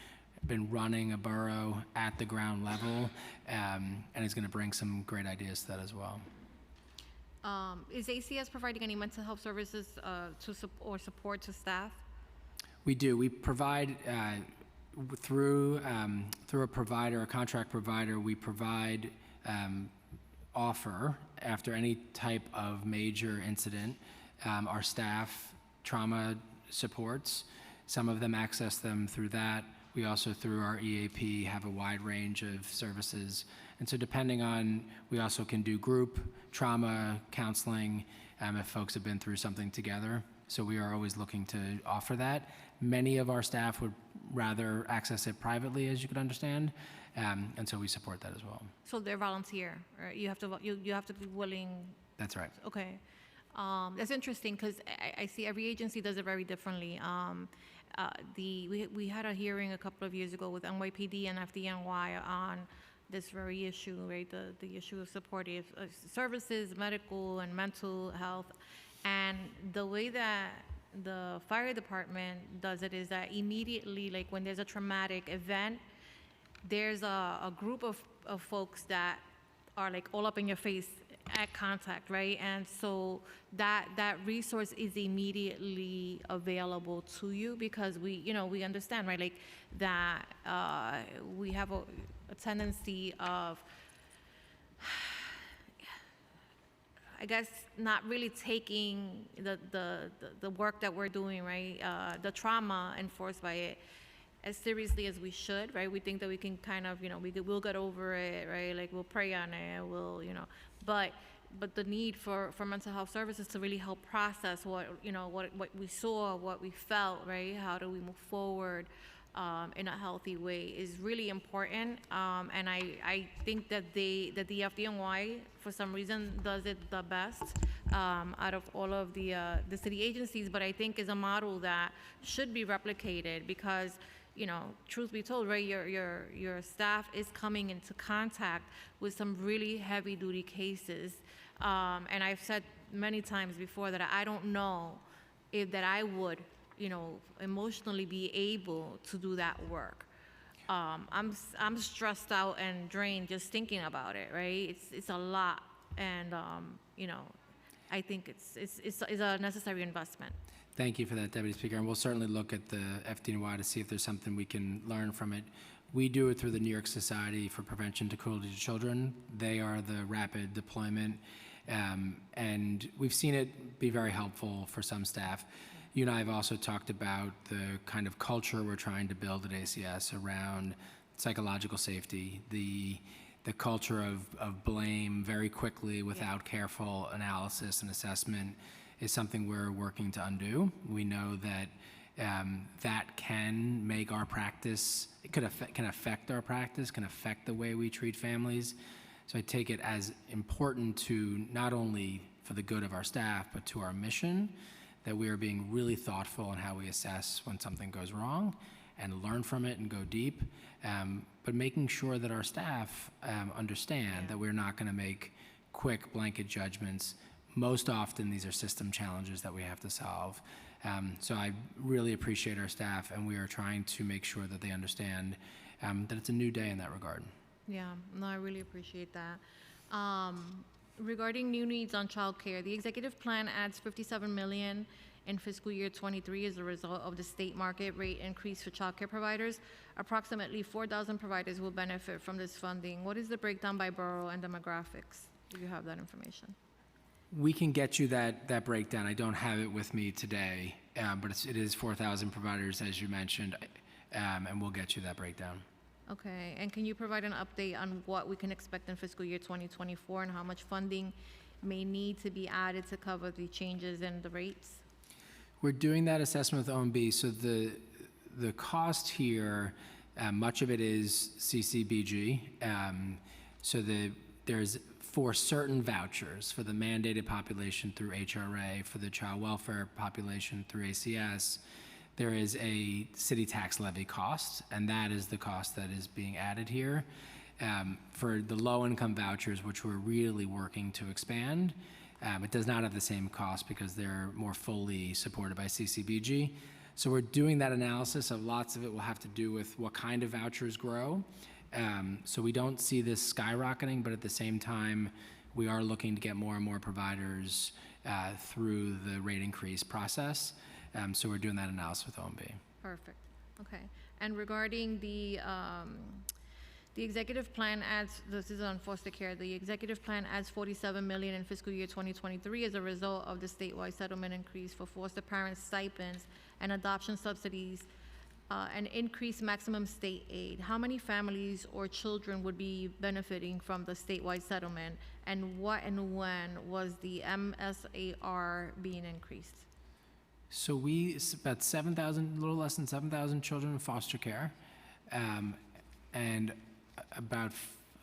been running a borough at the ground level, and is going to bring some great ideas to that as well.
Is ACS providing any mental health services or support to staff?
We do. We provide through a provider, a contract provider. We provide offer after any type of major incident. Our staff trauma supports. Some of them access them through that. We also, through our EAP, have a wide range of services. And so depending on, we also can do group trauma counseling if folks have been through something together. So we are always looking to offer that. Many of our staff would rather access it privately, as you could understand, and so we support that as well.
So they're volunteer, right? You have to be willing.
That's right.
Okay. That's interesting because I see every agency does it very differently. We had a hearing a couple of years ago with NYPD and FDNY on this very issue, right? The issue of supportive services, medical and mental health, and the way that the fire department does it is that immediately, like when there's a traumatic event, there's a group of folks that are like all up in your face at contact, right? And so that resource is immediately available to you because we understand, right? Like that we have a tendency of, I guess, not really taking the work that we're doing, right? The trauma enforced by it as seriously as we should, right? We think that we can kind of, we'll get over it, right? Like, we'll pray on it, but the need for mental health services to really help process what we saw, what we felt, right? How do we move forward in a healthy way is really important. And I think that the FDNY, for some reason, does it the best out of all of the city agencies, but I think is a model that should be replicated because, truth be told, right, your staff is coming into contact with some really heavy duty cases. And I've said many times before that I don't know if that I would, emotionally be able to do that work. I'm stressed out and drained just thinking about it, right? It's a lot, and I think it's a necessary investment.
Thank you for that, Deputy Speaker, and we'll certainly look at the FDNY to see if there's something we can learn from it. We do it through the New York Society for Prevention to Cruelty to Children. They are the rapid deployment, and we've seen it be very helpful for some staff. You and I have also talked about the kind of culture we're trying to build at ACS around psychological safety, the culture of blame very quickly without careful analysis and assessment is something we're working to undo. We know that that can make our practice, it can affect our practice, can affect the way we treat families. So I take it as important to not only for the good of our staff, but to our mission, that we are being really thoughtful in how we assess when something goes wrong and learn from it and go deep, but making sure that our staff understand that we're not going to make quick blanket judgments. Most often, these are system challenges that we have to solve. So I really appreciate our staff, and we are trying to make sure that they understand that it's a new day in that regard.
Yeah, no, I really appreciate that. Regarding new needs on childcare, the executive plan adds $57 million in fiscal year 23 as a result of the state market rate increase for childcare providers. Approximately 4,000 providers will benefit from this funding. What is the breakdown by borough and demographics? Do you have that information?
We can get you that breakdown. I don't have it with me today, but it is 4,000 providers, as you mentioned, and we'll get you that breakdown.
Okay, and can you provide an update on what we can expect in fiscal year 2024 and how much funding may need to be added to cover the changes in the rates?
We're doing that assessment with OMB, so the cost here, much of it is CCBG. There's for certain vouchers for the mandated population through HRA, for the child welfare population through ACS, there is a city tax levy cost, and that is the cost that is being added here. For the low-income vouchers, which we're really working to expand, it does not have the same cost because they're more fully supported by CCBG. So we're doing that analysis. Of lots of it will have to do with what kind of vouchers grow. So we don't see this skyrocketing, but at the same time, we are looking to get more and more providers through the rate increase process. So we're doing that analysis with OMB.
Perfect. Okay. And regarding the executive plan adds, this is on foster care, the executive plan adds $47 million in fiscal year 2023 as a result of the statewide settlement increase for foster parents stipends and adoption subsidies and increased maximum state aid. How many families or children would be benefiting from the statewide settlement, and what and when was the MSAR being increased?
So about 7,000, a little less than 7,000 children in foster care, and about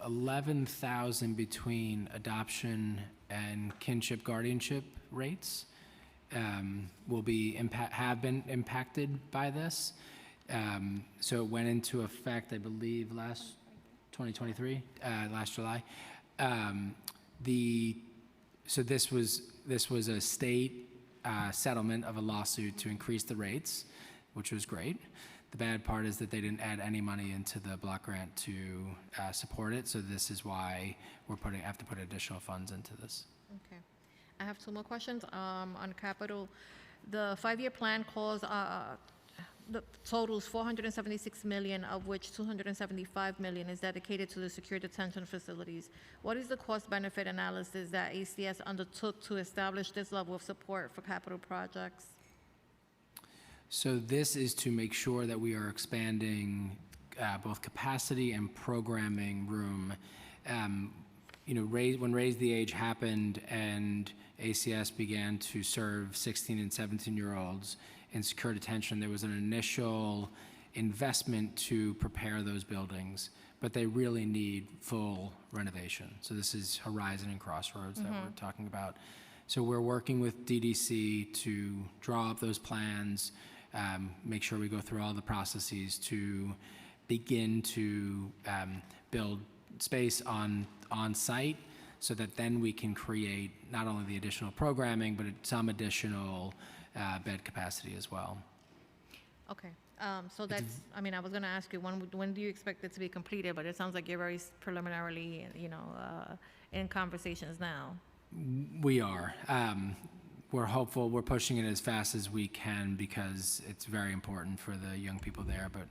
11,000 between adoption and kinship guardianship rates will be have been impacted by this. So it went into effect, I believe, last 2023, last July. So this was a state settlement of a lawsuit to increase the rates, which was great. The bad part is that they didn't add any money into the block grant to support it. So this is why have to put additional funds into this.
Okay. I have two more questions on capital. The 5-year plan calls the totals 476 million, of which 275 million is dedicated to the secure detention facilities. What is the cost-benefit analysis that ACS undertook to establish this level of support for capital projects?
So this is to make sure that we are expanding both capacity and programming room. When Raise the Age happened and ACS began to serve 16 and 17-year-olds in secure detention, there was an initial investment to prepare those buildings, but they really need full renovation. So this is Horizon and Crossroads that we're talking about. So we're working with DDC to draw up those plans, make sure we go through all the processes to begin to build space on site, so that then we can create not only the additional programming, but some additional bed capacity as well.
Okay, so that's, I mean, I was gonna ask you, when do you expect it to be completed? But it sounds like you're very preliminarily, in conversations now.
We are. We're hopeful. We're pushing it as fast as we can because it's very important for the young people there, but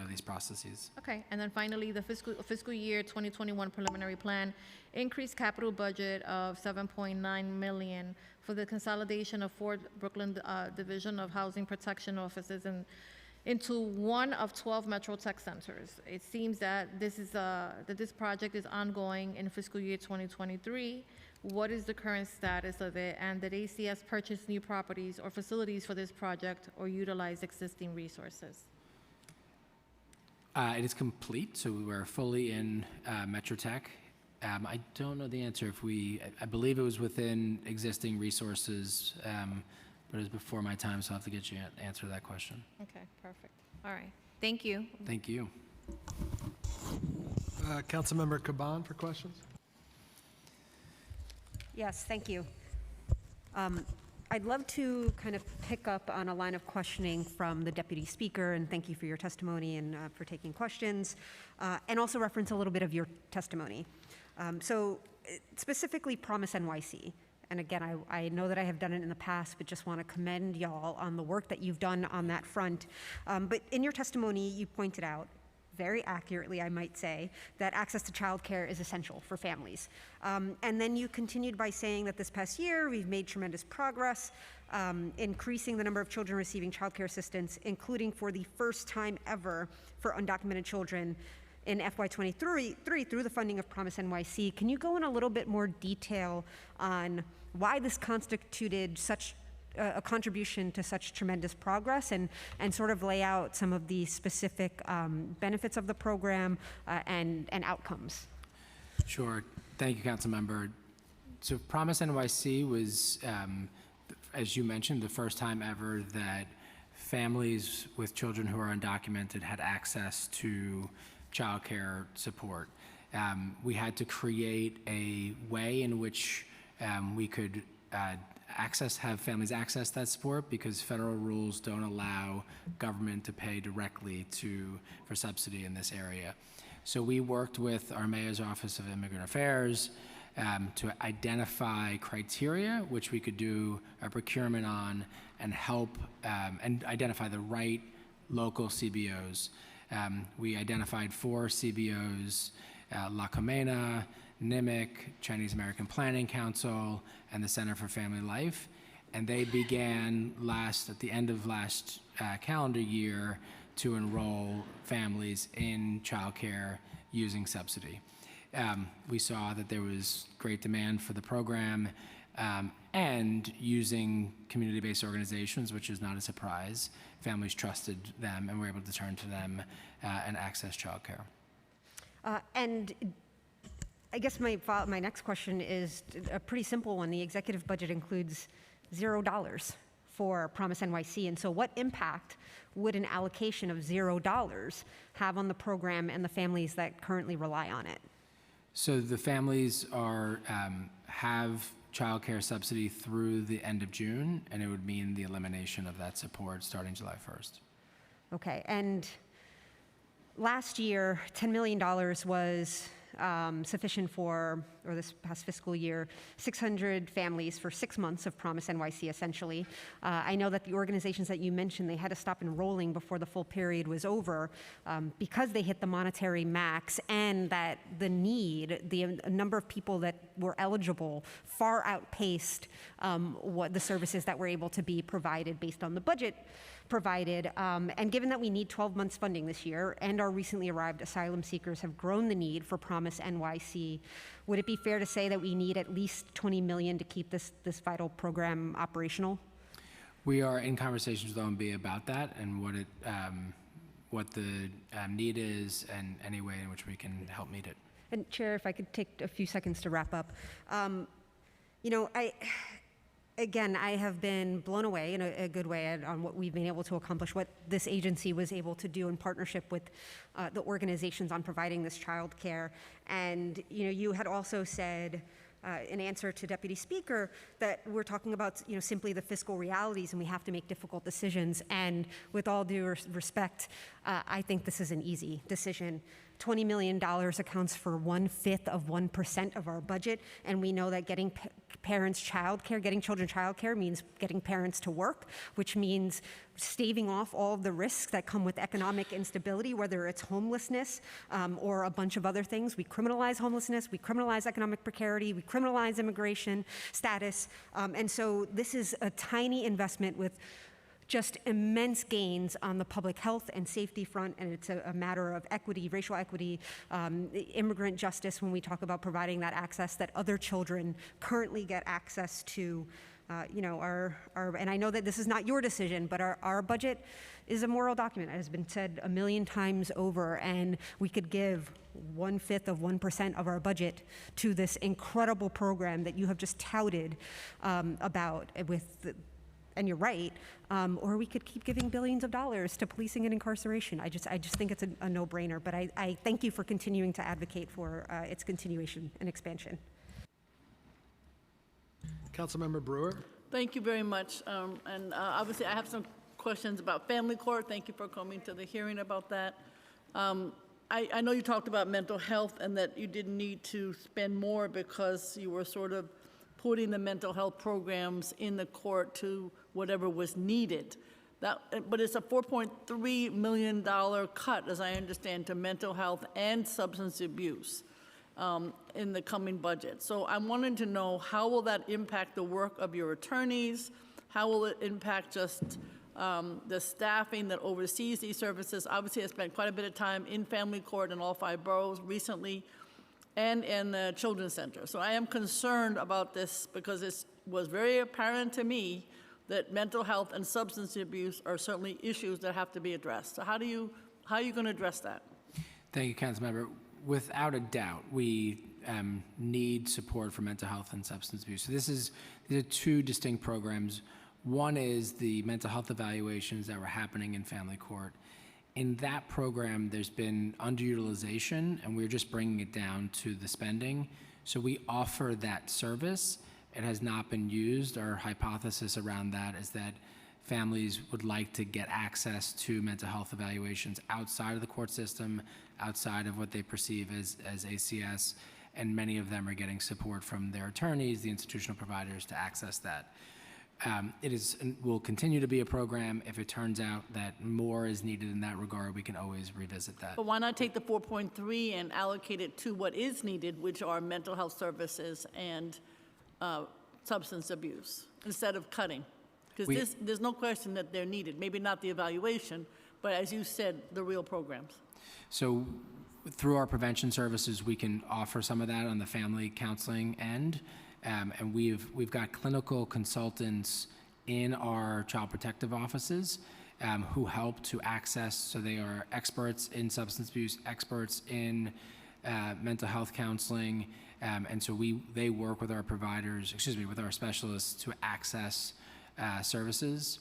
these processes.
Okay, and then finally, the fiscal year 2021 preliminary plan increased capital budget of $7.9 million for the consolidation of Fort Brooklyn Division of Housing Protection Offices into one of 12 Metro Tech centers. It seems that this project is ongoing in fiscal year 2023. What is the current status of it, and did ACS purchase new properties or facilities for this project or utilize existing resources?
It is complete, so we're fully in Metro Tech. I don't know the answer I believe it was within existing resources, but it was before my time, so I'll have to get you an answer to that question.
Okay, perfect. All right, thank you.
Thank you.
Councilmember Caban for questions?
Yes, thank you. I'd love to kind of pick up on a line of questioning from the Deputy Speaker, and thank you for your testimony and for taking questions, and also reference a little bit of your testimony. So specifically Promise NYC, and again, I know that I have done it in the past, but just want to commend y'all on the work that you've done on that front. But in your testimony, you pointed out, very accurately, I might say, that access to childcare is essential for families. And then you continued by saying that this past year, we've made tremendous progress, increasing the number of children receiving childcare assistance, including for the first time ever for undocumented children in FY23 through the funding of Promise NYC. Can you go in a little bit more detail on why this constituted such a contribution to such tremendous progress, and sort of lay out some of the specific benefits of the program and outcomes?
Sure. Thank you, Councilmember. So Promise NYC was, as you mentioned, the first time ever that families with children who are undocumented had access to childcare support. We had to create a way in which we could have families access that support, because federal rules don't allow government to pay directly for subsidy in this area. So we worked with our Mayor's Office of Immigrant Affairs to identify criteria which we could do a procurement on and help and identify the right local CBOs. We identified 4 CBOs, La Comena, NIMIC, Chinese American Planning Council, and the Center for Family Life. And they began at the end of last calendar year to enroll families in childcare using subsidy. We saw that there was great demand for the program, and using community-based organizations, which is not a surprise, families trusted them and were able to turn to them and access childcare.
And I guess my next question is a pretty simple one. The executive budget includes $0 for Promise NYC, and so what impact would an allocation of $0 have on the program and the families that currently rely on it?
So the families have childcare subsidy through the end of June, and it would mean the elimination of that support starting July 1st.
Okay, and last year, $10 million was sufficient for or this past fiscal year, 600 families for 6 months of Promise NYC, essentially. I know that the organizations that you mentioned, they had to stop enrolling before the full period was over because they hit the monetary max, and that the need, the number of people that were eligible far outpaced what the services that were able to be provided based on the budget provided. And given that we need 12 months funding this year and our recently arrived asylum seekers have grown the need for Promise NYC, would it be fair to say that we need at least $20 million to keep this vital program operational?
We are in conversations with OMB about that and what the need is and any way in which we can help meet it.
And Chair, if I could take a few seconds to wrap up. Again, I have been blown away in a good way on what we've been able to accomplish, what this agency was able to do in partnership with the organizations on providing this child care. And you had also said, in answer to Deputy Speaker, that we're talking about simply the fiscal realities and we have to make difficult decisions. And with all due respect, I think this is an easy decision. $20 million accounts for 1/5 of 1% of our budget, and we know that getting parents childcare, getting children childcare means getting parents to work, which means staving off all of the risks that come with economic instability, whether it's homelessness or a bunch of other things. We criminalize homelessness, we criminalize economic precarity, we criminalize immigration status, and so this is a tiny investment with just immense gains on the public health and safety front, and it's a matter of equity, racial equity, immigrant justice when we talk about providing that access that other children currently get access to. And I know that this is not your decision, but our budget is a moral document. It has been said a million times over, and we could give 1/5 of 1% of our budget to this incredible program that you have just touted about and you're right, or we could keep giving billions of dollars to policing and incarceration. I just think it's a no-brainer, but I thank you for continuing to advocate for its continuation and expansion.
Councilmember Brewer.
Thank you very much. Obviously, I have some questions about family court. Thank you for coming to the hearing about that. I know you talked about mental health and that you didn't need to spend more because you were sort of putting the mental health programs in the court to whatever was needed. But it's a $4.3 million cut, as I understand, to mental health and substance abuse in the coming budget. So I'm wanting to know, how will that impact the work of your attorneys? How will it impact just the staffing that oversees these services? Obviously, I spent quite a bit of time in family court in all 5 boroughs recently, and in the Children's Center. So I am concerned about this because it was very apparent to me that mental health and substance abuse are certainly issues that have to be addressed. So how are you going to address that?
Thank you, Councilmember. Without a doubt, we need support for mental health and substance abuse. So these are 2 distinct programs. One is the mental health evaluations that were happening in family court. In that program, there's been underutilization, and we're just bringing it down to the spending. So we offer that service. It has not been used. Our hypothesis around that is that families would like to get access to mental health evaluations outside of the court system, outside of what they perceive as ACS, and many of them are getting support from their attorneys, the institutional providers, to access that. Will continue to be a program. If it turns out that more is needed in that regard, we can always revisit that.
But why not take the 4.3 and allocate it to what is needed, which are mental health services and substance abuse, instead of cutting? Because there's no question that they're needed. Maybe not the evaluation, but as you said, the real programs.
So through our prevention services, we can offer some of that on the family counseling end. And we've got clinical consultants in our child protective offices who help to access, so they are experts in substance abuse, experts in mental health counseling, and so they work with our providers, with our specialists to access services.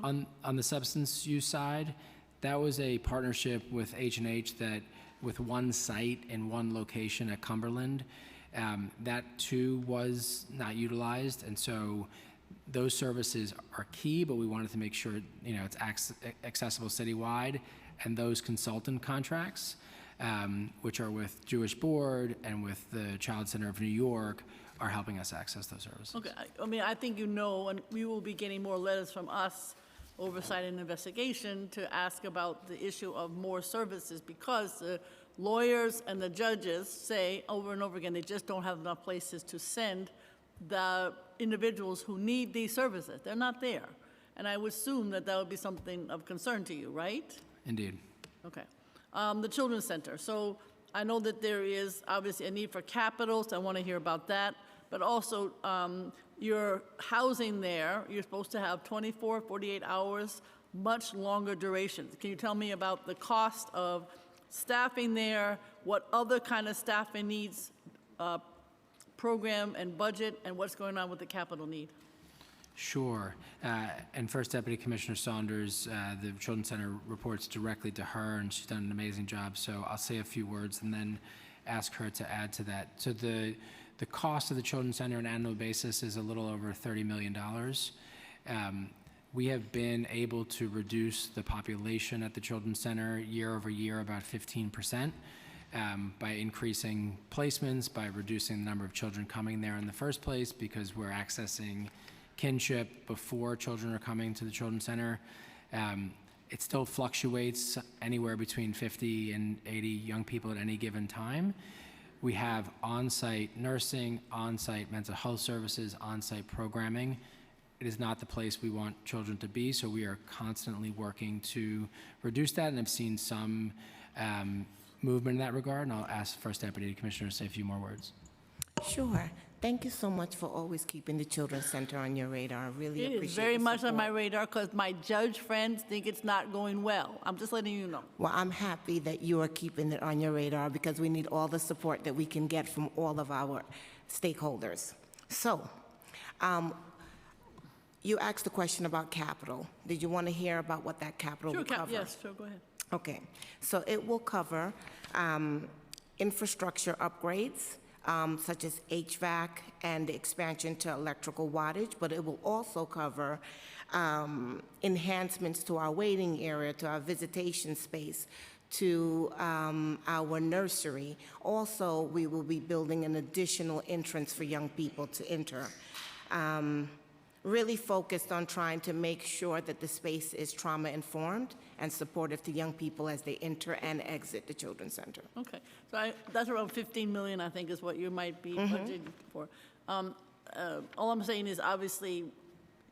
On the substance use side, that was a partnership with H&H that, with one site in one location at Cumberland, that too was not utilized, and so those services are key, but we wanted to make sure it's accessible citywide, and those consultant contracts which are with Jewish Board and with the Child Center of New York, are helping us access those services.
Okay, I mean, I think you know, and we will be getting more letters from us, Oversight and Investigation, to ask about the issue of more services, because the lawyers and the judges say over and over again, they just don't have enough places to send the individuals who need these services. They're not there. And I would assume that that would be something of concern to you, right?
Indeed.
Okay. The Children's Center. So I know that there is obviously a need for capital, so I want to hear about that. But also, your housing there, you're supposed to have 24, 48 hours, much longer durations. Can you tell me about the cost of staffing there, what other kind of staffing needs, program and budget, and what's going on with the capital need?
Sure. And First Deputy Commissioner Saunders, the Children's Center reports directly to her, and she's done an amazing job. So I'll say a few words and then ask her to add to that. So the cost of the Children's Center on an annual basis is a little over $30 million. We have been able to reduce the population at the Children's Center year over year about 15%. By increasing placements, by reducing the number of children coming there in the first place, because we're accessing kinship before children are coming to the Children's Center. It still fluctuates anywhere between 50 and 80 young people at any given time. We have on-site nursing, on-site mental health services, on-site programming. It is not the place we want children to be, so we are constantly working to reduce that, and I've seen some movement in that regard, and I'll ask First Deputy Commissioner to say a few more words.
Sure. Thank you so much for always keeping the Children's Center on your radar. I really appreciate
It is very
the
much on
support.
my radar because my judge friends think it's not going well. I'm just letting you know.
Well, I'm happy that you are keeping it on your radar because we need all the support that we can get from all of our stakeholders. So, you asked a question about capital. Did you want to hear about what that capital will cover?
Yes, sure, go ahead.
Okay, so it will cover infrastructure upgrades, such as HVAC and the expansion to electrical wattage, but it will also cover enhancements to our waiting area, to our visitation space, to our nursery. Also, we will be building an additional entrance for young people to enter. Really focused on trying to make sure that the space is trauma-informed and supportive to young people as they enter and exit the Children's Center.
Okay, so that's around 15 million, I think, is what you might be budgeting for. All I'm saying is, obviously,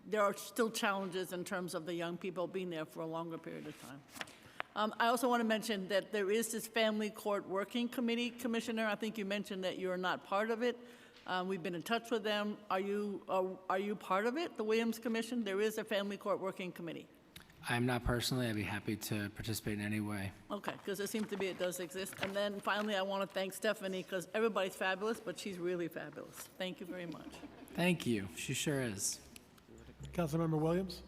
there are still challenges in terms of the young people being there for a longer period of time. I also want to mention that there is this Family Court Working Committee, Commissioner. I think you mentioned that you're not part of it. We've been in touch with them. Are you part of it, the Williams Commission? There is a Family Court Working Committee.
I'm not personally. I'd be happy to participate in any way.
Okay, because it seems to be it does exist. And then finally, I want to thank Stephanie, because everybody's fabulous, but she's really fabulous. Thank you very much.
Thank you. She sure is.
Councilmember Williams?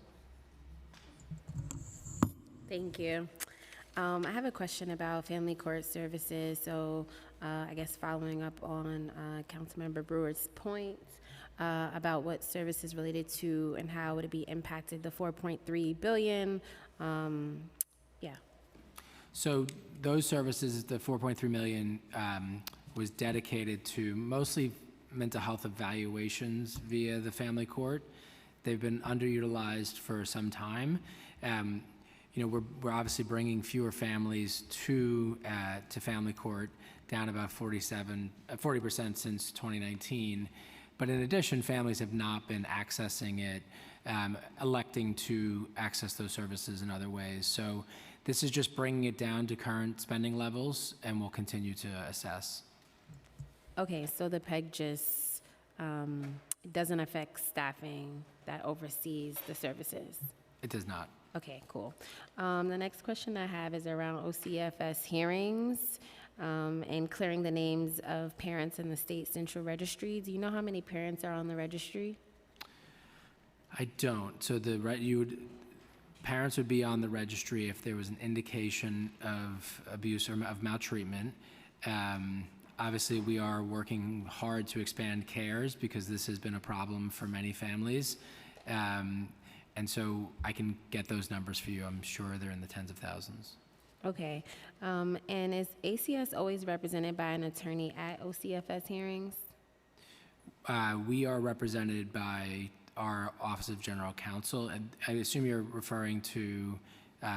Thank you. I have a question about family court services. So I guess following up on Councilmember Brewer's point about what services related to and how would it be impacted, the $4.3 billion. Yeah.
So those services, the $4.3 million, was dedicated to mostly mental health evaluations via the family court. They've been underutilized for some time. You know, we're obviously bringing fewer families to family court, down about 40% since 2019. But in addition, families have not been accessing it, electing to access those services in other ways. So this is just bringing it down to current spending levels, and we'll continue to assess.
Okay, so the PEG just doesn't affect staffing that oversees the services?
It does not.
Okay, cool. The next question I have is around OCFS hearings and clearing the names of parents in the state central registry. Do you know how many parents are on the registry?
I don't. So parents would be on the registry if there was an indication of abuse or of maltreatment. Obviously, we are working hard to expand CARES because this has been a problem for many families. And so I can get those numbers for you. I'm sure they're in the tens of thousands.
Okay. And is ACS always represented by an attorney at OCFS hearings?
We are represented by our Office of General Counsel, and I assume you're referring to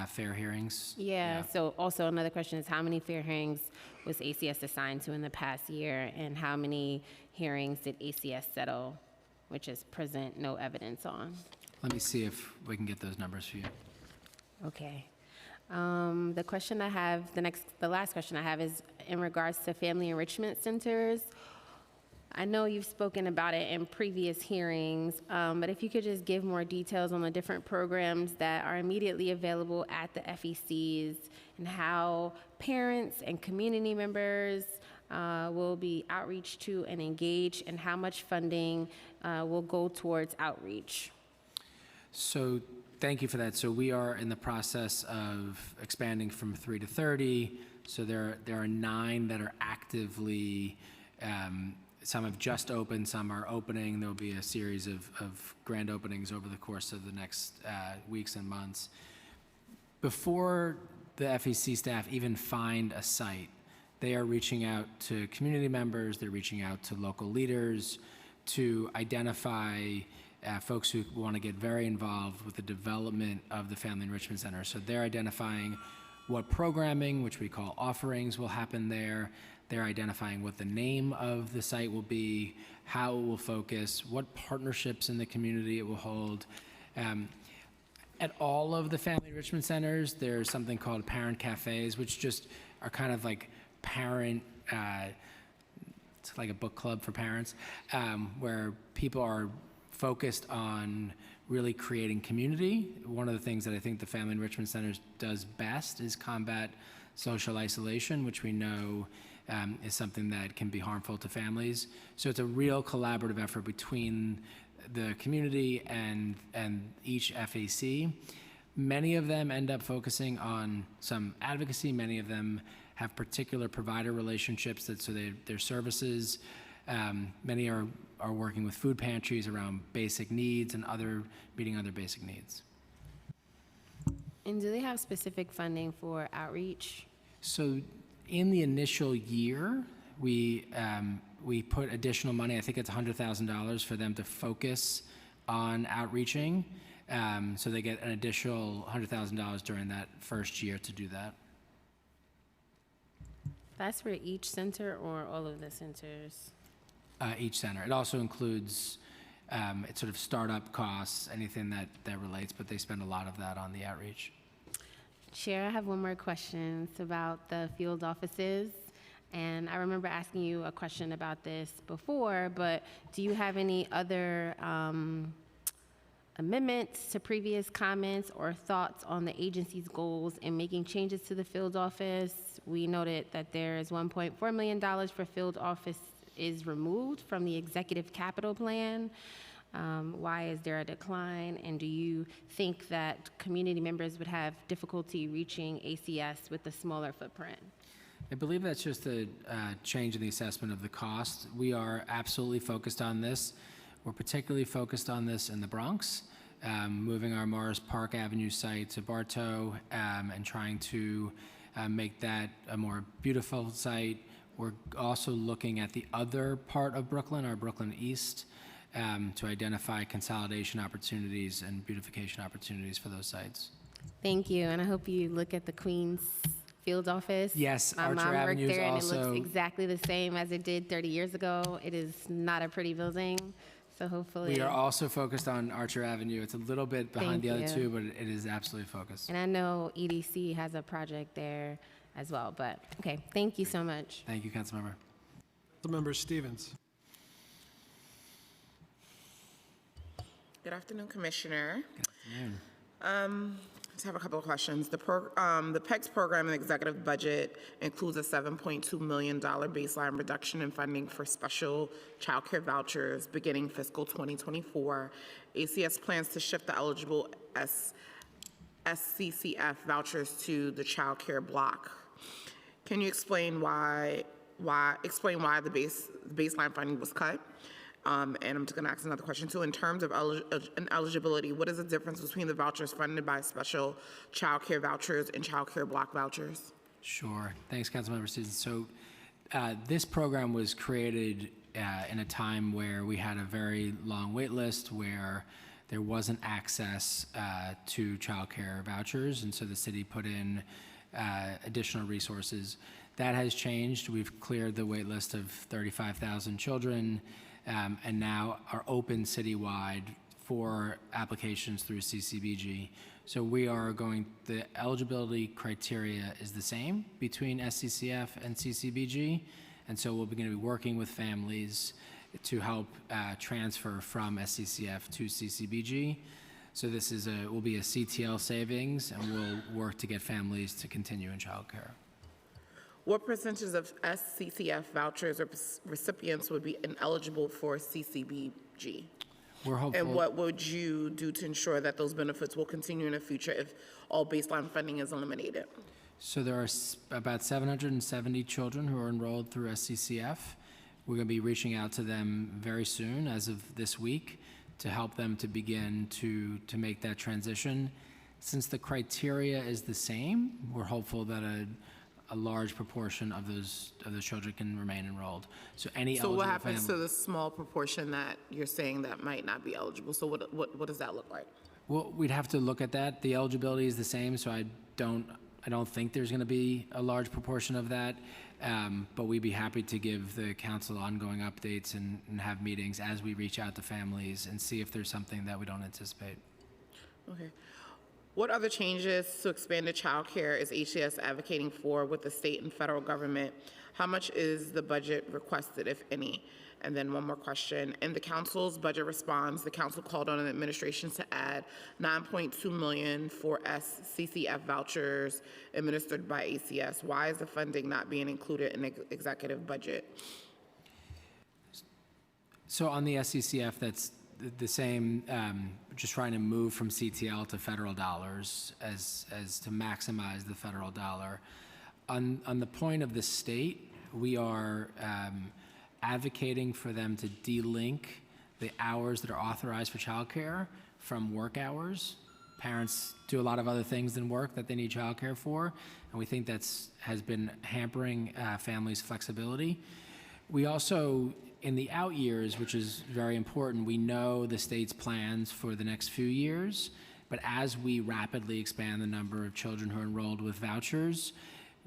fair hearings?
Yeah, so also another question is how many fair hearings was ACS assigned to in the past year, and how many hearings did ACS settle, which is present no evidence on?
Let me see if we can get those numbers for you.
Okay. The question I have, the last question I have is in regards to family enrichment centers. I know you've spoken about it in previous hearings, but if you could just give more details on the different programs that are immediately available at the FECs and how parents and community members will be outreached to and engaged, and how much funding will go towards outreach.
So thank you for that. So we are in the process of expanding from 3 to 30. So there are 9 that are actively, some have just opened, some are opening. There'll be a series of grand openings over the course of the next weeks and months. Before the FEC staff even find a site, they are reaching out to community members, they're reaching out to local leaders to identify folks who want to get very involved with the development of the Family Enrichment Center. So they're identifying what programming, which we call offerings, will happen there. They're identifying what the name of the site will be, how it will focus, what partnerships in the community it will hold. At all of the Family Enrichment Centers, there's something called parent cafes, which just are kind of like parent, it's like a book club for parents, where people are focused on really creating community. One of the things that I think the Family Enrichment Center does best is combat social isolation, which we know is something that can be harmful to families. So it's a real collaborative effort between the community and each FEC. Many of them end up focusing on some advocacy. Many of them have particular provider relationships, their services. Many are working with food pantries around basic needs and meeting other basic needs.
And do they have specific funding for outreach?
So in the initial year, we put additional money, I think it's $100,000 for them to focus on outreaching. So they get an additional $100,000 during that first year to do that.
That's for each center or all of the centers?
Each center. It also includes it's sort of startup costs, anything that relates, but they spend a lot of that on the outreach.
Chair, I have one more question. It's about the field offices. And I remember asking you a question about this before, but do you have any other amendments to previous comments or thoughts on the agency's goals in making changes to the field office? We noted that there is $1.4 million for field office is removed from the executive capital plan. Why is there a decline? And do you think that community members would have difficulty reaching ACS with a smaller footprint?
I believe that's just a change in the assessment of the cost. We are absolutely focused on this. We're particularly focused on this in the Bronx, moving our Morris Park Avenue site to Bartow and trying to make that a more beautiful site. We're also looking at the other part of Brooklyn, our Brooklyn East, to identify consolidation opportunities and beautification opportunities for those sites.
Thank you, and I hope you look at the Queens field office.
Yes,
my
Archer
mom worked
Avenue is
there, and
also-
it looks exactly the same as it did 30 years ago. It is not a pretty building, so hopefully.
We are also focused on Archer Avenue. It's a little bit behind the other
Thank
two,
you.
but it is absolutely focused.
And I know EDC has a project there as well, but okay, thank you so much.
Thank you, Councilmember.
Councilmember Stevens.
Good afternoon, Commissioner.
Afternoon.
Just have a couple of questions. The PEGS program in the executive budget includes a $7.2 million baseline reduction in funding for special child care vouchers beginning fiscal 2024. ACS plans to shift the eligible SCCF vouchers to the child care block. Can you explain why the baseline funding was cut? And I'm just going to ask another question. So in terms of eligibility, what is the difference between the vouchers funded by special child care vouchers and child care block vouchers?
Sure. Thanks, Councilmember Susan. So this program was created in a time where we had a very long wait list, where there wasn't access to child care vouchers, and so the city put in additional resources. That has changed. We've cleared the wait list of 35,000 children, and now are open citywide for applications through CCBG. So we are the eligibility criteria is the same between SCCF and CCBG, and so we're going to be working with families to help transfer from SCCF to CCBG. So this will be a CTL savings, and we'll work to get families to continue in childcare.
What percentage of SCCF vouchers or recipients would be ineligible for CCBG?
We're hopeful.
And what would you do to ensure that those benefits will continue in the future if all baseline funding is eliminated?
So there are about 770 children who are enrolled through SCCF. We're going to be reaching out to them very soon, as of this week, to help them to begin to make that transition. Since the criteria is the same, we're hopeful that a large proportion of those children can remain enrolled. So
what happens to the small proportion that you're saying that might not be eligible? So what does that look like?
Well, we'd have to look at that. The eligibility is the same, so I don't think there's going to be a large proportion of that. But we'd be happy to give the council ongoing updates and have meetings as we reach out to families and see if there's something that we don't anticipate.
Okay. What other changes to expanded child care is HCS advocating for with the state and federal government? How much is the budget requested, if any? And then one more question. In the council's budget response, the council called on the administration to add $9.2 million for SCCF vouchers administered by ACS. Why is the funding not being included in the executive budget?
So on the SCCF, that's the same, just trying to move from CTL to federal dollars as to maximize the federal dollar. On the point of the state, we are advocating for them to de-link the hours that are authorized for childcare from work hours. Parents do a lot of other things than work that they need childcare for, and we think has been hampering families' flexibility. We also, in the out years, which is very important, we know the state's plans for the next few years, but as we rapidly expand the number of children who are enrolled with vouchers,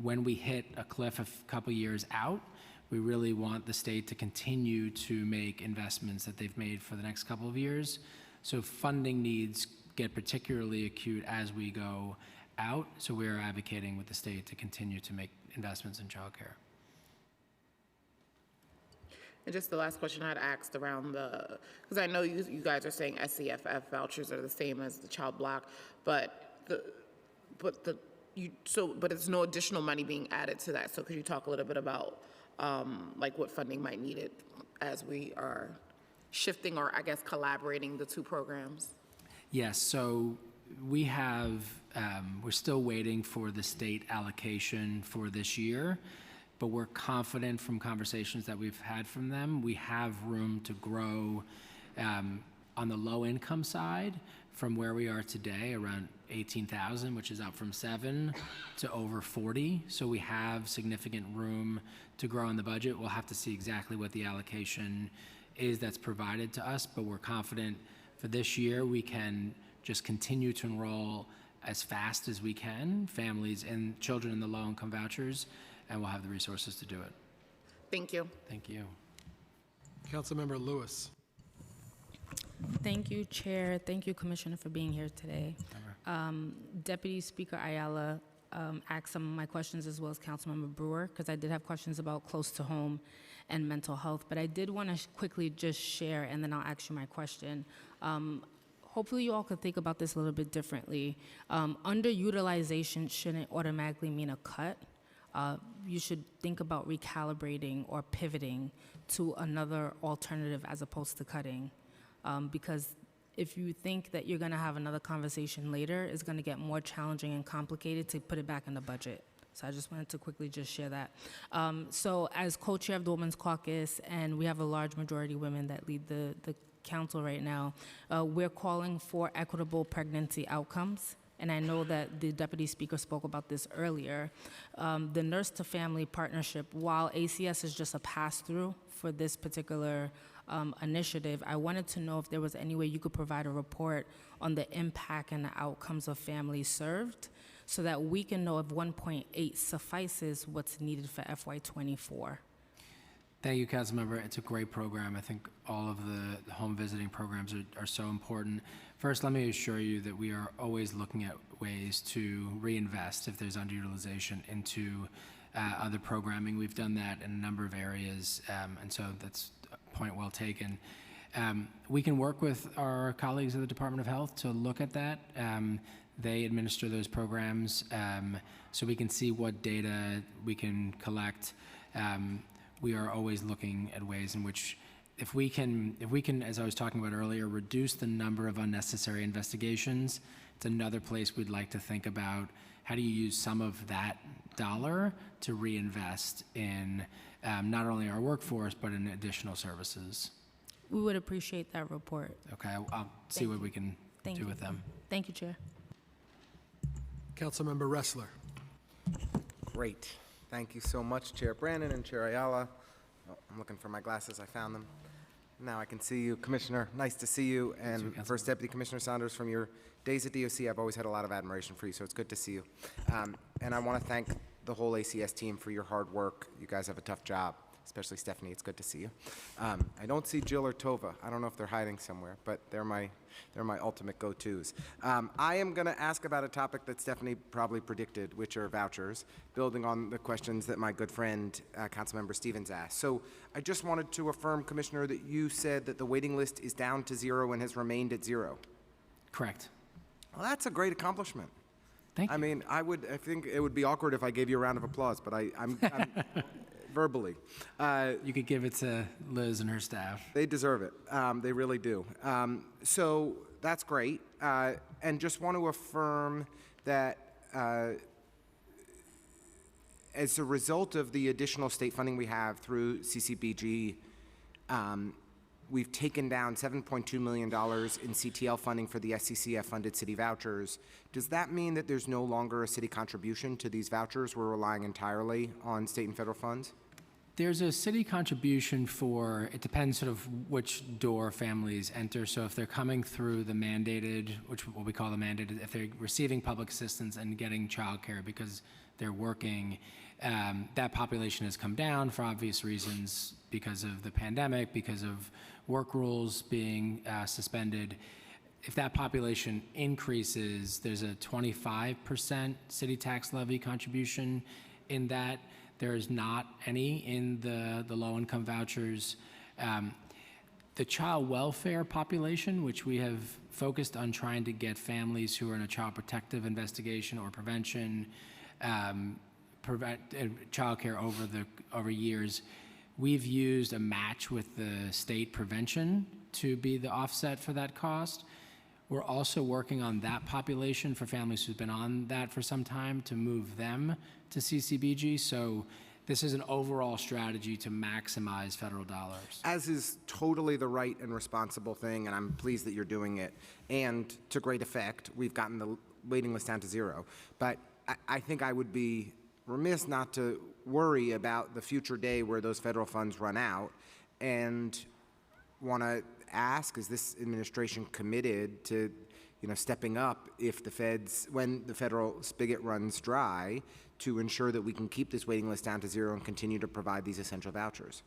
when we hit a cliff a couple years out, we really want the state to continue to make investments that they've made for the next couple of years. So funding needs get particularly acute as we go out, so we are advocating with the state to continue to make investments in childcare.
And just the last question I had asked around because I know you guys are saying SCFF vouchers are the same as the child block, but there's no additional money being added to that. So could you talk a little bit about like what funding might need it as we are shifting or I guess collaborating the two programs?
Yes, so we have, we're still waiting for the state allocation for this year, but we're confident from conversations that we've had from them, we have room to grow on the low income side from where we are today, around 18,000, which is up from 7 to over 40. So we have significant room to grow in the budget. We'll have to see exactly what the allocation is that's provided to us, but we're confident for this year we can just continue to enroll as fast as we can, families and children in the low income vouchers, and we'll have the resources to do it.
Thank you.
Thank you.
Councilmember Lewis.
Thank you, Chair. Thank you, Commissioner, for being here today. Deputy Speaker Ayala asked some of my questions as well as Councilmember Brewer, because I did have questions about close to home and mental health. But I did want to quickly just share, and then I'll ask you my question. Hopefully you all could think about this a little bit differently. Underutilization shouldn't automatically mean a cut. You should think about recalibrating or pivoting to another alternative as opposed to cutting. Because if you think that you're going to have another conversation later, it's going to get more challenging and complicated to put it back in the budget.
So I just wanted to quickly just share that. So as co-chair of the Women's Caucus, and we have a large majority of women that lead the council right now, we're calling for equitable pregnancy outcomes. And I know that the Deputy Speaker spoke about this earlier. The Nurse to Family Partnership, while ACS is just a pass-through for this particular initiative, I wanted to know if there was any way you could provide a report on the impact and the outcomes of families served so that we can know if 1.8 suffices what's needed for FY24.
Thank you, Councilmember. It's a great program. I think all of the home visiting programs are so important. First, let me assure you that we are always looking at ways to reinvest if there's underutilization into other programming. We've done that in a number of areas, and so that's a point well taken. We can work with our colleagues at the Department of Health to look at that. They administer those programs, so we can see what data we can collect. We are always looking at ways in which, if we can, as I was talking about earlier, reduce the number of unnecessary investigations, it's another place we'd like to think about how do you use some of that dollar to reinvest in not only our workforce, but in additional services.
We would appreciate that report.
Okay, I'll see what we can do with them.
Thank you, Chair.
Councilmember Ressler.
Great. Thank you so much, Chair Brannon and Chair Ayala. Oh, I'm looking for my glasses. I found them. Now I can see you. Commissioner, nice to see you. And First Deputy Commissioner Saunders, from your days at DOC, I've always had a lot of admiration for you, so it's good to see you. And I want to thank the whole ACS team for your hard work. You guys have a tough job, especially Stephanie. It's good to see you. I don't see Jill or Tova. I don't know if they're hiding somewhere, but they're my ultimate go-tos. I am going to ask about a topic that Stephanie probably predicted, which are vouchers, building on the questions that my good friend, Councilmember Stevens asked. So I just wanted to affirm, Commissioner, that you said that the waiting list is down to 0 and has remained at 0.
Correct.
Well, that's a great accomplishment.
Thank you.
I mean, I think it would be awkward if I gave you a round of applause, but I'm verbally.
You could give it to Liz and her staff.
They deserve it. They really do. So that's great. And just want to affirm that as a result of the additional state funding we have through CCBG, we've taken down $7.2 million in CTL funding for the SCCF-funded city vouchers. Does that mean that there's no longer a city contribution to these vouchers? We're relying entirely on state and federal funds?
There's a city contribution for, it depends sort of which door families enter. So if they're coming through the mandated, which what we call the mandated, if they're receiving public assistance and getting childcare because they're working, that population has come down for obvious reasons because of the pandemic, because of work rules being suspended. If that population increases, there's a 25% city tax levy contribution in that. There is not any in the low-income vouchers. The child welfare population, which we have focused on trying to get families who are in a child protective investigation or prevention, child care over years, we've used a match with the state prevention to be the offset for that cost. We're also working on that population for families who've been on that for some time to move them to CCBG. So this is an overall strategy to maximize federal dollars.
As is totally the right and responsible thing, and I'm pleased that you're doing it. And to great effect, we've gotten the waiting list down to 0. But I think I would be remiss not to worry about the future day where those federal funds run out, and want to ask, is this administration committed to, stepping up if when the federal spigot runs dry, to ensure that we can keep this waiting list down to 0 and continue to provide these essential vouchers?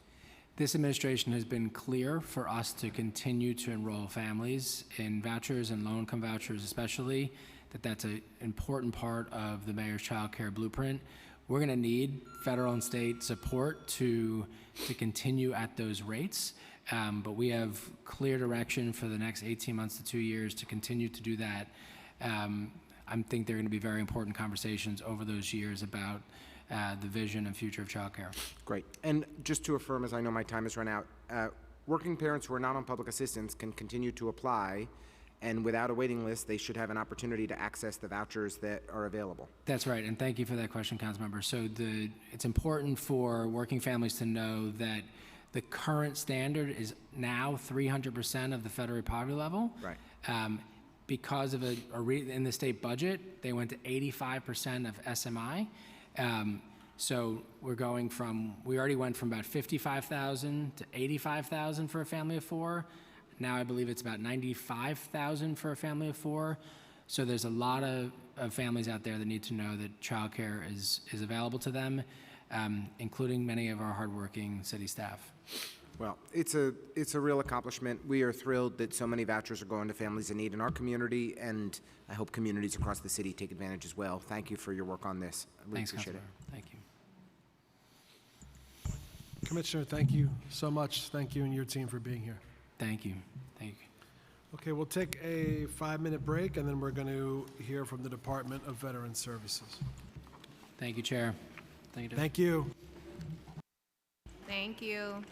This administration has been clear for us to continue to enroll families in vouchers and low-income vouchers especially, that's an important part of the Mayor's Child Care Blueprint. We're going to need federal and state support to continue at those rates. But we have clear direction for the next 18 months to 2 years to continue to do that. I think there are going to be very important conversations over those years about the vision and future of childcare.
Great. And just to affirm, as I know my time has run out, working parents who are not on public assistance can continue to apply, And without a waiting list, they should have an opportunity to access the vouchers that are available.
That's right, and thank you for that question, Councilmember. So it's important for working families to know that the current standard is now 300% of the federal poverty level.
Right.
Because of in the state budget, they went to 85% of SMI. So we already went from about 55,000 to 85,000 for a family of four. Now I believe it's about 95,000 for a family of four. So there's a lot of families out there that need to know that childcare is available to them, including many of our hardworking city staff.
Well, it's a real accomplishment. We are thrilled that so many vouchers are going to families in need in our community, and I hope communities across the city take advantage as well. Thank you for your work on this. I really
Thanks,
appreciate it.
Councilmember. Thank you.
Commissioner, thank you so much. Thank you and your team for being here.
Thank you. Thank you.
Okay, we'll take a 5-minute break, and then we're going to hear from the Department of Veteran Services.
Thank you, Chair. Thank you.
Thank you.
Thank you.
Got a delivery site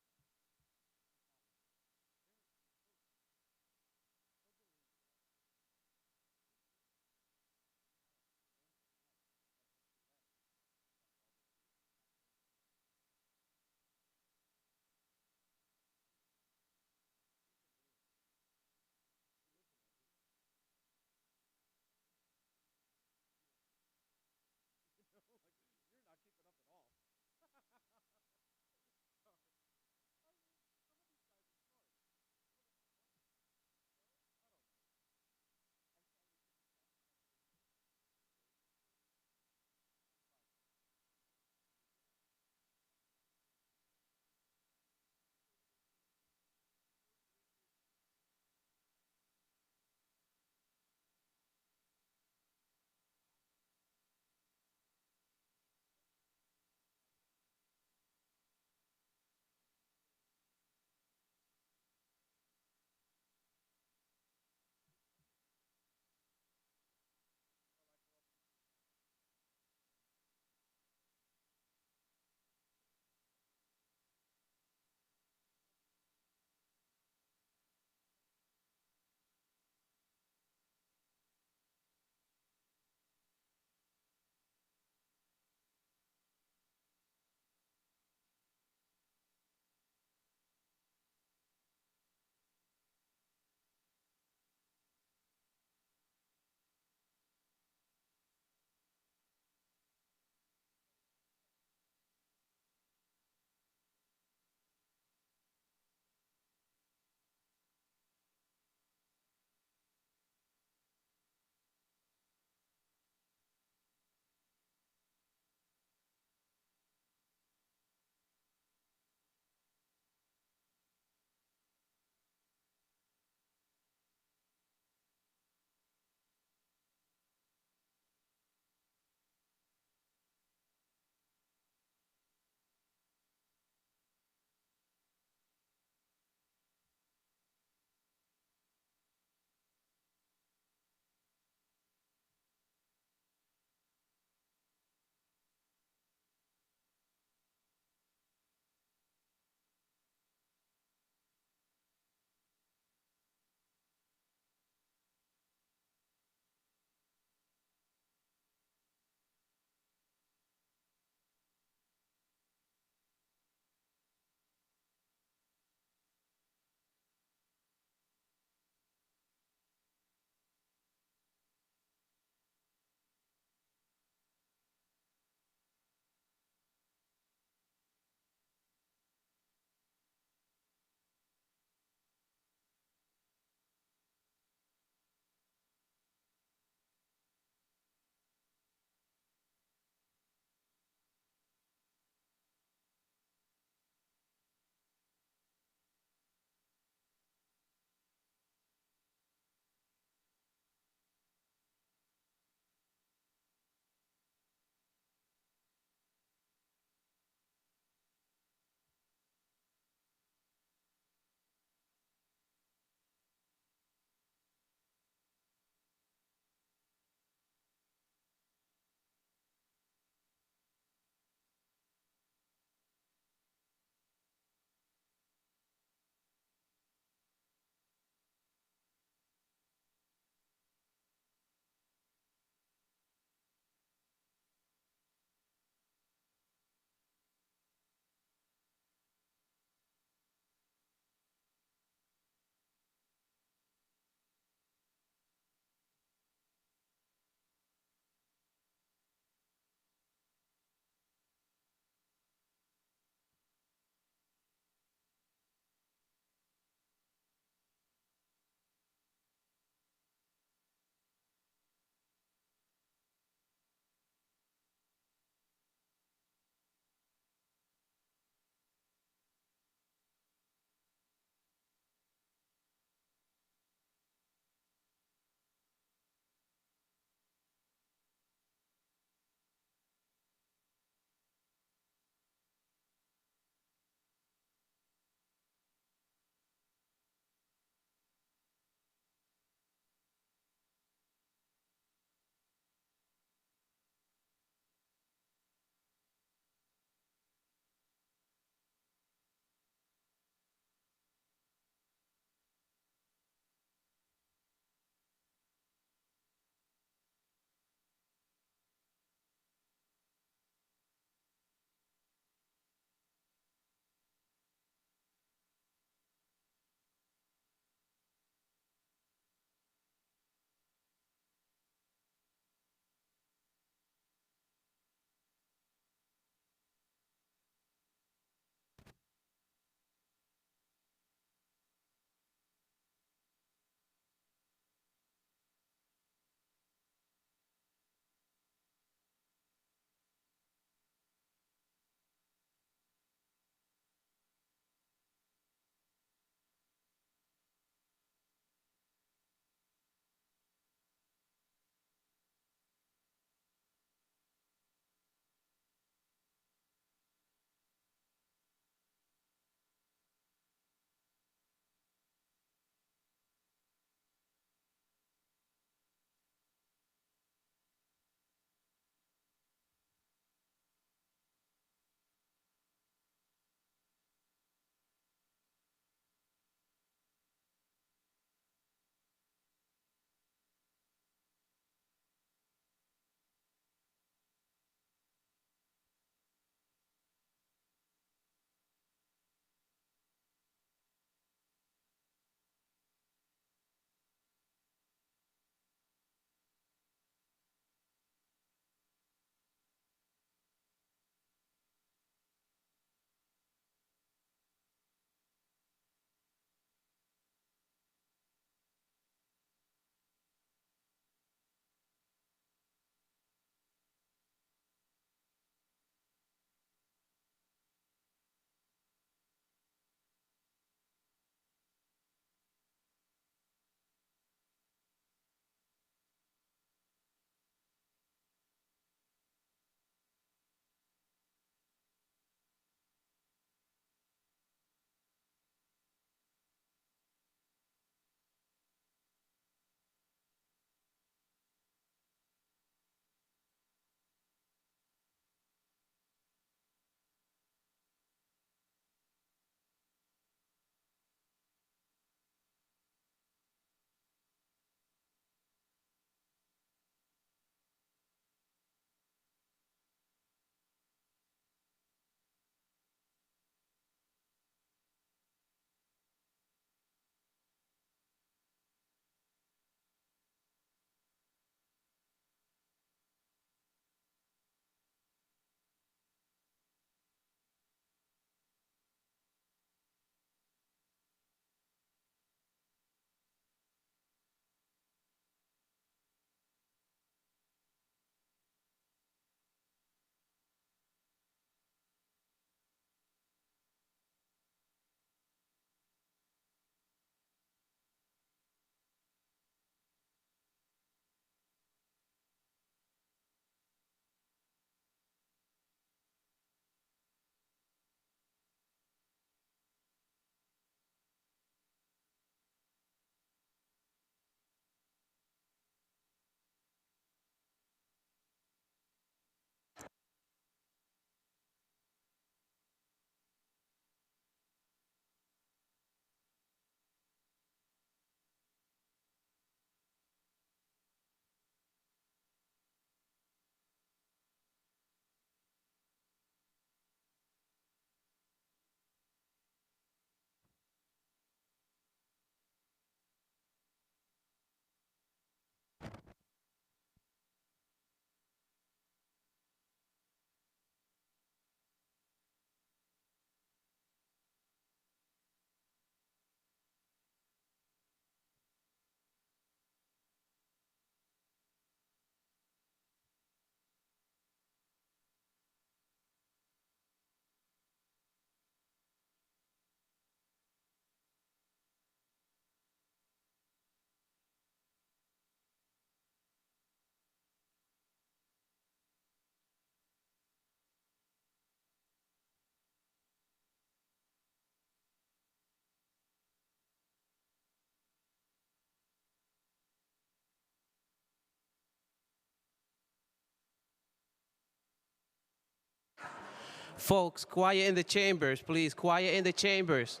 Folks, quiet in the chambers, please. Quiet in the chambers.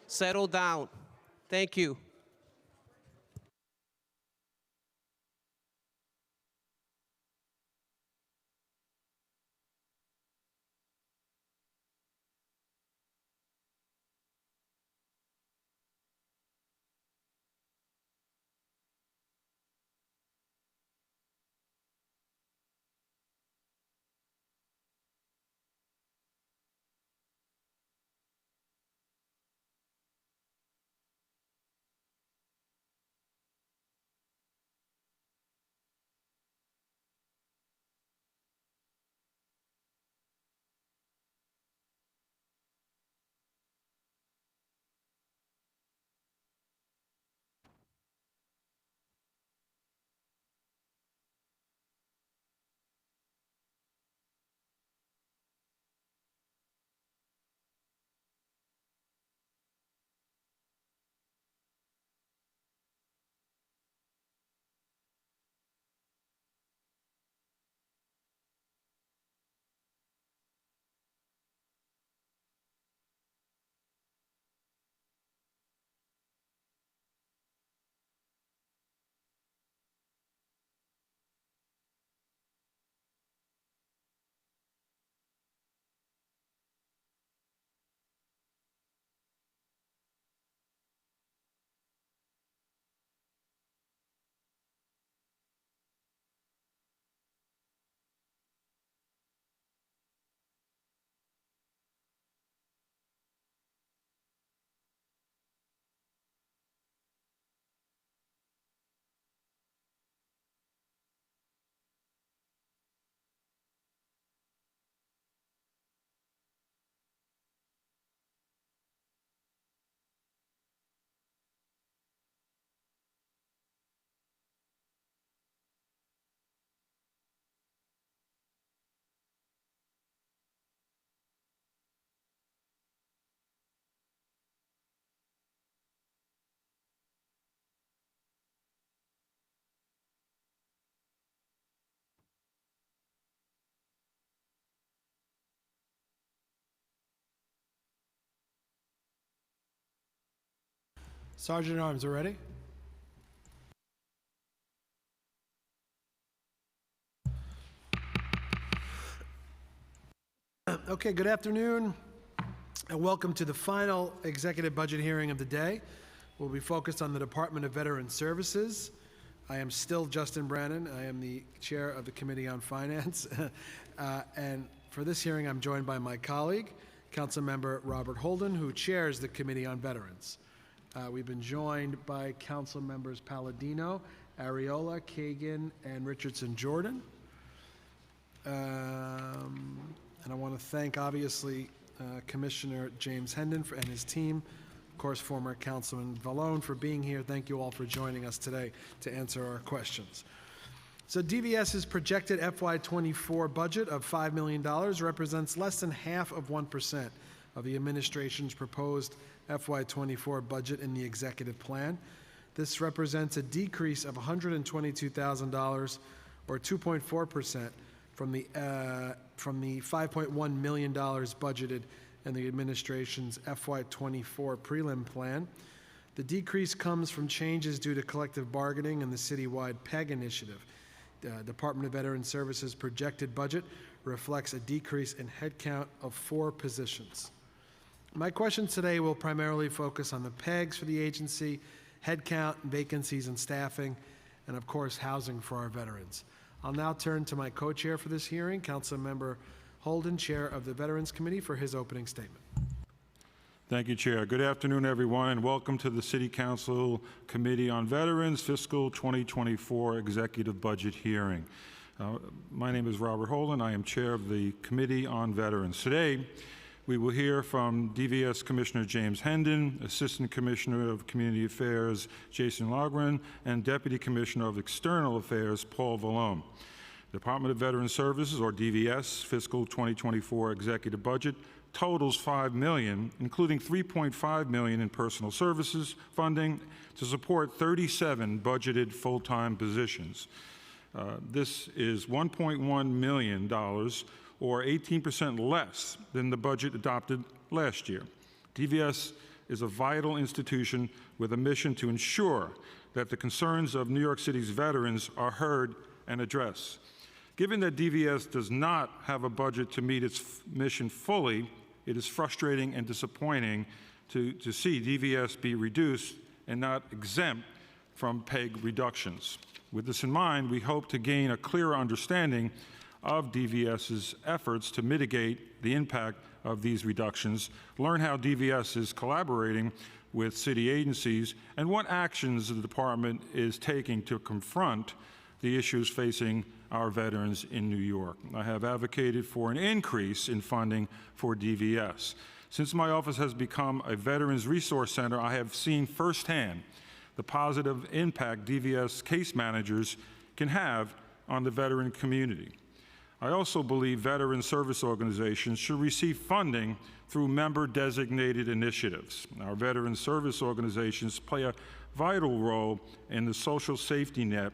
Settle down. Thank you.
Sergeant at Arms, are ready? Okay, good afternoon, and welcome to the final executive budget hearing of the day. We'll be focused on the Department of Veteran Services. I am still Justin Brannan. I am the chair of the Committee on Finance. And for this hearing, I'm joined by my colleague, Councilmember Robert Holden, who chairs the Committee on Veterans. We've been joined by Council Members Palladino, Ariola, Kagan, and Richardson Jordan. And I want to thank, obviously, Commissioner James Hendon and his team, of course, former Councilman Vallone for being here. Thank you all for joining us today to answer our questions. So DVS's projected FY24 budget of $5 million represents less than half of 1% of the administration's proposed FY24 budget in the executive plan. This represents a decrease of $122,000 or 2.4% from the $5.1 million budgeted in the administration's FY24 prelim plan. The decrease comes from changes due to collective bargaining and the citywide PEG initiative. The Department of Veteran Services projected budget reflects a decrease in headcount of 4 positions. My questions today will primarily focus on the PEGs for the agency, headcount, vacancies and staffing, and of course, housing for our veterans. I'll now turn to my co-chair for this hearing, Councilmember Holden, Chair of the Veterans Committee, for his opening statement.
Thank you, Chair. Good afternoon, everyone, and welcome to the City Council Committee on Veterans Fiscal 2024 Executive Budget Hearing. My name is Robert Holden. I am Chair of the Committee on Veterans. Today, we will hear from DVS Commissioner James Hendon, Assistant Commissioner of Community Affairs Jason Logren, and Deputy Commissioner of External Affairs Paul Vallone. Department of Veteran Services, or DVS, fiscal 2024 executive budget totals $5 million, including $3.5 million in personal services funding to support 37 budgeted full-time positions. This is $1.1 million or 18% less than the budget adopted last year. DVS is a vital institution with a mission to ensure that the concerns of New York City's veterans are heard and addressed. Given that DVS does not have a budget to meet its mission fully, it is frustrating and disappointing to see DVS be reduced and not exempt from PEG reductions. With this in mind, we hope to gain a clearer understanding of DVS's efforts to mitigate the impact of these reductions, learn how DVS is collaborating with city agencies, and what actions the department is taking to confront the issues facing our veterans in New York. I have advocated for an increase in funding for DVS. Since my office has become a Veterans Resource Center, I have seen firsthand the positive impact DVS case managers can have on the veteran community. I also believe veteran service organizations should receive funding through member-designated initiatives. Our veteran service organizations play a vital role in the social safety net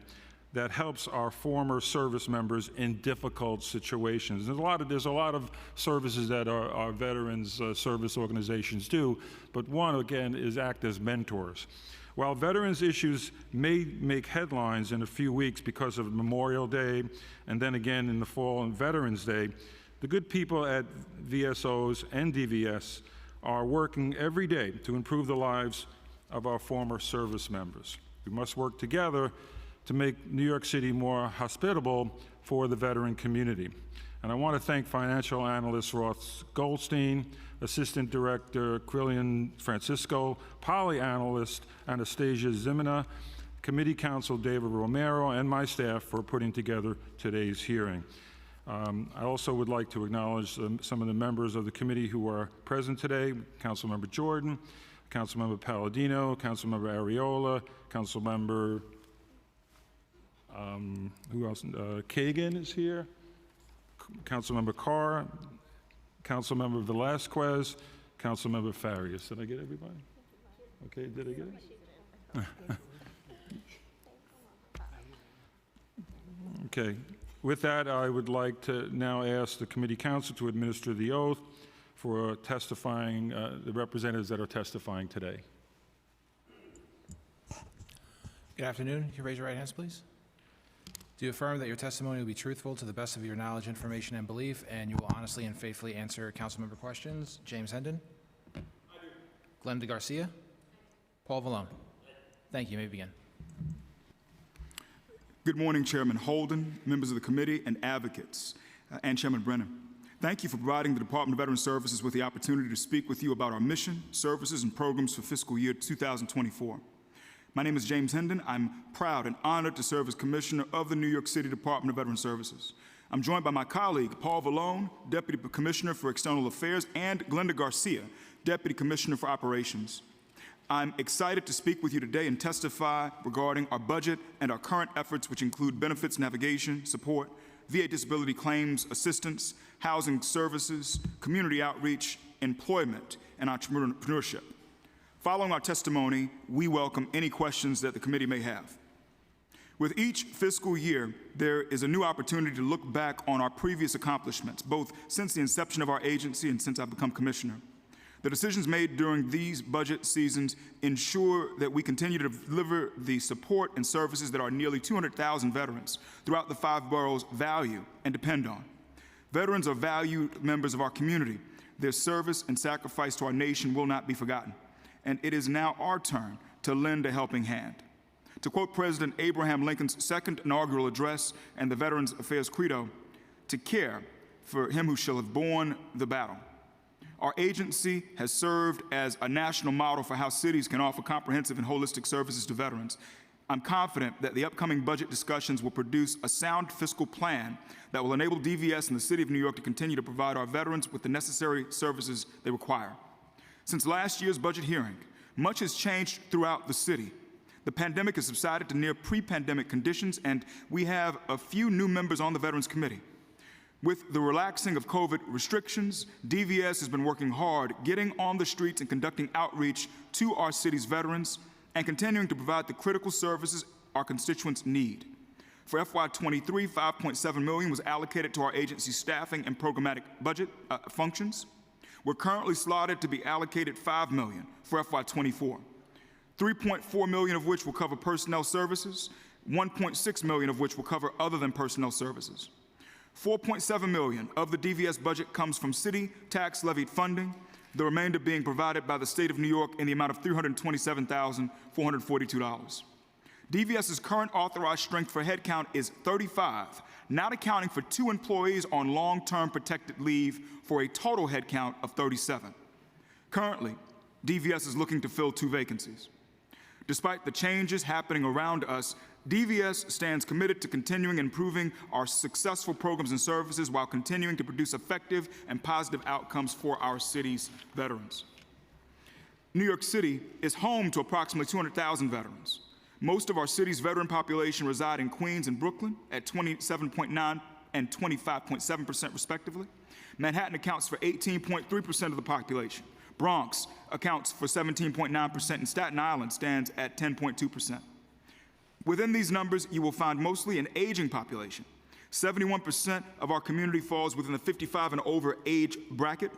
that helps our former service members in difficult situations. There's a lot of services that our veterans service organizations do, but one, again, is act as mentors. While veterans issues may make headlines in a few weeks because of Memorial Day and then again in the fall on Veterans Day, the good people at VSOs and DVS are working every day to improve the lives of our former service members. We must work together to make New York City more hospitable for the veteran community. And I want to thank financial analyst Ross Goldstein, Assistant Director Quillian Francisco, Poly Analyst Anastasia Zimina, Committee Counsel David Romero, and my staff for putting together today's hearing. I also would like to acknowledge some of the members of the committee who are present today: Councilmember Jordan, Councilmember Palladino, Councilmember Areola, Councilmember who else? Kagan is here, Councilmember Carr, Councilmember Velasquez, Councilmember Farias. Did I get everybody? Okay, did I get it? Okay. With that, I would like to now ask the committee counsel to administer the oath for testifying, the representatives that are testifying today.
Good afternoon. Can you raise your right hands, please? Do you affirm that your testimony will be truthful to the best of your knowledge, information, and belief, and you will honestly and faithfully answer council member questions? James Hendon? I do. Glenda Garcia? Paul Vallone? Thank you. You may begin.
Good morning, Chairman Holden, members of the committee, and advocates, and Chairman Brennan. Thank you for providing the Department of Veteran Services with the opportunity to speak with you about our mission, services, and programs for fiscal year 2024. My name is James Hendon. I'm proud and honored to serve as Commissioner of the New York City Department of Veteran Services. I'm joined by my colleague, Paul Vallone, Deputy Commissioner for External Affairs, and Glenda Garcia, Deputy Commissioner for Operations. I'm excited to speak with you today and testify regarding our budget and our current efforts, which include benefits navigation, support, VA disability claims assistance, housing services, community outreach, employment, and entrepreneurship. Following our testimony, we welcome any questions that the committee may have. With each fiscal year, there is a new opportunity to look back on our previous accomplishments, both since the inception of our agency and since I've become commissioner. The decisions made during these budget seasons ensure that we continue to deliver the support and services that our nearly 200,000 veterans throughout the 5 boroughs value and depend on. Veterans are valued members of our community. Their service and sacrifice to our nation will not be forgotten. And it is now our turn to lend a helping hand. To quote President Abraham Lincoln's second inaugural address and the Veterans Affairs Credo, to care for him who shall have borne the battle. Our agency has served as a national model for how cities can offer comprehensive and holistic services to veterans. I'm confident that the upcoming budget discussions will produce a sound fiscal plan that will enable DVS and the City of New York to continue to provide our veterans with the necessary services they require. Since last year's budget hearing, much has changed throughout the city. The pandemic has subsided to near pre-pandemic conditions, and we have a few new members on the Veterans Committee. With the relaxing of COVID restrictions, DVS has been working hard, getting on the streets and conducting outreach to our city's veterans and continuing to provide the critical services our constituents need. For FY23, $5.7 million was allocated to our agency's staffing and programmatic budget functions. We're currently slotted to be allocated $5 million for FY24, $3.4 million of which will cover personnel services, $1.6 million of which will cover other than personnel services. $4.7 million of the DVS budget comes from city tax levied funding, the remainder being provided by the state of New York in the amount of $327,442. DVS's current authorized strength for headcount is 35, not accounting for 2 employees on long-term protected leave for a total headcount of 37. Currently, DVS is looking to fill 2 vacancies. Despite the changes happening around us, DVS stands committed to continuing improving our successful programs and services while continuing to produce effective and positive outcomes for our city's veterans. New York City is home to approximately 200,000 veterans. Most of our city's veteran population reside in Queens and Brooklyn at 27.9% and 25.7% respectively. Manhattan accounts for 18.3% of the population. Bronx accounts for 17.9%, and Staten Island stands at 10.2%. Within these numbers, you will find mostly an aging population. 71% of our community falls within the 55 and over age bracket.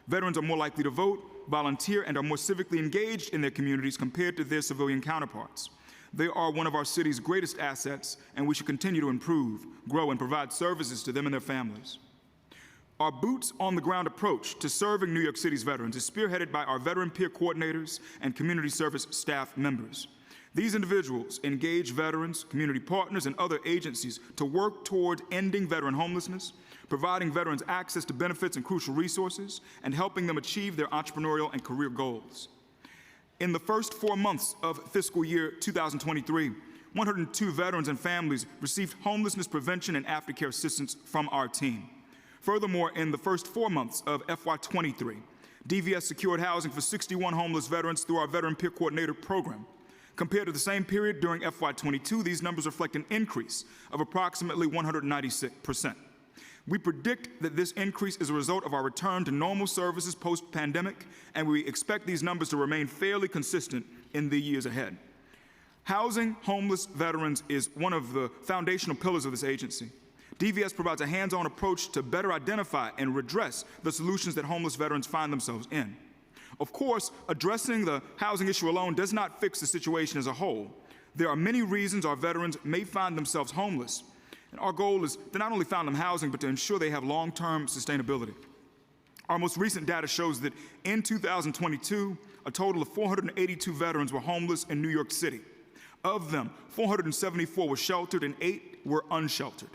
Veterans are more likely to vote, volunteer, and are more civically engaged in their communities compared to their civilian counterparts. They are one of our city's greatest assets, and we should continue to improve, grow, and provide services to them and their families. Our boots-on-the-ground approach to serving New York City's veterans is spearheaded by our veteran peer coordinators and community service staff members. These individuals engage veterans, community partners, and other agencies to work toward ending veteran homelessness, providing veterans access to benefits and crucial resources, and helping them achieve their entrepreneurial and career goals. In the first 4 months of fiscal year 2023, 102 veterans and families received homelessness prevention and aftercare assistance from our team. Furthermore, in the first 4 months of FY23, DVS secured housing for 61 homeless veterans through our Veteran Peer Coordinator program. Compared to the same period during FY22, these numbers reflect an increase of approximately 196%. We predict that this increase is a result of our return to normal services post-pandemic, and we expect these numbers to remain fairly consistent in the years ahead. Housing homeless veterans is one of the foundational pillars of this agency. DVS provides a hands-on approach to better identify and redress the solutions that homeless veterans find themselves in. Of course, addressing the housing issue alone does not fix the situation as a whole. There are many reasons our veterans may find themselves homeless, and our goal is to not only find them housing, but to ensure they have long-term sustainability. Our most recent data shows that in 2022, a total of 482 veterans were homeless in New York City. Of them, 474 were sheltered and 8 were unsheltered.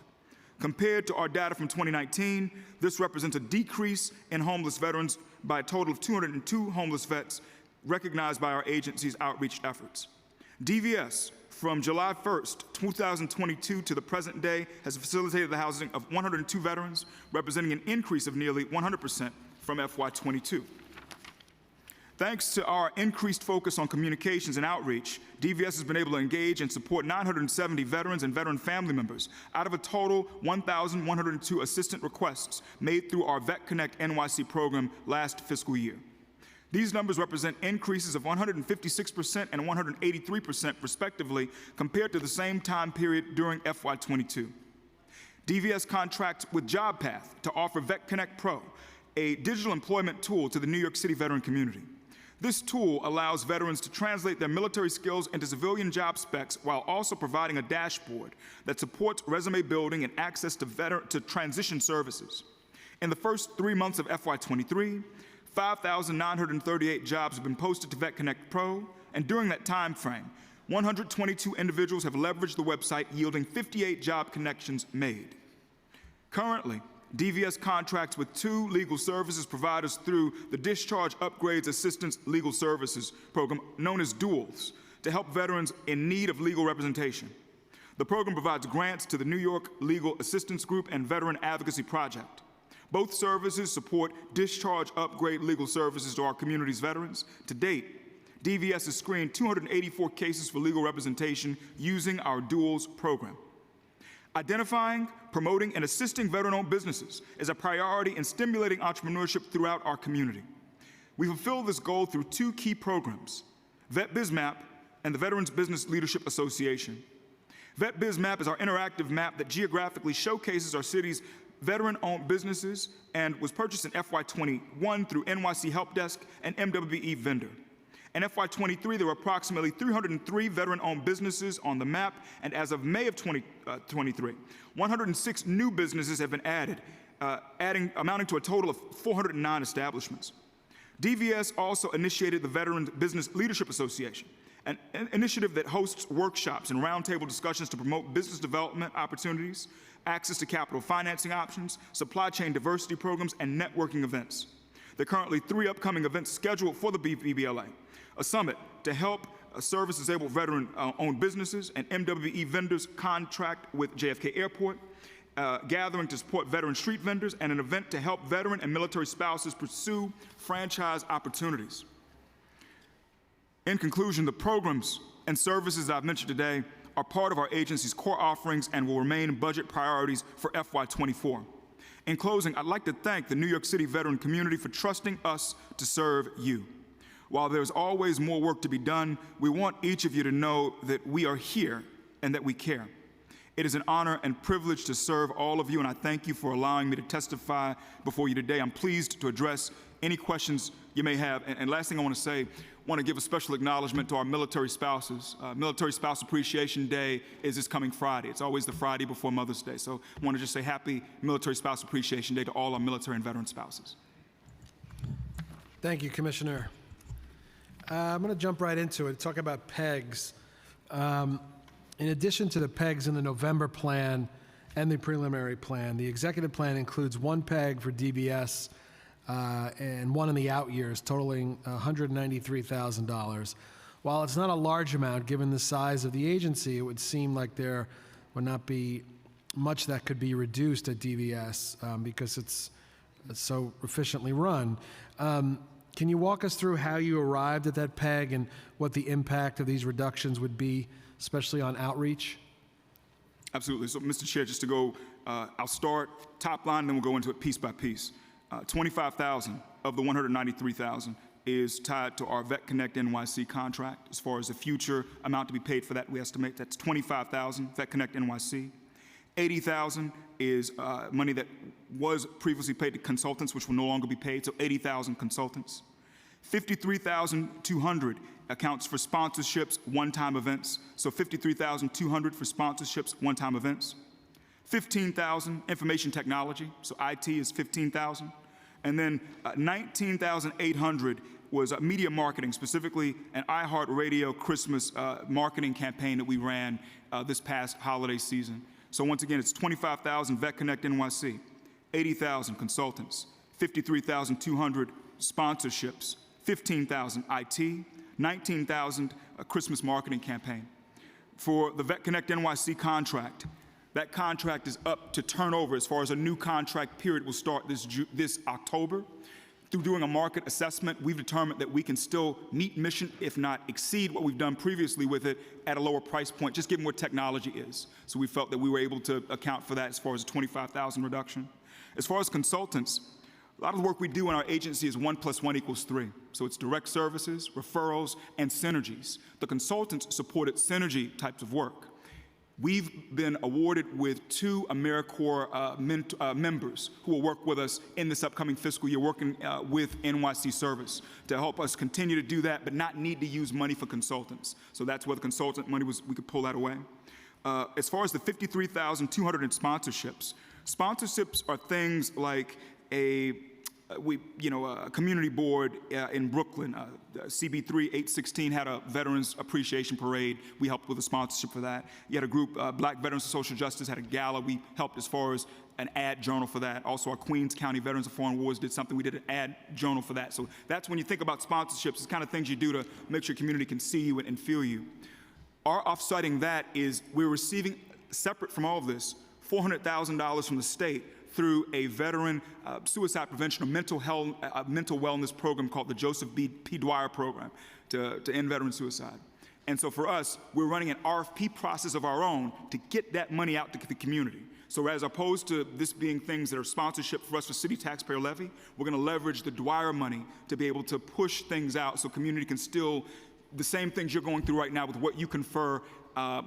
Compared to our data from 2019, this represents a decrease in homeless veterans by a total of 202 homeless vets recognized by our agency's outreach efforts. DVS, from July 1st, 2022 to the present day, has facilitated the housing of 102 veterans, representing an increase of nearly 100% from FY22. Thanks to our increased focus on communications and outreach, DVS has been able to engage and support 970 veterans and veteran family members out of a total 1,102 assistant requests made through our Vet Connect NYC program last fiscal year. These numbers represent increases of 156% and 183% respectively compared to the same time period during FY22. DVS contracts with JobPath to offer Vet Connect Pro, a digital employment tool to the New York City veteran community. This tool allows veterans to translate their military skills into civilian job specs while also providing a dashboard that supports resume building and access to transition services. In the first 3 months of FY23, 5,938 jobs have been posted to Vet Connect Pro, and during that time frame, 122 individuals have leveraged the website, yielding 58 job connections made. Currently, DVS contracts with 2 legal services providers through the Discharge Upgrades Assistance Legal Services program, known as DUALS, to help veterans in need of legal representation. The program provides grants to the New York Legal Assistance Group and Veteran Advocacy Project. Both services support discharge upgrade legal services to our community's veterans. To date, DVS has screened 284 cases for legal representation using our DUALS program. Identifying, promoting, and assisting veteran-owned businesses is a priority in stimulating entrepreneurship throughout our community. We fulfill this goal through 2 key programs, VetBizMap and the Veterans Business Leadership Association. VetBiz Map is our interactive map that geographically showcases our city's veteran-owned businesses and was purchased in FY21 through NYC Help Desk and MWBE Vendor. In FY23, there were approximately 303 veteran-owned businesses on the map, and as of May of 2023, 106 new businesses have been added, amounting to a total of 409 establishments. DVS also initiated the Veteran Business Leadership Association, an initiative that hosts workshops and roundtable discussions to promote business development opportunities, access to capital financing options, supply chain diversity programs, and networking events. There are currently 3 upcoming events scheduled for the BBLA: a summit to help service-disabled veteran-owned businesses, and MWBE vendors contract with JFK Airport, gathering to support veteran street vendors, and an event to help veteran and military spouses pursue franchise opportunities. In conclusion, the programs and services I've mentioned today are part of our agency's core offerings and will remain budget priorities for FY24. In closing, I'd like to thank the New York City veteran community for trusting us to serve you. While there's always more work to be done, we want each of you to know that we are here and that we care. It is an honor and privilege to serve all of you, and I thank you for allowing me to testify before you today. I'm pleased to address any questions you may have. And last thing I want to say, I want to give a special acknowledgement to our military spouses. Military Spouse Appreciation Day is this coming Friday. It's always the Friday before Mother's Day. So I want to just say happy Military Spouse Appreciation Day to all our military and veteran spouses.
Thank you, Commissioner. I'm going to jump right into it, talk about PEGs. In addition to the PEGs in the November plan and the preliminary plan, the executive plan includes 1 PEG for DBS and 1 in the out years, totaling $193,000. While it's not a large amount, given the size of the agency, it would seem like there would not be much that could be reduced at DBS because it's so efficiently run. Can you walk us through how you arrived at that PEG and what the impact of these reductions would be, especially on outreach?
Absolutely. So, Mr. Chair, just to go, I'll start top line, then we'll go into it piece by piece. $25,000 of the $193,000 is tied to our Vet Connect NYC contract. As far as the future amount to be paid for that, we estimate that's $25,000 Vet Connect NYC. $80,000 is money that was previously paid to consultants, which will no longer be paid, so $80,000 consultants. $53,200 accounts for sponsorships, one-time events, so $53,200 for sponsorships, one-time events. $15,000 information technology, so IT is $15,000. And then $19,800 was media marketing, specifically an iHeartRadio Christmas marketing campaign that we ran this past holiday season. So once again, it's $25,000 Vet Connect NYC, $80,000 consultants, $53,200 sponsorships, $15,000 IT, $19,000 Christmas marketing campaign. For the Vet Connect NYC contract, that contract is up to turnover as far as a new contract period will start this October. Through doing a market assessment, we've determined that we can still meet mission, if not exceed what we've done previously with it at a lower price point, just given what technology is. So we felt that we were able to account for that as far as a $25,000 reduction. As far as consultants, a lot of the work we do in our agency is 1 + 1 = 3. So it's direct services, referrals, and synergies. The consultants supported synergy types of work. We've been awarded with 2 AmeriCorps members who will work with us in this upcoming fiscal year, working with NYC Service to help us continue to do that, but not need to use money for consultants. So that's where the consultant money was, we could pull that away. As far as the $53,200 in sponsorships are things like a community board in Brooklyn, CB3 816 had a Veterans Appreciation Parade. We helped with a sponsorship for that. You had a group, Black Veterans of Social Justice, had a gala. We helped as far as an ad journal for that. Also, our Queens County Veterans of Foreign Wars did something. We did an ad journal for that. So that's when you think about sponsorships, it's the kind of things you do to make sure your community can see you and feel you. Our offsetting that is we're receiving, separate from all of this, $400,000 from the state through a veteran suicide prevention or mental wellness program called the Joseph P. Dwyer Program to end veteran suicide. And so for us, we're running an RFP process of our own to get that money out to the community. So as opposed to this being things that are sponsorship for us for city taxpayer levy, we're going to leverage the Dwyer money to be able to push things out so community can still, the same things you're going through right now with what you confer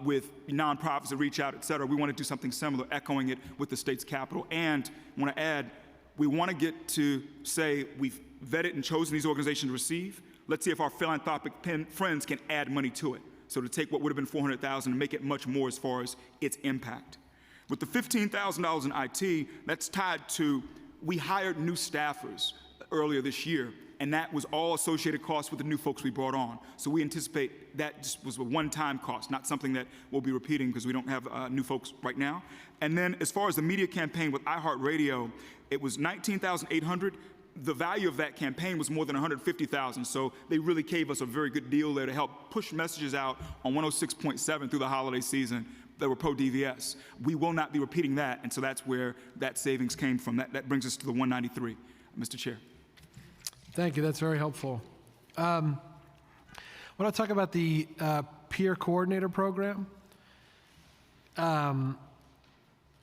with nonprofits that reach out, et cetera. We want to do something similar, echoing it with the state's capital. And I want to add, we want to get to say we've vetted and chosen these organizations to receive. Let's see if our philanthropic friends can add money to it. So to take what would have been $400,000 and make it much more as far as its impact. With the $15,000 in IT, that's tied to, we hired new staffers earlier this year, and that was all associated costs with the new folks we brought on. So we anticipate that just was a one-time cost, not something that we'll be repeating because we don't have new folks right now. And then as far as the media campaign with iHeartRadio, it was $19,800. The value of that campaign was more than $150,000, so they really gave us a very good deal there to help push messages out on 106.7 through the holiday season that were pro-DVS. We will not be repeating that, and so that's where that savings came from. That brings us to the 193, Mr. Chair.
Thank you. That's very helpful. When I talk about the peer coordinator program,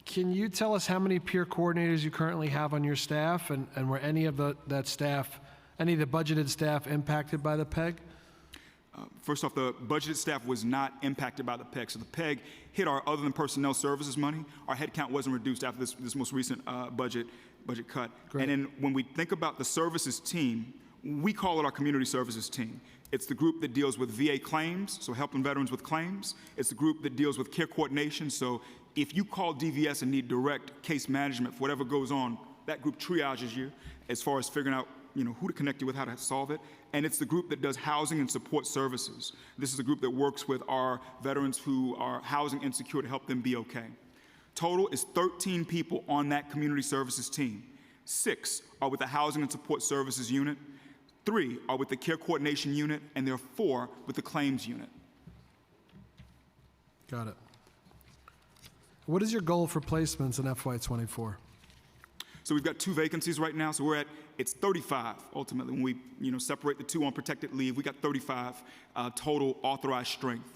can you tell us how many peer coordinators you currently have on your staff, and were any of that staff, any of the budgeted staff impacted by the PEG?
First off, the budgeted staff was not impacted by the PEG. So the PEG hit our other than personnel services money. Our headcount wasn't reduced after this most recent budget cut.
Great.
And then when we think about the services team, we call it our community services team. It's the group that deals with VA claims, so helping veterans with claims. It's the group that deals with care coordination. So if you call DVS and need direct case management for whatever goes on, that group triages you as far as figuring out who to connect you with, how to solve it. And it's the group that does housing and support services. This is a group that works with our veterans who are housing insecure to help them be okay. Total is 13 people on that community services team. 6 are with the housing and support services unit, 3 are with the care coordination unit, and there are 4 with the claims unit.
Got it. What is your goal for placements in FY24?
So we've got 2 vacancies right now, so it's 35 ultimately. When we separate the 2 on protected leave, we got 35 total authorized strength.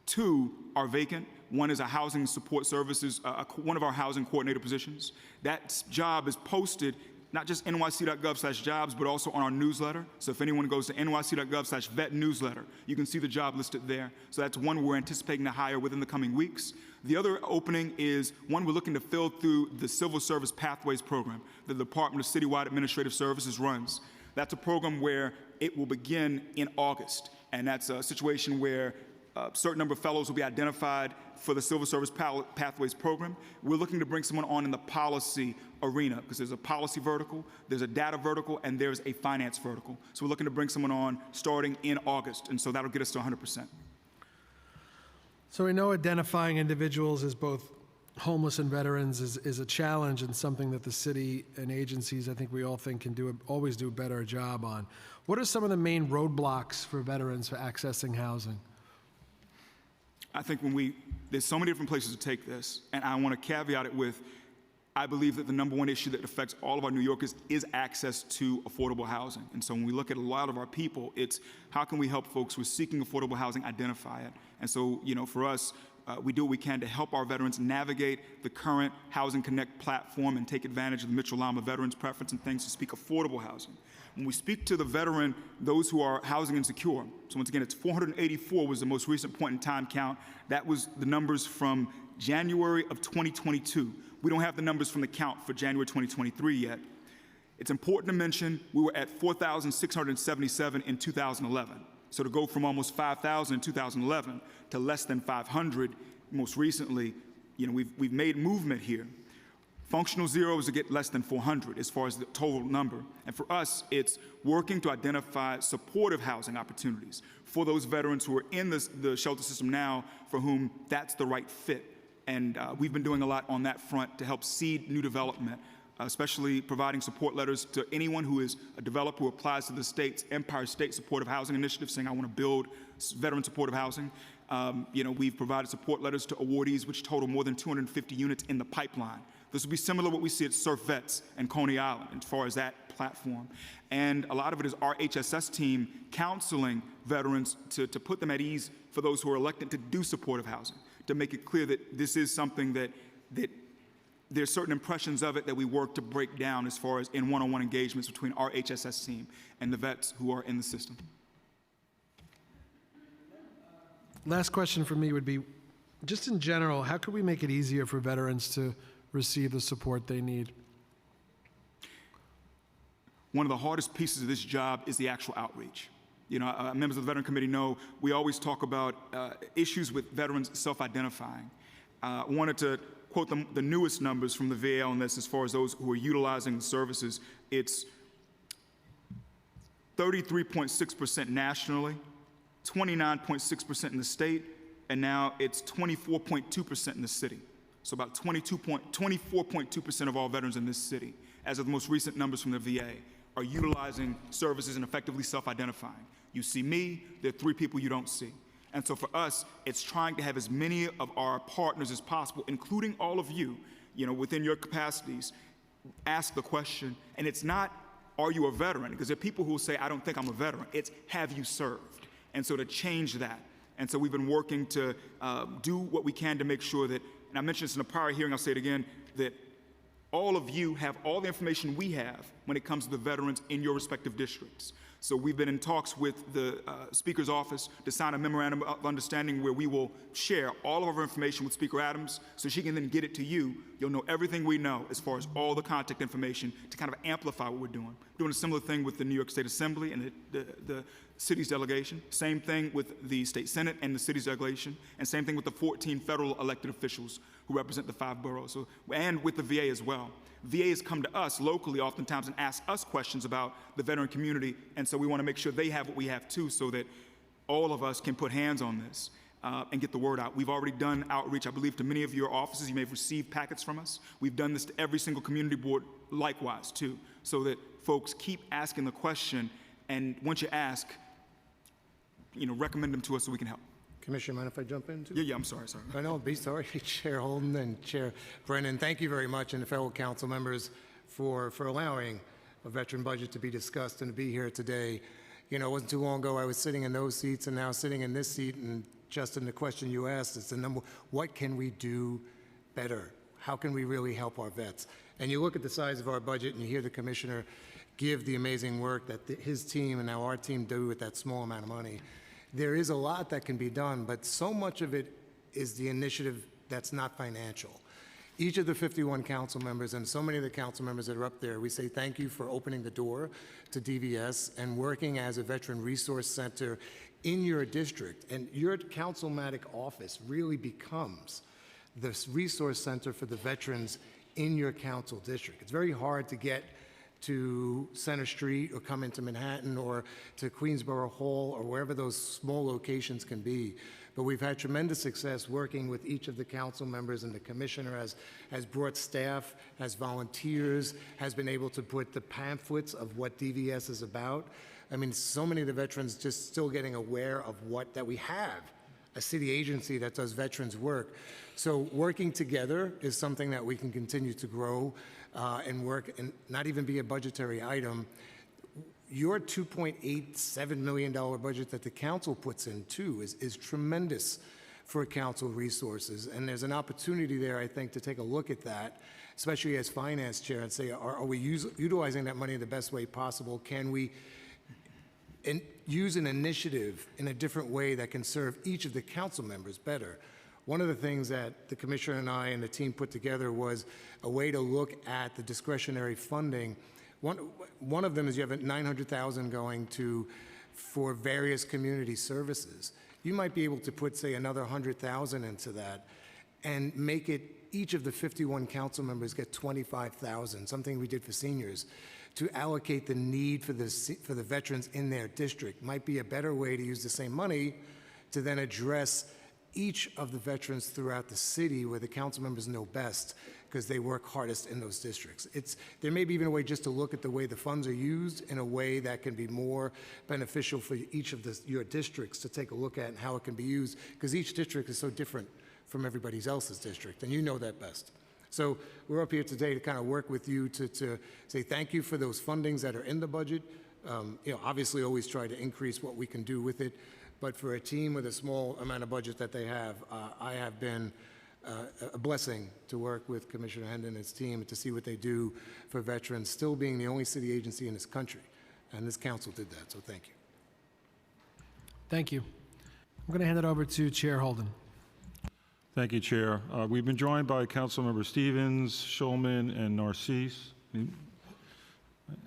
2 are vacant. 1 is a housing support services, one of our housing coordinator positions. That job is posted not just nyc.gov/jobs, but also on our newsletter. So if anyone goes to nyc.gov/vet newsletter, you can see the job listed there. So that's one we're anticipating to hire within the coming weeks. The other opening is one we're looking to fill through the Civil Service Pathways Program that the Department of Citywide Administrative Services runs. That's a program where it will begin in August, and that's a situation where a certain number of fellows will be identified for the Civil Service Pathways Program. We're looking to bring someone on in the policy arena because there's a policy vertical, there's a data vertical, and there's a finance vertical. So we're looking to bring someone on starting in August, and so that'll get us to 100%.
So we know identifying individuals as both homeless and veterans is a challenge and something that the city and agencies, I think we all think, can always do a better job on. What are some of the main roadblocks for veterans for accessing housing?
I think there's so many different places to take this, and I want to caveat it with, I believe that the number one issue that affects all of our New Yorkers is access to affordable housing. And so when we look at a lot of our people, it's how can we help folks who are seeking affordable housing identify it? And so, for us, we do what we can to help our veterans navigate the current Housing Connect platform and take advantage of the Mitchell-Lama Veterans Preference and things to speak affordable housing. When we speak to the veteran, those who are housing insecure, so once again, it's 484 was the most recent point in time count. That was the numbers from January of 2022. We don't have the numbers from the count for January 2023 yet. It's important to mention we were at 4,677 in 2011. So to go from almost 5,000 in 2011 to less than 500 most recently, we've made movement here. Functional zero is to get less than 400 as far as the total number. And for us, it's working to identify supportive housing opportunities for those veterans who are in the shelter system now for whom that's the right fit. And we've been doing a lot on that front to help seed new development, especially providing support letters to anyone who is a developer who applies to the state's Empire State Supportive Housing Initiative saying, I want to build veteran supportive housing. We've provided support letters to awardees, which total more than 250 units in the pipeline. This will be similar to what we see at Surf Vets and Coney Island as far as that platform. And a lot of it is our HSS team counseling veterans to put them at ease for those who are elected to do supportive housing, to make it clear that this is something that there's certain impressions of it that we work to break down as far as in one-on-one engagements between our HSS team and the vets who are in the system.
Last question for me would be, just in general, how could we make it easier for veterans to receive the support they need?
One of the hardest pieces of this job is the actual outreach. You know, members of the Veteran Committee know we always talk about issues with veterans self-identifying. I wanted to quote the newest numbers from the VA on this as far as those who are utilizing the services. It's 33.6% nationally, 29.6% in the state, and now it's 24.2% in the city. So about 24.2% of all veterans in this city, as of the most recent numbers from the VA, are utilizing services and effectively self-identifying. You see me, there are 3 people you don't see. And so for us, it's trying to have as many of our partners as possible, including all of you, within your capacities, ask the question. And it's not, are you a veteran? Because there are people who will say, I don't think I'm a veteran. It's, have you served? And so to change that. And so we've been working to do what we can to make sure that, and I mentioned this in a prior hearing, I'll say it again, that all of you have all the information we have when it comes to the veterans in your respective districts. So we've been in talks with the Speaker's office to sign a memorandum of understanding where we will share all of our information with Speaker Adams so she can then get it to you. You'll know everything we know as far as all the contact information to kind of amplify what we're doing. We're doing a similar thing with the New York State Assembly and the city's delegation. Same thing with the State Senate and the city's delegation. And same thing with the 14 federal elected officials who represent the 5 boroughs. So, and with the VA as well. VA has come to us locally oftentimes and asked us questions about the veteran community, and so we want to make sure they have what we have too, so that all of us can put hands on this and get the word out. We've already done outreach, I believe, to many of your offices. You may have received packets from us. We've done this to every single community board likewise too, so that folks keep asking the question, and once you ask, recommend them to us so we can help.
Commissioner, mind if I jump in too?
Yeah, I'm sorry.
I know, be sorry. Chair Holden and Chair Brennan, thank you very much, and the fellow council members for allowing a veteran budget to be discussed and to be here today. It wasn't too long ago I was sitting in those seats and now sitting in this seat, and Justin, the question you asked is the number, what can we do better? How can we really help our vets? And you look at the size of our budget and you hear the commissioner give the amazing work that his team and now our team do with that small amount of money. There is a lot that can be done, but so much of it is the initiative that's not financial. Each of the 51 council members and so many of the council members that are up there, we say thank you for opening the door to DVS and working as a veteran resource center in your district. And your councilmatic office really becomes the resource center for the veterans in your council district. It's very hard to get to Center Street or come into Manhattan or to Queensborough Hall or wherever those small locations can be. But we've had tremendous success working with each of the council members, and the commissioner has brought staff, has volunteers, has been able to put the pamphlets of what DVS is about. I mean, so many of the veterans just still getting aware of that we have a city agency that does veterans work. So working together is something that we can continue to grow and work and not even be a budgetary item. Your $2.87 million budget that the council puts in too is tremendous for council resources. And there's an opportunity there, I think, to take a look at that, especially as finance chair, and say, are we utilizing that money the best way possible? Can we use an initiative in a different way that can serve each of the council members better? One of the things that the commissioner and I and the team put together was a way to look at the discretionary funding. One of them is you have $900,000 going for various community services. You might be able to put, say, another $100,000 into that and make it each of the 51 council members get $25,000, something we did for seniors, to allocate the need for the veterans in their district. Might be a better way to use the same money to then address each of the veterans throughout the city where the council members know best because they work hardest in those districts. There may be even a way just to look at the way the funds are used in a way that can be more beneficial for each of your districts to take a look at and how it can be used, because each district is so different from everybody else's district, and you know that best. So we're up here today to kind of work with you to say thank you for those fundings that are in the budget. Obviously always try to increase what we can do with it, but for a team with a small amount of budget that they have, I have been a blessing to work with Commissioner Hendon and his team to see what they do for veterans, still being the only city agency in this country. And this council did that, so thank you.
Thank you. I'm going to hand it over to Chair Holden.
Thank you, Chair. We've been joined by Councilmember Stevens, Schulman, and Narcisse.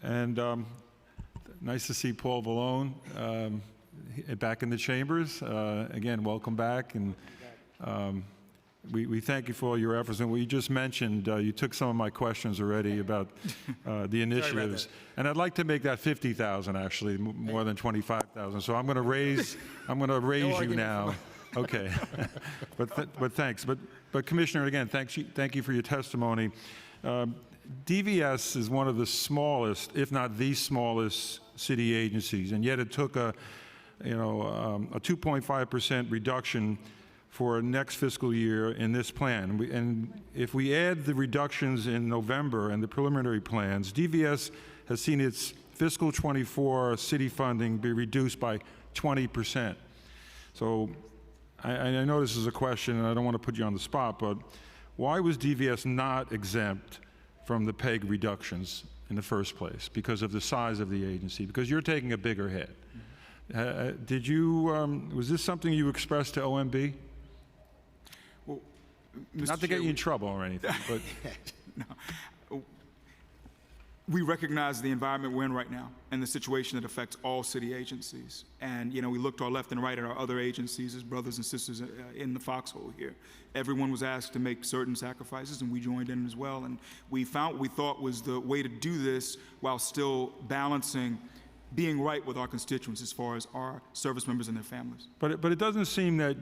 And nice to see Paul Vallone back in the chambers. Again, welcome back. And we thank you for all your efforts. And what you just mentioned, you took some of my questions already about the initiatives. And I'd like to make that 50,000 actually, more than 25,000. So I'm going to raise you now. Okay, but thanks. But Commissioner, again, thank you for your testimony. DVS is one of the smallest, if not the smallest, city agencies, and yet it took a 2.5% reduction for next fiscal year in this plan. And if we add the reductions in November and the preliminary plans, DVS has seen its fiscal 24 city funding be reduced by 20%. So I know this is a question, and I don't want to put you on the spot, but why was DVS not exempt from the PEG reductions in the first place? Because of the size of the agency, because you're taking a bigger hit. Was this something you expressed to OMB?
Well,
not to get you in trouble or anything, but
no. We recognize the environment we're in right now and the situation that affects all city agencies. And, we look to our left and right at our other agencies as brothers and sisters in the foxhole here. Everyone was asked to make certain sacrifices, and we joined in as well. And we found what we thought was the way to do this while still balancing being right with our constituents as far as our service members and their families.
But it doesn't seem that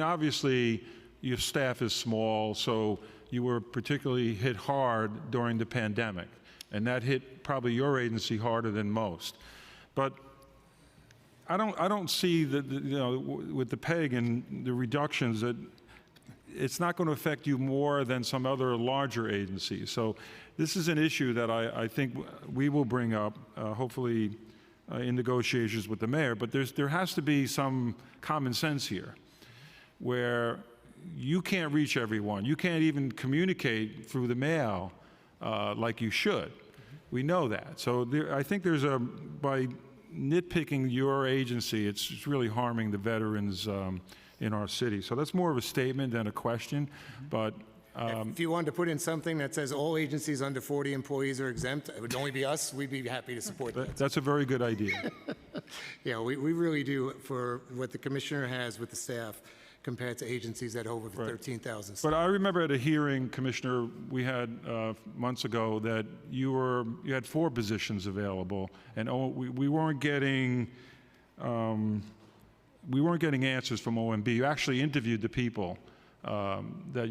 obviously your staff is small, so you were particularly hit hard during the pandemic. And that hit probably your agency harder than most. But I don't see that, with the PEG and the reductions, that it's not going to affect you more than some other larger agencies. So this is an issue that I think we will bring up, hopefully in negotiations with the mayor. But there has to be some common sense here, where you can't reach everyone. You can't even communicate through the mail like you should. We know that. So I think by nitpicking your agency, it's really harming the veterans in our city. So that's more of a statement than a question. But
if you wanted to put in something that says all agencies under 40 employees are exempt, it would only be us. We'd be happy to support that.
That's a very good idea.
Yeah, we really do, for what the commissioner has with the staff compared to agencies that have over 13,000.
But I remember at a hearing, Commissioner, we had months ago that you had 4 positions available, and we weren't getting answers from OMB. You actually interviewed the people that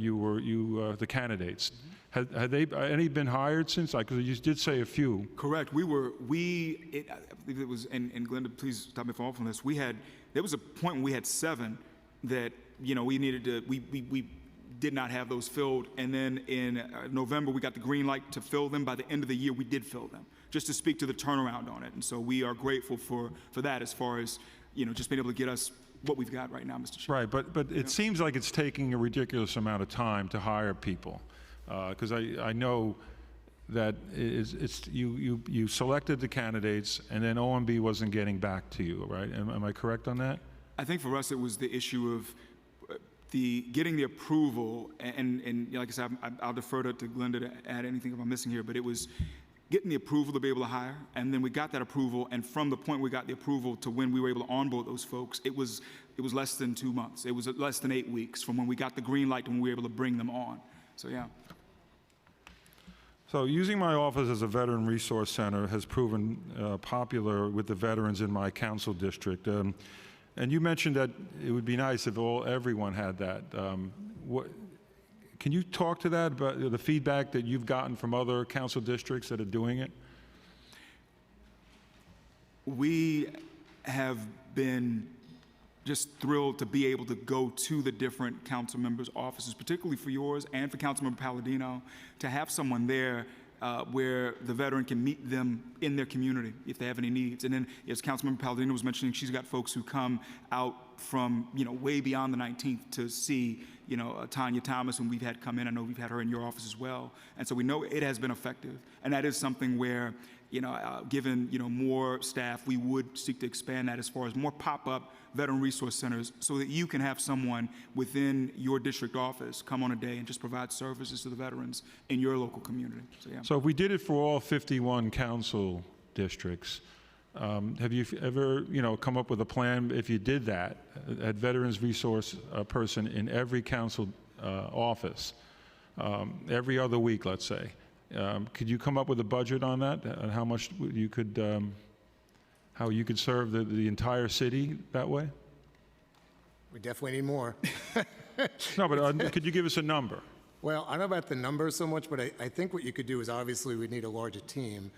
the candidates. Had they any been hired since? Because you did say a few.
Correct. I believe it was, and Glenda, please stop me if I'm off on this. There was a point when we had 7 that we needed to, we did not have those filled. And then in November, we got the green light to fill them. By the end of the year, we did fill them, just to speak to the turnaround on it. And so we are grateful for that, as far as, just being able to get us what we've got right now, Mr. Chair.
Right, but it seems like it's taking a ridiculous amount of time to hire people. Because I know that you selected the candidates, and then OMB wasn't getting back to you, right? Am I correct on that?
I think for us, it was the issue of getting the approval, and like I said, I'll defer to Glenda to add anything if I'm missing here, but it was getting the approval to be able to hire, and then we got that approval, and from the point we got the approval to when we were able to onboard those folks, it was less than 2 months. It was less than 8 weeks from when we got the green light to when we were able to bring them on. So, yeah.
So using my office as a veteran resource center has proven popular with the veterans in my council district. And you mentioned that it would be nice if everyone had that. Can you talk to that, about the feedback that you've gotten from other council districts that are doing it?
We have been just thrilled to be able to go to the different council members' offices, particularly for yours and for Councilmember Palladino, to have someone there where the veteran can meet them in their community if they have any needs. And then, as Councilmember Palladino was mentioning, she's got folks who come out from, way beyond the 19th to see, Tanya Thomas, whom we've had come in. I know we've had her in your office as well. And so we know it has been effective. And that is something where, given, more staff, we would seek to expand that as far as more pop-up veteran resource centers so that you can have someone within your district office come on a day and just provide services to the veterans in your local community. So, yeah.
So if we did it for all 51 council districts, have you ever, come up with a plan if you did that, a veterans resource person in every council office, every other week, let's say? Could you come up with a budget on that, and how much you could, how you could serve the entire city that way?
We definitely need more.
No, but could you give us a number?
Well, I don't know about the number so much, but I think what you could do is obviously we'd need a larger team.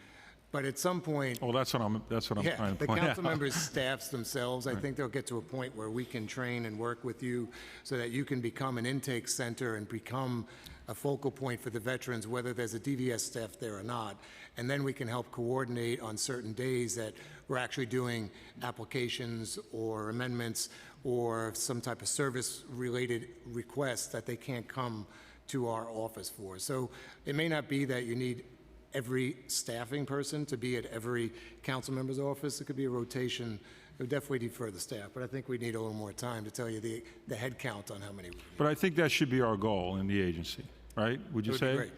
But at some point,
well, that's what I'm trying to
the
point out.
council members' staffs themselves, I think they'll get to a point where we can train and work with you so that you can become an intake center and become a focal point for the veterans, whether there's a DVS staff there or not. And then we can help coordinate on certain days that we're actually doing applications or amendments or some type of service-related requests that they can't come to our office for. So it may not be that you need every staffing person to be at every council member's office. It could be a rotation. It would definitely need further staff, but I think we need a little more time to tell you the head count on how many.
But I think that should be our goal in the agency, right? Would you say?
Great.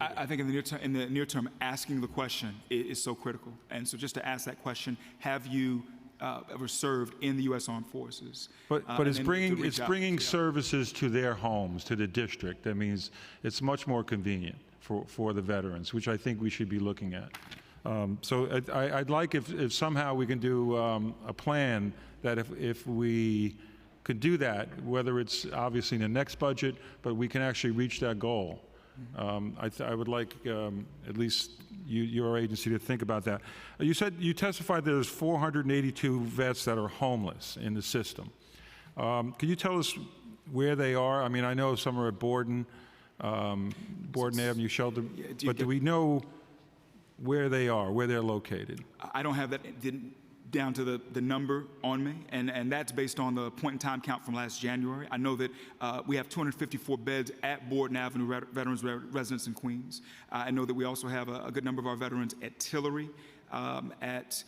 I think in the near term, asking the question is so critical. And so just to ask that question, have you ever served in the U.S. Armed Forces?
But it's bringing services to their homes, to the district. That means it's much more convenient for the veterans, which I think we should be looking at. So I'd like if somehow we can do a plan that if we could do that, whether it's obviously in the next budget, but we can actually reach that goal. I would like at least your agency to think about that. You testified there's 482 vets that are homeless in the system. Can you tell us where they are? I mean, I know some are at Borden Avenue Shelter, but do we know where they are, where they're located?
I don't have that down to the number on me, and that's based on the point-in-time count from last January. I know that we have 254 beds at Borden Avenue Veterans Residence in Queens. I know that we also have a good number of our veterans at Tillery, at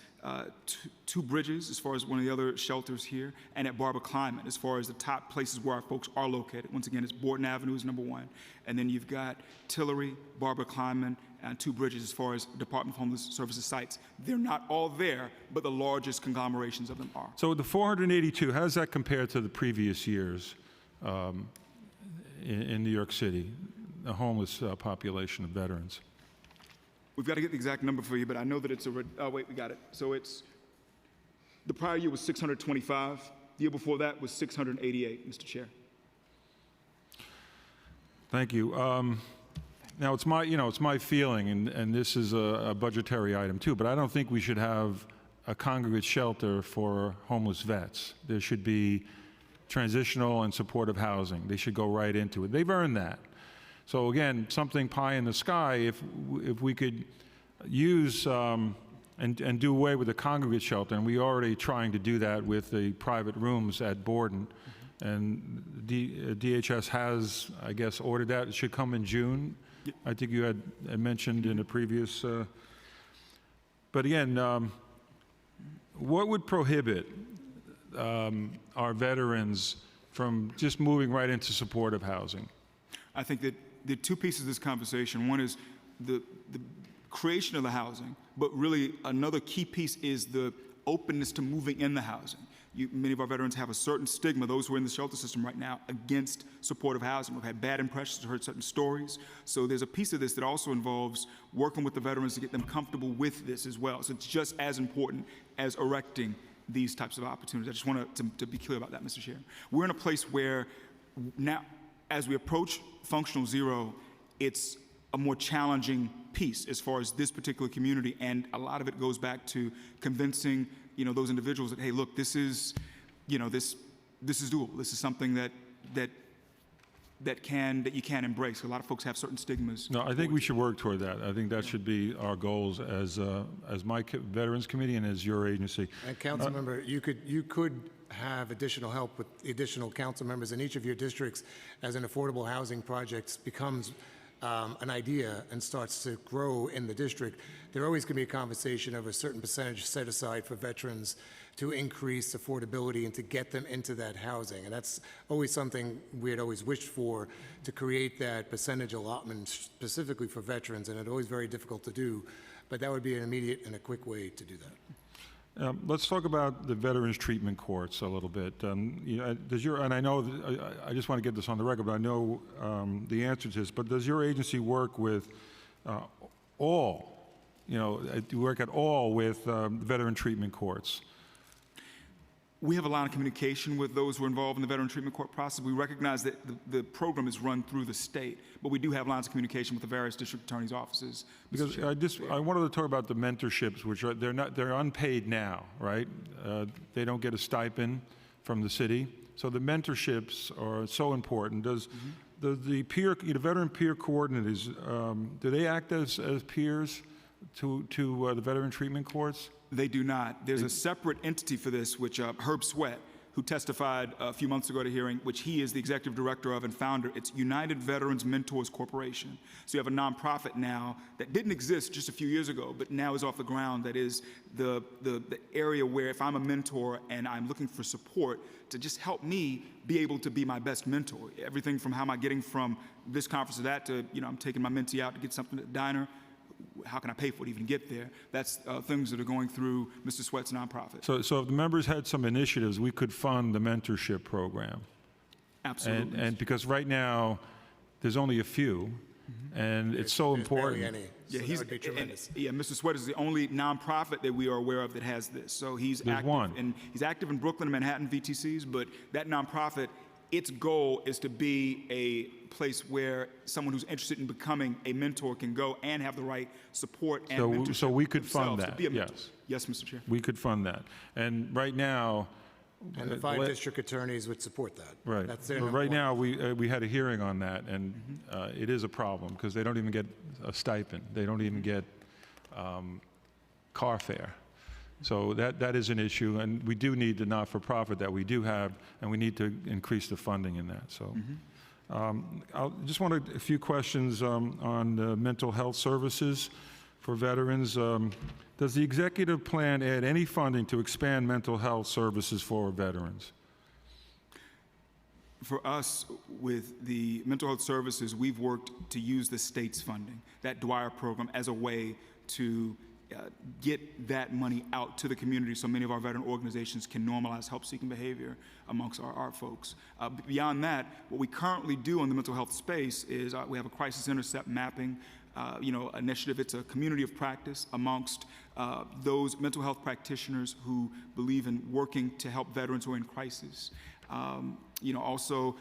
Two Bridges, as far as one of the other shelters here, and at Barbara Climate, as far as the top places where our folks are located. Once again, it's Borden Avenue is number one, and then you've got Tillery, Barbara Climate, and Two Bridges as far as Department of Homeless Services sites. They're not all there, but the largest conglomerations of them are.
So the 482, how does that compare to the previous years in New York City, the homeless population of veterans?
We've got to get the exact number for you, but I know that it's wait, we got it. So it's, the prior year was 625. The year before that was 688, Mr. Chair.
Thank you. Now, it's my feeling, and this is a budgetary item too, but I don't think we should have a congregate shelter for homeless vets. There should be transitional and supportive housing. They should go right into it. They've earned that. So again, something pie in the sky, if we could use and do away with the congregate shelter, and we're already trying to do that with the private rooms at Borden, and DHS has, I guess, ordered that. It should come in June. I think you had mentioned in a previous, but again, what would prohibit our veterans from just moving right into supportive housing?
I think that there are two pieces of this conversation. One is the creation of the housing, but really another key piece is the openness to moving in the housing. Many of our veterans have a certain stigma, those who are in the shelter system right now, against supportive housing. We've had bad impressions, heard certain stories. So there's a piece of this that also involves working with the veterans to get them comfortable with this as well. So it's just as important as erecting these types of opportunities. I just want to be clear about that, Mr. Chair. We're in a place where now, as we approach functional zero, it's a more challenging piece as far as this particular community, and a lot of it goes back to convincing those individuals that, hey, look, this is doable. This is something that you can embrace. A lot of folks have certain stigmas.
No, I think we should work toward that. I think that should be our goals as my Veterans Committee and as your agency.
And council member, you could have additional help with additional council members in each of your districts as an affordable housing project becomes an idea and starts to grow in the district, there always can be a conversation of a certain percentage set aside for veterans to increase affordability and to get them into that housing. And that's always something we had always wished for, to create that percentage allotment specifically for veterans, and it's always very difficult to do, but that would be an immediate and a quick way to do that.
Let's talk about the Veterans Treatment Courts a little bit. And I know, I just want to get this on the record, but I know the answer to this, but does your agency work with work at all with Veteran Treatment Courts?
We have a line of communication with those who are involved in the Veteran Treatment Court process. We recognize that the program is run through the state, but we do have lines of communication with the various district attorneys' offices.
Because I wanted to talk about the mentorships, which are they're unpaid now, right? They don't get a stipend from the city, so the mentorships are so important. Does the veteran peer coordinators do they act as peers to the Veteran Treatment Courts?
They do not. There's a separate entity for this, which Herb Sweat, who testified a few months ago at a hearing, which he is the executive director of and founder. It's United Veterans Mentors Corporation. So you have a nonprofit now that didn't exist just a few years ago, but now is off the ground. That is the area where if I'm a mentor and I'm looking for support to just help me be able to be my best mentor, everything from how am I getting from this conference to that to, I'm taking my mentee out to get something at the diner, how can I pay for it to even get there? That's things that are going through Mr. Sweat's nonprofit.
So if the members had some initiatives, we could fund the mentorship program.
Absolutely.
And because right now, there's only a few, and it's so important.
Yeah, Mr. Sweat is the only nonprofit that we are aware of that has this. So he's active in Brooklyn and Manhattan VTCs, but that nonprofit, its goal is to be a place where someone who's interested in becoming a mentor can go and have the right support and mentorship.
So we could fund that,
yes. Yes, Mr. Chair.
We could fund that. And right now...
And the 5 district attorneys would support that.
Right.
That's their
But right now,
number
we had a hearing on that, and it is a problem, because they don't even get a stipend. They don't even get car fare. So that is an issue, and we do need the not-for-profit that we do have, and we need to increase the funding in that. So, I just wanted a few questions on mental health services for veterans. Does the executive plan add any funding to expand mental health services for veterans?
For us, with the mental health services, we've worked to use the state's funding, that Dwyer program, as a way to get that money out to the community so many of our veteran organizations can normalize help-seeking behavior amongst our folks. Beyond that, what we currently do in the mental health space is we have a crisis intercept mapping initiative. It's a community of practice amongst those mental health practitioners who believe in working to help veterans who are in crisis. Also,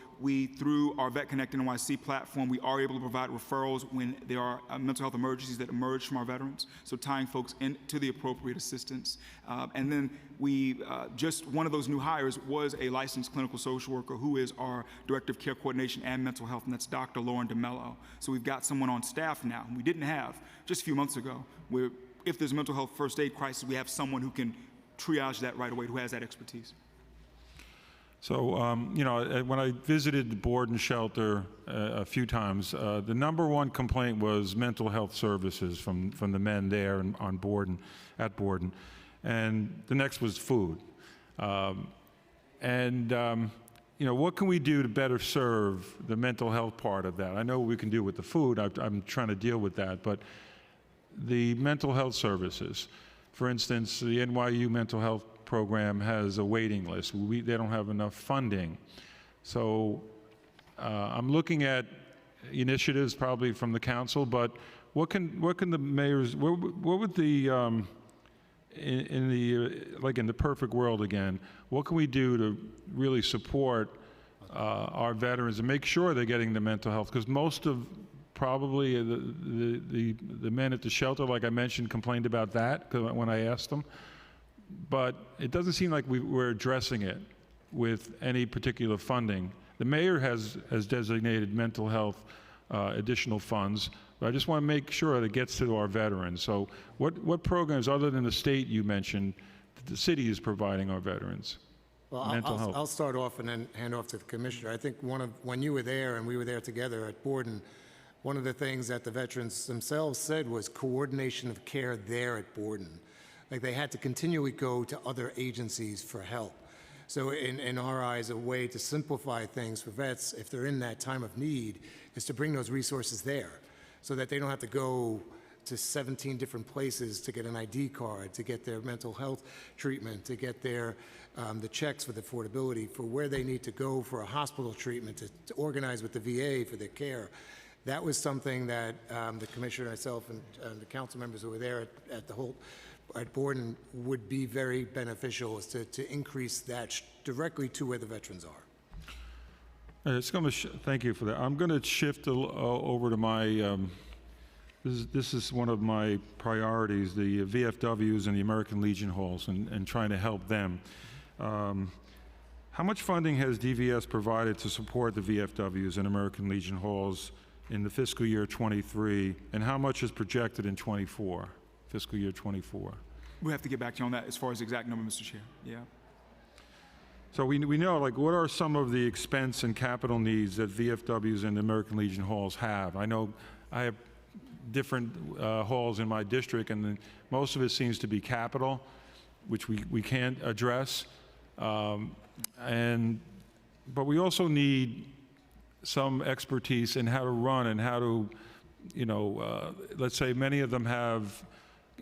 through our Vet Connect NYC platform, we are able to provide referrals when there are mental health emergencies that emerge from our veterans, so tying folks into the appropriate assistance. And then just one of those new hires was a licensed clinical social worker who is our Director of Care Coordination and Mental Health, and that's Dr. Lauren DeMello. So we've got someone on staff now, we didn't have just a few months ago, where if there's a mental health first aid crisis, we have someone who can triage that right away, who has that expertise.
So, when I visited the Borden shelter a few times, the number one complaint was mental health services from the men there at Borden, and the next was food. What can we do to better serve the mental health part of that? I know what we can do with the food. I'm trying to deal with that, but the mental health services, for instance, the NYU mental health program has a waiting list. They don't have enough funding. So I'm looking at initiatives probably from the council, but what can the mayors, what would the, in the perfect world again, what can we do to really support our veterans and make sure they're getting the mental health? Because most of probably the men at the shelter, like I mentioned, complained about that when I asked them. But it doesn't seem like we're addressing it with any particular funding. The mayor has designated mental health additional funds, but I just want to make sure that it gets to our veterans. So what programs, other than the state you mentioned, that the city is providing our veterans?
Well,
mental health.
I'll start off and then hand off to the commissioner. I think when you were there and we were there together at Borden, one of the things that the veterans themselves said was coordination of care there at Borden. Like they had to continually go to other agencies for help. So in our eyes, a way to simplify things for vets, if they're in that time of need, is to bring those resources there so that they don't have to go to 17 different places to get an ID card, to get their mental health treatment, to get their the checks for the affordability, for where they need to go for a hospital treatment, to organize with the VA for their care. That was something that the commissioner, myself, and the council members who were there at the Holt at Borden would be very beneficial, is to increase that directly to where the veterans are.
Thank you for that. I'm going to shift over to my, this is one of my priorities, the VFWs and the American Legion Halls, and trying to help them. How much funding has DVS provided to support the VFWs and American Legion Halls in the fiscal year 23, and how much is projected in 24, fiscal year 24?
We have to get back to you on that as far as the exact number, Mr. Chair. Yeah.
So we know, like, what are some of the expense and capital needs that VFWs and American Legion Halls have? I know I have different halls in my district, and then most of it seems to be capital, which we can't address. But we also need some expertise in how to run and how to, let's say many of them have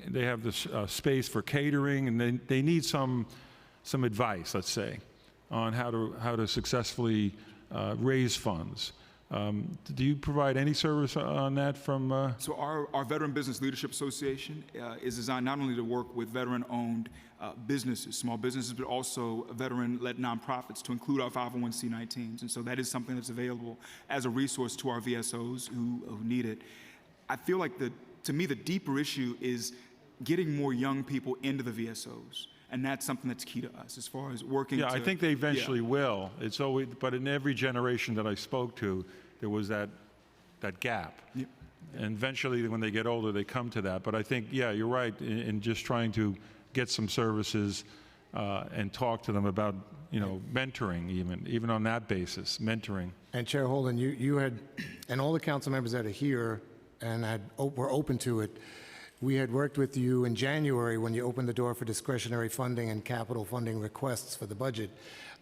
this space for catering, and they need some advice, let's say, on how to successfully raise funds. Do you provide any service on that from?
So our Veteran Business Leadership Association is designed not only to work with veteran-owned businesses, small businesses, but also veteran-led nonprofits, to include our 501c19s. And so that is something that's available as a resource to our VSOs who need it. I feel like to me, the deeper issue is getting more young people into the VSOs. And that's something that's key to us as far as working.
Yeah, I think they eventually will. It's always, but in every generation that I spoke to, there was that gap.
Yep.
And eventually, when they get older, they come to that. But I think, yeah, you're right in just trying to get some services and talk to them about, mentoring, even on that basis, mentoring.
And Chair Holden, you had, and all the council members that are here and were open to it, we had worked with you in January when you opened the door for discretionary funding and capital funding requests for the budget.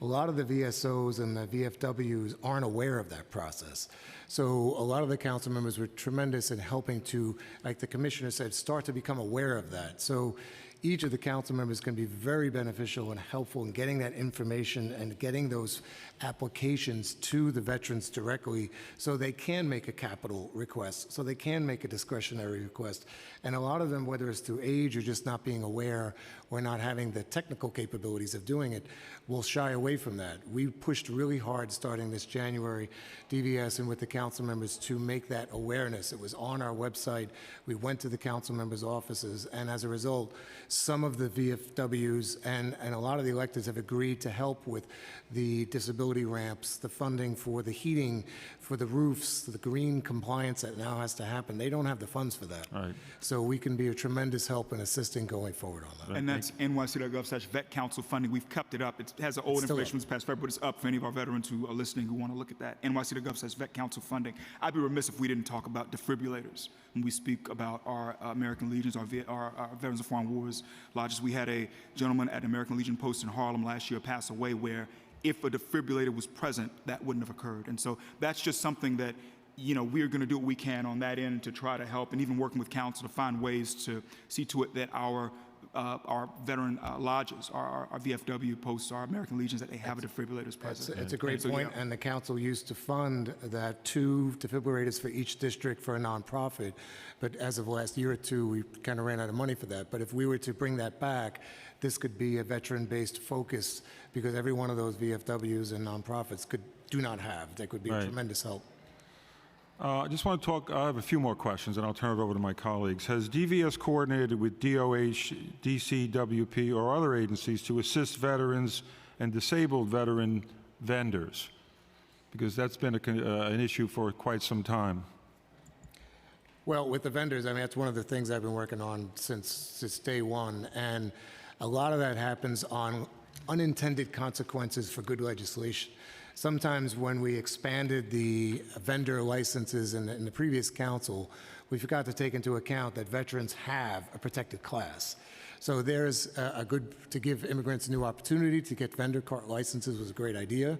A lot of the VSOs and the VFWs aren't aware of that process. So a lot of the council members were tremendous in helping to, like the commissioner said, start to become aware of that. So each of the council members can be very beneficial and helpful in getting that information and getting those applications to the veterans directly so they can make a capital request, so they can make a discretionary request. And a lot of them, whether it's through age or just not being aware or not having the technical capabilities of doing it, will shy away from that. We pushed really hard starting this January, DVS and with the council members, to make that awareness. It was on our website. We went to the council members' offices, and as a result, some of the VFWs and a lot of the electeds have agreed to help with the disability ramps, the funding for the heating, for the roofs, the green compliance that now has to happen. They don't have the funds for that.
Right.
So we can be a tremendous help in assisting going forward on that.
And that's nyc.gov/vet council funding. We've kept it up. It has the old information from this past February, but it's up for any of our veterans who are listening who want to look at that. nyc.gov/vet council funding. I'd be remiss if we didn't talk about defibrillators when we speak about our American Legions, our Veterans of Foreign Wars lodges. We had a gentleman at American Legion Post in Harlem last year pass away where if a defibrillator was present, that wouldn't have occurred. And so that's just something that, we're going to do what we can on that end to try to help, and even working with council to find ways to see to it that our veteran lodges, our VFW posts, our American Legions, that they have a defibrillators present.
It's a great point, and the council used to fund that 2 defibrillators for each district for a nonprofit, but as of last year or two, we kind of ran out of money for that. But if we were to bring that back, this could be a veteran-based focus, because every one of those VFWs and nonprofits do not have. That could be a tremendous help.
I just want to talk, I have a few more questions, and I'll turn it over to my colleagues. Has DVS coordinated with DOH, DCWP, or other agencies to assist veterans and disabled veteran vendors? Because that's been an issue for quite some time.
Well, with the vendors, that's one of the things I've been working on since day one, and a lot of that happens on unintended consequences for good legislation. sometimes when we expanded the vendor licenses in the previous council, we forgot to take into account that veterans have a protected class. So there's to give immigrants a new opportunity to get vendor card licenses was a great idea.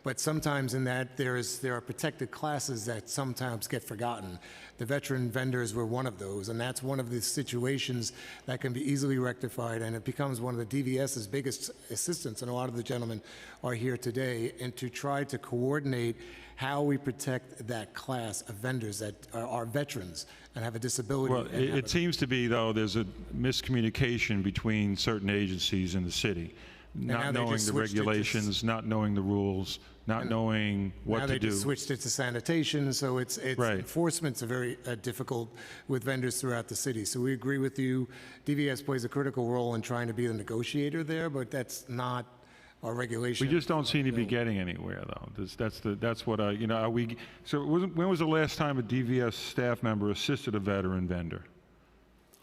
But sometimes in that, there are protected classes that sometimes get forgotten. The veteran vendors were one of those, and that's one of the situations that can be easily rectified, and it becomes one of the DVS's biggest assistants, and a lot of the gentlemen are here today, and to try to coordinate how we protect that class of vendors that are veterans and have a disability.
Well, it seems to be, though, there's a miscommunication between certain agencies in the city, not knowing the regulations, not knowing the rules, not knowing what to do.
Now they just switched it to sanitation, so it's
right.
Enforcement's a very difficult with vendors throughout the city. So we agree with you. DVS plays a critical role in trying to be the negotiator there, but that's not our regulation.
We just don't seem to be getting anywhere, though. That's what I, are we, so when was the last time a DVS staff member assisted a veteran vendor?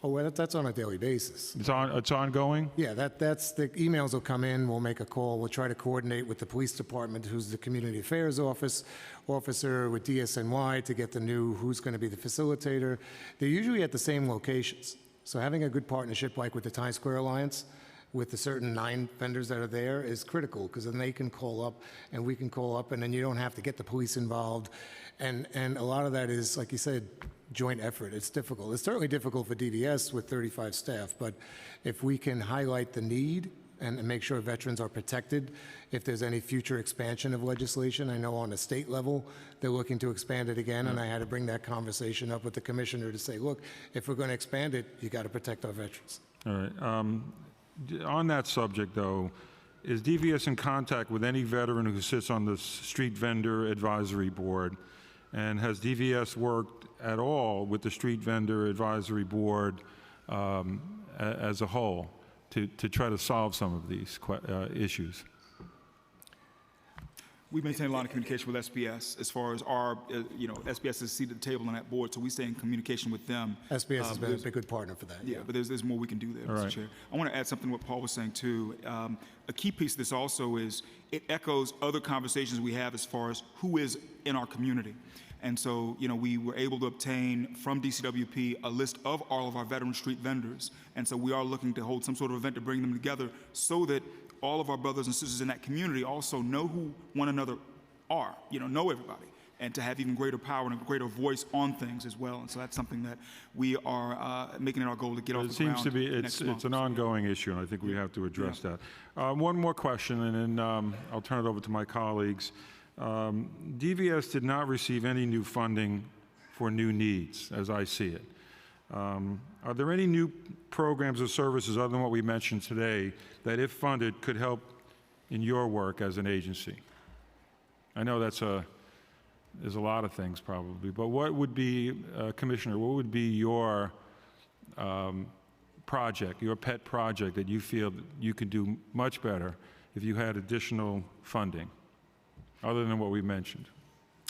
Oh, well, that's on a daily basis.
It's ongoing?
Yeah, that's the emails will come in, we'll make a call, we'll try to coordinate with the police department, who's the community affairs officer with DSNY to get the new who's going to be the facilitator. They're usually at the same locations. So having a good partnership like with the Times Square Alliance, with the certain 9 vendors that are there is critical, because then they can call up and we can call up, and then you don't have to get the police involved. And a lot of that is, like you said, joint effort. It's difficult. It's certainly difficult for DVS with 35 staff, but if we can highlight the need and make sure veterans are protected, if there's any future expansion of legislation, I know on a state level, they're looking to expand it again, and I had to bring that conversation up with the commissioner to say, look, if we're going to expand it, you got to protect our veterans.
All right. On that subject, though, is DVS in contact with any veteran who sits on the Street Vendor Advisory Board? And has DVS worked at all with the Street Vendor Advisory Board as a whole to try to solve some of these issues?
We maintain a lot of communication with SBS as far as our, SBS is a seat at the table on that board, so we stay in communication with them.
SBS has been a good partner for that.
Yeah, but there's more we can do there, Mr. Chair. I want to add something to what Paul was saying, too. A key piece of this also is it echoes other conversations we have as far as who is in our community. And so, we were able to obtain from DCWP a list of all of our veteran street vendors. And so we are looking to hold some sort of event to bring them together so that all of our brothers and sisters in that community also know who one another are, know everybody, and to have even greater power and a greater voice on things as well. And so that's something that we are making it our goal to get off the ground.
It seems to be, it's an ongoing issue, and I think we have to address that. One more question, and then I'll turn it over to my colleagues. DVS did not receive any new funding for new needs, as I see it. Are there any new programs or services other than what we mentioned today that, if funded, could help in your work as an agency? I know there's a lot of things probably, but what would be, Commissioner, what would be your project, your pet project that you feel that you could do much better if you had additional funding, other than what we mentioned?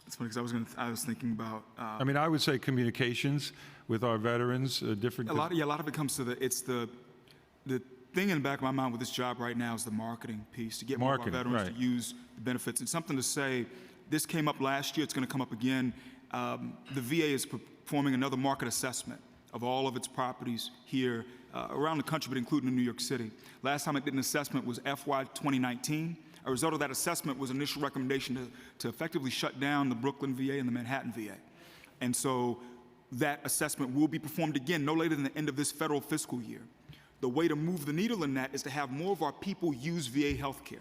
It's funny because I was thinking about.
I mean, I would say communications with our veterans, different.
A lot of it comes to the thing in the back of my mind with this job right now is the marketing piece, to get more of our veterans to use the benefits. And something to say, this came up last year, it's going to come up again. The VA is performing another market assessment of all of its properties here around the country, but including in New York City. Last time it did an assessment was FY 2019. A result of that assessment was an initial recommendation to effectively shut down the Brooklyn VA and the Manhattan VA. And so that assessment will be performed again no later than the end of this federal fiscal year. The way to move the needle in that is to have more of our people use VA healthcare.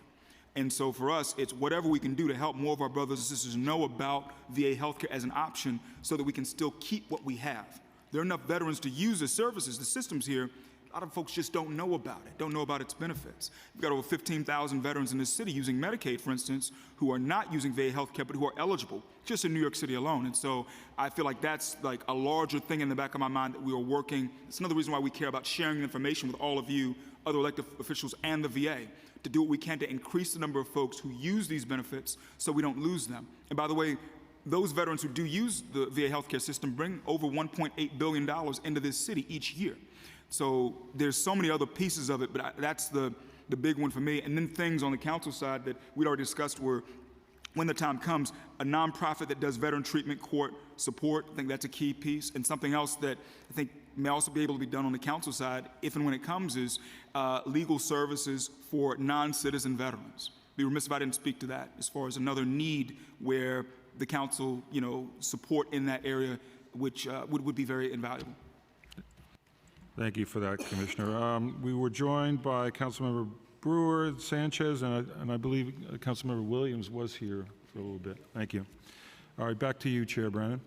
And so for us, it's whatever we can do to help more of our brothers and sisters know about VA healthcare as an option so that we can still keep what we have. There are enough veterans to use the services, the systems here. A lot of folks just don't know about it, don't know about its benefits. We've got over 15,000 veterans in this city using Medicaid, for instance, who are not using VA healthcare, but who are eligible, just in New York City alone. And so I feel like that's like a larger thing in the back of my mind that we are working. It's another reason why we care about sharing information with all of you, other elected officials, and the VA, to do what we can to increase the number of folks who use these benefits so we don't lose them. And by the way, those veterans who do use the VA healthcare system bring over $1.8 billion into this city each year. So there's so many other pieces of it, but that's the big one for me. And then things on the council side that we'd already discussed were when the time comes, a nonprofit that does veteran treatment court support. I think that's a key piece. And something else that I think may also be able to be done on the council side, if and when it comes, is legal services for non-citizen veterans. Be remiss if I didn't speak to that as far as another need where the council, support in that area, which would be very invaluable.
Thank you for that, Commissioner. We were joined by Councilmember Brewer, Sanchez, and I believe Councilmember Williams was here for a little bit. Thank you. All right, back to you, Chair Brannan.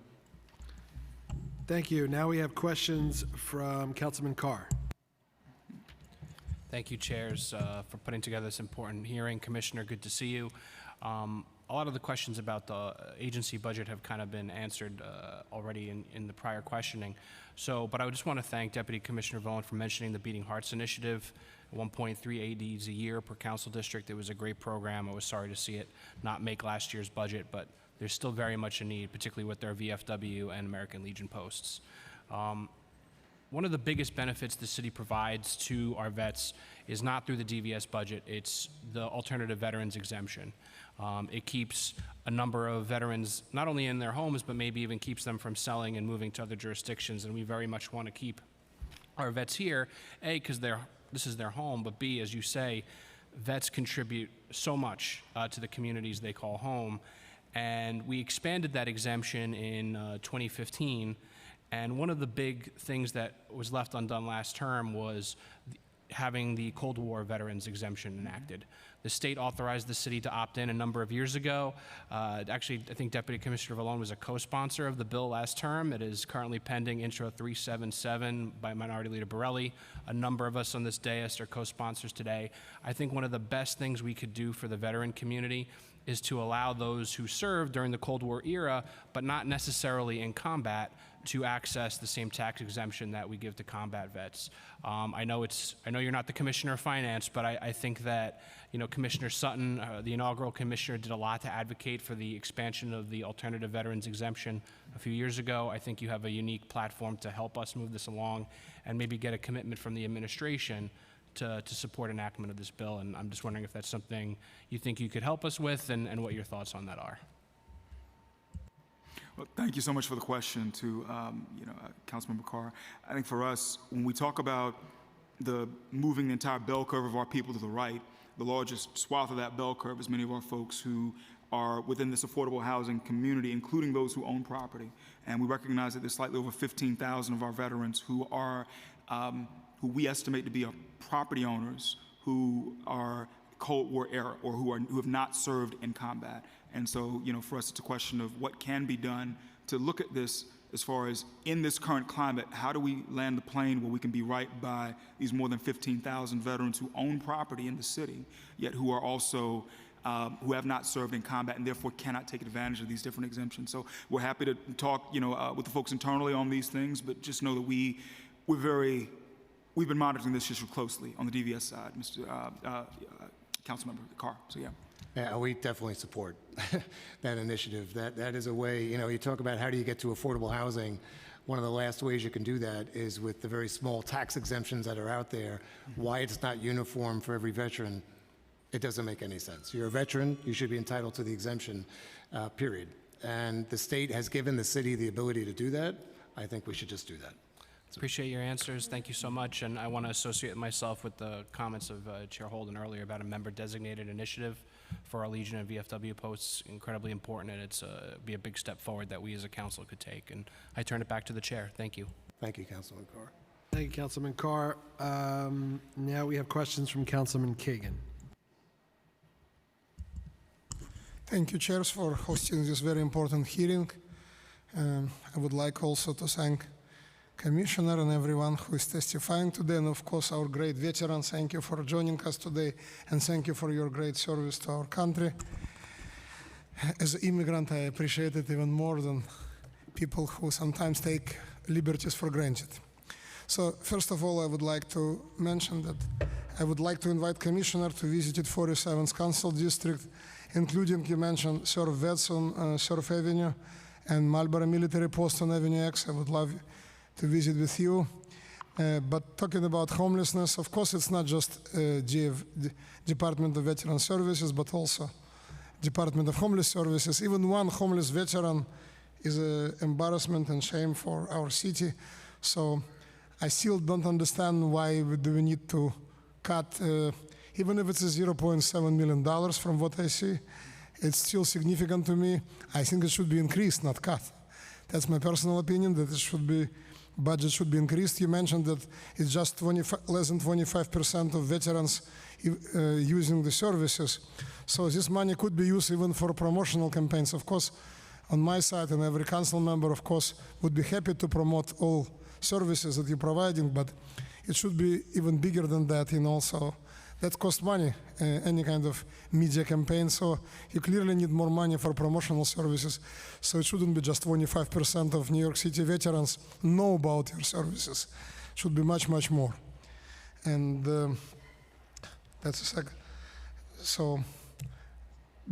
Thank you. Now we have questions from Councilman Carr.
Thank you, chairs, for putting together this important hearing. Commissioner, good to see you. A lot of the questions about the agency budget have kind of been answered already in the prior questioning. But I just want to thank Deputy Commissioner Vaughan for mentioning the Beating Hearts Initiative. 1.3 ADs a year per council district. It was a great program. I was sorry to see it not make last year's budget, but there's still very much a need, particularly with their VFW and American Legion posts. One of the biggest benefits the city provides to our vets is not through the DVS budget, it's the alternative veterans exemption. It keeps a number of veterans not only in their homes, but maybe even keeps them from selling and moving to other jurisdictions, and we very much want to keep our vets here, A, because this is their home, but B, as you say, vets contribute so much to the communities they call home. And we expanded that exemption in 2015. And one of the big things that was left undone last term was having the Cold War veterans exemption enacted. The state authorized the city to opt in a number of years ago. Actually, I think Deputy Commissioner Vallone was a co-sponsor of the bill last term. It is currently pending Intro 377 by Minority Leader Borelli. A number of us on this dais are co-sponsors today. I think one of the best things we could do for the veteran community is to allow those who served during the Cold War era, but not necessarily in combat, to access the same tax exemption that we give to combat vets. I know you're not the Commissioner of Finance, but I think that Commissioner Sutton, the inaugural commissioner, did a lot to advocate for the expansion of the alternative veterans exemption a few years ago. I think you have a unique platform to help us move this along and maybe get a commitment from the administration to support enactment of this bill. And I'm just wondering if that's something you think you could help us with and what your thoughts on that are.
Well, thank you so much for the question to Councilmember Carr. I think for us, when we talk about moving the entire bell curve of our people to the right, the largest swath of that bell curve is many of our folks who are within this affordable housing community, including those who own property. And we recognize that there's slightly over 15,000 of our veterans who who we estimate to be property owners who are Cold War era or who have not served in combat. And so, for us, it's a question of what can be done to look at this as far as in this current climate, how do we land the plane where we can be right by these more than 15,000 veterans who own property in the city, yet who are also who have not served in combat and therefore cannot take advantage of these different exemptions. So we're happy to talk, with the folks internally on these things, but just know that we've been monitoring this issue closely on the DVS side, Mr. Councilmember Carr. So yeah.
Yeah, we definitely support that initiative. That is a way, you talk about how do you get to affordable housing. One of the last ways you can do that is with the very small tax exemptions that are out there. Why it's not uniform for every veteran, it doesn't make any sense. You're a veteran, you should be entitled to the exemption, period. And the state has given the city the ability to do that. I think we should just do that.
Appreciate your answers. Thank you so much. And I want to associate myself with the comments of Chair Holden earlier about a member-designated initiative for our Legion and VFW posts. Incredibly important, and it's be a big step forward that we as a council could take. And I turn it back to the chair. Thank you.
Thank you, Councilman Carr.
Thank you, Councilman Carr. Now we have questions from Councilman Kagan.
Thank you, chairs, for hosting this very important hearing. I would like also to thank Commissioner and everyone who is testifying today, and of course our great veterans. Thank you for joining us today, and thank you for your great service to our country. As an immigrant, I appreciate it even more than people who sometimes take liberties for granted. So first of all, I would like to mention that I would like to invite Commissioner to visit 47th Council District, including, you mentioned, Surf Vets on Surf Avenue and Marlboro Military Post on Avenue X. I would love to visit with you. But talking about homelessness, of course, it's not just Department of Veteran Services, but also Department of Homeless Services. Even one homeless veteran is an embarrassment and shame for our city. So I still don't understand why do we need to cut, even if it's a $0.7 million from what I see, it's still significant to me. I think it should be increased, not cut. That's my personal opinion, that it should be, budget should be increased. You mentioned that it's just less than 25% of veterans using the services. So this money could be used even for promotional campaigns. Of course, on my side, and every council member, of course, would be happy to promote all services that you're providing, but it should be even bigger than that, so that costs money, any kind of media campaign. So you clearly need more money for promotional services. So it shouldn't be just 25% of New York City veterans know about your services. It should be much, much more. And that's a second. So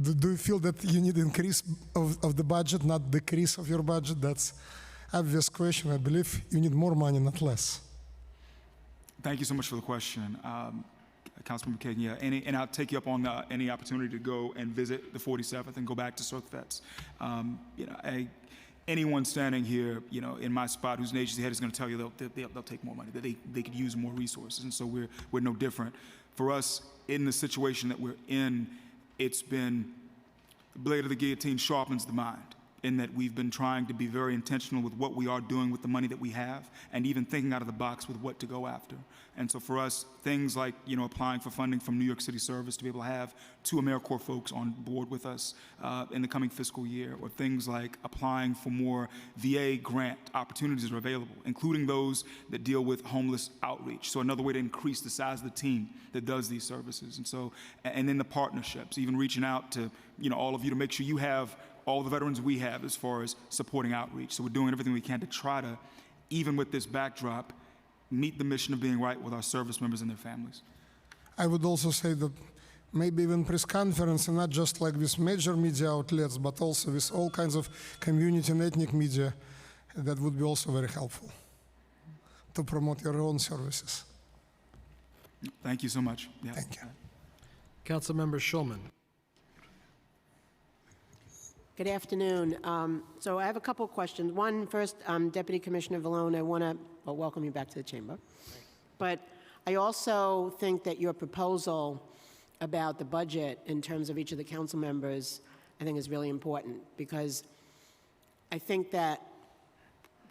do you feel that you need increase of the budget, not decrease of your budget? That's obvious question. I believe you need more money, not less.
Thank you so much for the question, Councilmember Kagan. Yeah, and I'll take you up on any opportunity to go and visit the 47th and go back to Cirque Vets. Anyone standing here, in my spot who's an agency head is going to tell you they'll take more money, that they could use more resources, and so we're no different. For us, in the situation that we're in, it's been the blade of the guillotine sharpens the mind, in that we've been trying to be very intentional with what we are doing with the money that we have, and even thinking out of the box with what to go after. And so for us, things like applying for funding from New York City Service to be able to have 2 AmeriCorps folks on board with us in the coming fiscal year, or things like applying for more VA grant opportunities that are available, including those that deal with homeless outreach. So another way to increase the size of the team that does these services. And then the partnerships, even reaching out to all of you to make sure you have all the veterans we have as far as supporting outreach. So we're doing everything we can to try to, even with this backdrop, meet the mission of being right with our service members and their families.
I would also say that maybe even press conference, and not just like with major media outlets, but also with all kinds of community and ethnic media, that would be also very helpful to promote your own services.
Thank you so much. Yeah.
Thank you.
Councilmember Schulman.
Good afternoon. So I have a couple of questions. One, first, Deputy Commissioner Vallone, I want to welcome you back to the chamber. But I also think that your proposal about the budget in terms of each of the council members, I think is really important, because I think that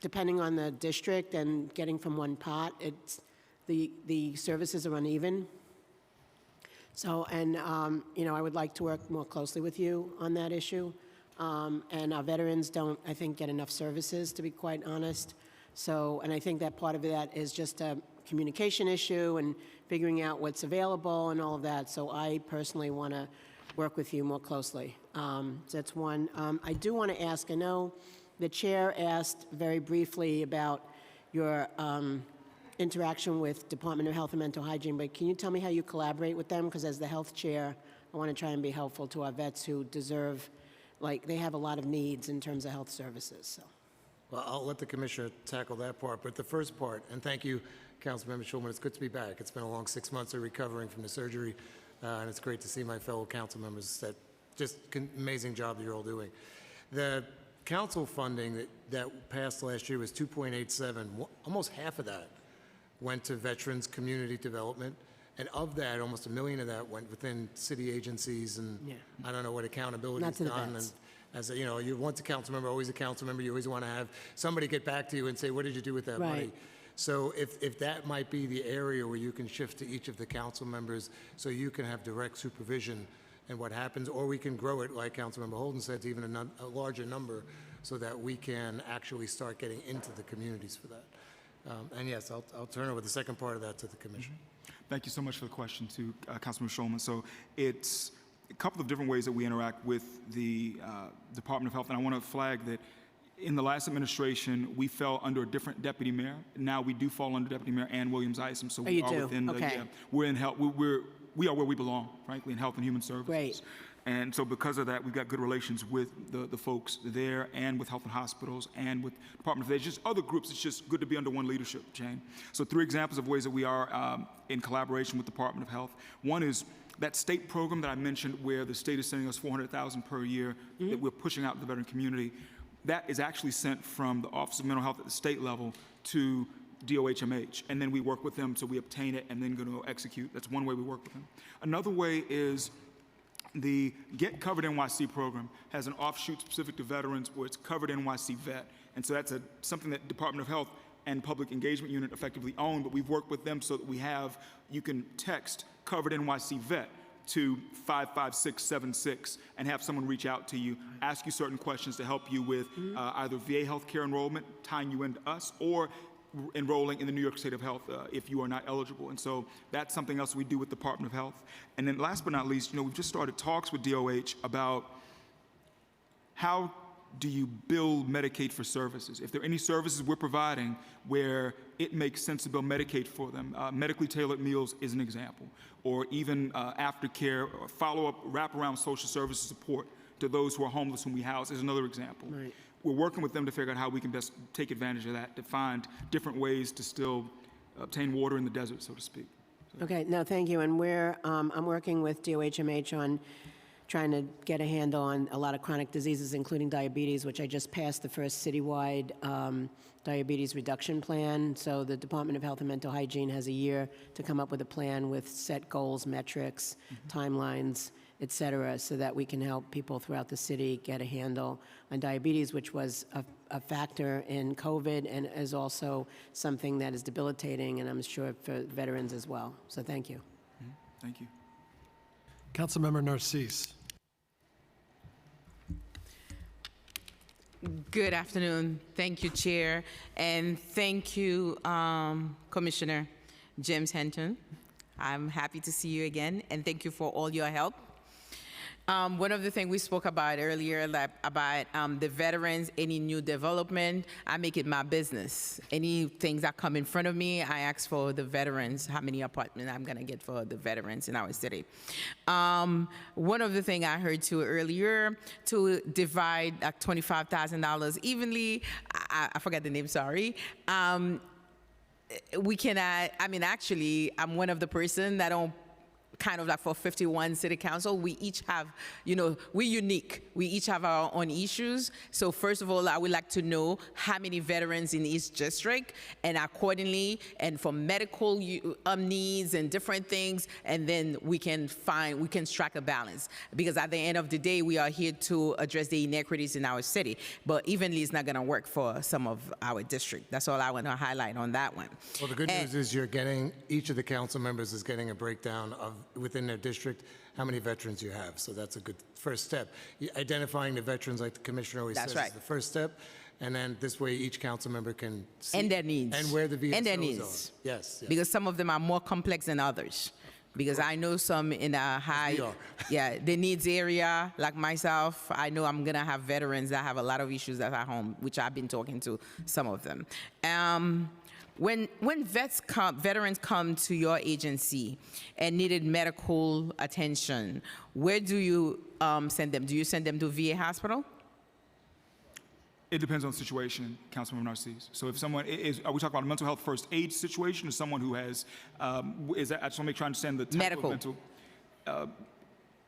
depending on the district and getting from one pot, it's the services are uneven. So, and I would like to work more closely with you on that issue. And our veterans don't, I think, get enough services, to be quite honest. So, and I think that part of that is just a communication issue and figuring out what's available and all of that. So I personally want to work with you more closely. So that's one. I do want to ask, I know the chair asked very briefly about your interaction with Department of Health and Mental Hygiene, but can you tell me how you collaborate with them? Because as the health chair, I want to try and be helpful to our vets who deserve, they have a lot of needs in terms of health services. So.
Well, I'll let the commissioner tackle that part, but the first part, and thank you, Councilmember Schulman, it's good to be back. It's been a long 6 months of recovering from the surgery, and it's great to see my fellow council members. That just amazing job that you're all doing. The council funding that passed last year was 2.87. Almost half of that went to veterans community development, and of that, almost $1 million of that went within city agencies, and I don't know what accountability is done. And as you're once a council member, always a council member. You always want to have somebody get back to you and say, "What did you do with that money?" So if that might be the area where you can shift to each of the council members, so you can have direct supervision and what happens, or we can grow it, like Councilmember Holden said, to even a larger number, so that we can actually start getting into the communities for that. And yes, I'll turn over the second part of that to the commission.
Thank you so much for the question to Councilman Schulman. So it's a couple of different ways that we interact with the Department of Health, and I want to flag that in the last administration, we fell under a different deputy mayor. Now we do fall under Deputy Mayor Ann Williams-Isom, so we are within the, we're in health, we are where we belong, frankly, in Health and Human Services.
Great.
And so because of that, we've got good relations with the folks there, and with Health and Hospitals, and with Department of Ed, just other groups. It's just good to be under one leadership chain. So 3 examples of ways that we are in collaboration with Department of Health. One is That state program that I mentioned where the state is sending us $400,000 per year that we're pushing out to the veteran community, that is actually sent from the Office of Mental Health at the state level to DOHMH, and then we work with them so we obtain it and then go to execute. That's one way we work with them. Another way is the Get Covered NYC program has an offshoot specific to veterans where it's Covered NYC Vet, and so that's something that Department of Health and Public Engagement Unit effectively own, but we've worked with them so that you can text Covered NYC Vet to 55676 and have someone reach out to you, ask you certain questions to help you with either VA healthcare enrollment, tying you into us, or enrolling in the New York State of Health if you are not eligible. And so that's something else we do with the Department of Health. And then last but not least, we've just started talks with DOH about how do you bill Medicaid for services? If there are any services we're providing where it makes sense to bill Medicaid for them, medically tailored meals is an example, or even aftercare or follow-up wraparound social services support to those who are homeless whom we house is another example.
Right.
We're working with them to figure out how we can best take advantage of that, to find different ways to still obtain water in the desert, so to speak.
Okay, no, thank you. And I'm working with DOHMH on trying to get a handle on a lot of chronic diseases, including diabetes, which I just passed the first citywide diabetes reduction plan. So the Department of Health and Mental Hygiene has a year to come up with a plan with set goals, metrics, timelines, et cetera, so that we can help people throughout the city get a handle on diabetes, which was a factor in COVID and is also something that is debilitating, and I'm sure for veterans as well. So thank you.
Thank you.
Councilmember Narcisse.
Good afternoon. Thank you, Chair, and thank you, Commissioner James Henton. I'm happy to see you again, and thank you for all your help. One of the things we spoke about earlier, about the veterans, any new development, I make it my business. Any things that come in front of me, I ask for the veterans, how many apartments I'm gonna get for the veterans in our city. One of the things I heard too earlier, to divide like $25,000 evenly, I forgot the name, sorry. We cannot, actually, I'm one of the person that don't kind of like for 51 city council, we each have, we're unique. We each have our own issues. So first of all, I would like to know how many veterans in each district, and accordingly, and for medical needs and different things, and then we can strike a balance. Because at the end of the day, we are here to address the inequities in our city. But evenly, it's not gonna work for some of our district. That's all I want to highlight on that one.
Well, the good news is each of the council members is getting a breakdown of within their district how many veterans you have. So that's a good first step. Identifying the veterans, like the commissioner always says, is the first step. And then this way each council member can see.
And their needs.
And where the VSOs
and their needs.
are. Yes.
Because some of them are more complex than others. Because I know some in a high, the needs area, like myself, I know I'm gonna have veterans that have a lot of issues that are home, which I've been talking to some of them. When veterans come to your agency and needed medical attention, where do you send them? Do you send them to VA hospital?
It depends on the situation, Councilmember Narcisse. So if someone are we talking about a mental health first aid situation, or someone who has, I just want to make sure I understand the type of mental.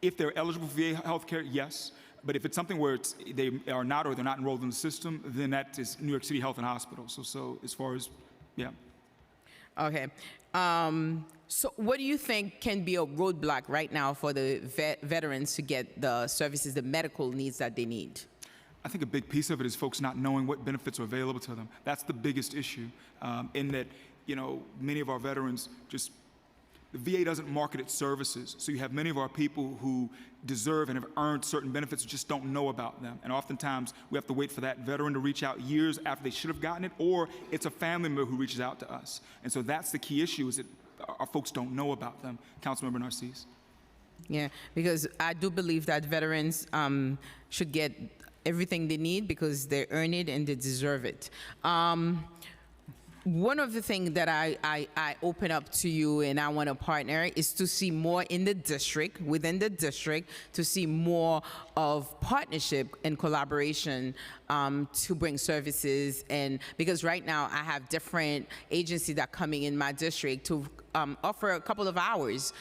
If they're eligible for VA health care, yes. But if it's something where they are not, or they're not enrolled in the system, then that is New York City Health and Hospitals. So as far as, yeah.
Okay. So what do you think can be a roadblock right now for the veterans to get the services, the medical needs that they need?
I think a big piece of it is folks not knowing what benefits are available to them. That's the biggest issue, in that, many of our veterans the VA doesn't market its services. So you have many of our people who deserve and have earned certain benefits, just don't know about them. And oftentimes we have to wait for that veteran to reach out years after they should have gotten it, or it's a family member who reaches out to us. And so that's the key issue, is that our folks don't know about them. Councilmember Narcisse.
Yeah, because I do believe that veterans should get everything they need because they earn it and they deserve it. one of the things that I open up to you and I want to partner is to see more in the district, within the district, to see more of partnership and collaboration to bring services. And because right now I have different agencies that are coming in my district to offer a couple of hours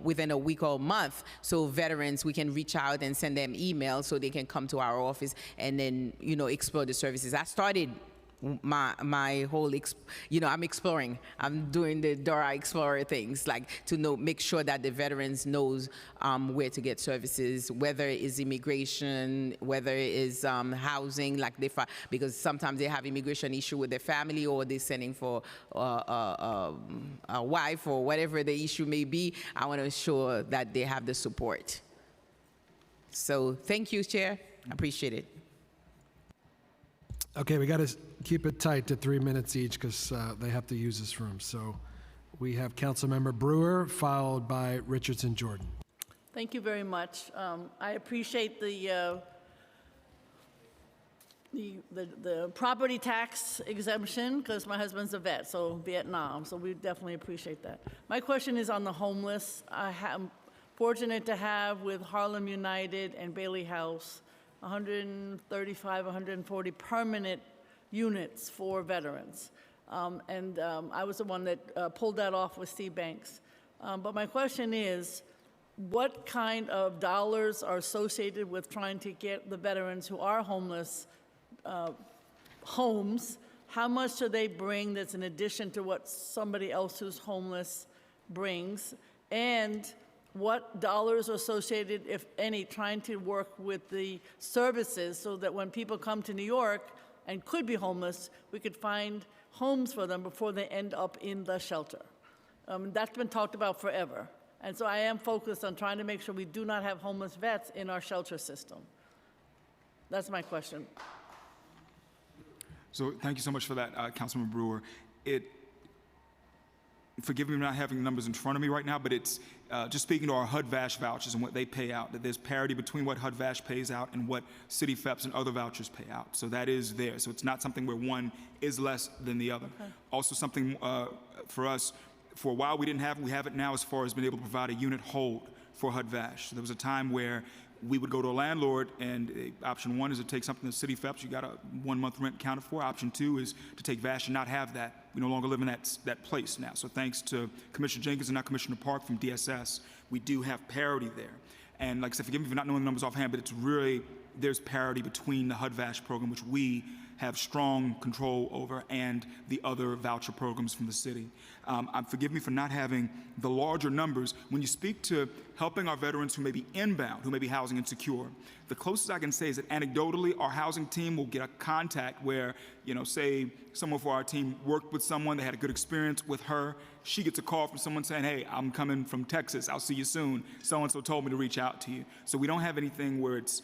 within a week or a month, so veterans, we can reach out and send them emails so they can come to our office and then, explore the services. I started my whole, I'm exploring. I'm doing the Dora Explorer things, like to make sure that the veterans knows where to get services, whether it is immigration, whether it is housing, because sometimes they have immigration issue with their family, or they're sending for a wife, or whatever the issue may be. I want to ensure that they have the support. So thank you, Chair. I appreciate it.
Okay, we got to keep it tight to 3 minutes each because they have to use this room. So we have Councilmember Brewer, followed by Richardson Jordan.
Thank you very much. I appreciate the property tax exemption because my husband's a vet, so Vietnam, so we definitely appreciate that. My question is on the homeless. I'm fortunate to have with Harlem United and Bailey House 135, 140 permanent units for veterans. I was the one that pulled that off with Steve Banks. But my question is, what kind of dollars are associated with trying to get the veterans who are homeless homes? How much do they bring that's in addition to what somebody else who's homeless brings? And what dollars are associated, if any, trying to work with the services so that when people come to New York and could be homeless, we could find homes for them before they end up in the shelter. That's been talked about forever. And so I am focused on trying to make sure we do not have homeless vets in our shelter system. That's my question.
So thank you so much for that, Councilman Brewer. Forgive me for not having the numbers in front of me right now, but it's just speaking to our HUD-VASH vouchers and what they pay out, that there's parity between what HUD-VASH pays out and what City FEPS and other vouchers pay out. So that is there. So it's not something where one is less than the other. Okay. Also something for us, for a while we have it now as far as being able to provide a unit hold for HUD-VASH. So there was a time where we would go to a landlord, and option one is to take something to City FEPS. You got a 1 month rent accounted for. Option two is to take VASH and not have that. We no longer live in that place now. So thanks to Commissioner Jenkins and not Commissioner Park from DSS, we do have parity there. And like I said, forgive me for not knowing the numbers offhand, but it's really, there's parity between the HUD-VASH program, which we have strong control over, and the other voucher programs from the city. Forgive me for not having the larger numbers. When you speak to helping our veterans who may be inbound, who may be housing insecure, the closest I can say is that anecdotally, our housing team will get a contact where, say someone for our team worked with someone, they had a good experience with her, she gets a call from someone saying, hey, I'm coming from Texas, I'll see you soon, so-and-so told me to reach out to you. So we don't have anything where it's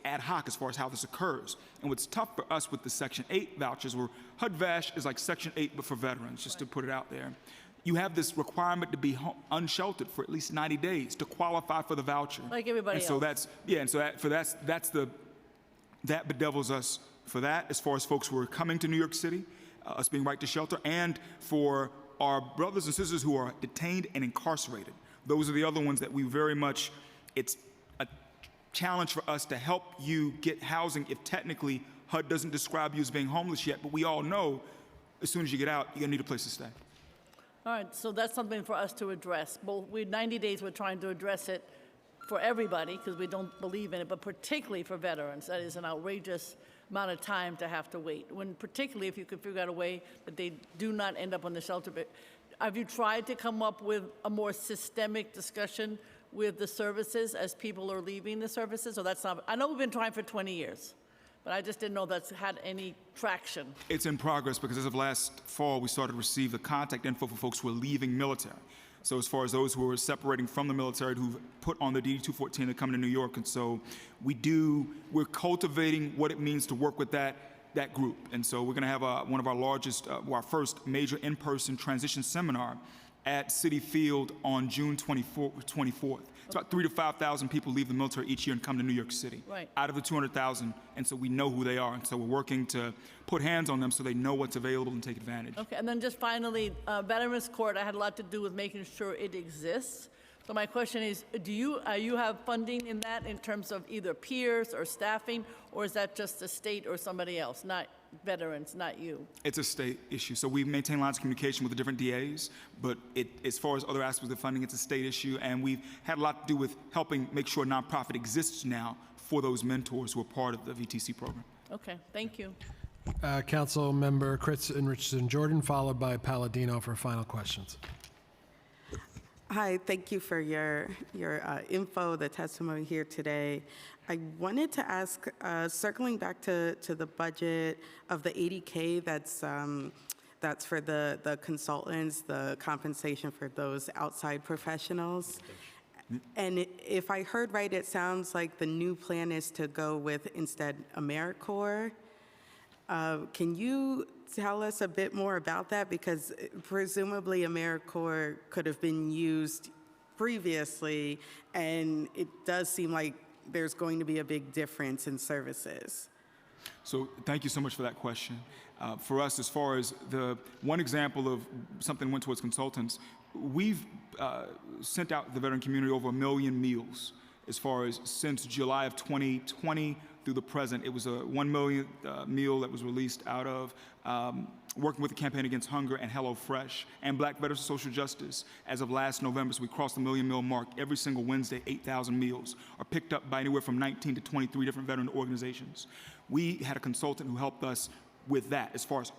ad hoc as far as how this occurs. And what's tough for us with the Section 8 vouchers, where HUD-VASH is like Section 8 but for veterans, just to put it out there. You have this requirement to be unsheltered for at least 90 days to qualify for the voucher.
Like everybody else.
So that bedevils us for that, as far as folks who are coming to New York City, us being right to shelter, and for our brothers and sisters who are detained and incarcerated. Those are the other ones that we very much, it's challenge for us to help you get housing if technically HUD doesn't describe you as being homeless yet, but we all know as soon as you get out, you're gonna need a place to stay.
All right, so that's something for us to address. 90 days, we're trying to address it for everybody because we don't believe in it, but particularly for veterans. That is an outrageous amount of time to have to wait, when particularly if you could figure out a way that they do not end up on the shelter. Have you tried to come up with a more systemic discussion with the services as people are leaving the services? So that's not, I know we've been trying for 20 years, but I just didn't know that's had any traction. It's
in progress because as of last fall, we started to receive the contact info for folks who are leaving military. So as far as those who are separating from the military, who've put on the DD-214 and coming to New York. And so we're cultivating what it means to work with that group. And so we're gonna have one of our largest, our first major in-person transition seminar at Citi Field on June 24th. It's about 3,000 to 5,000 people leave the military each year and come to New York City.
Right.
Out of the 200,000, and so we know who they are, and so we're working to put hands on them so they know what's available and take advantage.
Okay, and then just finally, Veterans Court, I had a lot to do with making sure it exists. So my question is, do you have funding in that in terms of either peers or staffing, or is that just the state or somebody else, not veterans, not you?
It's a state issue. So we maintain lines of communication with the different DAs, but as far as other aspects of funding, it's a state issue, and we've had a lot to do with helping make sure a nonprofit exists now for those mentors who are part of the VTC program.
Okay, thank you.
Council Member Richardson Jordan, followed by Palladino for final questions.
Hi, thank you for your info, the testimony here today. I wanted to ask, circling back to the budget of the $80K that's for the consultants, the compensation for those outside professionals. And if I heard right, it sounds like the new plan is to go with instead AmeriCorps. Can you tell us a bit more about that? Because presumably AmeriCorps could have been used previously, and it does seem like there's going to be a big difference in services.
So thank you so much for that question. For us, as far as the one example of something went towards consultants, we've sent out the veteran community over 1 million meals. As far as since July of 2020 through the present, it was a 1 million meal that was released out of working with the Campaign Against Hunger and HelloFresh and Black Veterans of Social Justice. As of last November, so we crossed the 1 million meal mark. Every single Wednesday, 8,000 meals are picked up by anywhere from 19 to 23 different veteran organizations. We had a consultant who helped us with that, as far as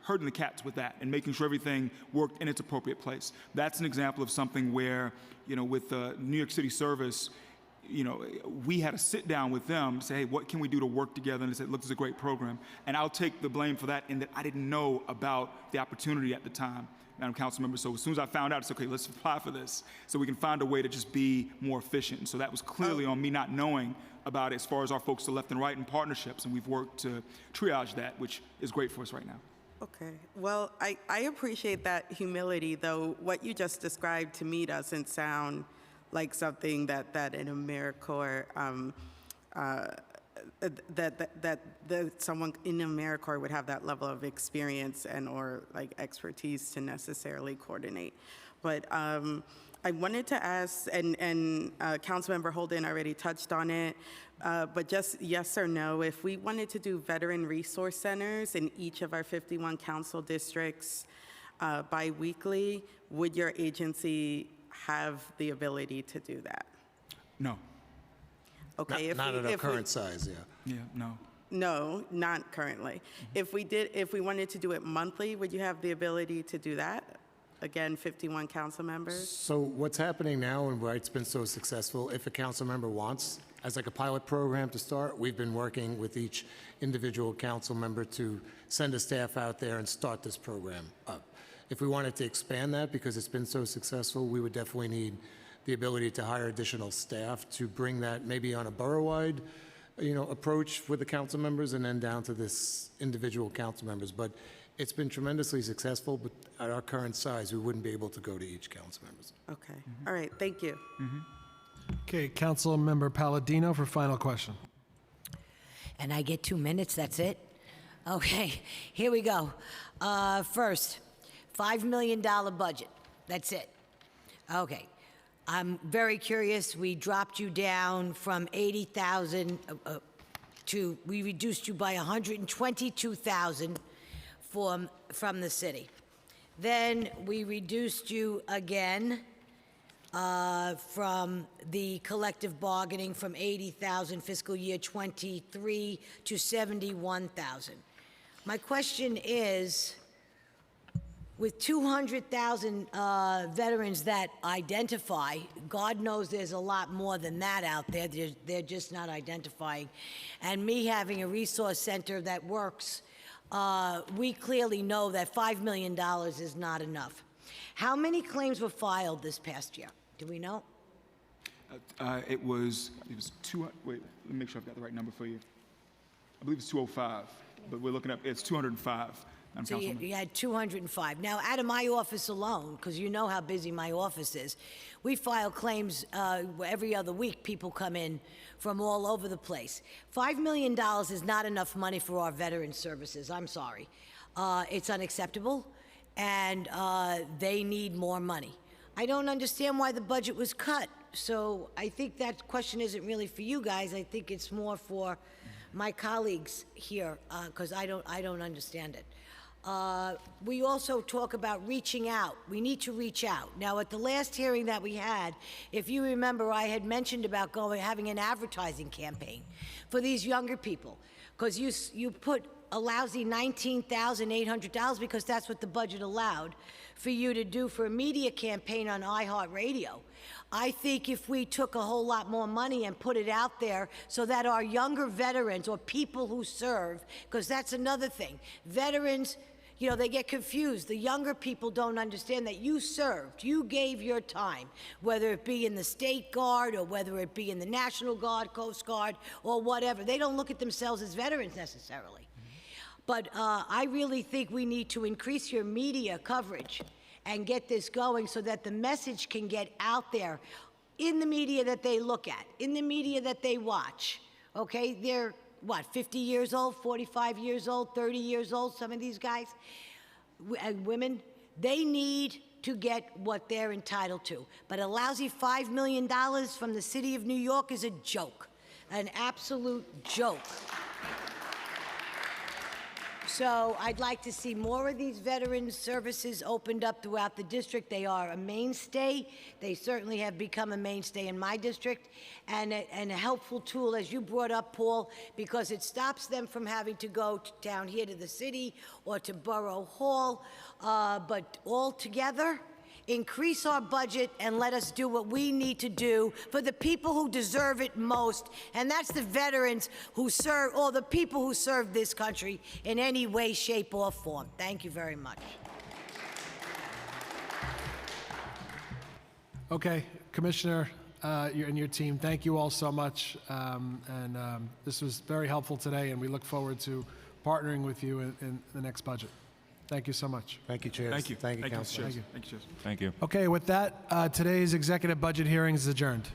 herding the cats with that and making sure everything worked in its appropriate place. That's an example of something where, with the New York City service, we had to sit down with them, say, hey, what can we do to work together? And they said, look, this is a great program. And I'll take the blame for that in that I didn't know about the opportunity at the time, Madam Council Member. So as soon as I found out, it's okay, let's apply for this so we can find a way to just be more efficient. And so that was clearly on me not knowing about it as far as our folks to left and right in partnerships. And we've worked to triage that, which is great for us right now.
Okay. Well, I appreciate that humility, though what you just described to me doesn't sound like something that in AmeriCorps, that someone in AmeriCorps would have that level of experience and or like expertise to necessarily coordinate. But I wanted to ask, and Councilmember Holden already touched on it, but just yes or no, if we wanted to do veteran resource centers in each of our 51 council districts bi-weekly, would your agency have the ability to do that?
No.
Okay.
Not at our current size, yeah.
Yeah, no.
No, not currently. If we wanted to do it monthly, would you have the ability to do that? Again, 51 council members?
So what's happening now and why it's been so successful, if a council member wants, as like a pilot program to start, we've been working with each individual council member to send a staff out there and start this program up. If we wanted to expand that, because it's been so successful, we would definitely need the ability to hire additional staff to bring that maybe on a borough-wide, approach with the council members and then down to this individual council members. But it's been tremendously successful, but at our current size, we wouldn't be able to go to each council members.
Okay. All right. Thank you.
Okay, Council Member Palladino for final question.
And I get 2 minutes, that's it? Okay, here we go. First, $5 million budget, that's it. Okay, I'm very curious, we dropped you down from 80,000 we reduced you by 122,000 from the city. Then we reduced you again from the collective bargaining from 80,000 fiscal year 23 to 71,000. My question is, with 200,000 veterans that identify, God knows there's a lot more than that out there, they're just not identifying, and me having a resource center that works, we clearly know that $5 million is not enough. How many claims were filed this past year? Do we know?
It was wait, let me make sure I've got the right number for you. I believe it's 205, but we're looking up, it's 205 Madam
So
Councilwoman.
you had 205. Now, out of my office alone, because you know how busy my office is, we file claims every other week. People come in from all over the place. $5 million is not enough money for our veteran services. I'm sorry. It's unacceptable, and they need more money. I don't understand why the budget was cut. So I think that question isn't really for you guys. I think it's more for my colleagues here, because I don't understand it. We also talk about reaching out. We need to reach out. Now, at the last hearing that we had, if you remember, I had mentioned about having an advertising campaign for these younger people, because you put a lousy $19,800, because that's what the budget allowed, for you to do for a media campaign on iHeartRadio. I think if we took a whole lot more money and put it out there so that our younger veterans or people who serve, because that's another thing, veterans, you know, they get confused. The younger people don't understand that you served, you gave your time, whether it be in the State Guard or whether it be in the National Guard, Coast Guard, or whatever. They don't look at themselves as veterans necessarily. But I really think we need to increase your media coverage and get this going so that the message can get out there in the media that they look at, in the media that they watch, okay? They're, what, 50 years old, 45 years old, 30 years old, some of these guys, and women, they need to get what they're entitled to. But a lousy $5 million from the city of New York is a joke, an absolute joke. So I'd like to see more of these veteran services opened up throughout the district. They are a mainstay. They certainly have become a mainstay in my district, and a helpful tool, as you brought up, Paul, because it stops them from having to go down here to the city or to Borough Hall. But all together, increase our budget and let us do what we need to do for the people who deserve it most, and that's the veterans who serve, or the people who serve this country in any way, shape, or form. Thank you very much.
Okay, Commissioner, you and your team, thank you all so much. This was very helpful today, and we look forward to partnering with you in the next budget. Thank you so much.
Thank you, Chair.
Thank you.
Thank you,
Thank you,
Councilor.
Chairs. Thank you, Chairs.
Thank you.
Okay, with that, today's executive budget hearing is adjourned.